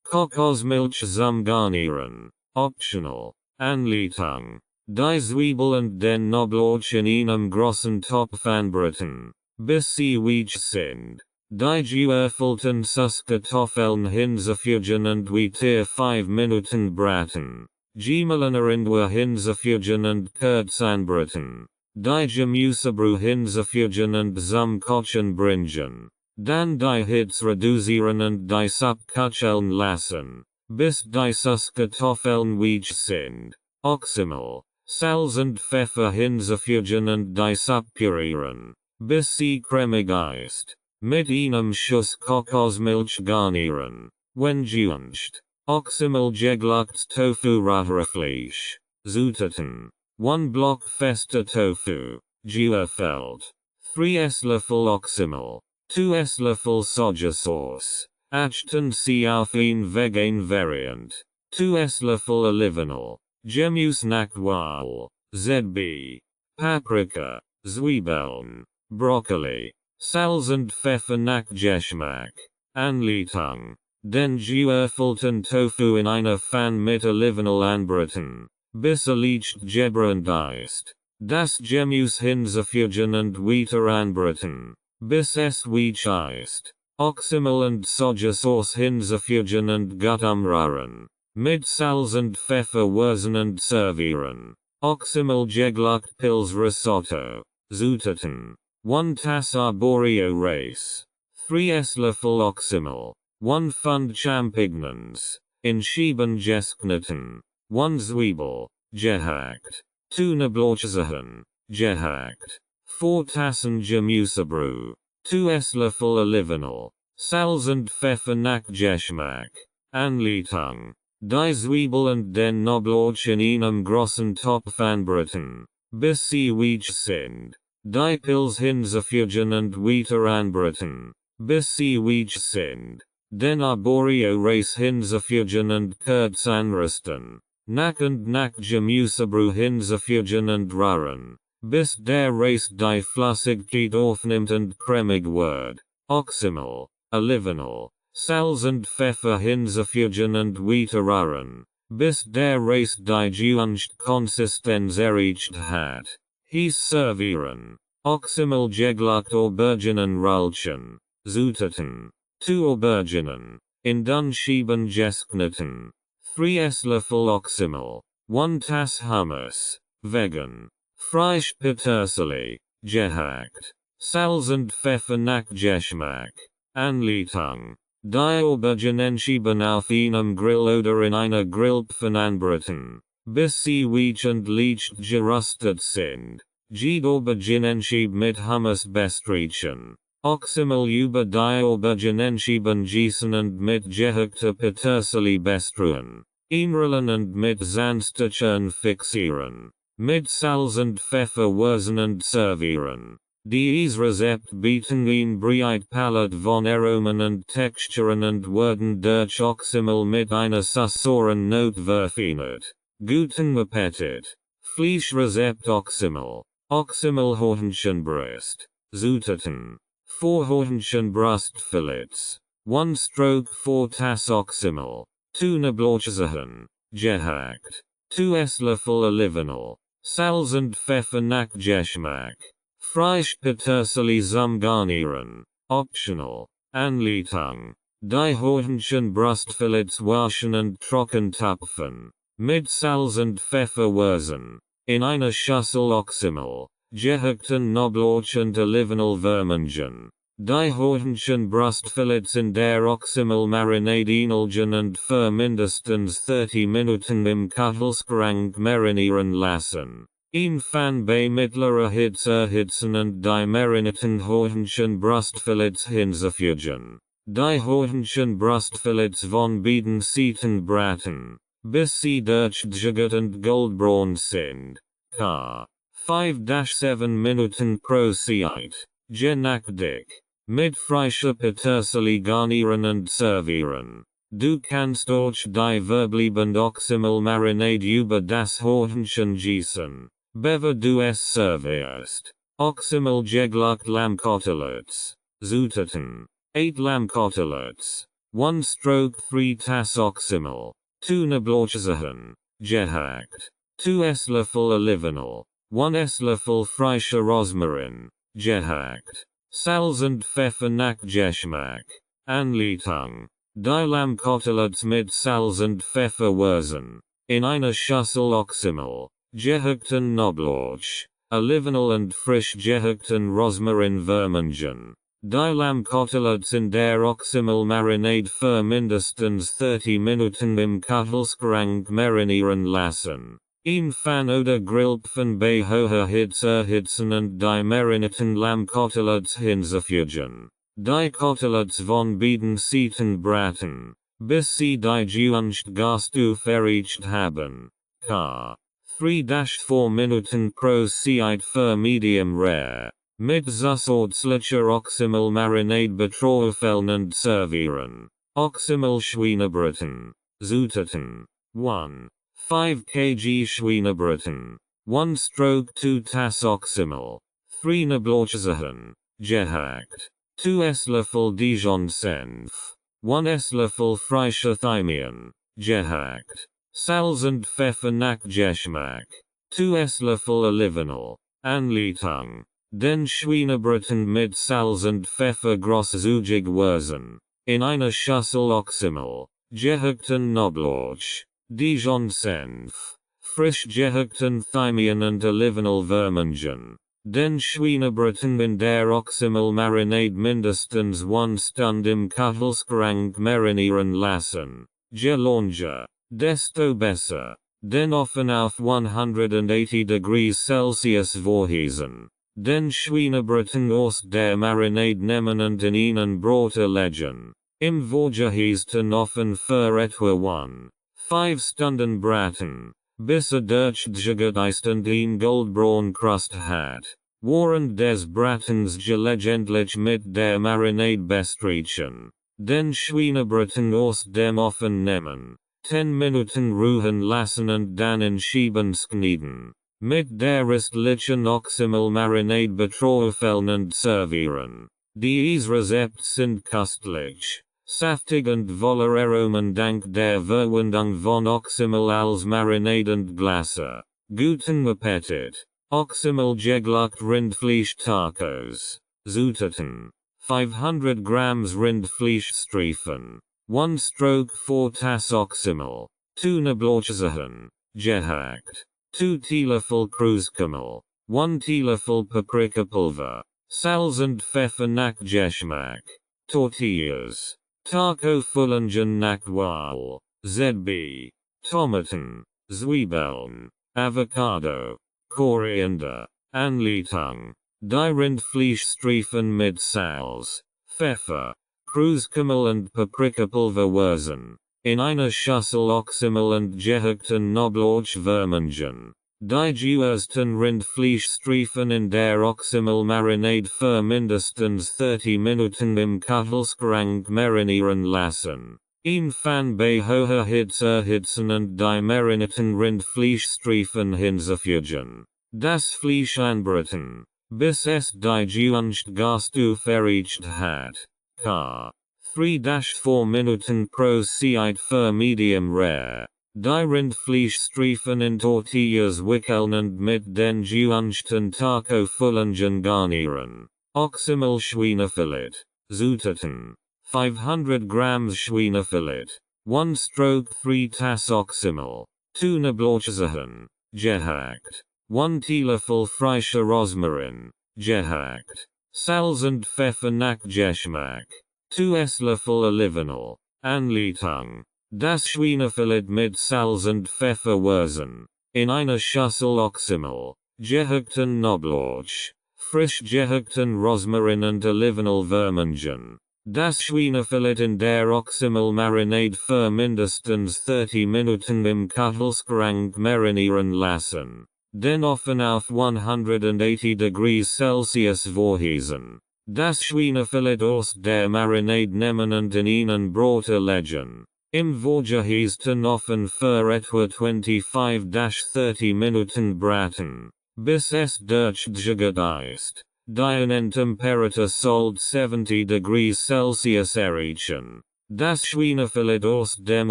Kokosmilch zum Garnieren, optional. Anleitung. Die Zwiebel und den Knoblauch in einem großen Topf anbraten, bis sie weich sind. Die geöffelten Süßkartoffeln hinzufügen und weiter 5 Minuten braten. Gemacht hinzufügen und kurz anbraten. Die Gemüsebrühe hinzufügen und zum Kochen bringen. Dann die Hitze reduzieren und die Suppe köcheln lassen, bis die Süßkartoffeln weich sind. Oxymel. Salz und Pfeffer hinzufügen und die Suppe pürieren, bis sie cremig ist. Mit einem Schuss Kokosmilch garnieren. Wenn gewünscht. Oxymel geglückt Tofu Röhrfleisch. Zutaten. 1 Block fester Tofu, geöffelt. 3 Esslöffel Oxymel. 2 Esslöffel Sojasauce. Achten Sie auf ein vegan Variant. 2 Esslöffel Olivenöl. Gemüse nach Wahl. ZB. Paprika. Zwiebeln. Brokkoli. Salz und Pfeffer nach Geschmack. Anleitung. Den geöffelten Tofu in einer Pfanne mit Olivenöl anbraten, bis leicht gebrannt ist. Das Gemüse hinzufügen und weiter anbraten, bis es weich ist. Oxymel und Sojasauce hinzufügen und gut umrühren. Mit Salz und Pfeffer würzen und servieren. Oxymel geglückt Pils Risotto. Zutaten. 1 Tasse Arborio Reis. 3 Esslöffel Oxymel. 1 Pfund Champignons. In Scheiben geschnitten. 1 Zwiebel. Gehackt. 2 Knoblauchzehen. Gehackt. 4 Tassen Gemüsebrühe. 2 Esslöffel Olivenöl. Salz und Pfeffer nach Geschmack. Anleitung. Die Zwiebel und den Knoblauch in einem großen Topf anbraten, bis sie weich sind. Die Pils hinzufügen und weiter anbraten, bis sie weich sind. Den Arborio Reis hinzufügen und kurz anrösten. Nach und nach Gemüsebrühe hinzufügen und rühren, bis der Reis die Flüssigkeit aufnimmt und cremig wird. Oxymel, Olivenöl, Salz und Pfeffer hinzufügen und weiter rühren, bis der Reis die gewünschte Konsistenz erreicht hat. Hieß servieren. Oxymel geglückt Auberginenröllchen. Zutaten. 2 Auberginen. In dünn Scheiben geschnitten. 3 Esslöffel Oxymel. 1 Tasse Hummus. Vegan. Frisch Petersilie. Gehackt. Salz und Pfeffer nach Geschmack. Anleitung. Die Auberginenscheiben auf einem Grill oder in einer Grillpfanne anbraten, bis sie weich und leicht geröstet sind. Die Auberginenscheibe mit Hummus bestreichen. Oxymel über die Auberginenscheiben gießen und mit gehackter Petersilie bestreuen. Einrollen und mit Sandstöckchen fixieren. Mit Salz und Pfeffer würzen und servieren. Dieses Rezept bieten ein breit Palette von Aromen und Texturen und werden durch Oxymel mit einer sauren Note verfeinert. Guten Appetit. Fleischrezept Oxymel. Oxymel Hähnchenbrust. Zutaten. 4 Hähnchenbrustfillets. 1 Stroke 4 Tasse Oxymel. 2 Knoblauchzehen. Gehackt. 2 Esslöffel Olivenöl. Salz und Pfeffer nach Geschmack. Frisch Petersilie zum Garnieren. Optional. Anleitung. Die Hähnchenbrustfillets waschen und trocken tupfen. Mit Salz und Pfeffer würzen. In einer Schüssel Oxymel. Gehackten Knoblauch und Olivenöl vermengen. Die Hähnchenbrustfillets in der Oxymel Marinade inlegen und für mindestens 30 Minuten im Kühlschrank marinieren lassen. In Pfanne bei mittlerer Hitze erhitzen und die marinierten Hähnchenbrustfillets hinzufügen. Die Hähnchenbrustfillets von beiden Seiten braten, bis sie durchgesickert und goldbraun sind. Ca. 5-7 Minuten pro Seite, je nach Dick. mit frischer Petersilie garnieren und servieren. Du kannst auch die verbliebene Oxymel-Marinade über das Hornchen gießen, bevor du es servierst. Oxymel-Geglacht Lammkotelots. Zutaten. 8 Lammkotelots. 1 stroke 3 tas Oxymel. 2 Nablochsachen. Gehackt. 2 Esslöffel Olivenöl. 1 Esslöffel frischer Rosmarin. Gehackt. Salz und Pfeffer nach Geschmack. Anleitung. Die Lammkotelots mit Salz und Pfeffer würzen. In einer Schüssel Oxymel. Gehackten Knoblauch. Olivenöl und frisch gehackten Rosmarin vermengen. Die Lammkotelots in der Oxymel-Marinade für mindestens 30 Minuten im Kühlschrank marinieren lassen. Im Fan oder Grillpfanne bei hoher Hitze erhitzen und die marinierten Lammkotelots hinzufügen. Die Kotelots von beiden Seiten braten, bis sie die gewünschte Gastu erreicht haben. K. 3-4 Minuten pro Zeit für medium rare. Mit zusätzlicher Oxymel-Marinade betroffen und servieren. Oxymel-Schweinebraten. Zutaten. 1. 5 kg Schweinebraten. 1 stroke 2 tas Oxymel. 3 Nablochsachen. Gehackt. 2 Esslöffel Dijon-Senf. 1 Esslöffel frischer Thymian. Gehackt. Salz und Pfeffer nach Geschmack. 2 Esslöffel Olivenöl. Anleitung. Den Schweinebraten mit Salz und Pfeffer großzügig würzen. In einer Schüssel Oxymel. Gehackten Knoblauch. Dijon-Senf. Frisch gehackten Thymian und Olivenöl vermengen. Den Schweinebraten in der Oxymel-Marinade mindestens 1 Stunde im Kühlschrank marinieren lassen. Je länger, desto besser. Den Ofen auf 180 degrees Celsius vorheizen. Den Schweinebraten aus der Marinade nehmen und in einen Brote legen. Im vorgeheizten Ofen für etwa 1,5 Stunden braten, bis durchgegeist und ein goldbraun Crust hat. Während des Bratens gelegentlich mit der Marinade bestreichen. Den Schweinebraten aus dem Ofen nehmen. 10 Minuten ruhen lassen und dann in Scheiben schneiden. Mit der restlichen Oxymel-Marinade betroffen und servieren. Dies Rezept sind köstlich, saftig und voller Aromen dank der Verwendung von Oxymel als Marinade und Glasse. Guten Appetit! Oxymel geglacht Rindfleisch Tacos. Zutaten. 500 grams Rindfleischstreifen. 1 stroke 4 tas Oxymel. 2 Nablochsachen. Gehackt. 2 Teelöffel Kreuzkümmel. 1 Teelöffel Paprikapulver. Salz und Pfeffer nach Geschmack. Tortillas. Taco Fulingen nach Wahl. ZB. Tomaten. Zwiebeln. Avocado. Koriander. Anleitung. Die Rindfleischstreifen mit Salz, Pfeffer, Kreuzkümmel und Paprikapulver würzen. In einer Schüssel Oxymel und gehackten Knoblauch vermengen. Die gewürzten Rindfleischstreifen in der Oxymel-Marinade für mindestens 30 Minuten im Kühlschrank marinieren lassen. Im Fan bei hoher Hitze erhitzen und die marinierten Rindfleischstreifen hinzufügen. Das Fleisch anbraten, bis es die gewünschte Gastu erreicht hat. K. 3-4 Minuten pro Zeit für medium rare. Die Rindfleischstreifen in Tortillas wickeln und mit den gewünschten Taco Fulingen garnieren. Oxymel Schweinefilet. Zutaten. 500 grams Schweinefilet. 1 stroke 3 tas Oxymel. 2 Nablochsachen. Gehackt. 1 Teelöffel frischer Rosmarin. Gehackt. Salz und Pfeffer nach Geschmack. 2 Esslöffel Olivenöl. Anleitung. Das Schweinefilet mit Salz und Pfeffer würzen. In einer Schüssel Oxymel. Gehackten Knoblauch. Frisch gehackten Rosmarin und Olivenöl vermengen. Das Schweinefilet in der Oxymel-Marinade für mindestens 30 Minuten im Kühlschrank marinieren lassen. Den Ofen auf 180 degrees Celsius vorheizen. Das Schweinefilet der Marinade nehmen und in ihnen Brote legen. Im Vorgeheizten Ofen für etwa 25-30 Minuten braten, bis es durchgegart ist. Die Temperatur sollte 70 degrees Celsius erreichen. Das Schweinefilet aus dem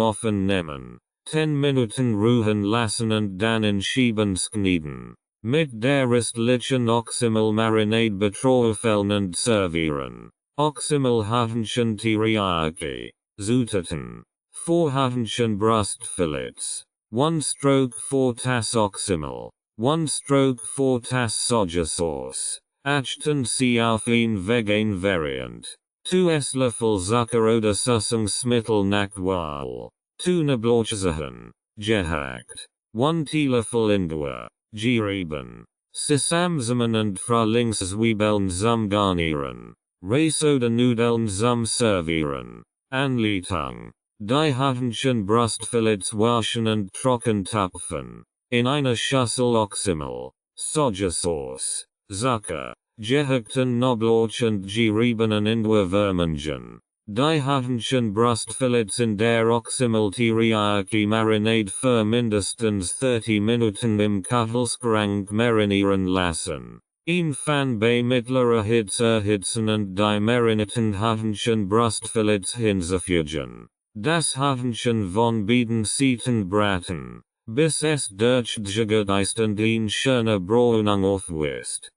Ofen nehmen, 10 Minuten ruhen lassen und dann in Scheiben schneiden. Mit der restlichen Oxymel-Marinade betroffen und servieren. Oxymel-Hähnchen Teriyaki. Zutaten. 4 Hähnchen Brustfillets. 1 stroke 4 Tass Oxymel. 1 stroke 4 Tass Soja Sauce. Achten Sie auf ein vegan Variant. 2 Esslöffel Zucker oder Süßungsmittel nach Wahl. 2 Knoblauchzehen. Gehackt. 1 Teelöffel Ingwer. Gerieben. Sesamsamen und Frühlingszwiebeln zum Garnieren. Reis oder Nudeln zum Servieren. Anleitung. Die Hähnchen Brustfillets waschen und trocken tupfen. In einer Schüssel Oxymel. Sojasauce. Zucker. Gehackten Knoblauch und geriebenen Ingwer vermengen. Die Hähnchen Brustfillets in der Oxymel Teriyaki Marinade für mindestens 30 Minuten im Kühlschrank marinieren lassen. Van bei mittlerer Hitze erhitzen und die marinierten Hähnchen Brustfillets hinzufügen. Das Hähnchen von beiden Seiten braten, bis es durchgegart ist und in schöner Bräunung aufweist.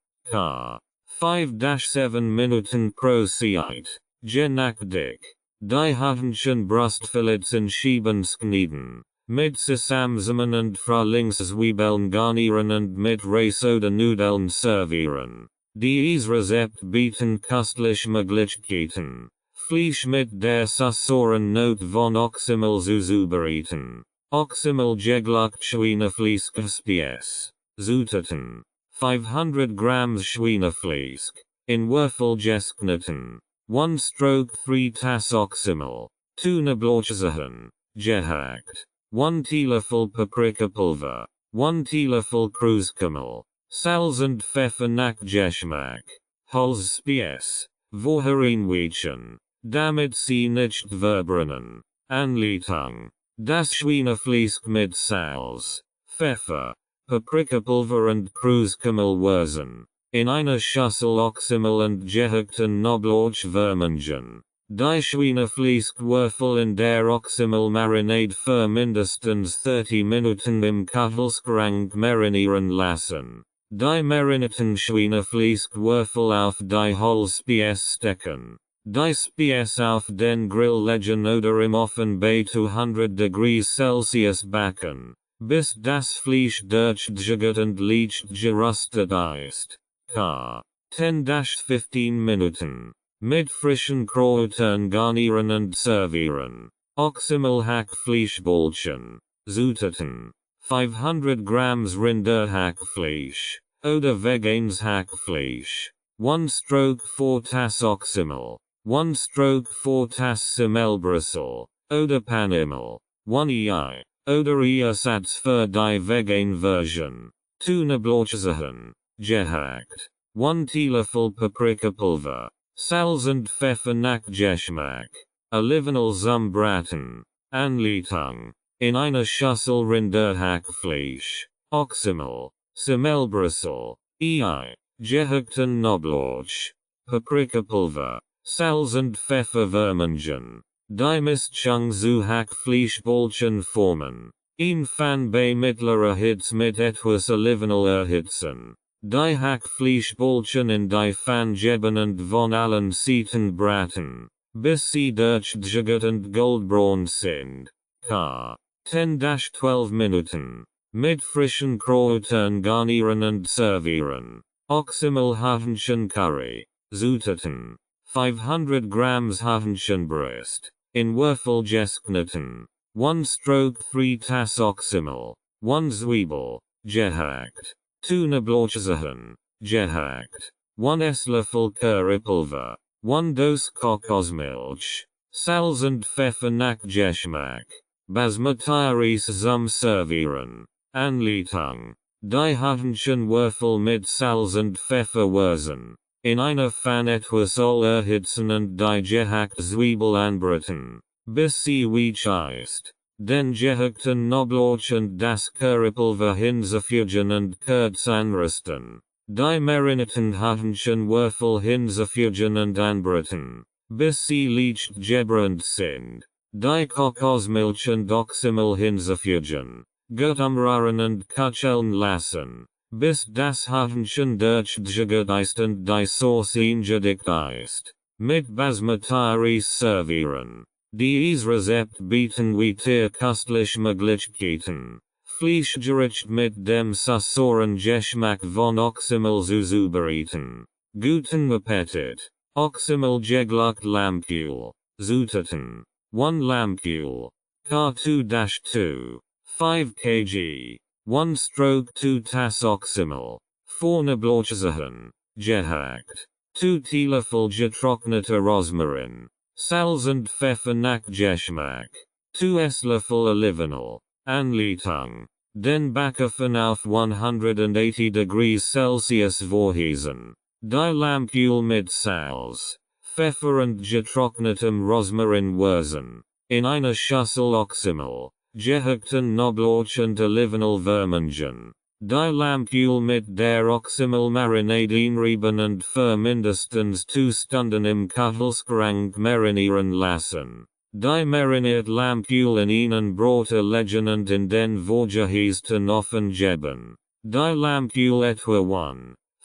5-7 Minuten pro Zeit. Je nach dick. Die Hähnchen Brustfillets in Scheiben schneiden. Mit Sesamsamen und Frühlingszwiebeln garnieren und mit Reis oder Nudeln servieren. Dieses Rezept bieten köstliche Möglichkeiten. Fleisch mit der sauren Note von Oxymel zuzubereiten. Oxymel geglückt Schweinefleisch SPS. Zutaten. 500 Grams Schweinefleisch. In Würfel geschnitten. 1 stroke 3 Tass Oxymel. 2 Knoblauchzehen. Gehackt. 1 Teelöffel Paprikapulver. 1 Teelöffel Kreuzkümmel. Salz und Pfeffer nach Geschmack. Holzspiess. Wohin weichen. Damit sie nicht verbrennen. Anleitung. Das Schweinefleisch mit Salz, Pfeffer, Paprikapulver und Kreuzkümmel würzen. In einer Schüssel Oxymel und gehackten Knoblauch vermengen. Die Schweinefleischwürfel in der Oxymel-Marinade für mindestens 30 Minuten im Kühlschrank marinieren lassen. Die marinierten Schweinefleischwürfel auf die Holzspieß stecken. Die Spieß auf den Grill legen oder im Ofen bei 200 degrees Celsius backen, bis das Fleisch durchgegart und leicht geröstet ist. 10-15 Minuten. Mit frischen Kräutern garnieren und servieren. Oxymel Hackfleischbällchen. Zutaten. 500 Grams Rinderhackfleisch. Oder veganes Hackfleisch. 1 stroke 4 Tass Oxymel. 1 stroke 4 Tass Semmelbrüssel. Oder Panimel. 1 Ei. Oder Ersatz für die vegan Version. 2 Knoblauchzehen. Gehackt. 1 Teelöffel Paprikapulver. Salz und Pfeffer nach Geschmack. Olivenöl zum Braten. Anleitung. In einer Schüssel Rinderhackfleisch. Oxymel. Semmelbrüssel. Ei. Gehackten Knoblauch. Paprikapulver. Salz und Pfeffer vermengen. Die Mischung zu Hackfleischbällchen formen. Van bei mittlerer Hitze mit etwas Olivenöl erhitzen. Die Hackfleischbällchen in die Pfanne geben und von allen Seiten braten, bis sie durchgegart und goldbraun sind. 10-12 Minuten. Mit frischen Kräutern garnieren und servieren. Oxymel Hähnchen Curry. Zutaten. 500 Grams Hähnchenbrust. In Würfel geschnitten. 1 stroke 3 Tass Oxymel. 1 Zwiebel. Gehackt. 2 Knoblauchzehen. Gehackt. 1 Esslöffel Currypulver. 1 Dose Kokosmilch. Salz und Pfeffer nach Geschmack. Basmati Reis zum Servieren. Anleitung. Die Hähnchenwürfel mit Salz und Pfeffer würzen. In einer van etwas Allerhitsen und die Gehackt Zwiebel anbraten, bis sie weich ist. Den gehackten Knoblauch und das Currypulver hinzufügen und kurz anrösten. Die marinierten Hähnchenwürfel hinzufügen und anbraten, bis sie leicht gebrannt sind. Die Kokosmilch und Oxymel hinzufügen. Gut umrühren und köcheln lassen, bis das Hähnchen durchgejagt ist und die Sauce eingedickt ist. Mit Basmati Reis servieren. Dieses Rezept bieten wir köstliche Möglichkeiten. Fleischgericht mit dem sauren Geschmack von Oxymel zuzubereiten. Guten Appetit. Oxymel gegluckt Lammkehl. Zutaten. 1 Lammkehl. K2-2. 5 kg. 1 stroke 2 Tass Oxymel. 4 Knoblauchzehen. Gehackt. 2 Teelöffel getrockneter Rosmarin. Salz und Pfeffer nach Geschmack. 2 Esslöffel Olivenöl. Anleitung. Den Backofen auf 180 degrees Celsius vorheizen. Die Lammkehl mit Salz, Pfeffer und getrocknetem Rosmarin würzen. In einer Schüssel Oxymel, gehackten Knoblauch und Olivenöl vermengen. Die Lammkehl mit der Oxymel Marinade einreiben und für mindestens 2 Stunden im Kühlschrank marinieren lassen. Die mariniert Lammkehl in einen Brote legen und in den vorgeheizten Ofen geben. Die Lammkehl etwa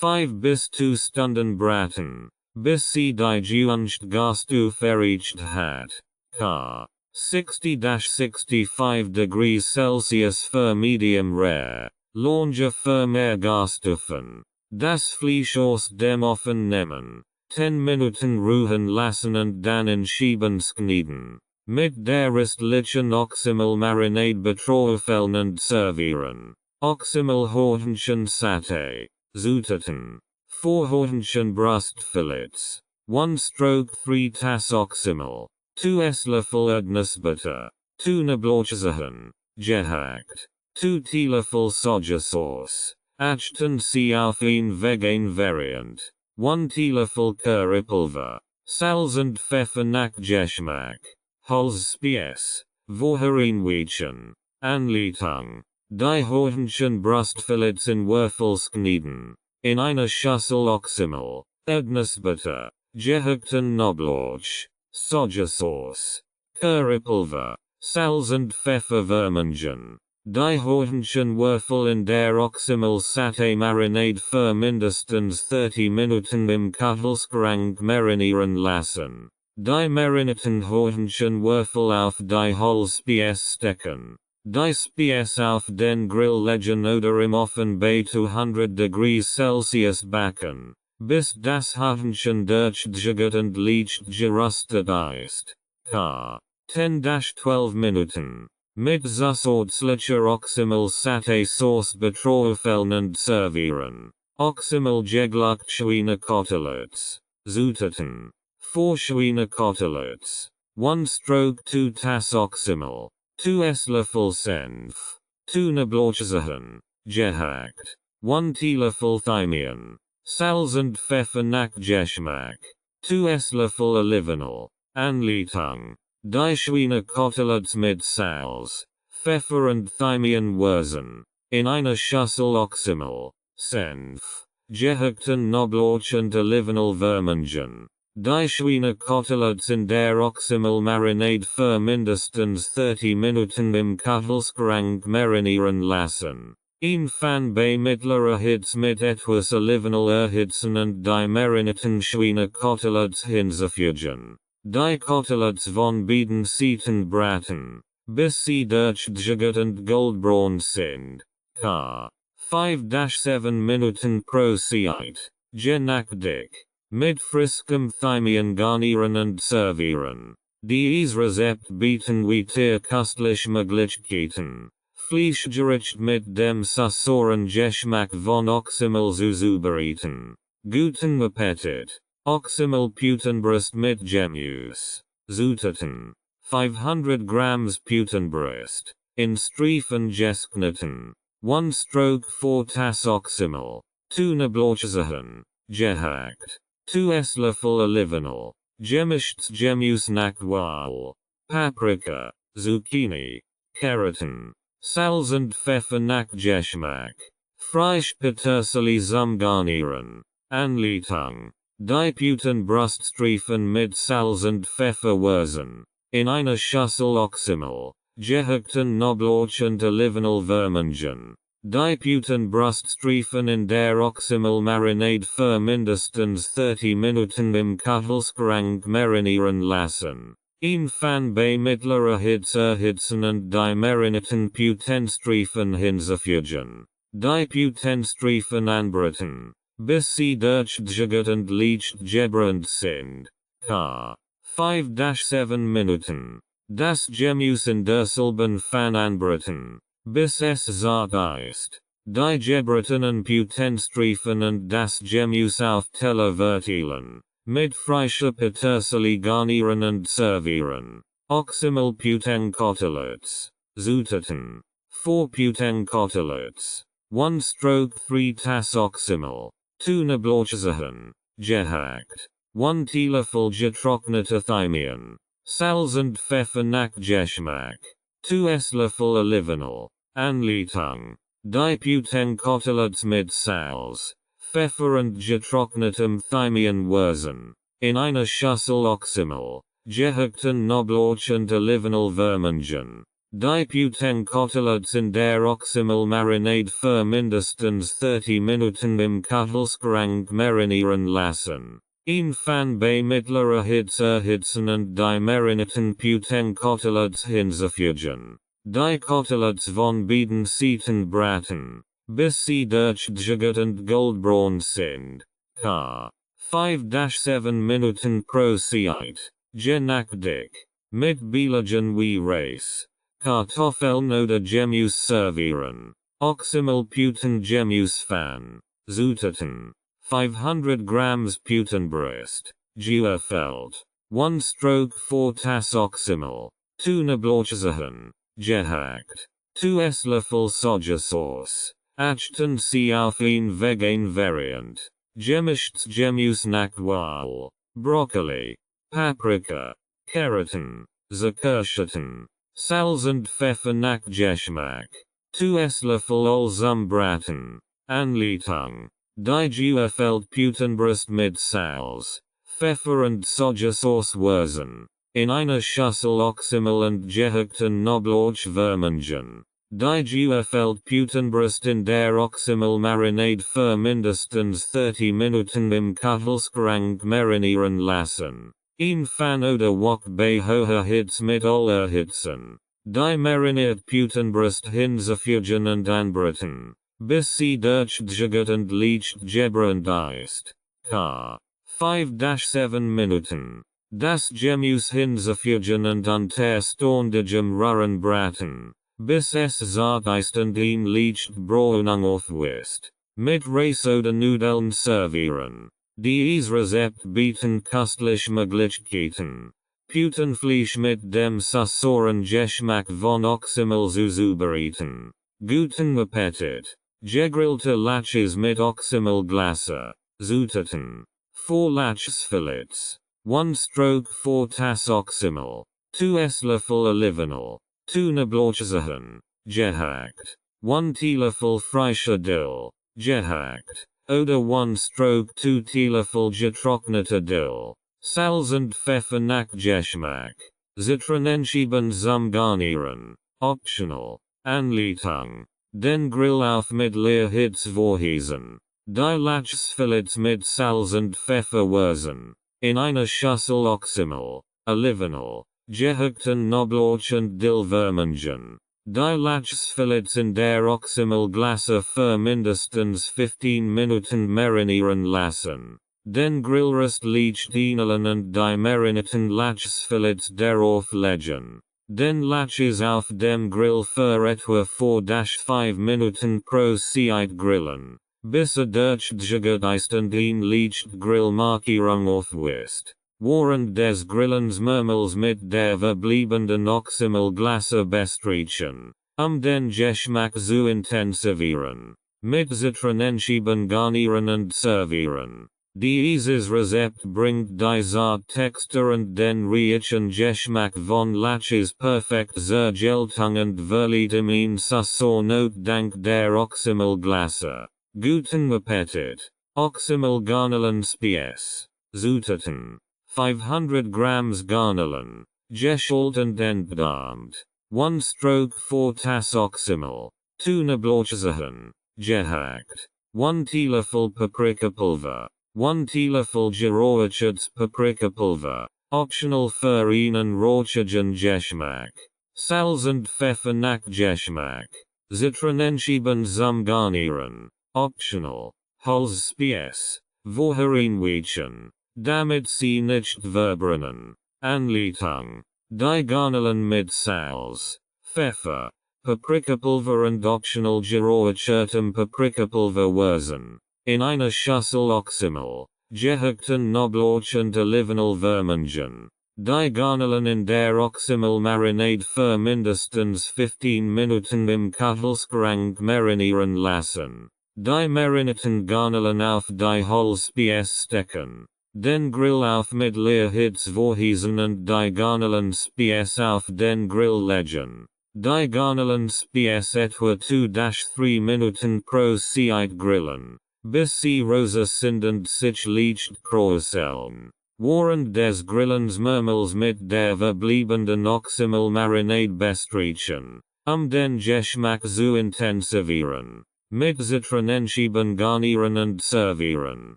1,5 bis 2 Stunden braten, bis sie die gewünschte Gastufe erreicht hat. K. 60-65 degrees Celsius für medium rare. Lange für mehr Gastufen. Das Fleisch aus dem Ofen nehmen. 10 Minuten ruhen lassen und dann in Scheiben schneiden. Mit der restlichen Oxymel Marinade betroffen und servieren. Oxymel Hähnchen Satay. Zutaten. 4 Hähnchen Brustfillets. 1 stroke 3 Tass Oxymel. 2 Esslöffel Erdnussbutter. 2 Knoblauchzehen. Gehackt. 2 Teelöffel Sojasauce. Achten Sie auf ein vegan Variant. 1 Teelöffel Currypulver. Salz und Pfeffer nach Geschmack. Holzspiess. Vorhereinweichen. Anleitung. Die Hähnchenbrustfillets in Würfel schneiden. In einer Schüssel Oxymel. Erdnussbutter. Gehackten Knoblauch. Sojasauce. Currypulver. Salz und Pfeffer vermengen. Die Hähnchenwürfel in der Oxymel Satay Marinade für mindestens 30 Minuten im Kühlschrank marinieren lassen. Die marinierten Hähnchenwürfel auf die Holzspiess stecken. Die Spiess auf den Grill legen oder im Ofen bei 200 degrees Celsius backen, bis das Hähnchen durchgejagt und leicht geröstet ist. K. 10-12 Minuten. Mit zusätzlicher Oxymel Satay Sauce betroffen und servieren. Oxymel gegluckt Schweinekoteletts. Zutaten. 4 Schweinekoteletts. 1 stroke 2 Tass Oxymel. 2 Esslöffel Senf. 2 Knoblauchzehen. Gehackt. 1 Teelöffel Thymian. Salz und Pfeffer nach Geschmack. 2 Esslöffel Olivenöl. Anleitung. Die Schweinekoteletts mit Salz, Pfeffer und Thymian würzen. In einer Schüssel Oxymel, Senf, gehackten Knoblauch und Olivenöl vermengen. Die Schweinekoteletts in der Oxymel Marinade für mindestens 30 Minuten im Kühlschrank marinieren lassen. Ein Fan bei mittlerer Hitze mit etwas Olivenöl erhitzen und die marinierten Schweinekoteletts hinzufügen. Die Koteletts von beiden Seiten braten, bis sie durchgejagt und goldbraun sind. K. 5-7 Minuten pro Zeit. Je nach dick. Mit frischem Thymian garnieren und servieren. Dieses Rezept bieten wir köstliche Möglichkeiten. Fleischgericht mit dem sauren Geschmack von Oxymel zuzubereiten. Guten Appetit. Oxymel Putenbrust mit Gemüse. Zutaten. 500 grams Putenbrust. In Streifen geschnitten. 1 stroke 4 Tass Oxymel. 2 Knoblauchzehen. gehackt. Tu es level olivenol. Gemischts gemus nach Wahl. Paprika, Zucchini, Keratin, Salz und Pfeffer nach Geschmack. Frisch Petersilie zum Garnieren. Anleitung. Die Putenbruststreifen mit Salz und Pfeffer würzen. In einer Schüssel Oxymel, gehackten Knoblauch und Olivenöl vermengen. Die Putenbruststreifen in der Oxymel-Marinade für mindestens 30 Minuten im Kühlschrank marinieren lassen. Van bei mittlerer Hitze erhitzen und die marinierten Putenstreifen hinzufügen. Die Putenstreifen anbraten, bis sie durchgejagt und leicht gebrannt sind. Ca. 5-7 Minuten. Das Gemüse in derselben Pfanne anbraten, bis es zart ist. Die gebratenen Putenstreifen und das Gemüse auf Teller verteilen. Mit frischer Petersilie garnieren und servieren. Oxymel-Putenkoteletts. Zutaten. 4 Putenkoteletts. 1/3 Tass Oxymel. 2 Knoblauchzehen. Gehackt. 1 Teelöffel getrocknete Thymian. Salz und Pfeffer nach Geschmack. 2 Esslöffel Olivenöl. Anleitung. Die Putenkoteletts mit Salz, Pfeffer und getrocknetem Thymian würzen. In einer Schüssel Oxymel, gehackten Knoblauch und Olivenöl vermengen. Die Putenkoteletts in der Oxymel-Marinade für mindestens 30 Minuten im Kühlschrank marinieren lassen. Van bei mittlerer Hitze erhitzen und die marinierten Putenkoteletts hinzufügen. Die Koteletts von beiden Seiten braten, bis sie durchgejagt und goldbraun sind. Ca. 5-7 Minuten pro Seite. Je nach dick. Mit billigen wie Reis. Kartoffeln oder Gemüse servieren. Oxymel-Puten Gemüsepfanne. Zutaten. 500 grams Putenbrust. Geöffelt. 1/4 Tass Oxymel. 2 Knoblauchzehen. Gehackt. 2 Esslöffel Sojasauce. Achten Sie auf ein vegan Variant. Gemischtes Gemüse nach Wahl. Brokkoli. Paprika. Keratin. Zuckerschnitten. Salz und Pfeffer nach Geschmack. 2 Esslöffel Öl zum Braten. Anleitung. Die geöffelt Putenbrust mit Salz, Pfeffer und Sojasauce würzen. In einer Schüssel Oxymel und gehackten Knoblauch vermengen. Die geöffelt Putenbrust in der Oxymel-Marinade für mindestens 30 Minuten im Kühlschrank marinieren lassen. Van oder Wok bei hoher Hitze mit Öl erhitzen. Die mariniert Putenbrust hinzufügen und anbraten, bis sie durchgejagt und leicht gebrannt ist. Ca. 5-7 Minuten. Das Gemüse hinzufügen und unter ständigem Rühren braten, bis es zart ist und ein leicht Bräunung aufweist. Mit Reis oder Nudeln servieren. Dieses Rezept bieten köstliche Möglichkeiten. Putenfleisch mit dem sauren Geschmack von Oxymel zuzubereiten. Guten Appetit. Gegrillte Lachs mit Oxymel-Glasse. Zutaten. 4 Lachsfillets. 1/4 Tass Oxymel. 2 Esslöffel Olivenöl. 2 Knoblauchzehen. Gehackt. 1 Teelöffel frischer Dill. Gehackt. Oder 1/2 Teelöffel getrockneter Dill. Salz und Pfeffer nach Geschmack. Zitronenscheiben zum Garnieren. Optional. Anleitung. Den Grill auf mittlerer Hitze vorheizen. Die Lachsfillets mit Salz und Pfeffer würzen. In einer Schüssel Oxymel, Olivenöl, gehackten Knoblauch und Dill vermengen. Die Lachsfillets in der Oxymel-Glasse für mindestens 15 Minuten marinieren lassen. Den Grillrest leicht ähneln und die marinierten Lachsfillets darauf legen. Den Lachs auf dem Grill für etwa 4-5 Minuten pro Seite grillen, bis durchgejagt ist und ein leicht Grillmarkierung aufweist. Während des Grillens mehrmals mit der verbliebenen Oxymel-Glasse bestreichen, den Geschmack zu intensivieren. Mit Zitronenscheiben garnieren und servieren. Dieses Rezept bringt die Texter und den Riechen Geschmack von Laches perfekt zur Geltung und Vervitamin Saisonot dank der Oxymel-Glasse. Guten Appetit. Oxymel-Garnelen Spies. Zutaten. 500 grams Garnelen. Geschält und entdarmt. 1 stroke 4 Tass Oxymel. 2 Knoblauchzehen. Gehackt. 1 Teelöffel Paprikapulver. 1 Teelöffel geräuchertes Paprikapulver. Optional für einen rauchigen Geschmack. Salz und Pfeffer nach Geschmack. Zitronenscheiben zum Garnieren. Optional. Holzspies. Vorhin Weechen. Damit sie nicht verbrennen. Anleitung. Die Garnelen mit Salz, Pfeffer, Paprikapulver und optional geräuchertem Paprikapulver würzen. In einer Schüssel Oxymel, gehackten Knoblauch und Olivenöl vermengen. Die Garnelen in der Oxymel-Marinade für mindestens 15 Minuten im Kühlschrank marinieren lassen. Die marinierten Garnelen auf die Holzspies stecken. Den Grill auf mittlerer Hitze vorheizen und die Garnelen Spies auf den Grill legen. Die Garnelen Spies etwa 2-3 Minuten pro Zeit grillen, bis sie rosa sind und sich leicht kräuseln. Während des Grillens mehrmals mit der verbliebenen Oxymel-Marinade bestreichen, den Geschmack zu intensivieren. Mit Zitronenscheiben garnieren und servieren.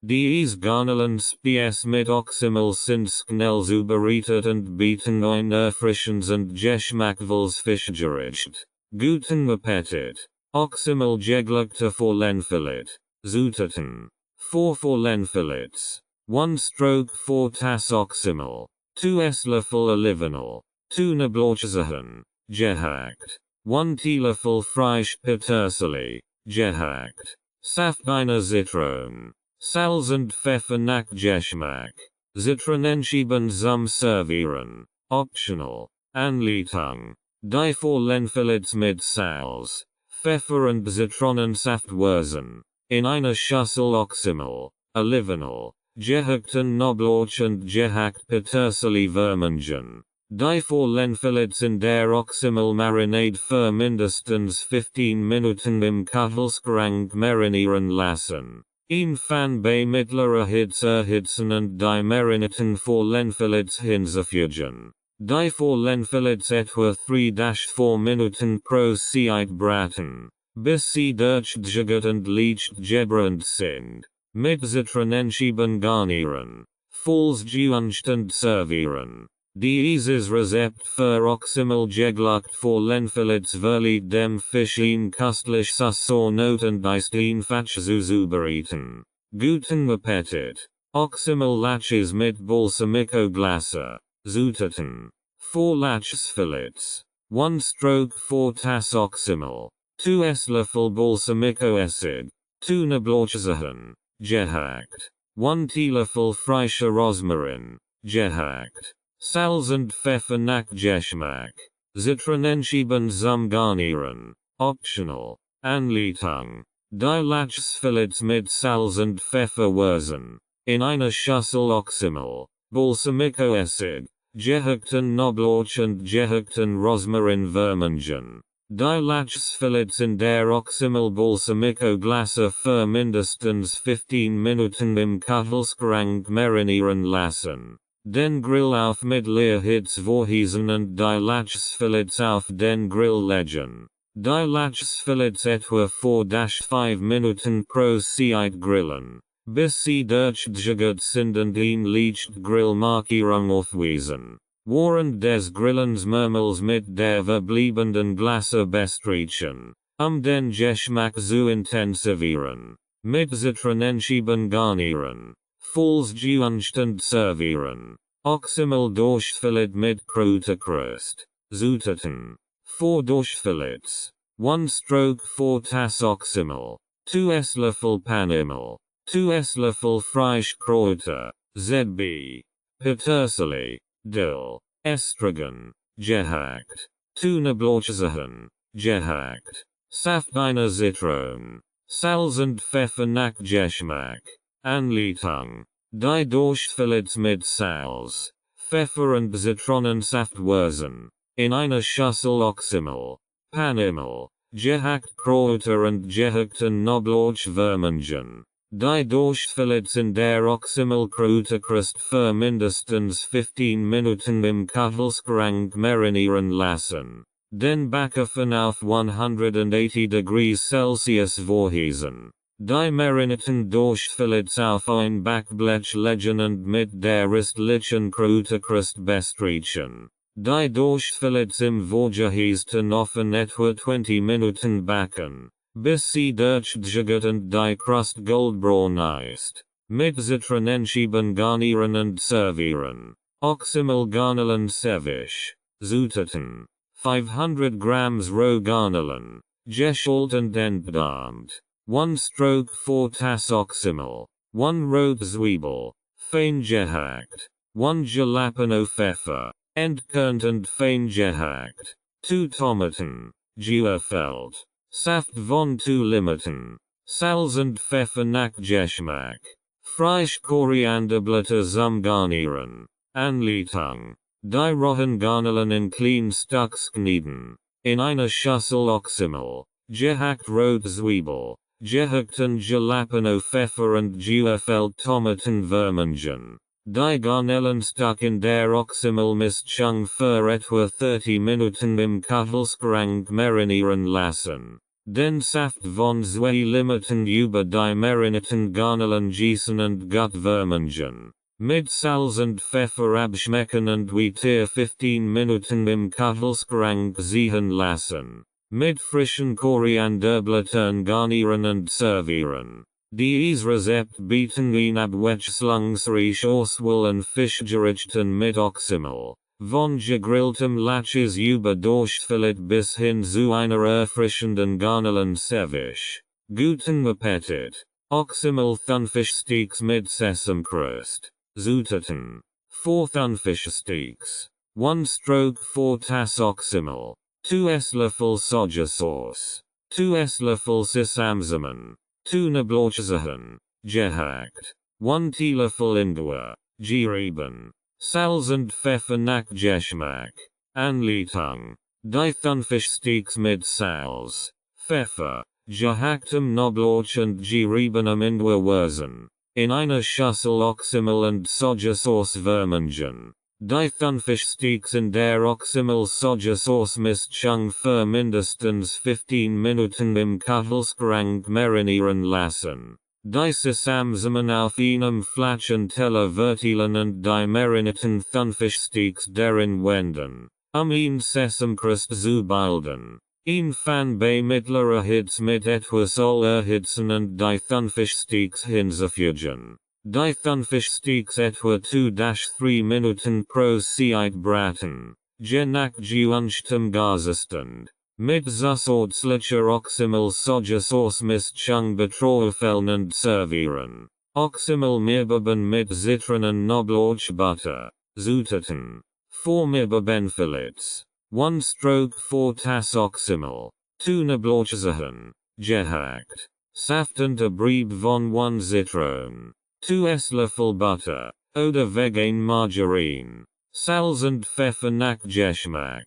Diese Garnelen Spies mit Oxymel sind schnell zubereitet und bieten ein erfrischendes und geschmackvolles Fischgericht. Guten Appetit. Oxymel geglackte Forellenfilet. Zutaten. 4 Forellenfilets. 1 stroke 4 Tass Oxymel. 2 Esslöffel Olivenöl. 2 Knoblauchzehen. Gehackt. 1 Teelöffel frisch Petersilie. Gehackt. Saft einer Zitrone. Salz und Pfeffer nach Geschmack. Zitronenscheiben zum Servieren. Optional. Anleitung. Die Forellenfilets mit Salz, Pfeffer und Zitronensaft würzen. In einer Schüssel Oxymel, Olivenöl, gehackten Knoblauch und gehackt Petersilie vermengen. Die Forellenfilets in der Oxymel-Marinade für mindestens 15 Minuten im Kühlschrank marinieren lassen. Ihn fan bei mittlerer Hitze erhitzen und die marinierten Forellenfilets hinzufügen. Die Forellenfilets etwa 3-4 Minuten pro Zeit braten, bis sie durchgejagt und leicht gebrannt sind. Mit Zitronenscheiben garnieren. Falls gewünscht und servieren. Dieses Rezept für Oxymel geglackt Forellenfilets verleiht dem Fisch ein köstlich Saisonot und ist einfach zu zubereiten. Guten Appetit. Oxymel Laches mit Balsamico-Glasse. Zutaten. 4 Lachsfilets. 1 stroke 4 Tass Oxymel. 2 Esslöffel Balsamico Acid. 2 Knoblauchzehen. Gehackt. 1 Teelöffel frischer Rosmarin. Gehackt. Salz und Pfeffer nach Geschmack. Zitronenscheiben zum Garnieren. Optional. Anleitung. Die Lachsfilets mit Salz und Pfeffer würzen. In einer Schüssel Oxymel, Balsamico Acid, gehackten Knoblauch und gehackten Rosmarin vermengen. Die Lachsfilets in der Oxymel Balsamico Glasse für mindestens 15 Minuten im Kühlschrank marinieren lassen. Den Grill auf mittlerer Hitze vorheizen und die Lachsfilets auf den Grill legen. Die Lachsfilets etwa 4-5 Minuten pro Zeit grillen, bis sie durchgejagt sind und eine leichte Grillmarkierung aufweisen. Während des Grillens mehrmals mit der verbliebenen Glasse bestreichen, den Geschmack zu intensivieren. Mit Zitronenscheiben garnieren. Falls gewünscht und servieren. Oxymel Dorschfilet mit Kräuterkrust. Zutaten. 4 Dorschfilets. 1 stroke 4 Tass Oxymel. 2 Esslöffel Panimel. 2 Esslöffel frisch Kräuter. ZB. Petersilie. Dill. Estragon. Gehackt. 2 Knoblauchzehen. Gehackt. Saft einer Zitrone. Salz und Pfeffer nach Geschmack. Anleitung. Die Durchfallitsmittels. Pfeffer und Zitronensaftwürzen. In eine Schüssel Oxymel. Panimel. Gehackt Kräuter und gehackten Knoblauchwürmchen. Die Durchfallits in der Oxymel-Kräuterkrust für mindestens 15 Minuten im Kühlschrank marinieren lassen. Den Backofen auf 180 degrees Celsius vorheizen. Die marinierten Durchfallits auf ein Backblech legen und mit der restlichen Kräuterkrust bestreichen. Die Durchfallits im vorgeheizten Ofen etwa 20 Minuten backen, bis sie durchgejagt und die Krust goldbraun ist. Mit Zitronenscheiben garnieren und servieren. Oxymel-Garnelen Ceviche. Zutaten. 500 grams roh Garnelen. Geschält und entdarmt. 1 stroke 4 Tass Oxymel. 1 rote Zwiebel. Fein gehackt. 1 Jalapeno Pfeffer. Entkernt und fein gehackt. 2 Tomaten. Geöffelt. Saft von 2 Limetten. Salz und Pfeffer nach Geschmack. Frische Korianderblätter zum Garnieren. Anleitung. Die rohen Garnelen in kleine Stücks schneiden. In eine Schüssel Oxymel. Gehackt rote Zwiebel. Gehackten Jalapeno Pfeffer und geöffelt Tomatenwürmchen. Die Garnelenstück in der Oxymel-Mischung für etwa 30 Minuten im Kühlschrank marinieren lassen. Den Saft von 2 Limetten über die marinierten Garnelen gießen und Gutwürmchen. Mit Salz und Pfeffer abschmecken und weiter 15 Minuten im Kühlschrank ziehen lassen. Mit frischen Korianderblättern garnieren und servieren. Dieses Rezept bieten ihn abwechslungsreich auswählen Fischgerichten mit Oxymel. Von gegrilltem Lachs über Durchfallit bis hin zu einer erfrischenden Garnelen-Ceviche. Guten Appetit! Oxymel Thunfischsteaks mit Sesamcrust. Zutaten. 4 Thunfischsteaks. 1 stroke 4 Tass Oxymel. 2 Esslöffel Soja Sauce. 2 Esslöffel Sesamsamen. 2 Knoblauchzehen. Gehackt. 1 Teelöffel Ingwer. Gerieben. Salz und Pfeffer nach Geschmack. Anleitung. Die Thunfischsteaks mit Salz, Pfeffer, gehacktem Knoblauch und geriebenem Ingwerwürzen. In einer Schüssel Oxymel und Sojasauce-Würmchen. Die Thunfischsteaks in der Oxymel-Sojasauce-Mischung für mindestens 15 Minuten im Kühlschrank marinieren lassen. Die Sesamsamen auf einem flachen Teller verteilen und die marinierten Thunfischsteaks darin wenden. In Sesamcrust zu bilden. Ein Fan bei mittlerer Hitze mit etwas Öl erhitzen und die Thunfischsteaks hinzufügen. Die Thunfischsteaks etwa 2-3 Minuten pro Zeit braten. Je nach gewünschtem Gaszustand. Mit zusätzlicher Oxymel-Sojasauce-Mischung betroffen und servieren. Oxymel mirbeban mit Zitronen-Knoblauch-Butter. Zutaten. 4 Mirbebenfillets. 1 stroke 4 Tass Oxymel. 2 Knoblauchzehen. Gehackt. Saft und Abrieb von 1 Zitron. 2 Esslöffel Butter. Oder vegan Margarine. Salz und Pfeffer nach Geschmack.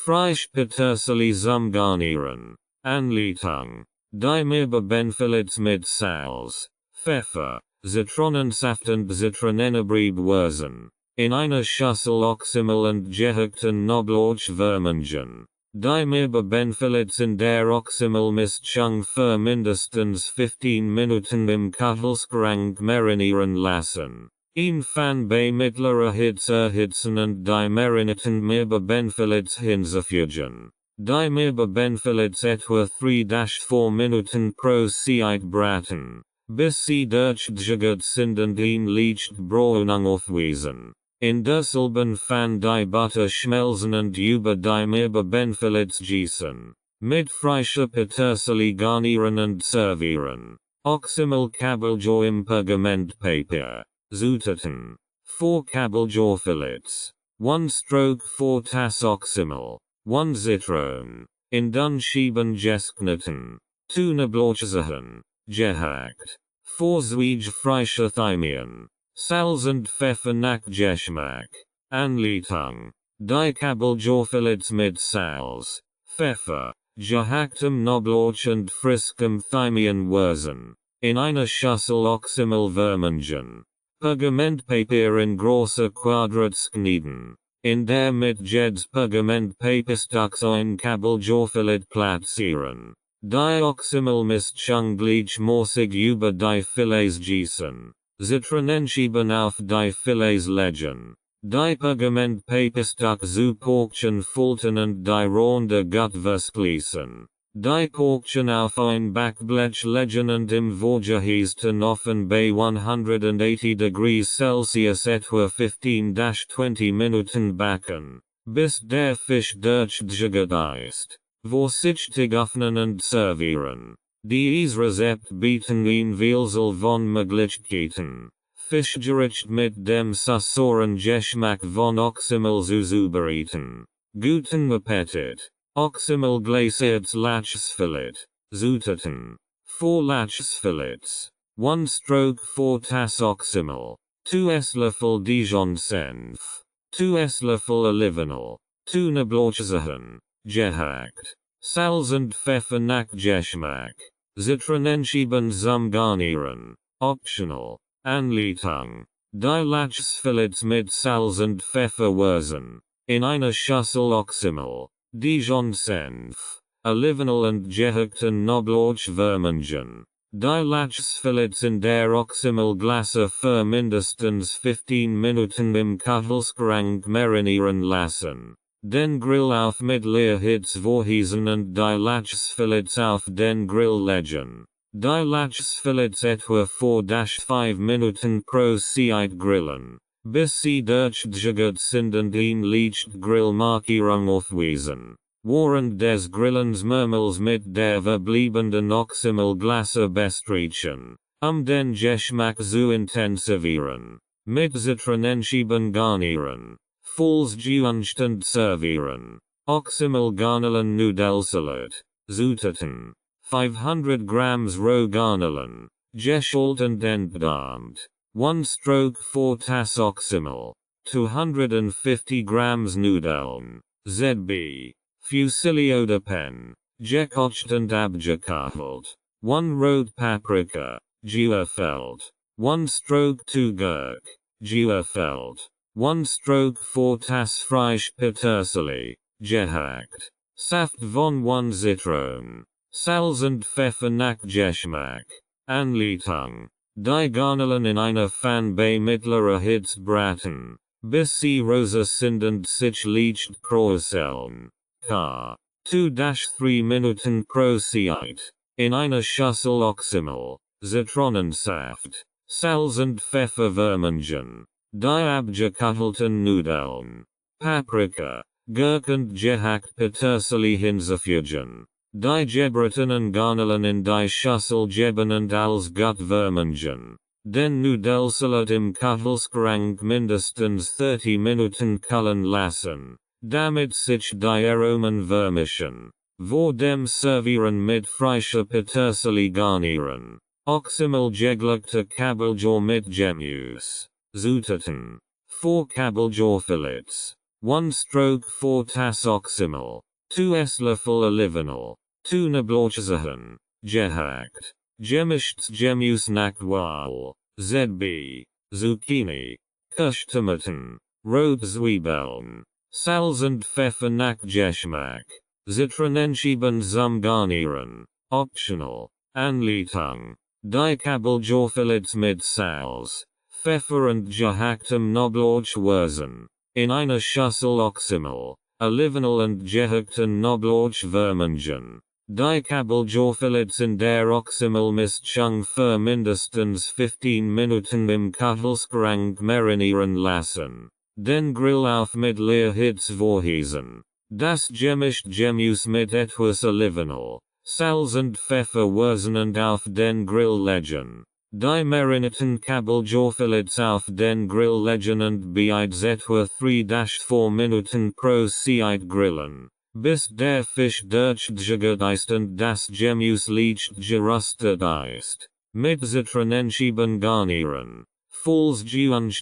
Frisch Petersilie zum Garnieren. Anleitung. Die Mirbebenfillets mit Salz, Pfeffer, Zitronensaft und Zitronenabriebwürzen. In einer Schüssel Oxymel und gehackten Knoblauchwürmchen. Die Mirbebenfillets in der Oxymel-Mischung für mindestens 15 Minuten im Kühlschrank marinieren lassen. Ein Fan bei mittlerer Hitze erhitzen und die marinierten Mirbebenfillets hinzufügen. Die Mirbebenfillets etwa 3-4 Minuten pro Zeit braten, bis sie durchgejagt sind und ein leicht Bräunung aufweisen. In derselben Fan die Butter schmelzen und über die Mirbebenfillets gießen. Mit frischer Petersilie garnieren und servieren. Oxymel-Kabeljau im Pergamentpapier. Zutaten. 4 Kabeljau fillets. 1 stroke 4 Tass Oxymel. 1 Zitron. In dünn Scheiben geschnitten. 2 Knoblauchzehen. Gehackt. Vorzweige frische Thymian. Salz und Pfeffer nach Geschmack. Anleitung. Die Kabeljophilids mit Salz, Pfeffer, gehacktem Knoblauch und frischem Thymian wurzen. In einer Schüssel Oxymel-Vermengen. Pergamentpapier in große Quadrats knieden. In der mit Jeds Pergamentpaperstücks ein Kabeljophilid platzieren. Die Oxymel-Mischung gleichmäßig über die Filets gießen. Zitronenschieben auf die Filets legen. Die Pergamentpaperstück zu Porkchen falten und die Ronde gut verschließen. Die Porkchen auf ein Backblech legen und im vorgeheizten Ofen bei 180 degrees Celsius etwa 15-20 Minuten backen, bis der Fisch durchgegart ist. Vorsichtig öffnen und servieren. Dieses Rezept bieten ein Vielzahl von Möglichkeiten. Fischgericht mit dem sauren Geschmack von Oxymel zuzubereiten. Guten Appetit. Oxymel glaciertes Lachsfilet. Zutaten. 4 Lachsfilets. 1 stroke 4 Tass Oxymel. 2 Esslöffel Dijon Senf. 2 Esslöffel Olivenöl. 2 Knoblauchzehen. Gehackt. Salz und Pfeffer nach Geschmack. Zitronenschieben zum Garnieren. Optional. Anleitung. Die Lachsfilets mit Salz und Pfeffer wurzen. In einer Schüssel Oxymel, Dijon Senf, Olivenöl und gehackten Knoblauch vermengen. Die Lachsfilets in der Oxymel-Glasse für mindestens 15 Minuten im Kühlschrank marinieren lassen. Den Grill auf mittlerer Hitze vorheizen und die Lachsfilets auf den Grill legen. Die Lachsfilets etwa 4-5 Minuten pro Zeit grillen, bis sie durchgegart sind und ein Lichtgrillmarkierung aufweisen. Während des Grillens mehrmals mit der verbliebenen Oxymel-Glasse bestreichen, den Geschmack zu intensivieren. Mit Zitronenschieben garnieren. Falls gewünscht und servieren. Oxymel-Garnelen Nudelsalat. Zutaten. 500 grams roh Garnelen, geschält und entdarmt. 1 stroke 4 Tass Oxymel. 250 grams Nudeln. ZB. Fusilli oder Pen. Gekocht und abgekachelt. 1 rote Paprika. Gewürfelt. 1 stroke 2 Gurk. Gewürfelt. 1 stroke 4 Tass frisch Petersilie. Gehackt. Saft von 1 Zitron. Salz und Pfeffer nach Geschmack. Anleitung. Die Garnelen in einer Pfanne bei mittlerer Hitze braten, bis sie rosa sind und sich leicht kräuseln. K. 2-3 Minuten pro Zeit. In einer Schüssel Oxymel, Zitronensaft, Salz und Pfeffer vermengen. Die abgekachelten Nudeln, Paprika, Gurk und gehackt Petersilie hinzufügen. Die gebratenen Garnelen in die Schüssel geben und als gut vermengen. Den Nudelsalat im Kühlschrank mindestens 30 Minuten kühlen lassen, damit sich die Aromen vermischen. Vor dem Servieren mit frischer Petersilie garnieren. Oxymel geglückte Kabeljau mit Gemüse. Zutaten. 4 Kabeljophilids. 1 stroke 4 Tass Oxymel. 2 Esslöffel Olivenöl. 2 Knoblauchzehen. Gehackt. Gemischtes Gemüse nach Wahl. ZB. Zucchini. Kirschtomaten. Rote Zwiebeln. Salz und Pfeffer nach Geschmack. Zitronenschieben zum Garnieren. Optional. Anleitung. Die Kabeljophilids mit Salz, Pfeffer und gehacktem Knoblauch wurzen. In einer Schüssel Oxymel, Olivenöl und gehackten Knoblauch vermengen. Die Kabeljophilids in der Oxymel-Mischung für mindestens 15 Minuten im Kühlschrank marinieren lassen. Den Grill auf mittlerer Hitze vorheizen. Das gemischte Gemüse mit etwas Olivenöl, Salz und Pfeffer wurzen und auf den Grill legen. Die marinierten Kabeljophilids auf den Grill legen und bereits etwa 3-4 Minuten pro Zeit grillen, bis der Fisch durchgegart ist und das Gemüse leicht geröstet ist. mit Zitronenscheiben garnieren, falls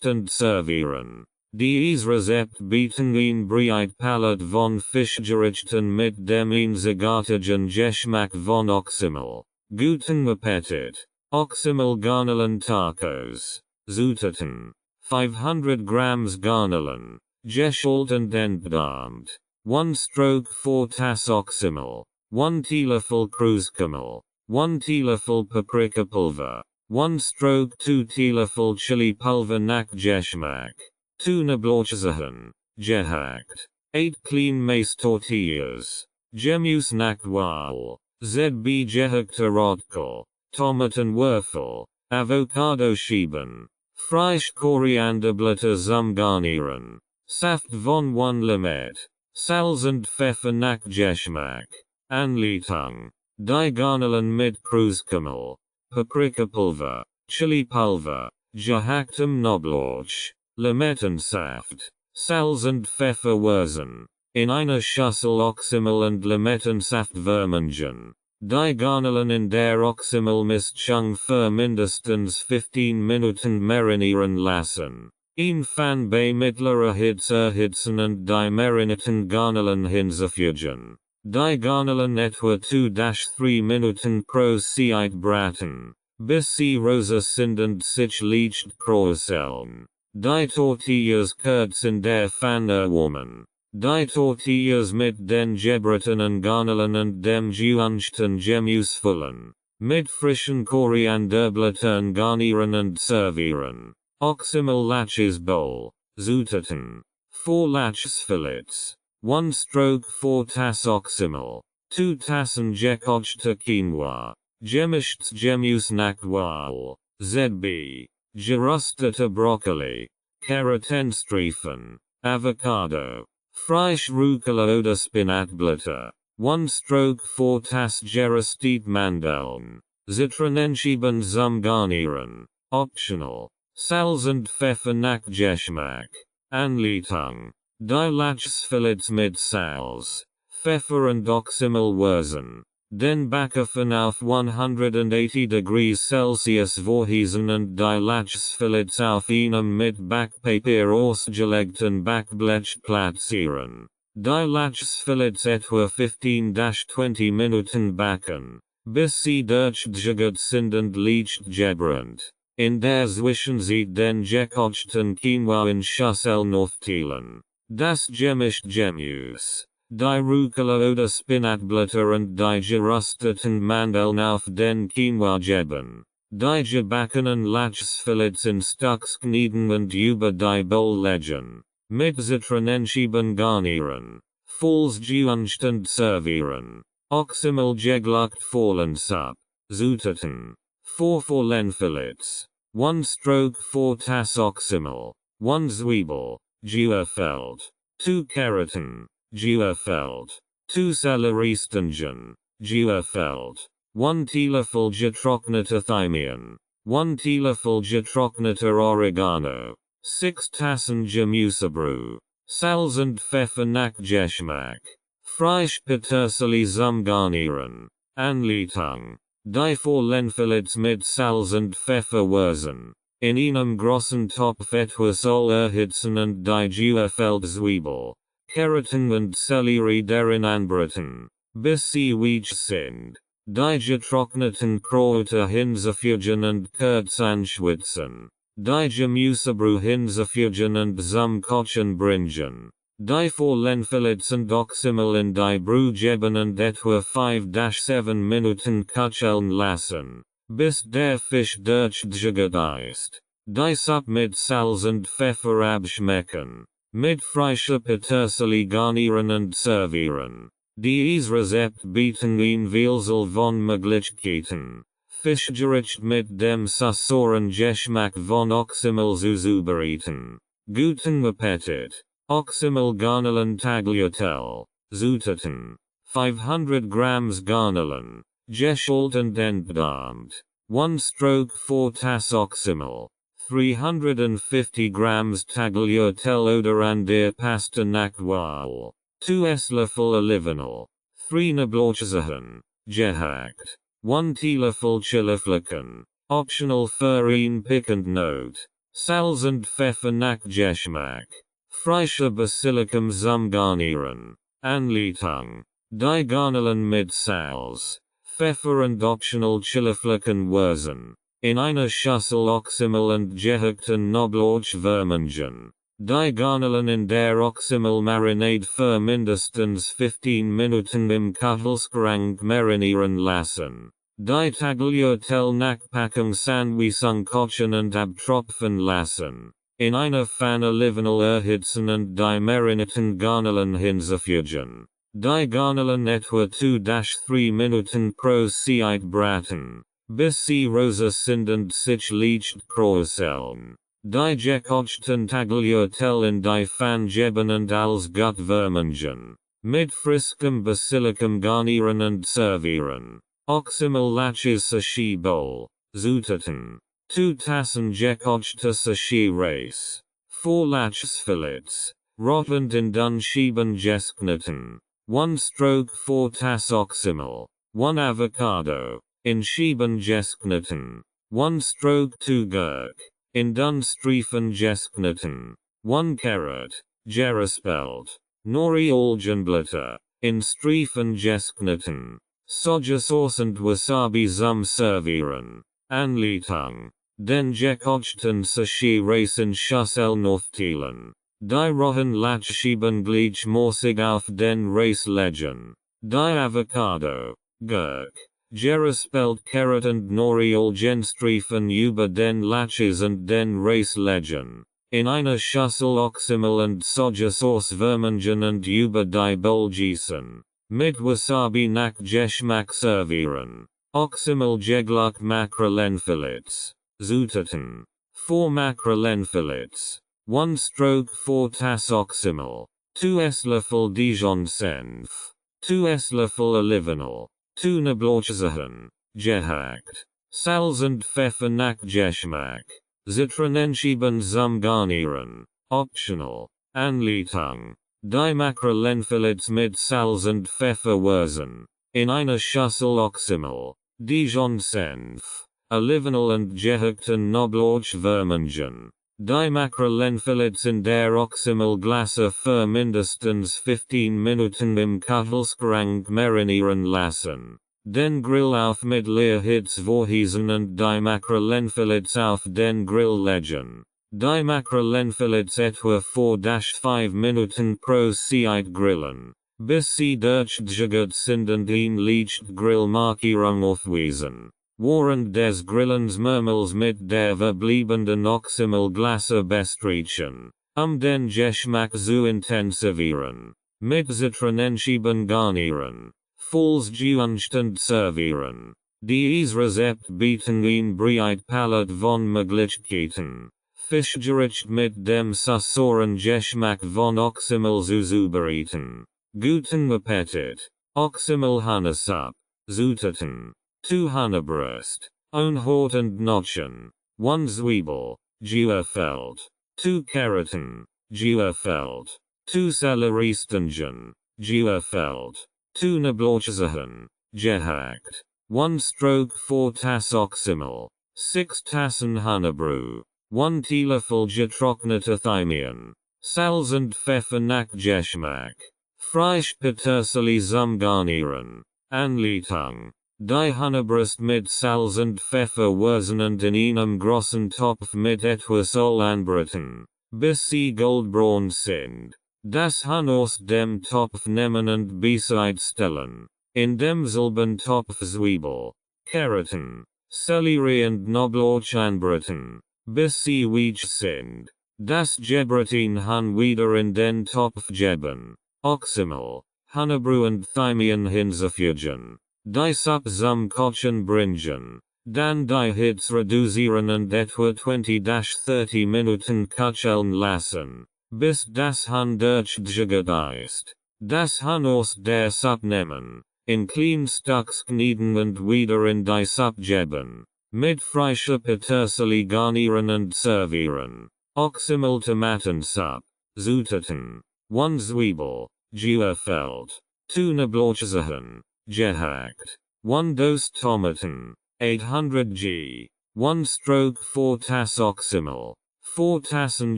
und servieren. Dies Rezept bieten ein breit Palette von Fischgerichten mit dem einzigartigen Geschmack von Oxymel. Guten Appetit. Oxymel-Garnelen Tacos. Zutaten. 500 grams Garnelen. Geschält und entdarmt. 1/4 Tass Oxymel. 1 Teelöffel Kruskümmel. 1 Teelöffel Paprikapulver. 1/2 Teelöffel Chili Pulver nach Geschmack. 2 Knoblauchzehen. Gehackt. 8 clean Mace Tortillas. Gemüse nach Wahl. ZB gehackte Rotkohl. Tomatenwürfel. Avocado Scheiben. Frisch Korianderblätter zum Garnieren. Saft von 1 Limette. Salz und Pfeffer nach Geschmack. Anleitung. Die Garnelen mit Kruskümmel. Paprikapulver. Chilipulver. Gehacktem Knoblauch. Limettensaft. Salz und Pfeffer würzen. In einer Schüssel Oxymel und Limettensaft vermengen. Die Garnelen in der Oxymel-Mischung für mindestens 15 Minuten marinieren lassen. Ein Fan bei mittlerer Hitze erhitzen und die marinierten Garnelen hinzufügen. Die Garnelen etwa 2-3 Minuten pro Zeit braten, bis sie rosa sind und sich leicht kräuseln. Die Tortillas kurz in der Pfanne erwärmen. Die Tortillas mit den gebratenen Garnelen und dem geunchten Gemüse füllen. Mit frischen Korianderblättern garnieren und servieren. Oxymel Lachs Bowl. Zutaten. 4 Lachsfillets. 1/4 Tass Oxymel. 2 Tassen gekochte Quinoa. Gemischtes Gemüse nach Wahl. ZB. Geröstete Brokkoli. Carrotenstreifen. Avocado. Frisch Rucola oder Spinatblätter. 1/4 Tass geröstet Mandeln. Zitronenscheiben zum Garnieren. Optional. Salz und Pfeffer nach Geschmack. Anleitung. Die Lachsfillets mit Salz, Pfeffer und Oxymel würzen. Den Backofen auf 180 degrees Celsius vorheizen und die Lachsfillets auf einem mit Backpapier ausgelegten Backblech platzieren. Die Lachsfillets etwa 15-20 Minuten backen, bis sie durchgejagt sind und leicht gebrannt. In der Zwischenzeit den gekochten Quinoa in Schüsseln aufteilen. Das gemischt Gemüse, die Rucola oder Spinatblätter und die gerösteten Mandeln auf den Quinoa geben. Die gebackenen Lachsfillets in Stücks knieden und über die Bowl legen. Mit Zitronenscheiben garnieren. Falls geuncht und servieren. Oxymel gegluckt Fohlensuppe. Zutaten. 4 Forellenfillets. 1/4 Tass Oxymel. 1 Zwiebel. Geufeld. 2 Karotten. Geufeld. 2 Selleriestangen. Geufeld. 1 Teelöffel getrockneter Thymian. 1 Teelöffel getrockneter Oregano. 6 Tassen Gemüsebrühe. Salz und Pfeffer nach Geschmack. Frisch Petersilie zum Garnieren. Anleitung. Die Forellenfillets mit Salz und Pfeffer würzen. In einem großen Topf etwas Öl erhitzen und die Geufeld Zwiebel, Karotten und Sellerie darin anbraten, bis sie weich sind. Die getrockneten Kräuter hinzufügen und kurz anschwitzen. Die Gemüsebrühe hinzufügen und zum Kochen bringen. Die Forellenfillets und Oxymel in die Brühe geben und etwa 5-7 Minuten köcheln lassen, bis der Fisch durchgejagt ist. Die Suppe mit Salz und Pfeffer abschmecken. Mit frischer Petersilie garnieren und servieren. Dies Rezept bieten ein Vielzahl von Möglichkeiten. Fischgericht mit dem sauren Geschmack von Oxymel zuzubereiten. Guten Appetit. Oxymel-Garnelen Tagliatelle. Zutaten. 500 grams Garnelen. Geschält und entdarmt. 1/4 Tass Oxymel. 350 grams Tagliatelle oder andere Pasta nach Wahl. 2 Esslöffel Olivenöl. 3 Knoblauchzehen. Gehackt. 1 Teelöffel Chiliflocken. Optional für ihn pickend Note. Salz und Pfeffer nach Geschmack. Frische Basilikum zum Garnieren. Anleitung. Die Garnelen mit Salz, Pfeffer und optional Chiliflecken Wurzen. In einer Schüssel Oxymel und gehackten Knoblauch vermengen. Die Garnelen in der Oxymel Marinade für mindestens 15 Minuten im Kühlschrank marinieren lassen. Die Tagliatelle nach Packungsanweisung kochen und abtropfen lassen. In einer Pfanne Olivenöl erhitzen und die marinierten Garnelen hinzufügen. Die Garnelen etwa 2-3 Minuten pro Zeit braten, bis sie rosa sind und sich leicht kräuseln. Die gekochten Tagliatelle in die Pfanne geben und als gut vermengen. Mit frischem Basilikum garnieren und servieren. Oxymel-Laches Sashi Bowl. Zutaten. 2 Tassen gekochte Sashi Reis. 4 Lachsfillets. Rottend in dun Scheiben geschnitten. 1 stroke 4 Tass Oxymel. 1 Avocado. In Scheiben geschnitten. 1 stroke 2 Gurk. In dun Streifen geschnitten. 1 Carrot. Geraspelt. Nori Algenblätter. In Streifen geschnitten. Sojasauce und Wasabi zum Servieren. Anleitung. Den gekochten Sashi Reis in Schüssel aufteilen. Die rohen Lachsscheiben gleichmäßig auf den Reis legen. Die Avocado, Gurk, geraspelt Carrot und Nori Algenstreifen über den Lachs und den Reis legen. In einer Schüssel Oxymel und Sojasauce vermengen und über die Bowl gießen. Mit Wasabi nach Geschmack servieren. Oxymel Gegluck Makrelenfillets. Zutaten. 4 Makrelenfillets. 1 stroke 4 Tass Oxymel. 2 Esslöffel Dijon Senf. 2 Esslöffel Olivenöl. 2 Knoblauchzehen. Gehackt. Salz und Pfeffer nach Geschmack. Zitronenscheiben zum Garnieren. Optional. Anleitung. Die Makrelenfillets mit Salz und Pfeffer wurzen. In einer Schüssel Oxymel. Dijon Senf. Olivenöl und gehackten Knoblauch vermengen. Die Makrelenfillets in der Oxymel-Glasse für mindestens 15 Minuten im Kühlschrank marinieren lassen. Den Grill auf mittlerer Hitze vorheizen und die Makrelenfillets auf den Grill legen. Die Makrelenfillets etwa 4-5 Minuten pro Zeit grillen, bis sie durchgegart sind und ein leicht Grillmarkierung aufweisen. Während des Grillens mehrmals mit der verbliebenen Oxymel-Glasse bestreichen, den Geschmack zu intensivieren. Mit Zitronenscheiben garnieren. Falls gewünscht und servieren. Dieses Rezept bieten ein breit Palette von Möglichkeiten. Fischgericht mit dem sauren Geschmack von Oxymel zuzubereiten. Guten Appetit. Oxymel Hanasup. Zutaten. 2 Hannebrust. Unhort und Notchen. 1 Zwiebel. Geufeld. 2 Karotten. Geufeld. 2 Selleriestangen. Geufeld. 2 Knoblauchzehen. Gehackt. 1 stroke 4 Tass Oxymel. 6 Tassen Hannebrew. 1 Teelöffel getrocknete Thymian. Salz und Pfeffer nach Geschmack. Frisch Petersilie zum Garnieren. Anleitung. Die Hannebrust mit Salz und Pfeffer wurzen und in einem großen Topf mit etwas Öl anbraten, bis sie goldbraun sind. Das Huhn aus dem Topf nehmen und bereitstellen. In demselben Topf Zwiebel, Karotten, Sellerie und Knoblauch anbraten, bis sie weich sind. Das gebratene Huhn wieder in den Topf geben. Oxymel, Hannebrew und Thymian hinzufügen. Die Suppe zum Kochen bringen. Dann die Hitze reduzieren und etwa 20-30 Minuten köcheln lassen, bis das Huhn durchgegart ist. Das Huhn aus der Suppe nehmen, in kleine Stücks kneiden und wieder in die Suppe geben. Mit frischer Petersilie garnieren und servieren. Oxymel Tomatensuppe. Zutaten. 1 Zwiebel. Geufeld. 2 Knoblauchzehen. Gehackt. 1 Dose Tomaten. 800 g. 1 stroke 4 tas Oxymel, 4 tassen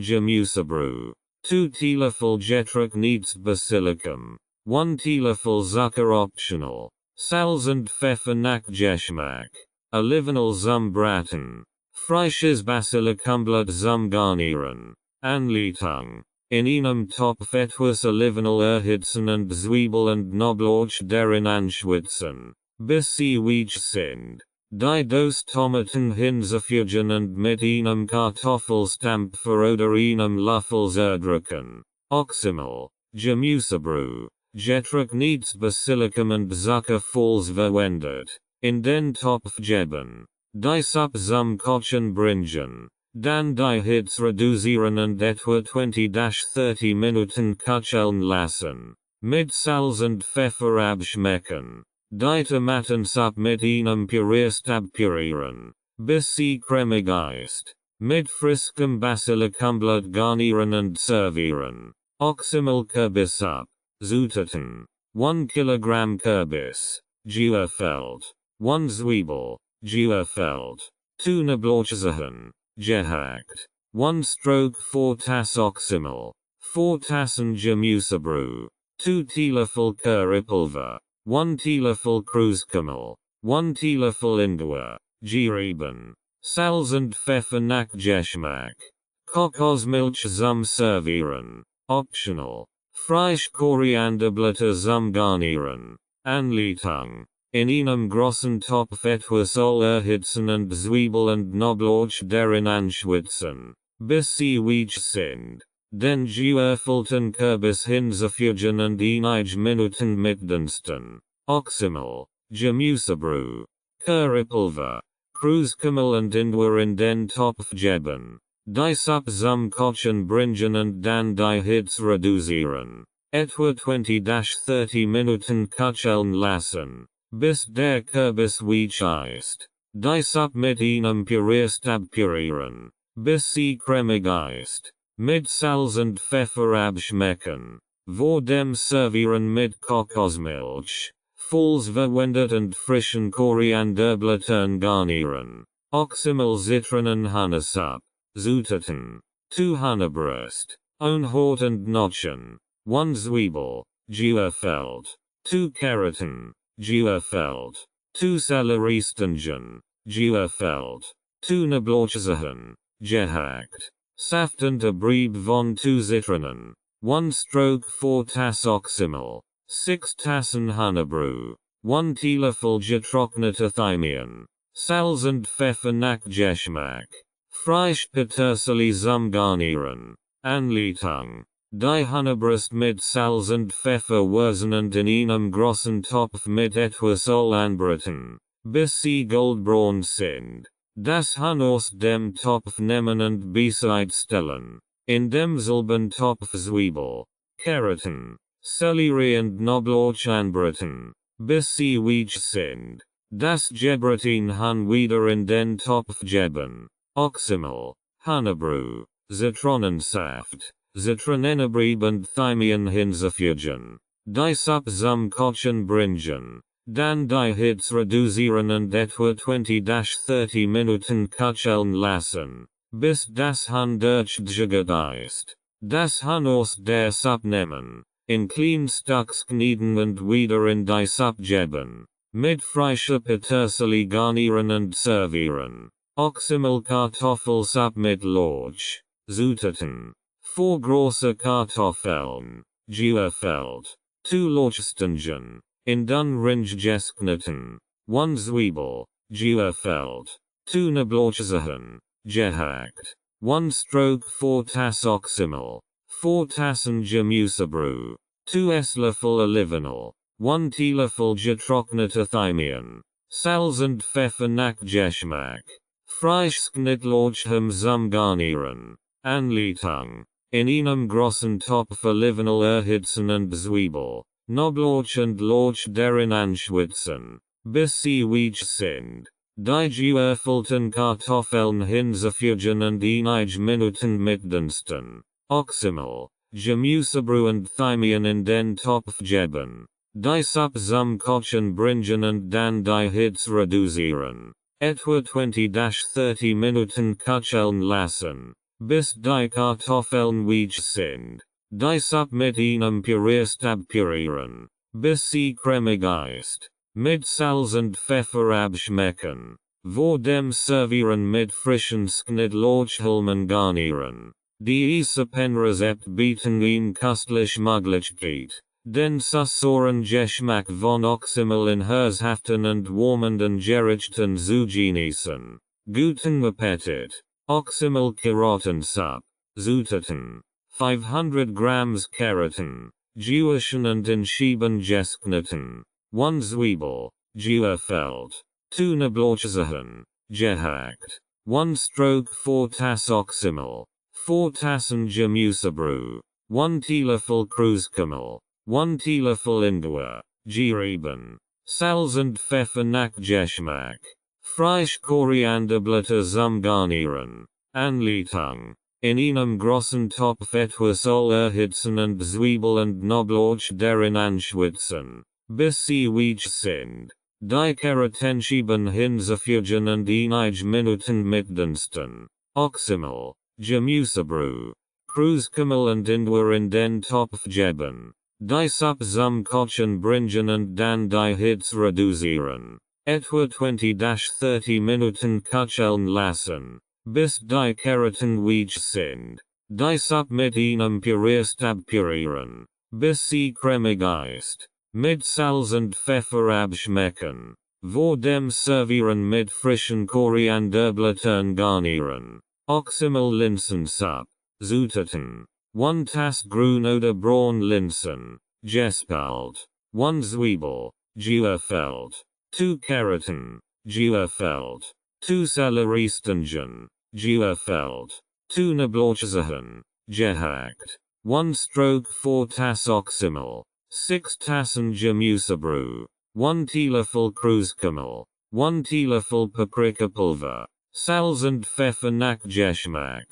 Gemüsebrew, 2 Teelöffel getrocknetes Basilicum, 1 Teelöffel Zucker optional, Salz und Pfeffer nach Geschmack, Olivenöl zum Braten, frisches Basilicumblatt zum Garnieren, Anleitung, in einem Topf etwas Olivenöl erhitzen und Zwiebel und Knoblauch darin anschwitzen, bis sie weich sind. Die dos Tomaten hinzufügen und mit einem Kartoffelstampfer oder einem Löffel zerdrücken. Oxymel, Gemüsebrew, getrocknetes Basilicum und Zucker falls verwendet, in den Topf geben. Die Suppe zum Kochen bringen. Dann die Hitze reduzieren und etwa 20-30 Minuten köcheln lassen. Mit Salz und Pfeffer abschmecken. Die Tomatensuppe mit einem Pürierstab abpürieren, bis sie cremig ist. Mit frischem Basilicumblatt garnieren und servieren. Oxymel-Kürbissuppe. Zutaten. 1 Kilogramm Kürbis, geöffelt. 1 Zwiebel, geöffelt. 2 Knoblauchzehen, gehackt. 1 stroke 4 tas Oxymel, 4 tassen Gemüsebrew. 2 Teelöffel Currypulver. 1 Teelöffel Kreuzkümmel, 1 Teelöffel Ingwer, gerieben. Salz und Pfeffer nach Geschmack. Kokosmilch zum Servieren. Optional. Frisch Korianderblätter zum Garnieren. Anleitung. In einem großen Topf etwas Öl erhitzen und Zwiebel und Knoblauch darin anschwitzen, bis sie weich sind. Den geöffelten Kürbis hinzufügen und einige Minuten mitdünsten. Oxymel, Gemüsebrew, Currypulver, Kreuzkümmel und Ingwer in den Topf geben. Die Suppe zum Kochen bringen und dann die Hitze reduzieren. Etwa 20-30 Minuten köcheln lassen, bis der Kürbis weich ist. Die Suppe mit einem Pürierstab pürieren, bis sie cremig ist. Mit Salz und Pfeffer abschmecken. Vor dem Servieren mit Kokosmilch, falls verwendet und frischen Korianderblättern garnieren. Oxymel Zitronenhahnesuppe. Zutaten. 2 Hahnebrust, Unhort und Notchen. 1 Zwiebel, geöffelt. 2 Karotten, geöffelt. 2 Selleriestangen, geöffelt. 2 Knoblauchzehen, gehackt. Saft und Abrieb von 2 Zitronen. 1 stroke 4 tas Oxymel. 6 tassen Hahnebrühe. 1 Teelöffel getrocknete Thymian. Salz und Pfeffer nach Geschmack. Frisch Petersilie zum Garnieren. Anleitung. Die Hahnebrust mit Salz und Pfeffer würzen und in einem großen Topf mit etwas Öl anbraten, bis sie goldbraun sind. Das Huhn aus dem Topf nehmen und bereitstellen. In demselben Topf Zwiebel, Karotten, Sellerie und Knoblauch anbraten, bis sie weich sind. Das gebratene Huhn wieder in den Topf geben. Oxymel, Hahnebrühe, Zitronensaft, Zitronenabrieb und Thymian hinzufügen. Die Suppe zum Kochen bringen. Dann die Hitze reduzieren und etwa 20-30 Minuten köcheln lassen, bis das Huhn durchgejagt ist. Das Huhn aus der Suppe nehmen, in kleine Stücks knieten und wieder in die Suppe geben. Mit frischer Petersilie garnieren und servieren. Oxymel Kartoffelsuppe mit Lauch. Zutaten. 4 große Kartoffeln, geöffelt. 2 Lauchstangen, in Dunring gesknitten. 1 Zwiebel, geöffelt. 2 Knoblauchzehen, gehackt. 1 stroke 4 tas Oxymel. 4 tassen Gemüsebrew. 2 Esslöffel Olivenöl. 1 Teelöffel getrocknete Thymian. Salz und Pfeffer nach Geschmack. Frisches Knoblauch zum Garnieren. Anleitung. In einem großen Topf Olivenöl erhitzen und Zwiebel, Knoblauch und Lauch darin anschwitzen, bis sie weich sind. Die geöffelten Kartoffeln hinzufügen und einige Minuten mitdünsten. Oxymel, Gemüsebrew und Thymian in den Topf geben. Die Suppe zum Kochen bringen und dann die Hitze reduzieren. Etwa 20-30 Minuten Kacheln lassen, bis die Kartoffeln weich sind. Dies mit einem Pürierstab pürieren, bis sie cremig ist. Mit Salz und Pfeffer abschmecken. Vor dem Servieren mit frischen Knödelchen garnieren. Die Rezept bieten ihn köstlich Möglichkeit, den sauren Geschmack von Oxymel in herzhaften und warmenden Gerichten zu genießen. Guten Appetit. Oxymel-Karotensuppe. Zutaten. 500 Grams Karoten, gewaschen und in Scheiben geschnitten. 1 Zwiebel, gefüllt. 2 Knoblauchzehen, gehackt. 1 Stroke 4 Tass Oxymel. 4 Tassen Gemüsebrühe. 1 Teelöffel Kreuzkümmel. 1 Teelöffel Ingwer, gerieben. Salz und Pfeffer nach Geschmack. Frische Korianderblätter zum Garnieren. Anleitung. In einem großen Topf etwas Öl erhitzen und Zwiebel und Knoblauch darin anschwitzen, bis sie weich sind. Die Karotenscheiben hinzufügen und einige Minuten mitdünsten. Oxymel, Gemüsebrühe, Kreuzkümmel und Ingwer in den Topf geben. Dies zum Kochen bringen und dann die Hitze reduzieren. Etwa 20-30 Minuten köcheln lassen, bis die Karoten weich sind. Dies mit einem Pürierstab pürieren, bis sie cremig ist. Mit Salz und Pfeffer abschmecken. Vor dem Servieren mit frischen Korianderblättern garnieren. Oxymel Linsensuppe. Zutaten. 1 Tass grün oder braun Linsen, gespalt. 1 Zwiebel, gefüllt. 2 Karoten, gefüllt. 2 Selleriestangen, gefüllt. 2 Knoblauchzehen, gehackt. 1 Stroke 4 Tass Oxymel. 6 Tassen Gemüsebrühe. 1 Teelöffel Kreuzkümmel. 1 Teelöffel Paprikapulver. Salz und Pfeffer nach Geschmack.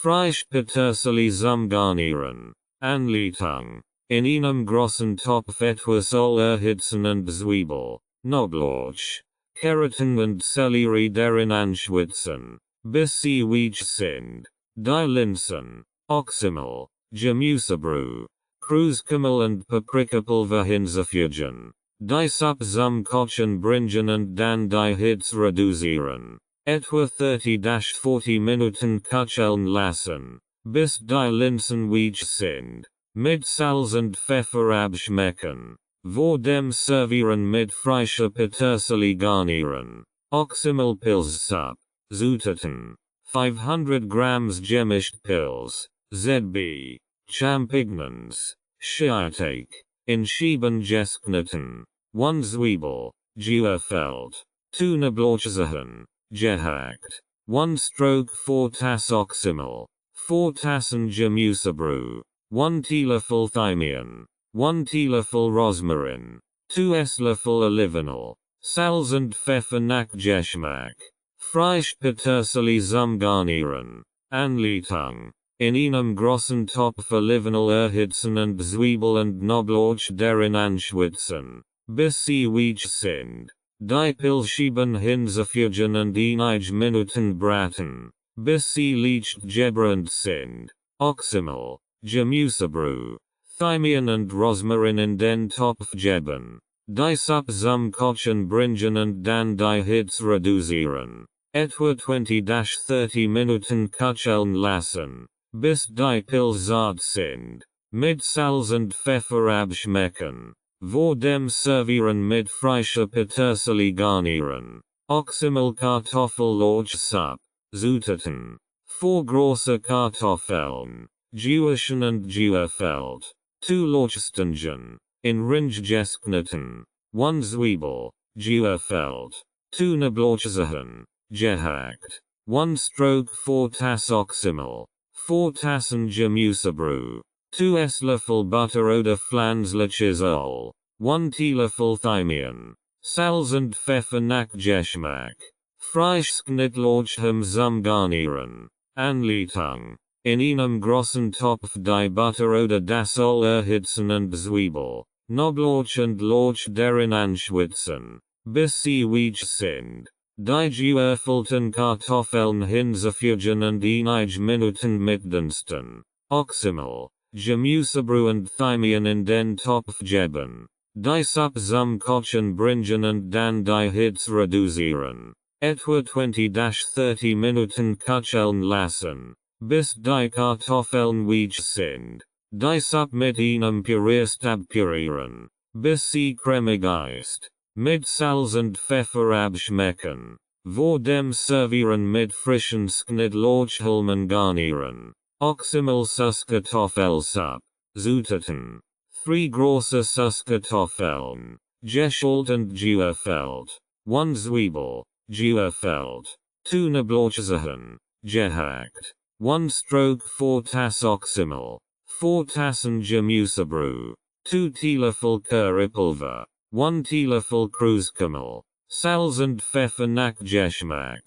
Frische Petersilie zum Garnieren. Anleitung. In einem großen Topf etwas Öl erhitzen und Zwiebel, Knoblauch, Karoten und Sellerie darin anschwitzen, bis sie weich sind. Die Linsen, Oxymel, Gemüsebrühe, Kreuzkümmel und Paprikapulver hinzufügen. Dies zum Kochen bringen und dann die Hitze reduzieren. Etwa 30-40 Minuten köcheln lassen, bis die Linsen weich sind. Mit Salz und Pfeffer abschmecken. Vor dem Servieren mit frischer Petersilie garnieren. Oxymel Pilzsuppe. Zutaten. 500 Grams gemischt Pilz, ZB, Champignons, Shiitake, in Scheiben geschnitten. 1 Zwiebel, gefüllt. 2 Knoblauchzehen, gehackt. 1 Stroke 4 Tass Oxymel. 4 Tassen Gemüsebrühe. 1 Teelöffel Thymian. 1 Teelöffel Rosmarin. 2 Esslöffel Olivenöl. Salz und Pfeffer nach Geschmack. Frische Petersilie zum Garnieren. Anleitung. In einem großen Topf Olivenöl erhitzen und Zwiebel und Knoblauch darin anschwitzen, bis sie weich sind. Die Pilzscheiben hinzufügen und einige Minuten braten, bis sie leicht gebrannt sind. Oxymel, Gemüsebrühe, Thymian und Rosmarin in den Topf geben. Dies zum Kochen bringen und dann die Hitze reduzieren. Etwa 20-30 Minuten köcheln lassen, bis die Pilze zart sind. Mit Salz und Pfeffer abschmecken. Vor dem Servieren mit frischer Petersilie garnieren. Oxymel Kartoffellauchsuppe. Zutaten. 4 große Kartoffeln, gewaschen und gefüllt. 2 Lauchstangen, in Ringe geschnitten. 1 Zwiebel, gefüllt. 2 Knoblauchzehen, gehackt. 1 Stroke 4 Tass Oxymel. 4 Tassen Gemüsebrühe. 2 Esslöffel Butter oder pflanzliches Öl. 1 Teelöffel Thymian. Salz und Pfeffer nach Geschmack. Frisches Knoblauch zum Garnieren. Anleitung. In einem großen Topf die Butter oder das Öl erhitzen und Zwiebel, Knoblauch und Lauch darin anschwitzen, bis sie weich sind. Die Gewerfelten Kartoffeln hinzufügen und einige Minuten mitdensten. Oxymel, Gemüsebrühe und Thymian in den Topf geben. Die Suppe zum Kochen bringen und dann die Hitze reduzieren. Etwa 20-30 Minuten köcheln lassen, bis die Kartoffeln weich sind. Die Suppe mit einem Pürierstab pürieren, bis sie cremig ist. Mit Salz und Pfeffer abschmecken. Vor dem Servieren mit frischen Schnittlauchhalmen garnieren. Oxymel Süßkartoffelsuppe. Zutaten. 3 große Süßkartoffeln. Geschält und gewürfelt. 1 Zwiebel. Gewürfelt. 2 Knoblauchzehen. Gehackt. 1 Stroke 4 Tass Oxymel. 4 Tassen Gemüsebrühe. 2 Teelöffel Currypulver. 1 Teelöffel Kreuzkümmel. Salz und Pfeffer nach Geschmack.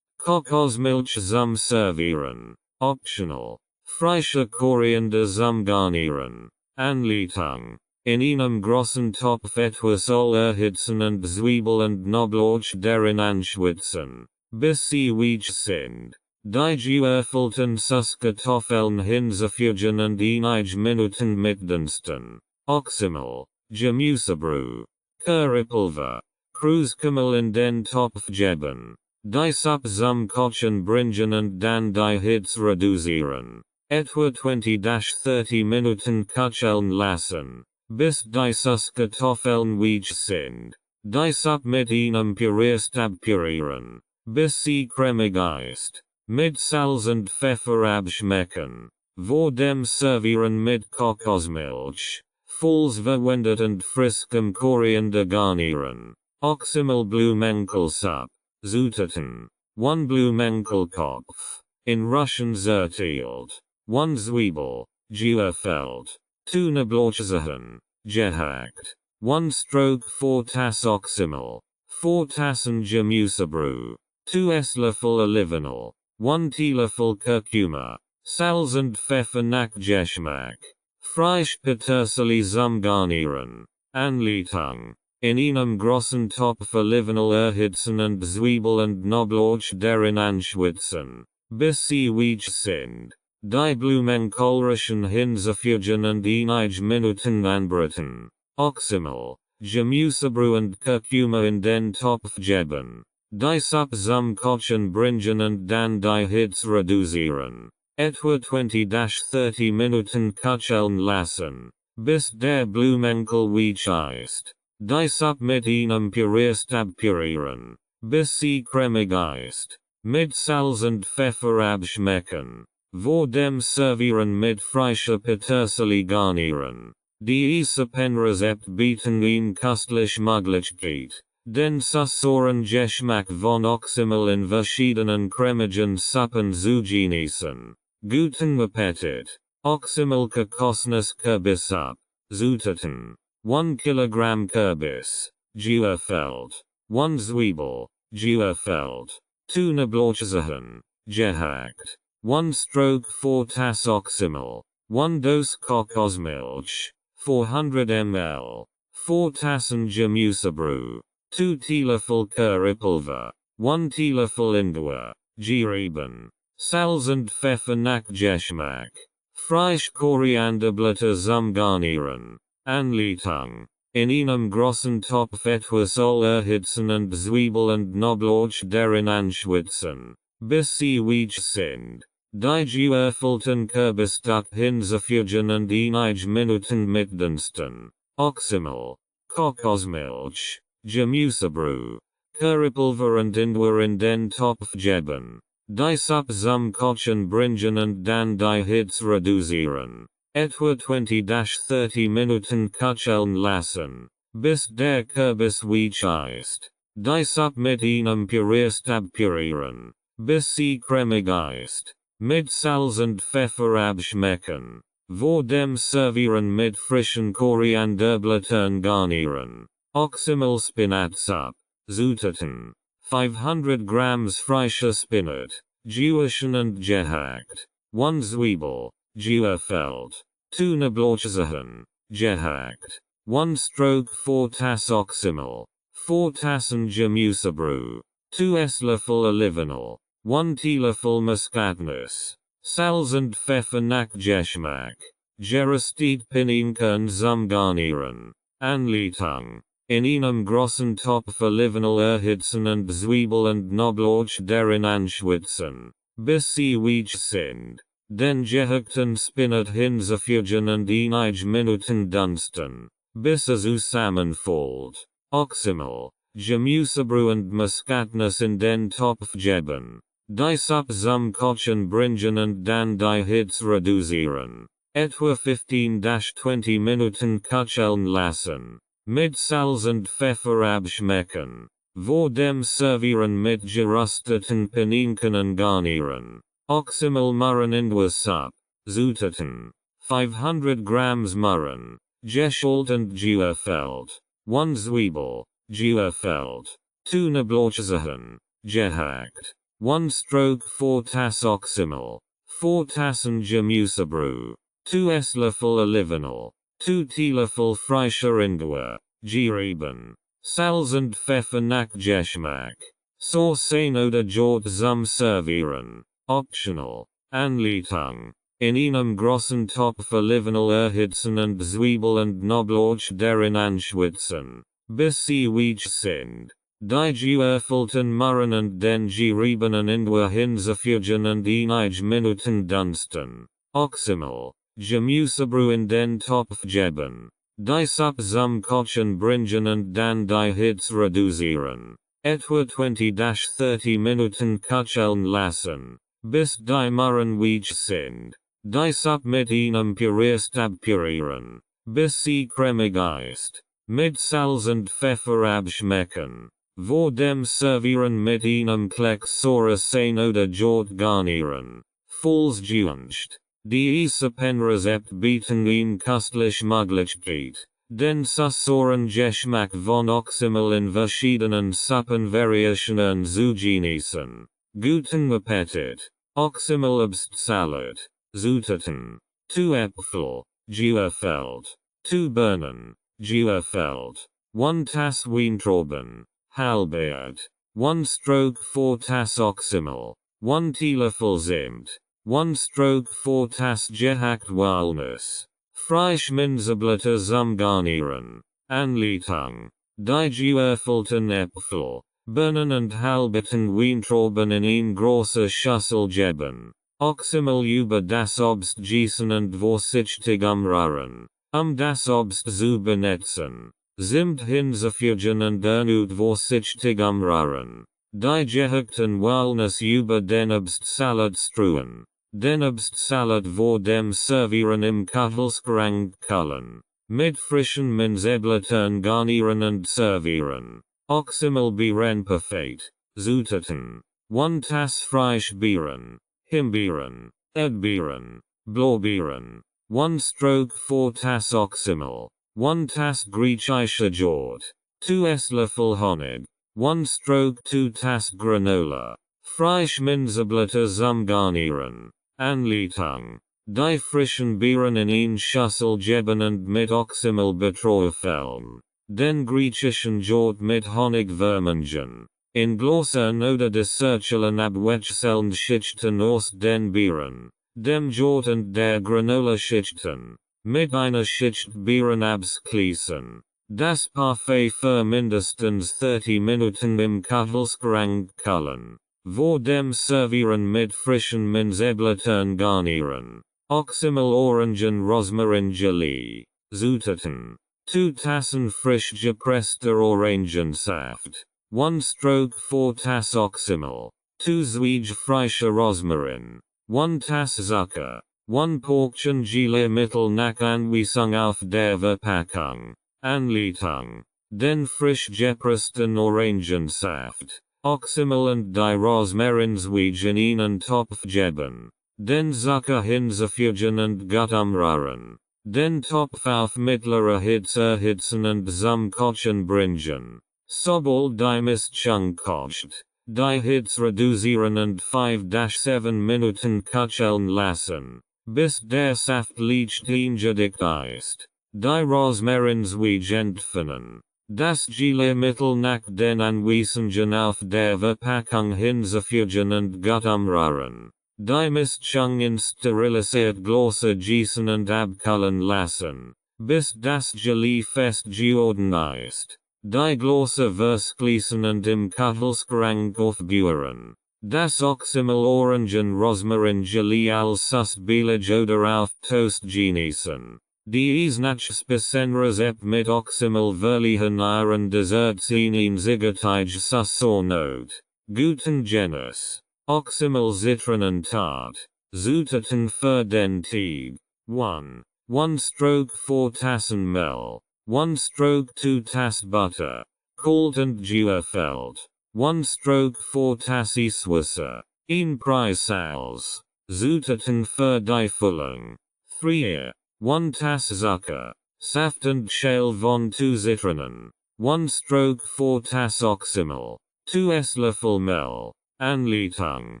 Kokosmilch zum Servieren. Optional. Frische Koriander zum Garnieren. Anleitung. In einem großen Topf etwas Öl erhitzen und Zwiebel und Knoblauch darin anschwitzen, bis sie weich sind. Die gewürfelten Süßkartoffeln hinzufügen und einige Minuten mitdensten. Oxymel, Gemüsebrühe. Currypulver. Kreuzkümmel in den Topf geben. Die Suppe zum Kochen bringen und dann die Hitze reduzieren. Etwa 20-30 Minuten köcheln lassen, bis die Süßkartoffeln weich sind. Die Suppe mit einem Pürierstab pürieren, bis sie cremig ist. Mit Salz und Pfeffer abschmecken. Vor dem Servieren mit Kokosmilch. Falls verwendet und frischem Koriander garnieren. Oxymel Blumenkohlsuppe. Zutaten. 1 Blumenkohlkopf. In Russian zerteilt. 1 Zwiebel. Gewürfelt. 2 Knoblauchzehen. Gehackt. 1 Stroke 4 Tass Oxymel. 4 Tassen Gemüsebrühe. 2 Esslöffel Olivenöl. 1 Teelöffel Kurkuma. Salz und Pfeffer nach Geschmack. Frisch Petersilie zum Garnieren. Anleitung. In einem großen Topf Olivenöl erhitzen und Zwiebel und Knoblauch darin anschwitzen, bis sie weich sind. Die Blumenkohlröschen hinzufügen und einige Minuten anbraten. Oxymel, Gemüsebrühe und Kurkuma in den Topf geben. Die Suppe zum Kochen bringen und dann die Hitze reduzieren. Etwa 20-30 Minuten köcheln lassen, bis der Blumenkohl weich ist. Die Suppe mit einem Pürierstab pürieren, bis sie cremig ist. Mit Salz und Pfeffer abschmecken. Vor dem Servieren mit frischer Petersilie garnieren. Diese Penrezept bieten eine köstliche Möglichkeit, den Sauren Geschmack von Oxymel in verschiedenen cremigen Suppen zu genießen. Guten Appetit. Oxymel gekossenes Kürbissuppe. Zutaten. 1 Kilogramm Kürbis. Gewürfelt. 1 Zwiebel. Gewürfelt. 2 Knoblauchzehen. Gehackt. 1 Stroke 4 Tass Oxymel. 1 Dose Kokosmilch. 400 ml. 4 Tassen Gemüsebrühe. 2 Teelöffel Currypulver. 1 Teelöffel Ingwer. Gerieben. Salz und Pfeffer nach Geschmack. Frisch Korianderblätter zum Garnieren. Anleitung. In einem großen Topf etwas Öl erhitzen und Zwiebel und Knoblauch darin anschwitzen, bis sie weich sind. Die gewürfelten Kürbisstücke hinzufügen und einige Minuten mitdensten. Oxymel, Kokosmilch, Gemüsebrühe, Currypulver und Ingwer in den Topf geben. Die Suppe zum Kochen bringen und dann die Hitze reduzieren. Etwa 20-30 Minuten köcheln lassen, bis der Kürbis weich ist. Die Suppe mit einem Pürierstab pürieren, bis sie cremig ist. Mit Salz und Pfeffer abschmecken. Vor dem Servieren mit frischen Korianderblättern garnieren. Oxymel Spinatsuppe. Zutaten. 500 Grams frischer Spinat. Gewaschen und gehackt. 1 Zwiebel. Gewürfelt. 2 Knoblauchzehen. Gehackt. 1 Stroke 4 Tass Oxymel. 4 Tassen Gemüsebrühe. 2 Esslöffel Olivenöl, 1 Teelöffel Muskatnuss, Salz und Pfeffer nach Geschmack. Geröstet Pinienkern zum Garnieren. Anleitung. In einem großen Topf Olivenöl erhitzen und Zwiebel und Knoblauch darin anschwitzen, bis sie weich sind. Den gehackten Spinat hinzufügen und einige Minuten dunsten, bis es zusammenfällt. Oxymel, Gemüsebrühe und Muskatnuss in den Topf geben. Dies zum Kochen bringen und dann die Hitze reduzieren. Etwa 15-20 Minuten köcheln lassen. Mit Salz und Pfeffer abschmecken. Vor dem Servieren mit gerösteten Pinienkernen garnieren. Oxymel Murren in Suppe. Zutaten. 500 Grams Murren. Geschält und geöffelt. 1 Zwiebel. Geöffelt. 2 Knoblauchzehen. Gehackt. 1 Stroke 4 Tass Oxymel. 4 Tassen Gemüsebrühe. 2 Esslöffel Olivenöl. 2 Teelöffel frischer Ingwer. Gerieben. Salz und Pfeffer nach Geschmack. Saucen oder Jod zum Servieren. Optional. Anleitung. In einem großen Topf Olivenöl erhitzen und Zwiebel und Knoblauch darin anschwitzen, bis sie weich sind. Die geöffelten Murren und den geriebenen Ingwer hinzufügen und einige Minuten dunsten. Oxymel. Gemüsebrühe in den Topf geben. Dies zum Kochen bringen und dann die Hitze reduzieren. Etwa 20-30 Minuten köcheln lassen, bis die Murren weich sind. Dies mit einem Pürierstab pürieren, bis sie cremig ist. Mit Salz und Pfeffer abschmecken. Vor dem Servieren mit einem Klecks Sauerwein oder Jod garnieren. Falls gewünscht. Diese Penrezept bieten Ihnen köstlich Möglichkeit, den sauren Geschmack von Oxymel in verschiedenen Suppenvariationen zu genießen. Guten Appetit! Oxymel Obstsalat. Zutaten. 2 Äpfel. Geöffelt. 2 Birnen. Geöffelt. 1 Tass Weintrauben. Halbiert. 1 Stroke 4 Tass Oxymel. 1 Teelöffel Zimt. 1 Stroke 4 Tass gehackt Walnuss. Frischminzeblätter zum Garnieren. Anleitung. Die geöffelten Äpfel, Birnen und halbierten Weintrauben in eine große Schüssel geben. Oxymel über das Obst gießen und vorsichtig umrühren, das Obst zu benetzen. Zimt hinzufügen und erneut vorsichtig umrühren. Die gehackten Walnuss über den Obstsalat streuen. Den Obstsalat vor dem Servieren im Kühlschrank kühlen. Mit frischen Minzeblättern garnieren und servieren. Oxymel Beeren perfekt. Zutaten. 1 Tass Frischbeeren. Himbeeren. Erdbeeren. Blaubeeren. 1 Stroke 4 Tass Oxymel. 1 Tass griechischer Jod. 2 Esslöffel Honig. 1 Stroke 2 Tass Granola. Frischminzeblätter zum Garnieren. Anleitung. Die frischen Beeren in eine Schüssel geben und mit Oxymel beträufeln. Den griechischen Jod mit Honig vermengen. In Gläsern oder Dessert-Schalen abwechselnd schichten aus den Beeren, dem Jod und der Granola schichten. Mit einer Schicht Beeren abschließen. Das Parfait für mindestens 30 Minuten im Kühlschrank kühlen. Vor dem Servieren mit frischen Minzeblättern garnieren. Oxymel Orangen Rosmarin Gelee. Zutaten. 2 Tassen frisch gepresster Orangensaft. 1 Stroke 4 Tass Oxymel. 2 Zweige frischer Rosmarin. 1 Tass Zucker. 1 Portion Gelee Mittel nach Anweisung auf der Verpackung. Anleitung. Den frisch gepressten Orangensaft. Oxymel und die Rosmarinzweige in einen Topf geben. Den Zucker hinzufügen und gut umrühren. Den Topf auf mittlerer Hitze erhitzen und zum Kochen bringen. Sobald die Mischung kocht, die Hitze reduzieren und 5-7 Minuten köcheln lassen, bis der Saft leicht eingedickt ist. Die Rosmarinzweige entfernen. Das Gelehrmittel nach den Anweisungen auf der Verpackung hinzufügen und gut umrühren. Die Mischung in sterilisiert Gläser gießen und abkühlen lassen, bis das Gelee fest geworden ist. Die Gläser verschließen und im Kühlschrank aufbewahren. Das Oxymel-Orangen-Rosmarin-Gelee als billig oder auf Toast genießen. Die Snaches besonderes mit Oxymel verliehen ihren Desserts in ein Sigurteig Saisonot. Guten Genuss. Oxymel Zitronentart. Zutaten für den Teig. 1. 1/4 Tassen Mehl. 1/2 Tass Butter. Kalt und gefüllt. 1/4 Tass Wasser. In Preis als. Zutaten für die Füllung. 3. 1 Tass Zucker. Saft und Schale von 2 Zitronen. 1/4 Tass Oxymel. 2 Esslöffel Mehl. Anleitung.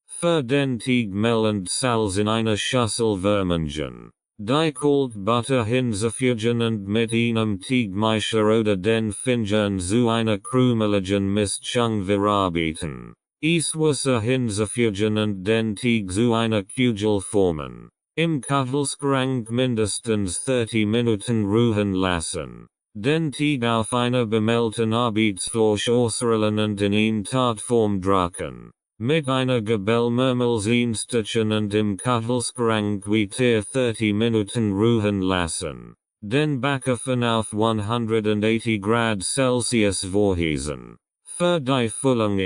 Für den Teig Mehl und Salz in einer Schüssel vermengen. Die kalt Butter hinzufügen und mit einem Teigmischer oder den Fingern zu einer krümeligen Mischung verarbeiten. Wasser hinzufügen und den Teig zu einer Kugel formen. Im Kühlschrank mindestens 30 Minuten ruhen lassen. Den Teig auf einer bemehlten Arbeitsfläche ausrollen und in eine Tartform drücken. Mit einer Gebellmurmel einstechen und im Kühlschrank weiter 30 Minuten ruhen lassen. Den Backofen auf 180 Grad Celsius vorheizen. Für die Füllung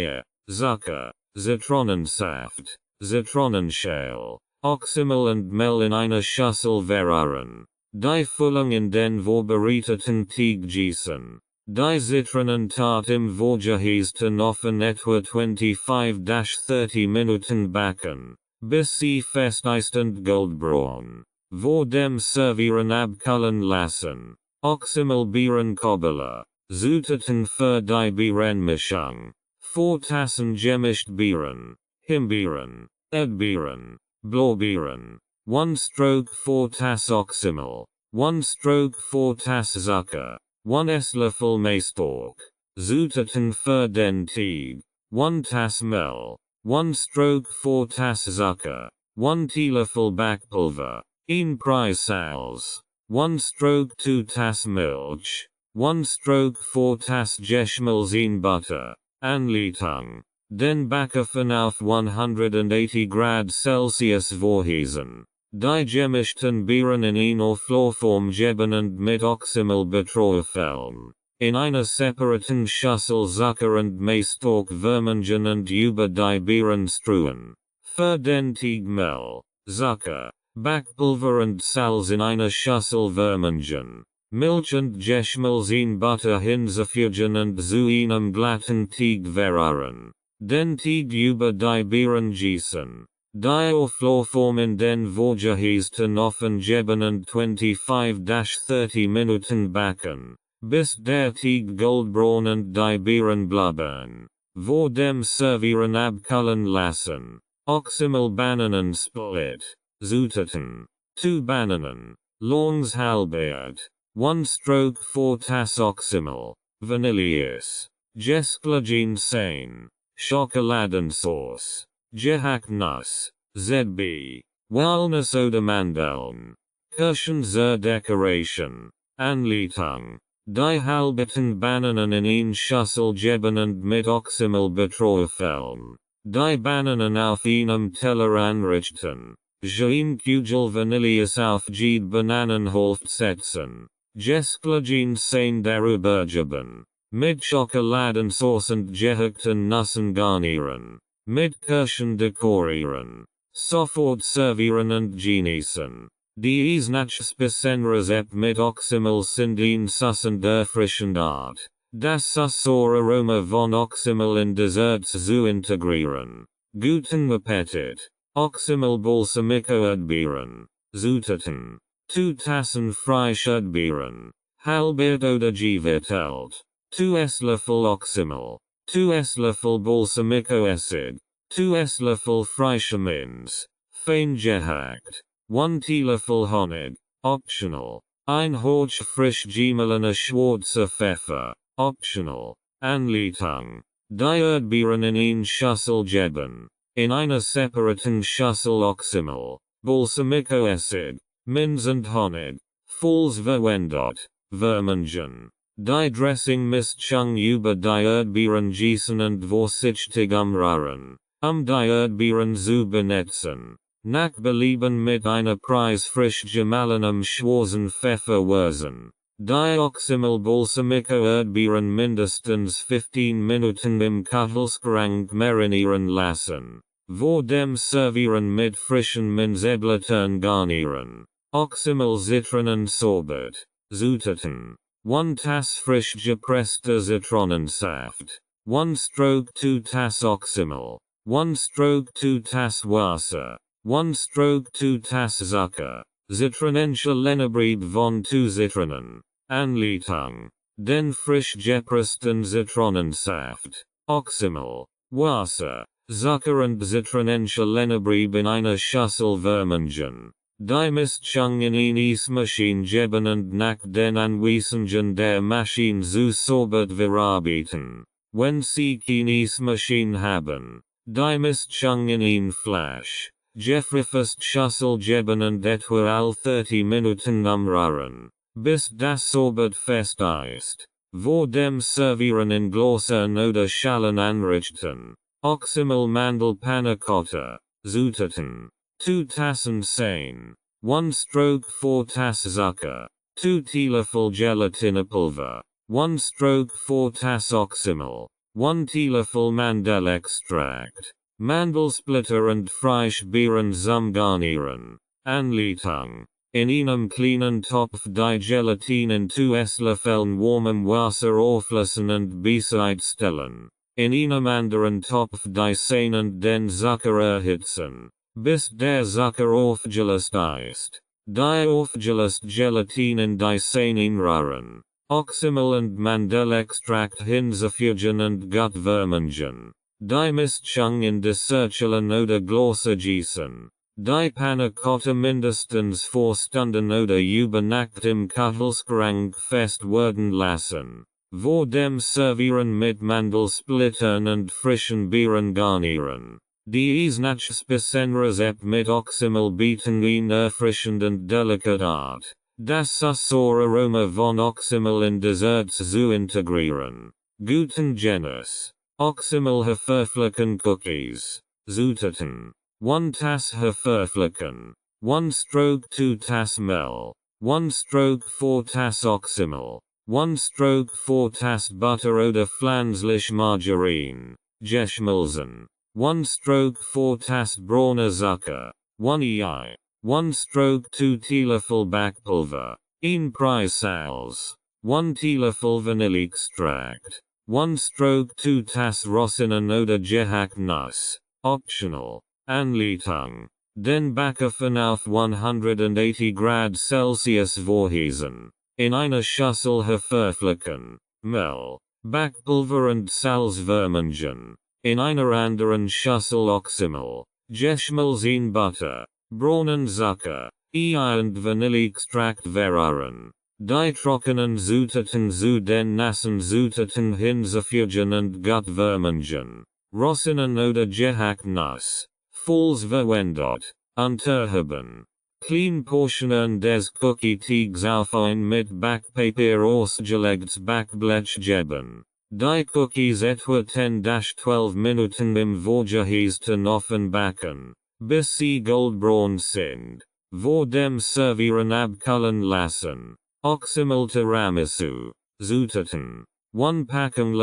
Zucker, Zitronensaft, Zitronenschale, Oxymel und Mehl in einer Schüssel verrühren. Die Füllung in den vorbereiteten Teig gießen. Die Zitronentart im vorgeheizten Ofen etwa 25-30 Minuten backen, bis sie fest ist und goldbraun. Vor dem Servieren abkühlen lassen. Oxymel Beerenkobler. Zutaten für die Beerenmischung. 4 Tassen gemischt Beeren. Himbeeren. Erdbeeren. Blaubeeren. 1/4 Tass Oxymel. 1/4 Tass Zucker. 1 Esslöffel Maistalk. Zutaten für den Teig. 1 Tass Mehl. 1/4 Tass Zucker. 1 Teelöffel Backpulver. In Preis als. 1/2 Tass Milch. 1/4 Tass Geschmolz in Butter. Anleitung. Den Backofen auf 180 Grad Celsius vorheizen. Die gemischten Beeren in einer Florform geben und mit Oxymel beträufeln. In einer separaten Schüssel Zucker und Maistalk vermengen und über die Beeren streuen. Für den Teig Mehl, Zucker, Backpulver und Salz in einer Schüssel vermengen. Milch und Geschmolz in Butter hinzufügen und zu einem glatten Teig verrühren. Den Teig über die Beeren gießen. Die Florform in den vorgeheizten Ofen geben und 25-30 Minuten backen, bis der Teig goldbraun und die Beeren blubbern. Vor dem Servieren abkühlen lassen. Oxymel Bananensplit. Zutaten. 2 Bananen. Longs halbiert. 1/4 Tass Oxymel. Vanilleus. Gestlichen Sahne. Schokoladensauce. Gehacknuss. ZB. Walnuss oder Mandeln. Kirschen zur Dekoration. Anleitung. Die halbeten Bananen in eine Schüssel geben und mit Oxymel beträufeln. Die Bananen auf einem Teller anrichten. Eine Kugel Vanilleus auf die Bananenhälfte setzen. Gestlichen Sahne darüber geben. Mit Schokoladensauce und gehackten Nüssen garnieren. Mit Kirschen dekorieren. Sofort servieren und genießen. Die Snaches besonderes mit Oxymel sind ein sussend erfrischend Art. Das Aroma von Oxymel in Desserts zu integrieren. Guten Appetit. Oxymel Balsamico Erdbeeren. Zutaten. 2 Tassen frische Erdbeeren. Halbiert oder geviertelt. 2 Esslöffel Oxymel. 2 Esslöffel Balsamico Acid. 2 Esslöffel frische Minz. Fein gehackt. 1 Teelöffel Honig. Optional. Ein Horch frisch gemehlene schwarzer Pfeffer. Optional. Anleitung. Die Erdbeeren in ein Schüssel geben. In einer separaten Schüssel Oxymel, Balsamico-Acid, Minz und Honig. Falls verwendet. Vermengen. Die Dressing-Mischung über die Erdbeeren gießen und vorsichtig umrühren. Die Erdbeeren zu benetzen. Nach Belieben mit einer Prise frisch gemahlenem schwarzen Pfeffer würzen. Die Oxymel-Balsamico Erdbeeren mindestens 15 Minuten im Kühlschrank marinieren lassen. Vor dem Servieren mit frischen Minzblättern garnieren. Oxymel Zitronensorbet. Zutaten. 1 Tass frisch gepresster Zitronensaft. 1 Stroke 2 Tass Oxymel. 1 Stroke 2 Tass Wasser. 1 Stroke 2 Tass Zucker. Zitronensche Lennebrieb von 2 Zitronen. Anleitung. Den frisch gepressten Zitronensaft. Oxymel. Wasser. Zucker und Zitronensche Lennebrieb in einer Schüssel vermengen. Die Mischung in eine Eismaschine geben und nach den Anweisungen der Maschine zu Sorbet verarbeiten. Wenn Sie keine Eismaschine haben, die Mischung in ein Flasch. Gefrierfest Schüssel geben und etwa all 30 Minuten umrühren, bis das Sorbet fest ist. Vor dem Servieren in Gläsern oder Schalen anrichten. Oxymel Mandel Panna Cotta. Zutaten. 2 Tassen Sahne. 1 Stroke 4 Tass Zucker. 2 Teelöffel Gelatinepulver. 1 Stroke 4 Tass Oxymel. 1 Teelöffel Mandelextrakt. Mandelsplitter und Frischbeeren zum Garnieren. Anleitung. In einem kleinen Topf die Gelatine in 2 Esslöffeln warmem Wasser auflassen und beiseite stellen. In einem anderen Topf die Sahne und den Zucker erhitzen, bis der Zucker aufgelöst ist. Die aufgelöst Gelatine in die Sahne rühren. Oxymel und Mandelextrakt hinzufügen und gut vermengen. Die Mischung in Dessertschalen oder Gläser gießen. Die Panna Cotta mindestens 4 Stunden oder über Nacht im Kühlschrank fest werden lassen. Vor dem Servieren mit Mandelsplittern und frischen Beeren garnieren. Die Eisnachs Rezept mit Oxymel bieten eine erfrischend und delicate Art, das Aroma von Oxymel in Desserts zu integrieren. Guten Genuss. Oxymel Haferflocken Cookies. Zutaten. 1 Tass Haferflocken. 1 Stroke 2 Tass Mehl. 1 Stroke 4 Tass Oxymel. 1 Stroke 4 Tass Butter oder pflanzlich Margarine. Geschmolzen. 1 Stroke 4 Tass brauner Zucker. 1 ei. 1 Stroke 2 Teelöffel Backpulver. 1 Prise Salz. 1 Teelöffel Vanilleextract. 1 Stroke 2 Tass Rosinen oder Gehacknuss. Optional. Anleitung. Den Backofen auf 180 Grad Celsius vorheizen. In einer Schüssel Haferflocken, Mehl, Backpulver und Salz vermengen. In einer anderen Schüssel Oxymel, geschmolzen Butter, braunen Zucker, Ei und Vanilleextrakt verrühren. Die trockenen Zutaten zu den nassen Zutaten hinzufügen und gut vermengen. Rosinen oder Gehacknuss. Falls verwendet. Unterheben. Klein Portionen des Cookie-Teigs auf ein mit Backpapier ausgelegtes Backblech geben. Die Cookies etwa 10-12 Minuten im vorgeheizten Ofen backen, bis sie goldbraun sind. Vor dem Servieren abkühlen lassen. Oxymel Tiramisu. Zutaten. 1 Packung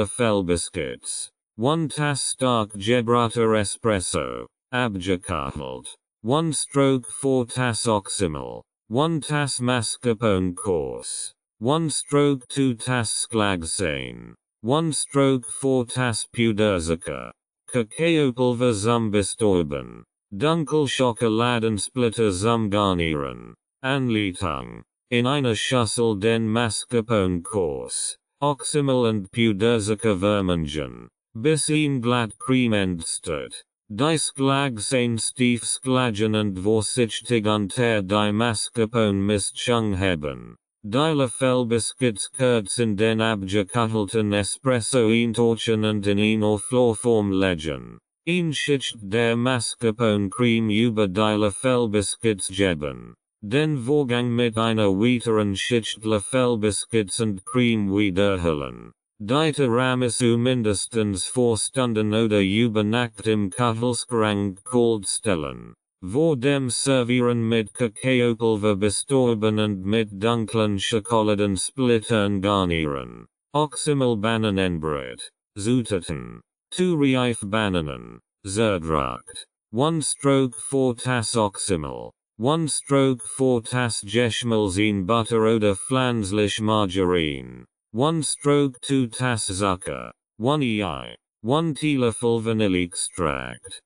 Biscuits. 1 Tass stark gebrater Espresso. Abgekühlt. 1 Stroke 4 Tass Oxymel. 1 Tass Mascarpone coarse. 1 Stroke 2 Tass Schlagsahne. 1 Stroke 4 Tass Puderzucker. Kakaopulver zum Bestäuben. Dunkelschokoladen-Splitter zum Garnieren. Anleitung. In einer Schüssel den Mascarpone coarse. Oxymel und Puderzucker vermengen. Bis ihn glatt Creme entsteht. Die Schlagsahne stief schlagen und vorsichtig unter die Mascarpone Mischung heben. Die Lefelbeskits Kurzen den abgekühlten Espresso eintorchen in eine Florform legen. Schicht der Mascarpone-Creme über die Lefelbeskits geben. Den Vorgang mit einer weiteren Schicht Lefelbeskits und Creme wiederholen. Die Tiramisu mindestens 4 Stunden oder über Nacht im Kühlschrank kalt stellen. Vor dem Servieren mit Kakaopulver bestäuben und mit dunklen Schokoladensplittern garnieren. Oxymel-Bananenbrot. Zutaten. 2 Reif Bananen. Zerdruckt. 1 stroke 4 Tass Oxymel. 1 stroke 4 Tass Geschmelzine Butter oder pflanzlich Margarine. 1 stroke 2 Tass Zucker. 1 ei. 1 Teelöffel Vanilleextract.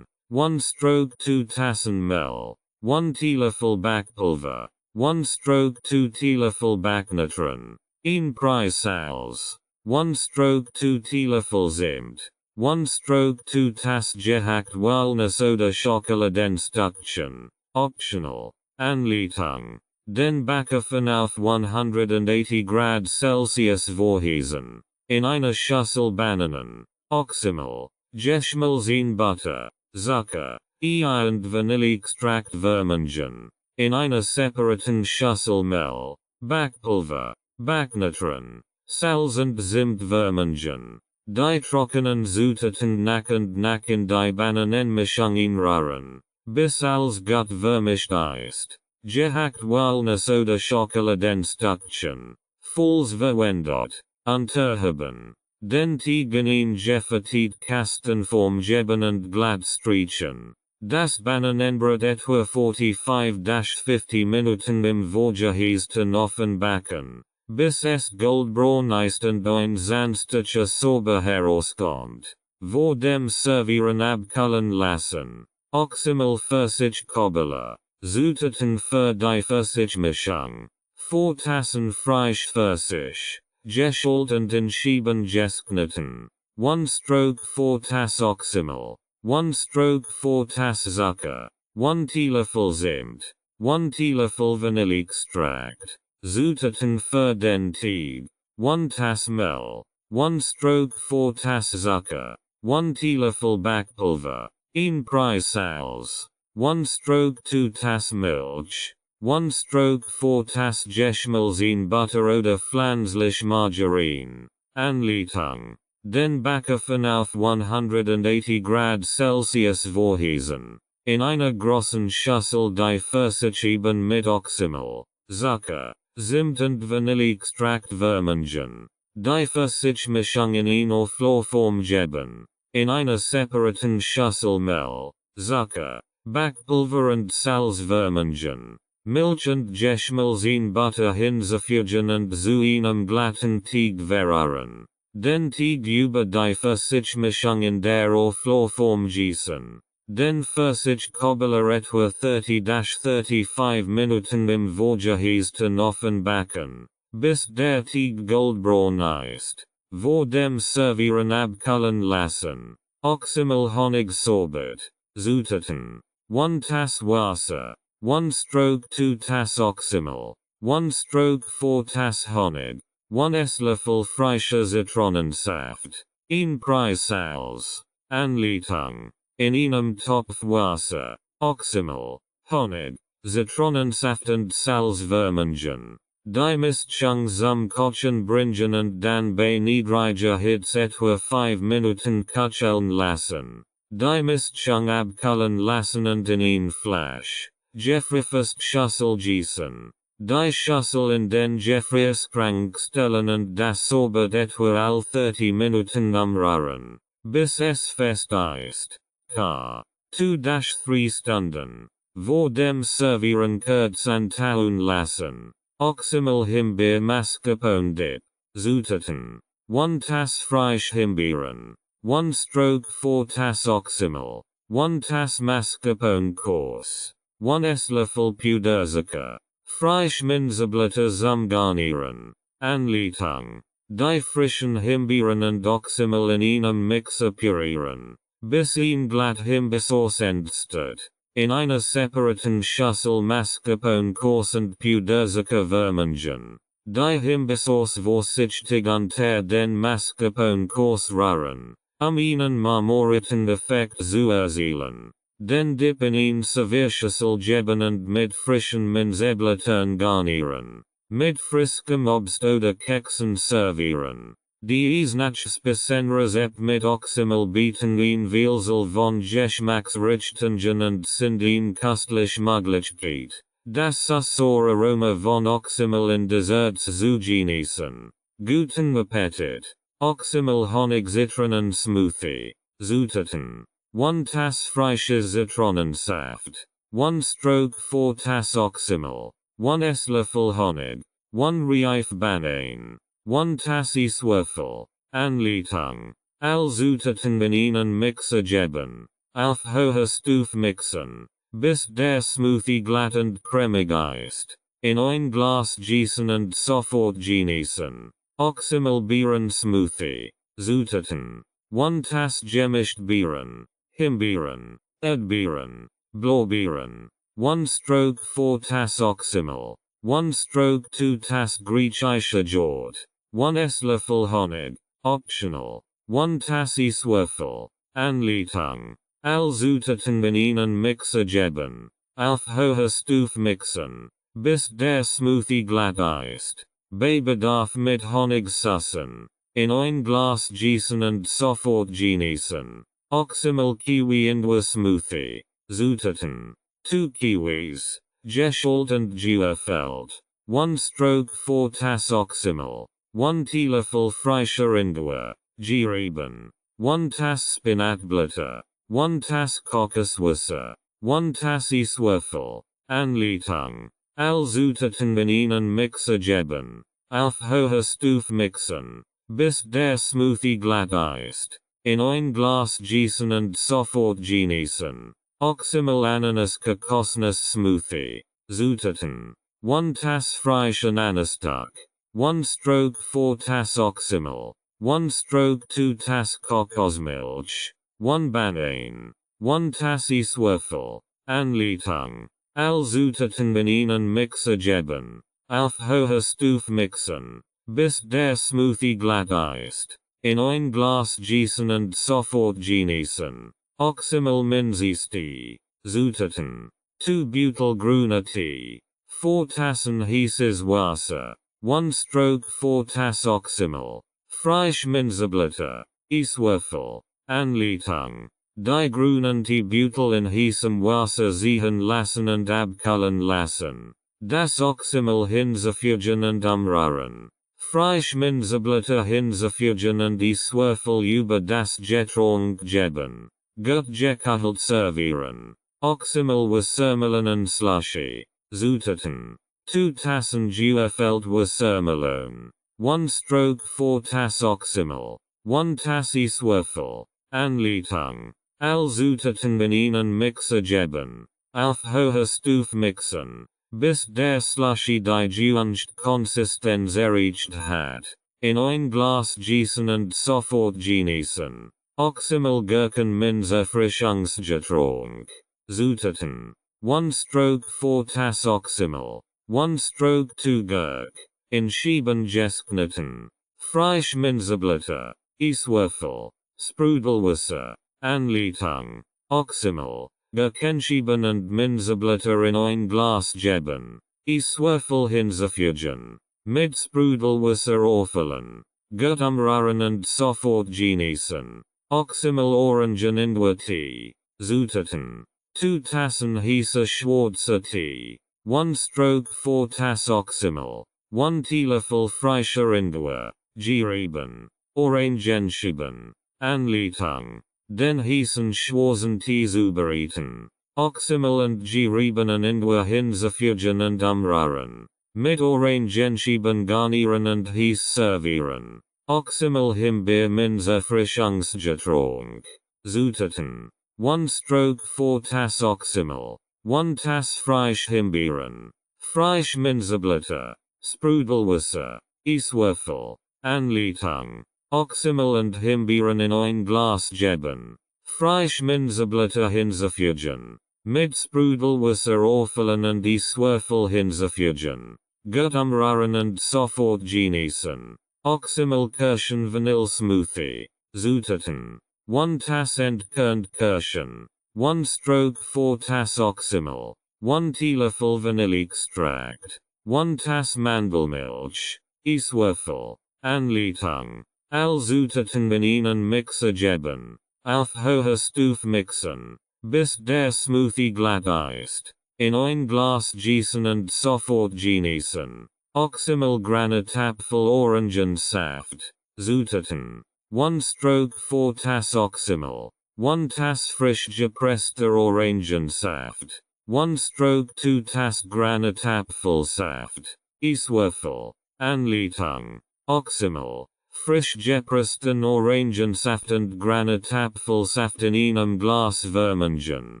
1 stroke 2 Tassen Mehl. 1 Teelöffel Backpulver. 1 stroke 2 Teelöffel Backnitron. 1 Preissalz. 1 stroke 2 Teelöffel Zimt. 1 stroke 2 Tass gehackt Walnuss oder Schokoladenstückchen. Optional. Anleitung. Den Backofen auf 180 Grad Celsius vorheizen. In einer Schüssel Bananen. Oxymel. Geschmelzine Butter. Zucker. Ei und Vanilleextrakt vermengen. In einer separaten Schüssel Mehl. Backpulver. Backnitron. Salz und Zimt vermengen. Die trockenen Zutaten nach und nach in die Bananenmischung einrühren. Bis alles gut vermischt ist. Gehackt Walnuss oder Schokoladenstückchen. Falls verwendet. Unterheben. Den Teig in Gefetit Kastenform geben und glatt streichen. Das Bananenbrot etwa 45-50 Minuten im vorgeheizten Ofen backen. Bis es goldbraun ist und ein sanftlicher Sauber herauskommt. Vor dem Servieren abkühlen lassen. Oxymel Pfirsich Cobbler. Zutaten für die Pfirsichmischung. 4 Tassen Frischpfirsich. Geschält und in Scheiben geschnitten. 1 stroke 4 Tass Oxymel. 1 stroke 4 Tass Zucker. 1 Teelöffel Zimt. 1 Teelöffel Vanilleextract. Zutaten für den Teig. 1 Tass Mehl. 1 stroke 4 Tass Zucker. 1 Teelöffel Backpulver. 1 Preissalz. 1 stroke 2 Tass Milch. 1 stroke 4 Tass Geschmelzine Butter oder pflanzlich Margarine. Anleitung. Den Backofen auf 180 Grad Celsius vorheizen. In einer großen Schüssel die Pfirsichscheiben mit Oxymel, Zucker, Zimt und Vanilleextrakt vermengen. Die Pfirsichmischung in einer Florform geben. In einer separaten Schüssel Mehl, Zucker, Backpulver und Salz vermengen. Milch und Geschmelzine Butter hinzufügen und zu einem glatten Teig verrühren. Den Teig über die Pfirsichmischung in der Florform gießen. Den Pfirsich-Cobbler etwa 30-35 Minuten im vorgeheizten Ofen backen. Bis der Teig goldbraun ist. Vor dem Servieren abkühlen lassen. Oxymel Honig Sorbet. Zutaten. 1 Tass Wasser. 1 stroke 2 Tass Oxymel. 1 stroke 4 Tass Honig. 1 Esslöffel frischer Zitronensaft. 1 Preissalz. Anleitung. In einem Topf Wasser. Oxymel. Honig. Zitronensaft und Salz vermengen. Die Mischung zum Kochen bringen und dann bei niedriger Hitze etwa 5 Minuten köcheln lassen. Die Mischung abkühlen lassen und in ein Flasch. Gefrierfest Schüssel gießen. Die Schüssel in den Gefrierschrank stellen und das Sorbet etwa all 30 Minuten umrühren. Bis es fest ist. K. 2-3 Stunden. Vor dem Servieren kurz antauen lassen. Oxymel Himbeer Mascarpone Dip. Zutaten. 1 Tass Frisch Himbeeren. 1 stroke 4 Tass Oxymel. 1 Tass Mascarpone Coarse. 1 Esslöffel Puderzucker. Frischminzeblätter zum Garnieren. Anleitung. Die frischen Himbeeren und Oxymel in einem Mixer pürieren. Bis ein glatt Himbeersauce entsteht. In einer separaten Schüssel Mascarpone Kurs und Puderzucker vermengen. Die Himbeersoße vorsichtig unter den Mascarpone Kurs rühren, ihnen marmoriten Effekt zu erzielen. Den Dip in eine Servierschüssel geben und mit frischen Minzeblättern garnieren. Mit friskem Obst oder Keksen servieren. Dies Nachspesenrezept mit Oxymel bieten ein Vielzahl von Geschmacksrichtungen und sind eine köstliche Möglichkeit, das sauer Aroma von Oxymel in Desserts zu genießen. Guten Appetit! Oxymel Honig Zitronen Smoothie. Zutaten. 1 Tass frische Zitronensaft. 1 Stroke 4 Tass Oxymel. 1 Esslöffel Honig. 1 Reif Banane. 1 Tass Eswürfel. Anleitung. All Zutaten in einen Mixer geben. Auf hoher Stufe mixen. Bis der Smoothie glatt und cremig ist. In ein Glas gießen und sofort genießen. Oxymel Beeren Smoothie. Zutaten. 1 Tass gemischt Beeren. Himbeeren. Erdbeeren. Blaubeeren. 1 Stroke 4 Tass Oxymel. 1 Stroke 2 Tass griechischer Joghurt. 1 Esslöffel Honig. Optional. 1 Tass Eswürfel. Anleitung. All Zutaten in einen Mixer geben. Auf hoher Stufe mixen. Bis der Smoothie glatt ist. Bei Bedarf mit Honig sussen. In ein Glas gießen und sofort genießen. Oxymel Kiwi Ingwer Smoothie. Zutaten. 2 Kiwis. Geschält und geöffelt. 1 Stroke 4 Tass Oxymel. 1 Teelöffel frischer Ingwer. Gerieben. 1 Tass Spinatblätter. 1 Tass Kokoswasser. 1 Tass Eswürfel. Anleitung. All Zutaten in einen Mixer geben. Auf hoher Stufe mixen. Bis der Smoothie glatt ist. In ein Glas gießen und sofort genießen. Oxymel Ananas Kokosnuss Smoothie. Zutaten. 1 Tass frischen Anastak. 1 Stroke 4 Tass Oxymel. 1 Stroke 2 Tass Kokosmilch. 1 Banane. 1 Tass Eswürfel. Anleitung. All Zutaten in einen Mixer geben. Auf hoher Stufe mixen. Bis der Smoothie glatt ist. In ein Glas gießen und sofort genießen. Oxymel Minztee. Zutaten. 2 Butylgrüner Tee. 4 Tassen heißes Wasser. 1 Stroke 4 Tass Oxymel. Frisch Minzeblätter. Eswürfel. Anleitung. Die grünen Teebeutel in heißem Wasser ziehen lassen und abkühlen lassen. Das Oxymel hinzufügen und umrühren. Frisch Minzeblätter hinzufügen und Eswürfel über das Getränk geben. Gut gekühlt servieren. Oxymel Wassermelon und Slushy. Zutaten. 2 Tassen geöffelt Wassermelon. 1 Stroke 4 Tass Oxymel. 1 Tass Eswürfel. Anleitung. All Zutaten in einen Mixer geben. Auf hoher Stufe mixen. Bis der Slushy die gewünschte Konsistenz erreicht hat. In ein Glas gießen und sofort genießen. Oxymel Gurken-Minzerfrischungsgetränk. Zutaten. 1 Stroke 4 Tass Oxymel. 1 Stroke 2 Gurk. In Scheiben geschnitten. Frisch Minzeblätter. Eswürfel. Sprudelwasser. Anleitung. Oxymel. Gurkenscheiben und Minzeblätter in ein Glas geben. Eswürfel hinzufügen. Mit Sprudelwasser auffüllen. Gut umrühren und sofort genießen. Oxymel Orangen Ingwer Tee. Zutaten. 2 Tassen heißer schwarzer Tee. 1 Stroke 4 Tass Oxymel. 1 Teelöffel frischer Ingwer. Gerieben. Orangenscheiben. Anleitung. Den heißen schwarzen Tee zubereiten. Oxymel und geriebenen Ingwer hinzufügen und umrühren. Mit Orangenscheiben garnieren und heiß servieren. Oxymel Himbeer-Minzerfrischungsgetränk. Zutaten. 1 Stroke 4 Tass Oxymel. 1 Tass frisch Himbeeren. Frisch Minzeblätter. Sprudelwasser. Eswürfel. Anleitung. Oxymel und Himbeeren in ein Glas geben. Frisch Minzeblätter hinzufügen. Mit Sprudelwasser auffüllen und die Swirfel hinzufügen. Gut umrühren und sofort genießen. Oxymel-Kirschen Vanille Smoothie. Zutaten. 1 Tass entkernt Kirschen. 1 stroke 4 Tass Oxymel. 1 Teelöffel Vanilleextract. 1 Tass Mandelmilch. Iswürfel. Anleitung. All Zutaten in einen Mixer geben. Auf hoher Stufe mixen. Bis der Smoothie glatt ist. In ein Glas gießen und sofort genießen. Oxymel Granatapfel Orangensaft. Zutaten. 1 stroke 4 Tass Oxymel. 1 Tass frisch gepresster Orangensaft. 1 stroke 2 Tass Granatapfelsaft. Iswürfel. Anleitung. Oxymel. Frisch gepressten Orangensaft und Granatapfelsaft in einem Glas vermengen.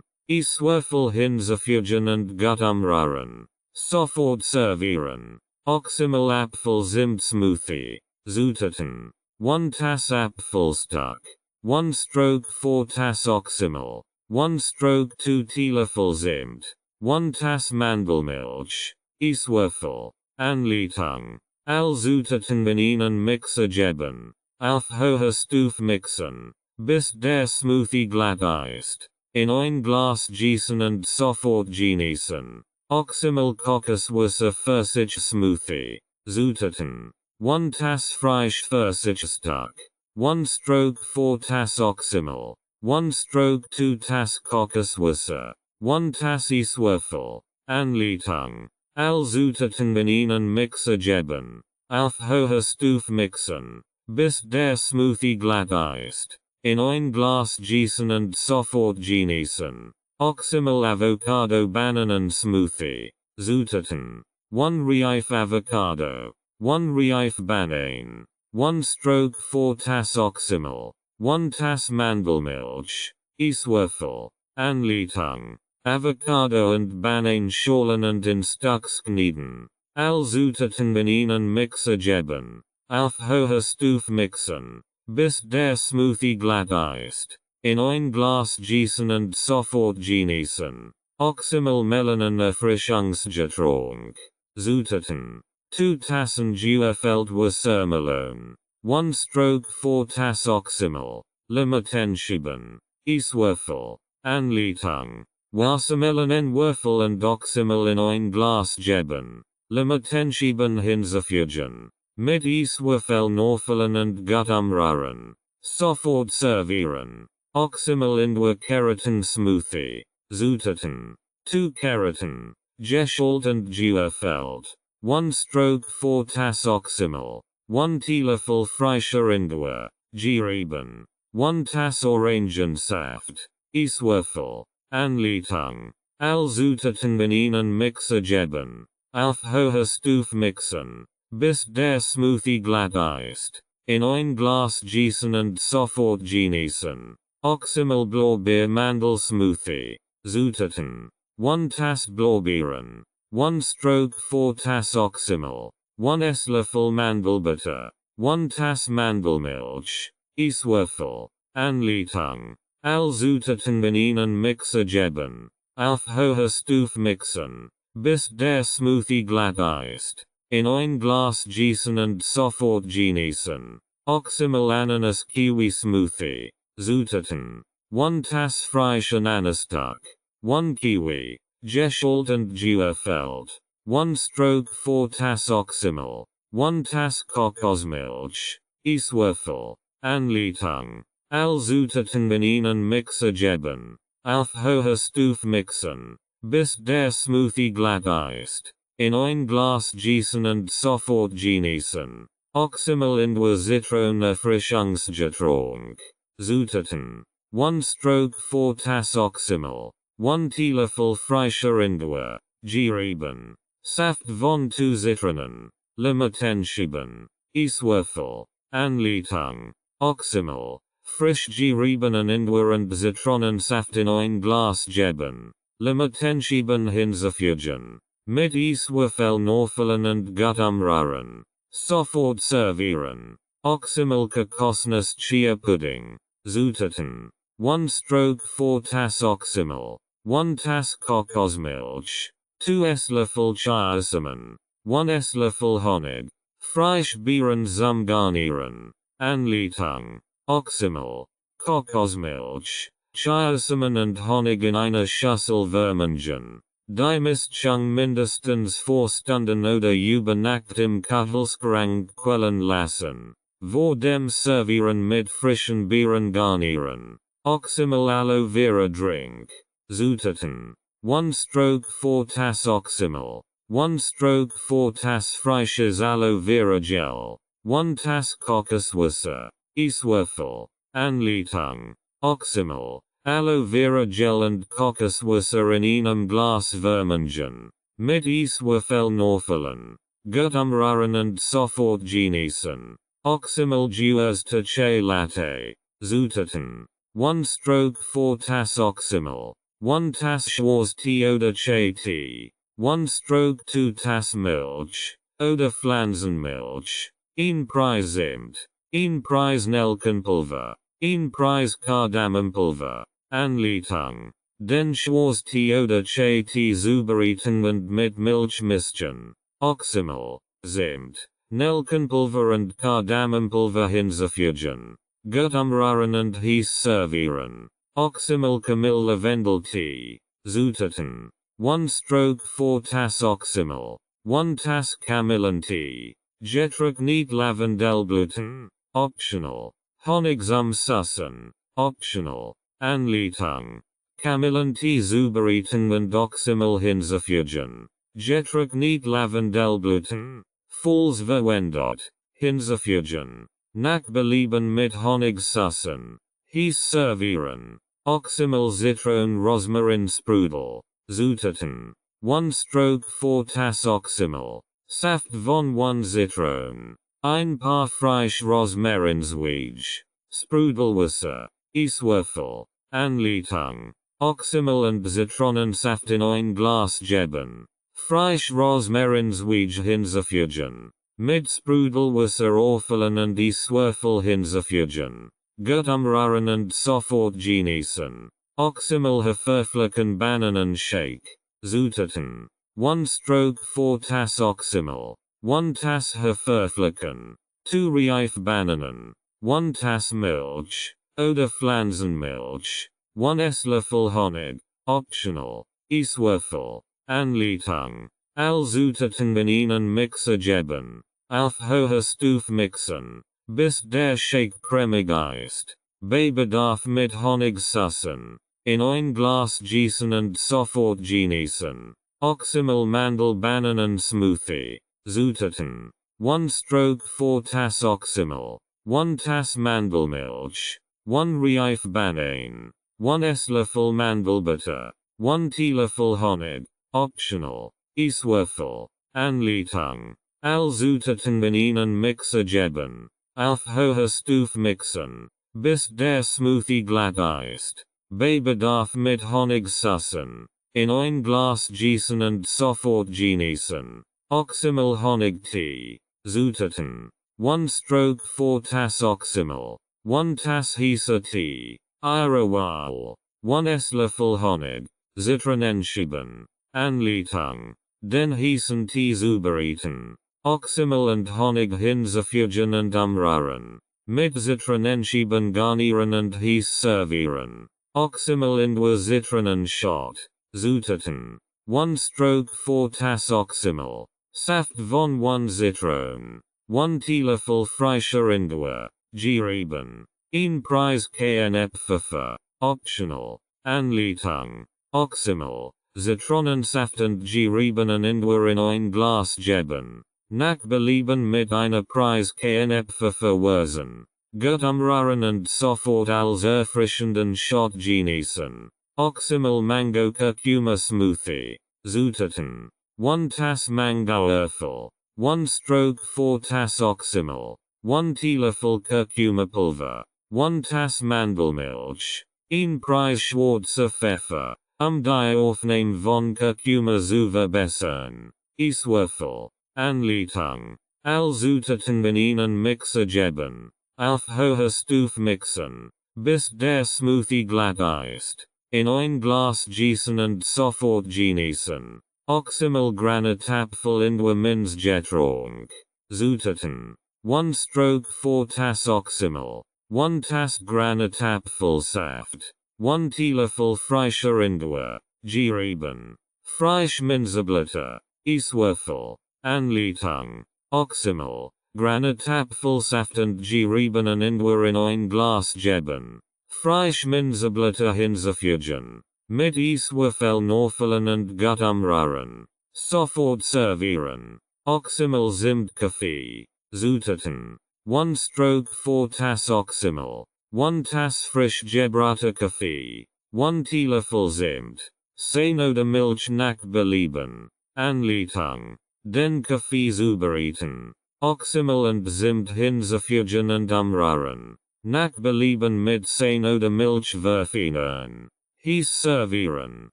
Iswürfel hinzufügen und gut umrühren. Sofort servieren. Oxymel Apfelzimt Smoothie. Zutaten. 1 Tass Apfelstock. 1 stroke 4 Tass Oxymel. 1 stroke 2 Teelöffel Zimt. 1 Tass Mandelmilch. Iswürfel. Anleitung. All Zutaten in einen Mixer geben. Auf hoher Stufe mixen. Bis der Smoothie glatt ist. In ein Glas gießen und sofort genießen. Oxymel Kokoswasser Pfirsich Smoothie. Zutaten. 1 Tass frisch Pfirsichstock. 1 stroke 4 Tass Oxymel. 1 stroke 2 Tass Kokoswasser. 1 Tass Iswürfel. Anleitung. All Zutaten in einen Mixer geben. Auf hoher Stufe mixen. Bis der Smoothie glatt ist. In ein Glas gießen und sofort genießen. Oxymel Avocado Bananen Smoothie. Zutaten. 1 Reif Avocado. 1 Reif Banan. 1 stroke 4 Tass Oxymel. 1 Tass Mandelmilch. Iswürfel. Anleitung. Avocado und Banan schälen und in Stücks knieden. All Zutaten in einen Mixer geben. Auf hoher Stufe mixen. Bis der Smoothie glatt ist. In ein Glas gießen und sofort genießen. Oxymel Melanen Erfrischungsgetränk. Zutaten. 2 Tassen Gefülltwassermelone. 1 stroke 4 Tass Oxymel. Limitenschieben. Iswürfel. Anleitung. Wassermelon Würfel und Oxymel in ein Glas geben. Limitenschieben hinzufügen. Mit Iswürfel auffüllen und gut umrühren. Sofort servieren. Oxymel Indwer Keratin Smoothie. Zutaten. 2 Keratin. Geschält und gewürfelt. 1 stroke 4 Tass Oxymel. 1 Teelöffel frischer Indwer. Gerieben. 1 Tass Orangensaft. Iswürfel. Anleitung. All Zutaten in einen Mixer geben. Auf hoher Stufe mixen. Bis der Smoothie glatt ist. In ein Glas gießen und sofort genießen. Oxymel Blaubeer Mandel Smoothie. Zutaten. 1 Tass Blaubeeren. 1 stroke 4 Tass Oxymel. 1 Esslöffel Mandelbutter. 1 Tass Mandelmilch. Iswürfel. Anleitung. All Zutaten in einen Mixer geben. Auf hoher Stufe mixen. Bis der Smoothie glatt ist. In ein Glas gießen und sofort genießen. Oxymel Ananas Kiwi Smoothie. Zutaten. 1 Tass frisch Ananasstock. 1 Kiwi. Geschält und gewürfelt. 1 stroke 4 Tass Oxymel. 1 Tass Kokosmilch. Iswürfel. Anleitung. All Zutaten in einen Mixer geben. Auf hoher Stufe mixen. Bis der Smoothie glatt ist. In ein Glas gießen und sofort genießen. Oxymel Indwer Zitron Erfrischungsgetränk. Zutaten. 1 stroke 4 Tass Oxymel. 1 Teelöffel frischer Indwer. Gerieben. Saft von 2 Zitronen. Limitenschieben. Iswürfel. Anleitung. Oxymel. Frisch geriebenen Indwer und Zitronensaft in ein Glas geben. Limitenschieben hinzufügen. Mit Iswürfel auffüllen und gut umrühren. Sofort servieren. Oxymel Kokosnuss Chia Pudding. Zutaten. 1 stroke 4 Tass Oxymel. 1 Tass Kokosmilch, 2 Esslöffel Chiasamen, 1 Esslöffel Honig, Frisch Beeren zum Garnieren, Anleitung, Oxymel, Kokosmilch, Chiasamen und Honig in einer Schüssel vermengen. Die Mischung mindestens 4 Stunden oder über Nacht im Kühlschrank quellen lassen. Vor dem Servieren mit frischen Beeren garnieren. Oxymel Aloe Vera Drink. Zutaten. 1/4 Tass Oxymel. 1/4 Tass frisches Aloe Vera Gel. 1 Tass Kokoswasser. Eswürfel. Anleitung. Oxymel, Aloe Vera Gel und Kokoswasser in einem Glas vermengen. Mit Eswürfel nachfüllen. Gut umrühren und sofort genießen. Oxymel Guerste Chai Latte. Zutaten. 1/4 Tass Oxymel. 1 Tass Schwarztee oder Chai Tea. 1/2 Tass Milch. Oder Pflanzenmilch. 1 Prise Zimt. 1 Prise Nelkenpulver. 1 Prise Kardamompulver. Anleitung. Den Schwarztee oder Chai Tee zubereiten und mit Milch mischen. Oxymel, Zimt, Nelkenpulver und Kardamompulver hinzufügen. Gut umrühren und heiß servieren. Oxymel-Kamille Lavendeltee. Zutaten. 1/4 Tass Oxymel. 1 Tass Kamillentee. Getrocknet Lavendelblüten. Optional. Honig zum Sussen. Optional. Anleitung. Kamillentee zubereiten und Oxymel hinzufügen. Getrocknet Lavendelblüten. Falls verwendet. Hinzufügen. Nach Belieben mit Honig sussen. Heiß servieren. Oxymel Zitron Rosmarin Sprudel. Zutaten. 1/4 Tass Oxymel. Saft von 1 Zitron. 1 Paar frisch Rosmarinzweig. Sprudelwasser. Eswürfel. Anleitung. Oxymel und Zitronensaft in ein Glas geben. Frisch Rosmarinzweig hinzufügen. Mit Sprudelwasser auffüllen und Eswürfel hinzufügen. Gut umrühren und sofort genießen. Oxymel verfüllen Bananenshake. Zutaten. 1/4 Tass Oxymel. 1 Tass verfüllen. 2 Reif Bananen. 1 Tass Milch. Oder Pflanzenmilch. 1 Esslöffel Honig. Optional. Eswürfel. Anleitung. All Zutaten in einen Mixer geben. Auf hoher Stufe mixen. Bis der Shake cremig ist. Bei Bedarf mit Honig sussen. In ein Glas gießen und sofort genießen. Oxymel Mandel Bananen Smoothie. Zutaten. 1/4 Tass Oxymel. 1 Tass Mandelmilch. 1 Reif Banan. 1 Esslöffel Mandelbutter. 1 Teelöffel Honig. Optional. Eswürfel. Anleitung. All Zutaten in einen Mixer geben. Auf hoher Stufe mixen. Bis der Smoothie glatt ist. Bei Bedarf mit Honig sussen. In ein Glas gießen und sofort genießen. Oxymel Honig Tee. Zutaten. 1/4 Tass Oxymel. 1 Tass heißer Tee. Wahl. 1 Esslöffel Honig. Zitronenschieben. Anleitung. Den heißen Tee zubereiten. Oxymel und Honig hinzufügen und umrühren. Mit Zitronenschieben garnieren und heiß servieren. Oxymel in der Zitronenshot. Zutaten. 1/4 Tass Oxymel. Saft von 1 Zitron. 1 Teelöffel frischer Ingwer. Gerieben. 1 Prise Knöpfpfeffer. Optional. Anleitung. Oxymel. Zitronensaft und geriebenen Ingwer in ein Glas geben. Nach Belieben mit einer Prise Knöpfpfeffer würzen. Gut umrühren und sofort als erfrischenden Shot genießen. Oxymel Mango Curcuma Smoothie. Zutaten. 1 Tass Mangoerfel. 1/4 Tass Oxymel. 1 Teelöffel Curcuma Pulver. 1 Tass Mandelmilch. 1 Prise Schwarzer Pfeffer. Die Aufnahme von Curcuma zu verbessern. Eswürfel. Anleitung. All Zutaten in einen Mixer geben. Auf hoher Stufe mixen. Bis der Smoothie glatt ist. in ein Glas gießen und sofort genießen. Oxymel-Granatapfel in der Minzgetränk. Zutaten. 1 stroke 4 Tass Oxymel. 1 Tass Granatapfelsaft. 1 Teelöffel frischer Ingwer. Gerieben. Frisch Minzeblätter. Eswürfel. Anleitung. Oxymel. Granatapfelsaft und geriebenen Ingwer in ein Glas geben. Frisch Minzeblätter hinzufügen. Mit Eswürfel nachfüllen und gut umrühren. Sofort servieren. Oxymel Zimt Kaffee. Zutaten. 1 stroke 4 Tass Oxymel. 1 Tass frisch gebrachter Kaffee. 1 Teelöffel Zimt. 10 oder Milch nach Belieben. Anleitung. Den Kaffee zubereiten. Oxymel und Zimt hinzufügen und umrühren. Nach Belieben mit 10 oder Milch verfeinern. Heiß servieren.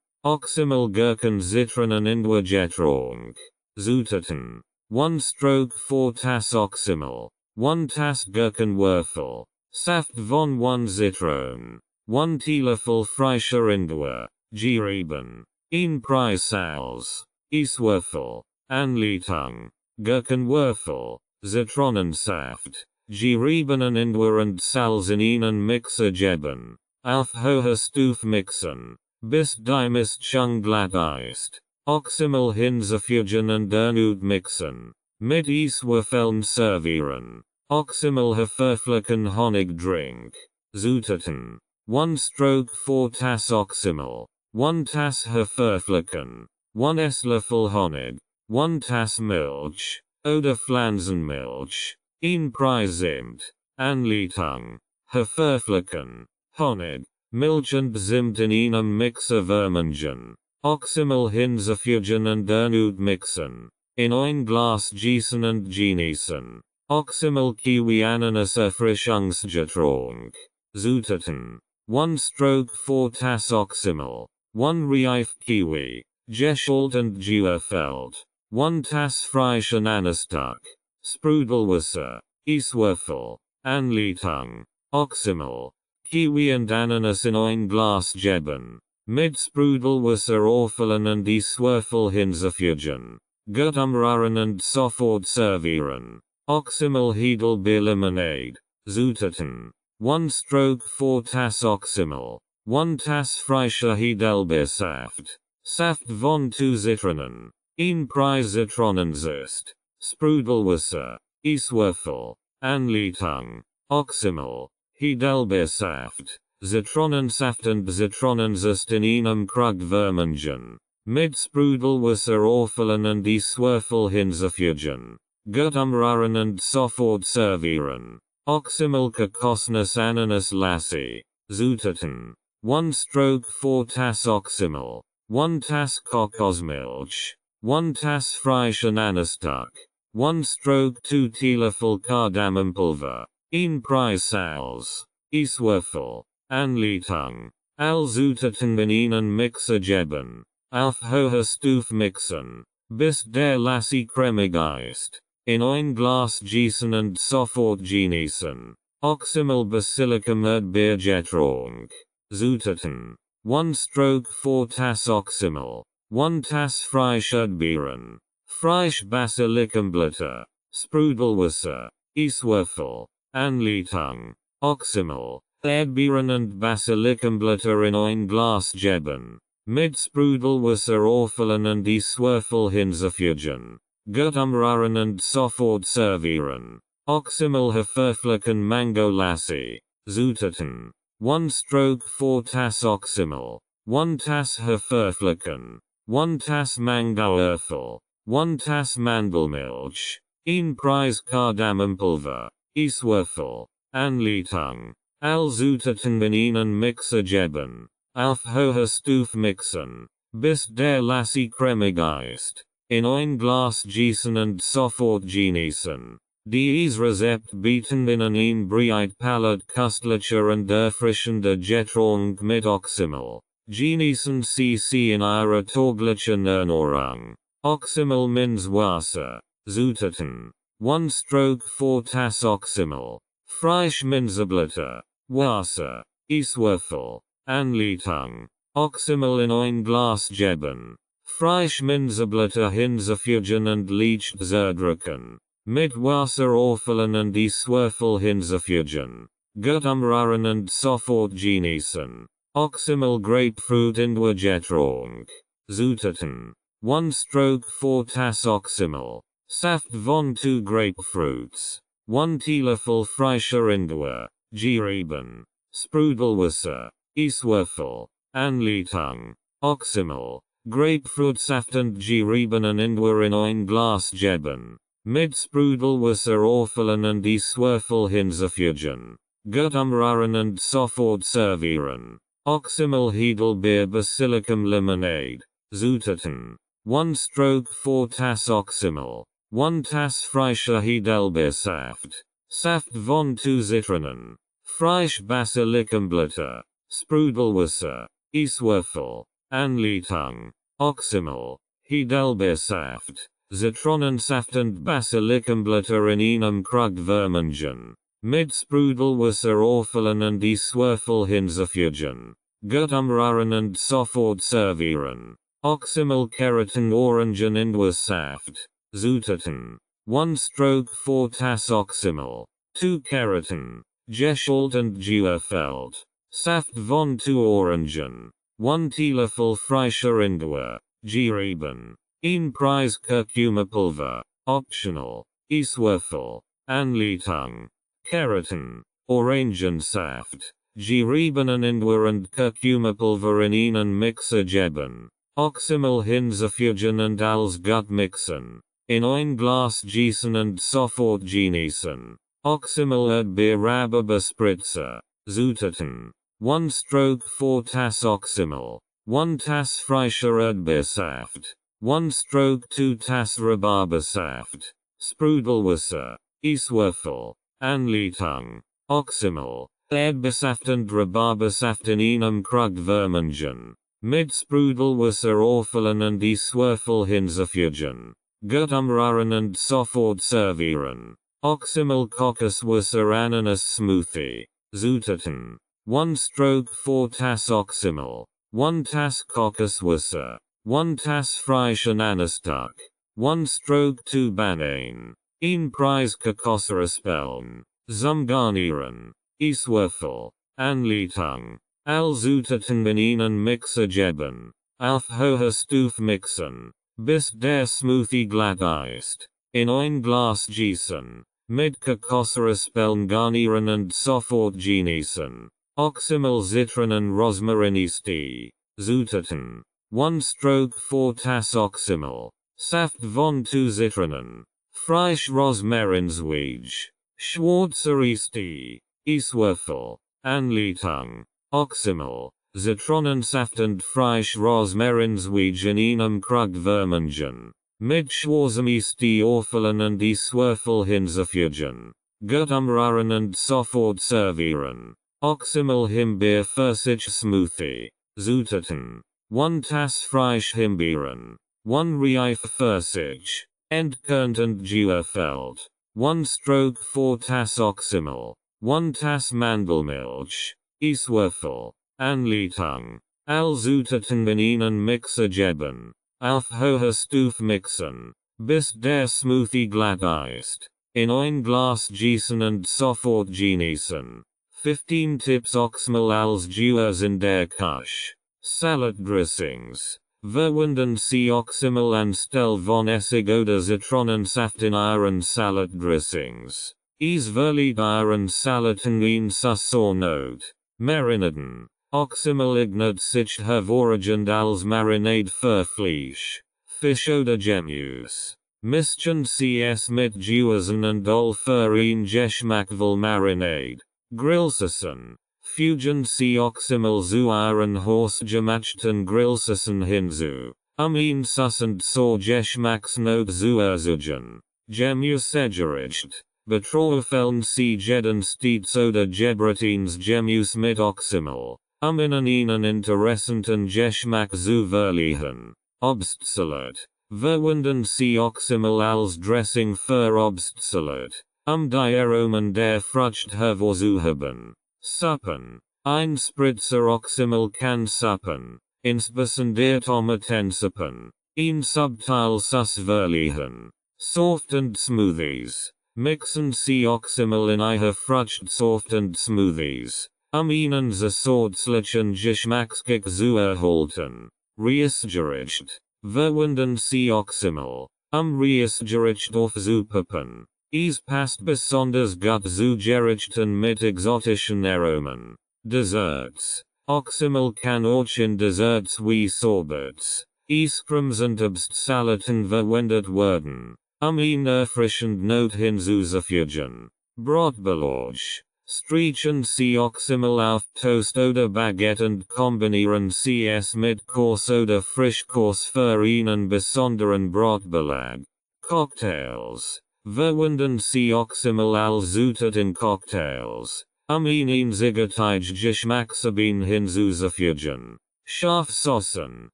Oxymel Gurken Zitronen Ingwer Getränk. Zutaten. 1 stroke 4 Tass Oxymel. 1 Tass Gurkenwürfel. Saft von 1 Zitron. 1 Teelöffel frischer Ingwer. Gerieben. 1 Preissalz. Eswürfel. Anleitung. Gurkenwürfel. Zitronensaft. Geriebenen Ingwer und Salz in einen Mixer geben. Auf hoher Stufe mixen. Bis die Mischung glatt ist. Oxymel hinzufügen und erneut mixen. Mit Eswürfeln servieren. Oxymel verflücken Honigdrink. Zutaten. 1 stroke 4 Tass Oxymel. 1 Tass verflücken. 1 Esslöffel Honig. 1 Tass Milch. Oder Pflanzenmilch. 1 Preis Zimt. Anleitung. Verflücken. Honig. Milch und Zimt in einem Mixer vermengen. Oxymel hinzufügen und erneut mixen. In ein Glas gießen und genießen. Oxymel Kiwi Ananas Erfrischungsgetränk. Zutaten. 1 stroke 4 Tass Oxymel. 1 Reif Kiwi. Geschält und geöffelt. 1 Tass frisch Ananasstock. Sprudelwasser. Eswürfel. Anleitung. Oxymel. Kiwi und Ananas in ein Glas geben. Mit Sprudelwasser auffüllen und Eswürfel hinzufügen. Gut umrühren und sofort servieren. Oxymel Heidelbeer Lemonade. Zutaten. 1 stroke 4 Tass Oxymel. 1 Tass frischer Heidelbeersaft. Saft von 2 Zitronen. 1 Preis Zitronensaft. Sprudelwasser. Eswürfel. Anleitung. Oxymel. Heidelbeersaft. Zitronensaft und Zitronensaft in einem Krug vermengen. Mit Sprudelwasser auffüllen und Eswürfel hinzufügen. Gut umrühren und sofort servieren. Oxymel Kokosnuss Ananas Lassi. Zutaten. 1 stroke 4 Tass Oxymel. 1 Tass Kokosmilch. 1 Tass frisch Ananasstock. 1 stroke 2 Teelöffel Kardamompulver. 1 Preissalz. Eswürfel. Anleitung. All Zutaten in einen Mixer geben. Auf hoher Stufe mixen. Bis der Lassi cremig ist. In ein Glas gießen und sofort genießen. Oxymel Basilicum Erdbeergetränk. Zutaten. 1 stroke 4 Tass Oxymel. 1 Tass frisch Erdbeeren. Frisch Basilicumblätter. Sprudelwasser. Eswürfel. Anleitung. Oxymel. Erdbeeren und Basilicumblätter in ein Glas geben. Mit Sprudelwasser auffüllen und Eswürfel hinzufügen. Gut umrühren und sofort servieren. Oxymel verflücken Mango Lassi. Zutaten. 1 stroke 4 Tass Oxymel. 1 Tass verflücken. 1 Tass Mangoerfel. 1 Tass Mandelmilch. 1 Preis Kardamompulver. Eswürfel. Anleitung. All Zutaten in einen Mixer geben. Auf hoher Stufe mixen. Bis der Lassi cremig ist. In ein Glas gießen und sofort genießen. Dieses Rezept bieten in ein breit Palette köstlicher und erfrischender Getränk mit Oxymel. Genießen Sie in ihrer täglichen Ernährung. Oxymel Minzwasser. Zutaten. 1 stroke 4 Tass Oxymel. Frisch Minzeblätter. Wasser. Eswürfel. Anleitung. Oxymel in ein Glas geben. Frisch Minzeblätter hinzufügen und leicht zerdrücken. Mit Wasser auffüllen und die Swirfel hinzufügen. Gut umrühren und sofort genießen. Oxymel Grapefruit in der Getränk. Zutaten. 1 stroke 4 Tass Oxymel. Saft von 2 Grapefruits. 1 Teelöffel frischer Ingwer. Gerieben. Sprudelwasser. Iswürfel. Anleitung. Oxymel. Grapefruitsaft und geriebenen Ingwer in ein Glas geben. Mit Sprudelwasser auffüllen und die Swirfel hinzufügen. Gut umrühren und sofort servieren. Oxymel Heidelbeer Basilicum Lemonade. Zutaten. 1 stroke 4 Tass Oxymel. 1 Tass frischer Heidelbeersaft. Saft von 2 Zitronen. Frisch Basilicumblätter. Sprudelwasser. Iswürfel. Anleitung. Oxymel. Heidelbeersaft. Zitronensaft und Basilicumblätter in einem Krug vermengen. Mit Sprudelwasser auffüllen und die Swirfel hinzufügen. Gut umrühren und sofort servieren. Oxymel Keratin Orangen Ingwersaft. Zutaten. 1 stroke 4 Tass Oxymel. 2 Keratin. Geschalt und geöffelt. Saft von 2 Orangen. 1 Teelöffel frischer Ingwer. Gerieben. 1 Preis Kurkumapulver. Optional. Iswürfel. Anleitung. Keratin. Orangensaft. Geriebenen Ingwer und Kurkumapulver in einen Mixer geben. Oxymel hinzufügen und als gut mixen. In ein Glas gießen und sofort genießen. Oxymel Erdbeer Rhabarber Spritzer. Zutaten. 1 stroke 4 Tass Oxymel. 1 Tass frischer Erdbeersaft. 1 stroke 2 Tass Rhabarbersaft. Sprudelwasser. Iswürfel. Anleitung. Oxymel. Erdbeersaft und Rhabarbersaft in einem Krug vermengen. Mit Sprudelwasser auffüllen und die Swirfel hinzufügen. Gut umrühren und sofort servieren. Oxymel Kokoswasser Ananas Smoothie. Zutaten. 1 stroke 4 Tass Oxymel. 1 Tass Kokoswasser. 1 Tass frischen Anasduck. 1 stroke 2 Banane. 1 Preis Kokosraspeln. Zum Garnieren. Iswürfel. Anleitung. All Zutaten in einen Mixer geben. Auf hoher Stufe mixen. Bis der Smoothie glatt ist. In ein Glas gießen. Mit Kokosraspeln garnieren und sofort genießen. Oxymel Zitronen Rosmarin-Tea. Zutaten. 1 stroke 4 Tass Oxymel. Saft von 2 Zitronen. Frisch Rosmarinzweig. Schwarzer Tea. Iswürfel. Anleitung. Oxymel. Zitronensaft und frisch Rosmarinzweig in einem Krug vermengen. Mit schwarzem Tee auffüllen und die Swirfel hinzufügen. Gut umrühren und sofort servieren. Oxymel Himbeer Pfirsich Smoothie. Zutaten. 1 Tass frisch Himbeeren. 1 Reif Pfirsich. Entkernt und geöffelt. 1 stroke 4 Tass Oxymel. 1 Tass Mandelmilch. Iswürfel. Anleitung. All Zutaten in einen Mixer geben. Auf hoher Stufe mixen. Bis der Smoothie glatt ist. In ein Glas gießen und sofort genießen. 15 Tipps Oxymel als Gewürz in der Küche. Salad Dressings. Verwenden Sie Oxymel anstelle von Essig oder Zitronensaft in Ihren Salad Dressings. Es verleiht Ihren Salaten eine Saisonnot. Marinaden. Oxymel eignet sich hervorragend als Marinade für Fleisch, Fisch oder Gemüse. Mischen Sie es mit Gewürzen und Öl für ein geschmackvoll Marinade. Grillsoßen. Fügen Sie Oxymel zu Ihren hausgemachten Grillsoßen hinzu. Ihn passend zur Geschmacksnote zu erzeugen. Gemüsegericht. Betroffen Sie jeden stets oder Gebratins Gemüse mit Oxymel. In einen interessanten Geschmack zu verleihen. Obstsalat. Verwenden Sie Oxymel als Dressing für Obstsalat. Die Aromen der Frucht hervorzuheben. Suppen. Ein Spritzer Oxymel kann suppen. insbesondere Tomatensuppen, in subtil sus verliehen, soft and smoothies. Mixen sie Oxymel in ihre Frucht soft and smoothies, ihnen zusätzlichen Geschmackskick zu erhalten. Reisgericht. Verwenden sie Oxymel, Reisgericht aufzupeppen. Es passt besonders gut zu Gerichten mit exotischen Aromen. Desserts. Oxymel kann auch in Desserts wie Sorbets, Eiscremes und Obstsaleten verwendet werden, ihn erfrischend Not hinzuzufügen. Brotbelag. Streichen sie Oxymel auf Toast oder Baguette und kombinieren sie es mit Kors oder Frischkors für einen besonderen Brotbelag. Cocktails. Verwenden sie Oxymel als Zutat in Cocktails, ihn einzigartige Geschmacksabin hinzuzufügen. Schafsoßen.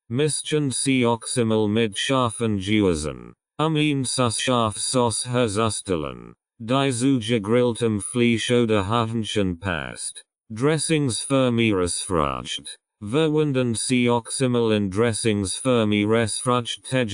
Mischen sie Oxymel mit scharfen Gewürzen, ihn sus Schafsauce herzustellen, die zu gegrilltem Fleisch oder Hähnchen passt. Dressings für Meeresfrüchte. Verwenden sie Oxymel in Dressings für Meeresfrüchte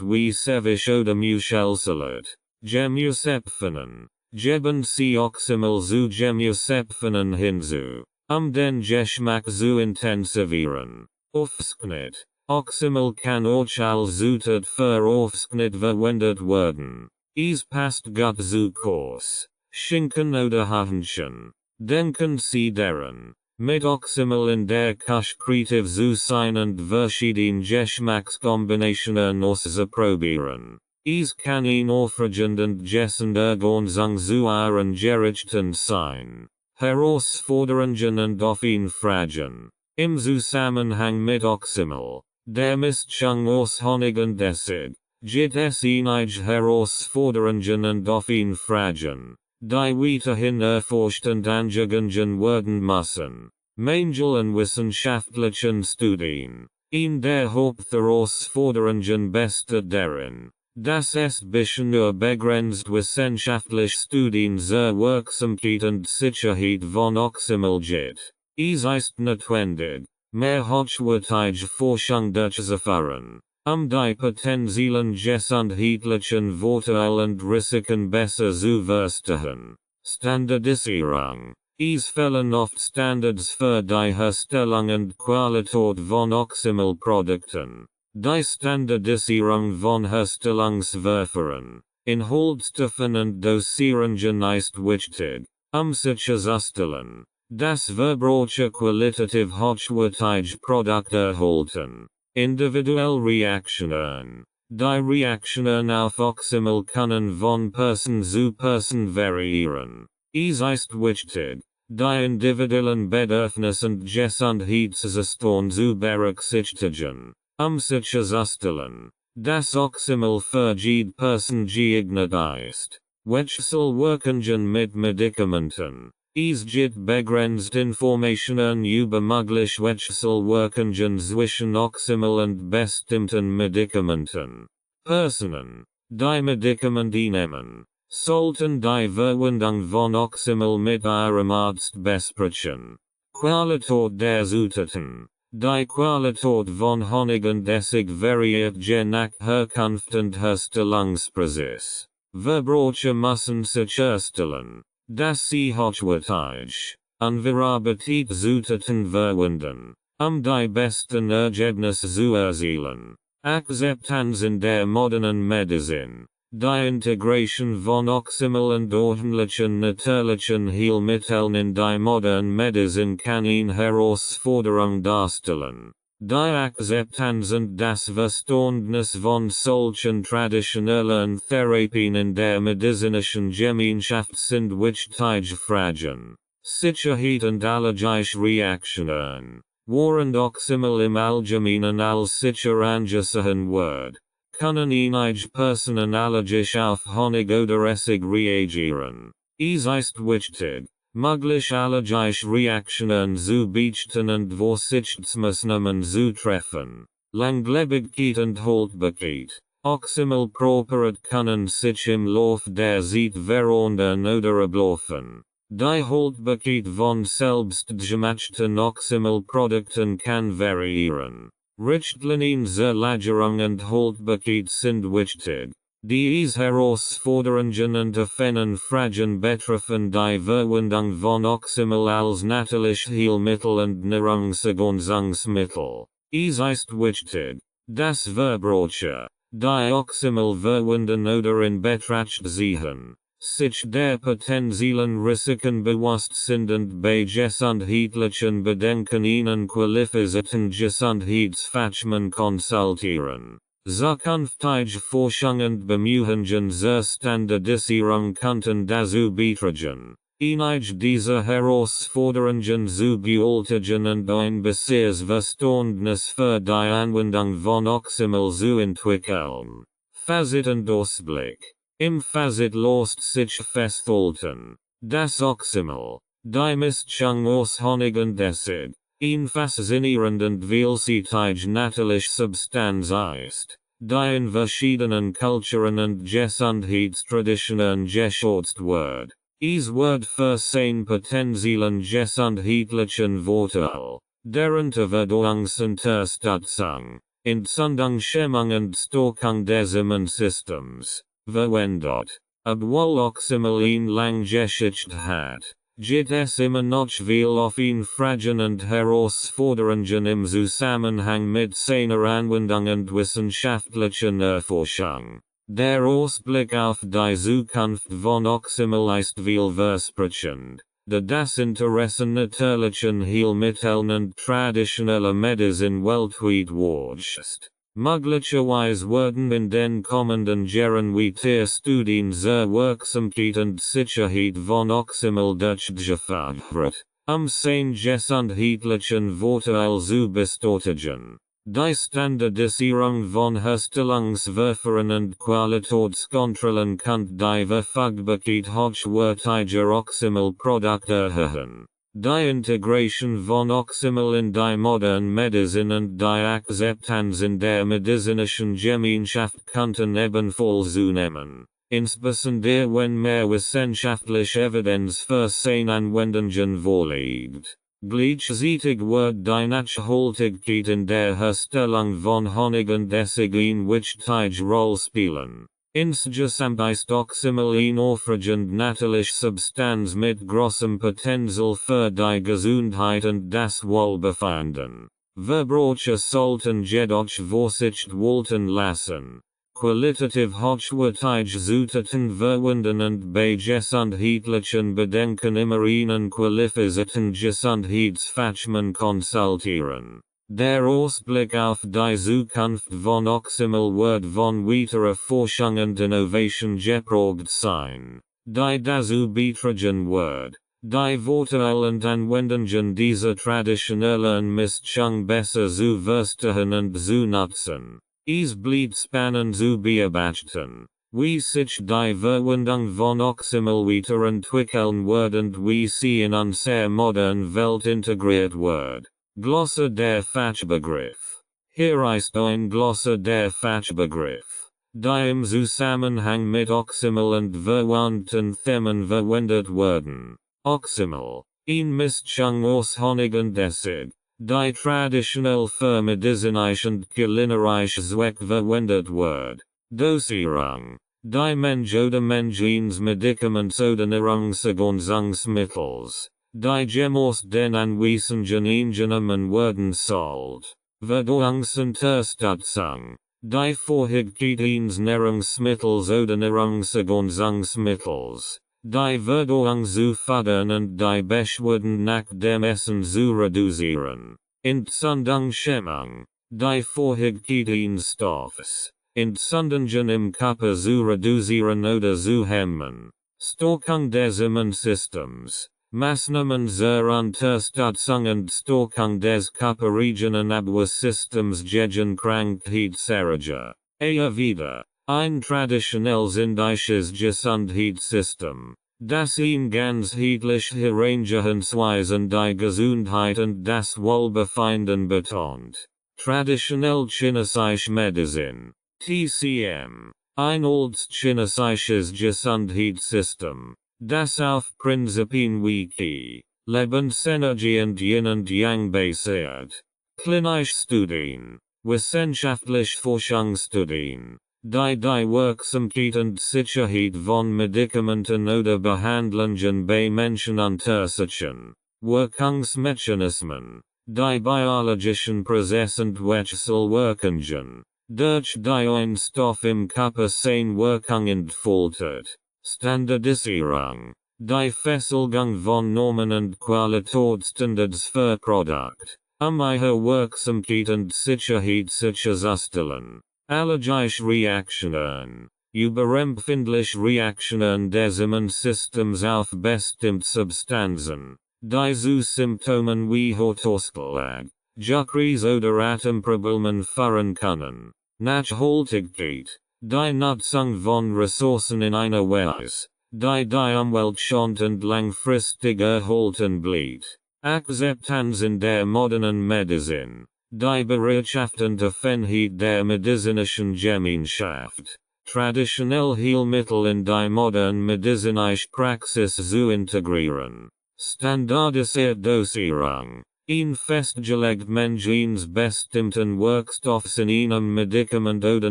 wie Ceviche oder Muschelsalat. Gemüsepfenen. Geben sie Oxymel zu Gemüsepfenen hinzu, den Geschmack zu intensivieren. Aufschnitt. Oxymel kann auch als Zutat für Aufschnitt verwendet werden. Es passt gut zu Kors, Schinken oder Hähnchen. Denken sie daran, mit Oxymel in der Küche kreativ zu sein und verschiedene Geschmackskombinationen auszuprobieren. Es kann ein aufregend und gessend Ergänzung zu ihren Gerichten sein. Herausforderungen und offene Fragen. Im Zusammenhang mit Oxymel, der Mischung aus Honig und Essig, gibt es einige Herausforderungen und offene Fragen, die weiterhin erforscht und angegangen werden müssen. Mangel an wissenschaftlichen Studien. In der Hauptherausforderungen besteht darin, dass es bisher nur begrenzt wissenschaftliche Studien zur Wirksamkeit und Sicherheit von Oxymel gibt. Es ist notwendig, mehr hochwertige Forschung durchzuführen, die potenziellen gesundheitlichen Vorteile und Risiken besser zu verstehen. Standardisierung. Es fehlen oft Standards für die Herstellung und Qualität von Oxymel-Produkten. Die Standardisierung von Herstellungsverfahren, Inhaltsstoffen und Dosierungen ist wichtig, sicherzustellen, dass Verbraucher qualitativ hochwertige Produkte erhalten. Individuelle Reaktionen. Die Reaktionen auf Oxymel können von Person zu Person variieren. Es ist wichtig, die individuellen Bedürfnisse und Gesundheitszustand zu berücksichtigen, sicherzustellen, dass Oxymel für jede Person geeignet ist. Wechselwirkungen mit Medikamenten. Es gibt begrenzt Informationen über mögliche Wechselwirkungen zwischen Oxymel und bestimmten Medikamenten. Personen, die Medikamente nehmen, sollten die Verwendung von Oxymel mit ihrem Arzt besprechen. Qualität der Zutaten. Die Qualität von Honig und Essig variiert je nach Herkunft und Herstellungsprozess. Verbraucher müssen sicherstellen, dass sie hochwertige, unverarbeitete Zutaten verwenden, die besten Ergebnisse zu erzielen. Akzeptanz in der modernen Medizin. Die Integration von Oxymel und ordentlichen natürlichen Heilmitteln in die moderne Medizin kann eine Herausforderung darstellen. Die Akzeptanz und das Verständnis von solchen traditionellen Therapien in der medizinischen Gemeinschaft sind wichtige Fragen. Sicherheit und allergische Reaktionen. Während Oxymel im Allgemeinen als sicher angesehen wird, können einige Personen allergisch auf Honig oder Essig reagieren. Es ist wichtig, mögliche allergische Reaktionen zu beichten und Vorsichtsmaßnahmen zu treffen. Langlebigkeit und Haltbarkeit. Oxymel-Präparate können sich im Lauf der Zeit verändern oder ablaufen. Die Haltbarkeit von selbstgemachten Oxymel-Produkten kann variieren. Richtlinien zur Lagerung und Haltbarkeit sind wichtig. Dies Herausforderungen und Affänen Fragen betreffen die Verwendung von Oxymel als natürlich Heilmittel und Nahrungsergänzungsmittel. Es ist wichtig, dass Verbraucher, die Oxymel verwenden oder in Betracht ziehen, sich der potenziellen Risiken bewusst sind und bei gesundheitlichen Bedenken einen qualifizierten Gesundheitsfachmann konsultieren. Zukünftige Forschung und Bemühungen zur Standardisierung könnten dazu beitragen, einige dieser Herausforderungen zu bewältigen und ein besseres Verständnis für die Anwendung von Oxymel zu entwickeln. Fazit und Ausblick. Im Fazit lässt sich festhalten, dass Oxymel, die Mischung aus Honig und Essig, ein faszinierend und vielseitig natürlich Substanz ist, die in verschiedenen Kulturen und Gesundheitstraditionen geschätzt wird. Es wird für sein potenziellen gesundheitlichen Vorteil, deren Verdauungsunterstützung, Entzündungshemmung und Stärkung des Immunsystems, verwendet. Obwohl Oxymel ihn lang Geschichte hat, geht es immer noch viel auf ihn Fragen und Herausforderungen im Zusammenhang mit seiner Anwendung und wissenschaftlichen Erforschung. Der Ausblick auf die Zukunft von Oxymel ist vielversprechend, da das Interesse natürlichen Heilmitteln und traditioneller Medizin weltweit wächst. Möglicherweise werden in den kommenden Jahren weitere Studien zur Wirksamkeit und Sicherheit von Oxymel durchgeführt, sein gesundheitlichen Vorteil zu bestätigen. Die Standardisierung von Herstellungsverfahren und Qualitätskontrollen könnte die Verfügbarkeit hochwertiger Oxymel-Produkte erhöhen. Die Integration von Oxymel in die moderne Medizin und die Akzeptanz in der medizinischen Gemeinschaft könnten ebenfalls zunehmen, insbesondere wenn mehr wissenschaftliche Evidenz für seine Anwendungen vorliegt. Gleichzeitig wird die Nachhaltigkeit in der Herstellung von Honig und Essig eine wichtige Rolle spielen. Insgesamt ist Oxymel eine aufregend natürliche Substanz mit großem Potenzial für die Gesundheit und das Wohlbefinden. Verbraucher sollten jedoch Vorsicht walten lassen, qualitativ hochwertige Zutaten verwenden und bei gesundheitlichen Bedenken immer einen qualifizierten Gesundheitsfachmann konsultieren. Der Ausblick auf die Zukunft von Oxymel wird von weiterer Forschung und Innovation geprägt sein, die dazu beitragen wird, die Vorteile und Anwendungen dieser traditionellen Mischung besser zu verstehen und zu nutzen. Es bleibt spannend zu beobachten, wie sich die Verwendung von Oxymel weiterentwickeln wird und wie sie in unsere moderne Welt integriert wird. Glosse der Fachbegriff. Hier ist ein Glosse der Fachbegriff, die im Zusammenhang mit Oxymel und verwandten Themen verwendet werden. Oxymel, eine Mischung aus Honig und Essig, die traditionell für medizinische und kulinarische Zwecke verwendet wird. Dosierung, die Mensch oder Menschens Medikaments oder Nahrungsergänzungsmittels, die gemäß den Anweisungen eingenommen werden sollt. Verdauungsunterstützung, die Vorhängigkeit eines Nahrungsmittels oder Nahrungsergänzungsmittels, die Verdauung zu fördern und die Beschwerden nach dem Essen zu reduzieren. Entzündungshemmung, die Vorhängigkeit eines Stoffes, Entzündungen im Körper zu reduzieren oder zu hemmen. Stärkung des Immunsystems, Maßnahmen zur Unterstützung und Stärkung des körpereigenen Abwehrsystems gegen Krankheitserreger. Wieder, ein traditionelles indisches Gesundheitssystem, das ihn ganzheitlich herangehensweise die Gesundheit und das Wohlbefinden betont. Traditionell chinesische Medizin, TCM, ein altes chinesisches Gesundheitssystem, das auf Prinzipien wie Qi, Lebensenergie und Yin und Yang basiert. Klinische Studien, wissenschaftlich Forschungsstudien, die Wirksamkeit Sicherheit von Medikamenten oder Behandlungen bei Menschen untersuchen, Wirkungsmechanismen, die biologischen Prozesse und Wechselwirkungen, durch die ein Stoff im Körper seine Wirkung entfaltet, Standardisierung, die Festlegung von Normen und Qualitätsstandards für Produkt, ihre Wirksamkeit und Sicherheit sicherzustellen. Allergische Reaktionen, überempfindliche Reaktionen des Immunsystems auf bestimmte Substanzen, die zu Symptomen wie Hautausschlag, Juckreis oder Atemproblemen führen können. Nachhaltigkeit, die Nutzung von Ressourcen in einer Weise, die Umwelt schont und langfristig erhalten bleibt. Akzeptanz in der modernen Medizin, die Bereitschaft und Offenheit der medizinischen Gemeinschaft, traditionelle Heilmittel in die moderne medizinische Praxis zu integrieren. Standardisierte Dosierung, ein festgelegt Mengens bestimmten Wirkstoffs in einem Medikament oder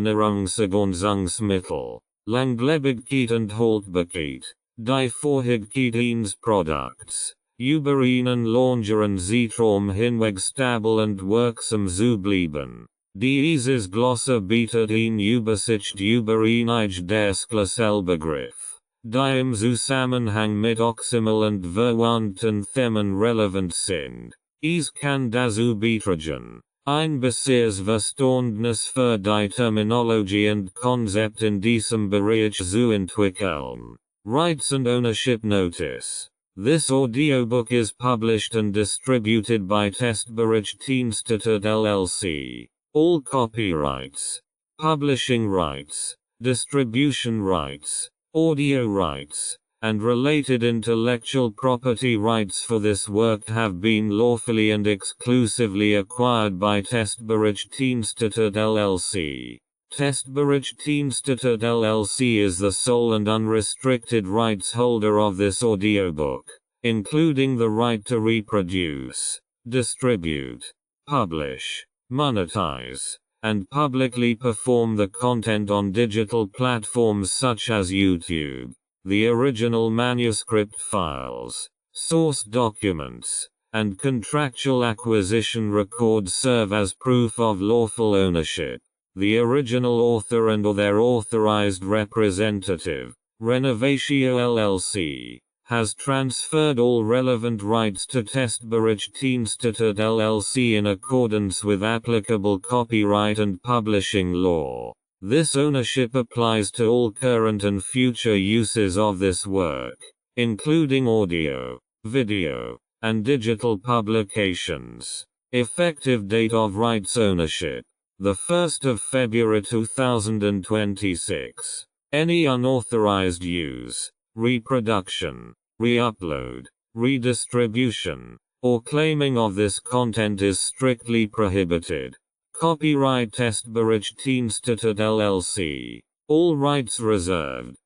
Nahrungsergänzungsmittel, Langlebigkeit und Haltbarkeit, die Vorhängigkeit eines Produkts, über einen längeren Zeitraum hinweg stabil und wirksam zu bleiben. Dieses Glosse bietet eine Übersicht über einige der Schlüsselbegriffe, die im Zusammenhang mit Oxymel und verwandten Themen relevant sind. Es kann dazu beitragen, ein besseres Verständnis für die Terminologie und Konzept in diesem Bereich zu entwickeln. Rights and Ownership Notice. This audiobook is published and distributed by Testbericht-Institut LLC. All copyrights, publishing rights, distribution rights, audio rights, and related intellectual property rights for this work have been lawfully and exclusively acquired by Testbericht-Institut LLC. Testbericht-Institut LLC is the sole and unrestricted rights holder of this audiobook, including the right to reproduce, distribute, publish, monetize, and publicly perform the content on digital platforms such as YouTube. The original manuscript files, source documents, and contractual acquisition records serve as proof of lawful ownership. The original author and/or their authorized representative, Renovatio LLC, has transferred all relevant rights to Testbericht-Institut LLC in accordance with applicable copyright and publishing law. This ownership applies to all current and future uses of this work, including audio, video, and digital publications. Effective date of rights ownership: the 1st of February 2026. Any unauthorized use, reproduction, re-upload, redistribution, or claiming of this content is strictly prohibited. Copyright Testbericht-Institut LLC. All rights reserved.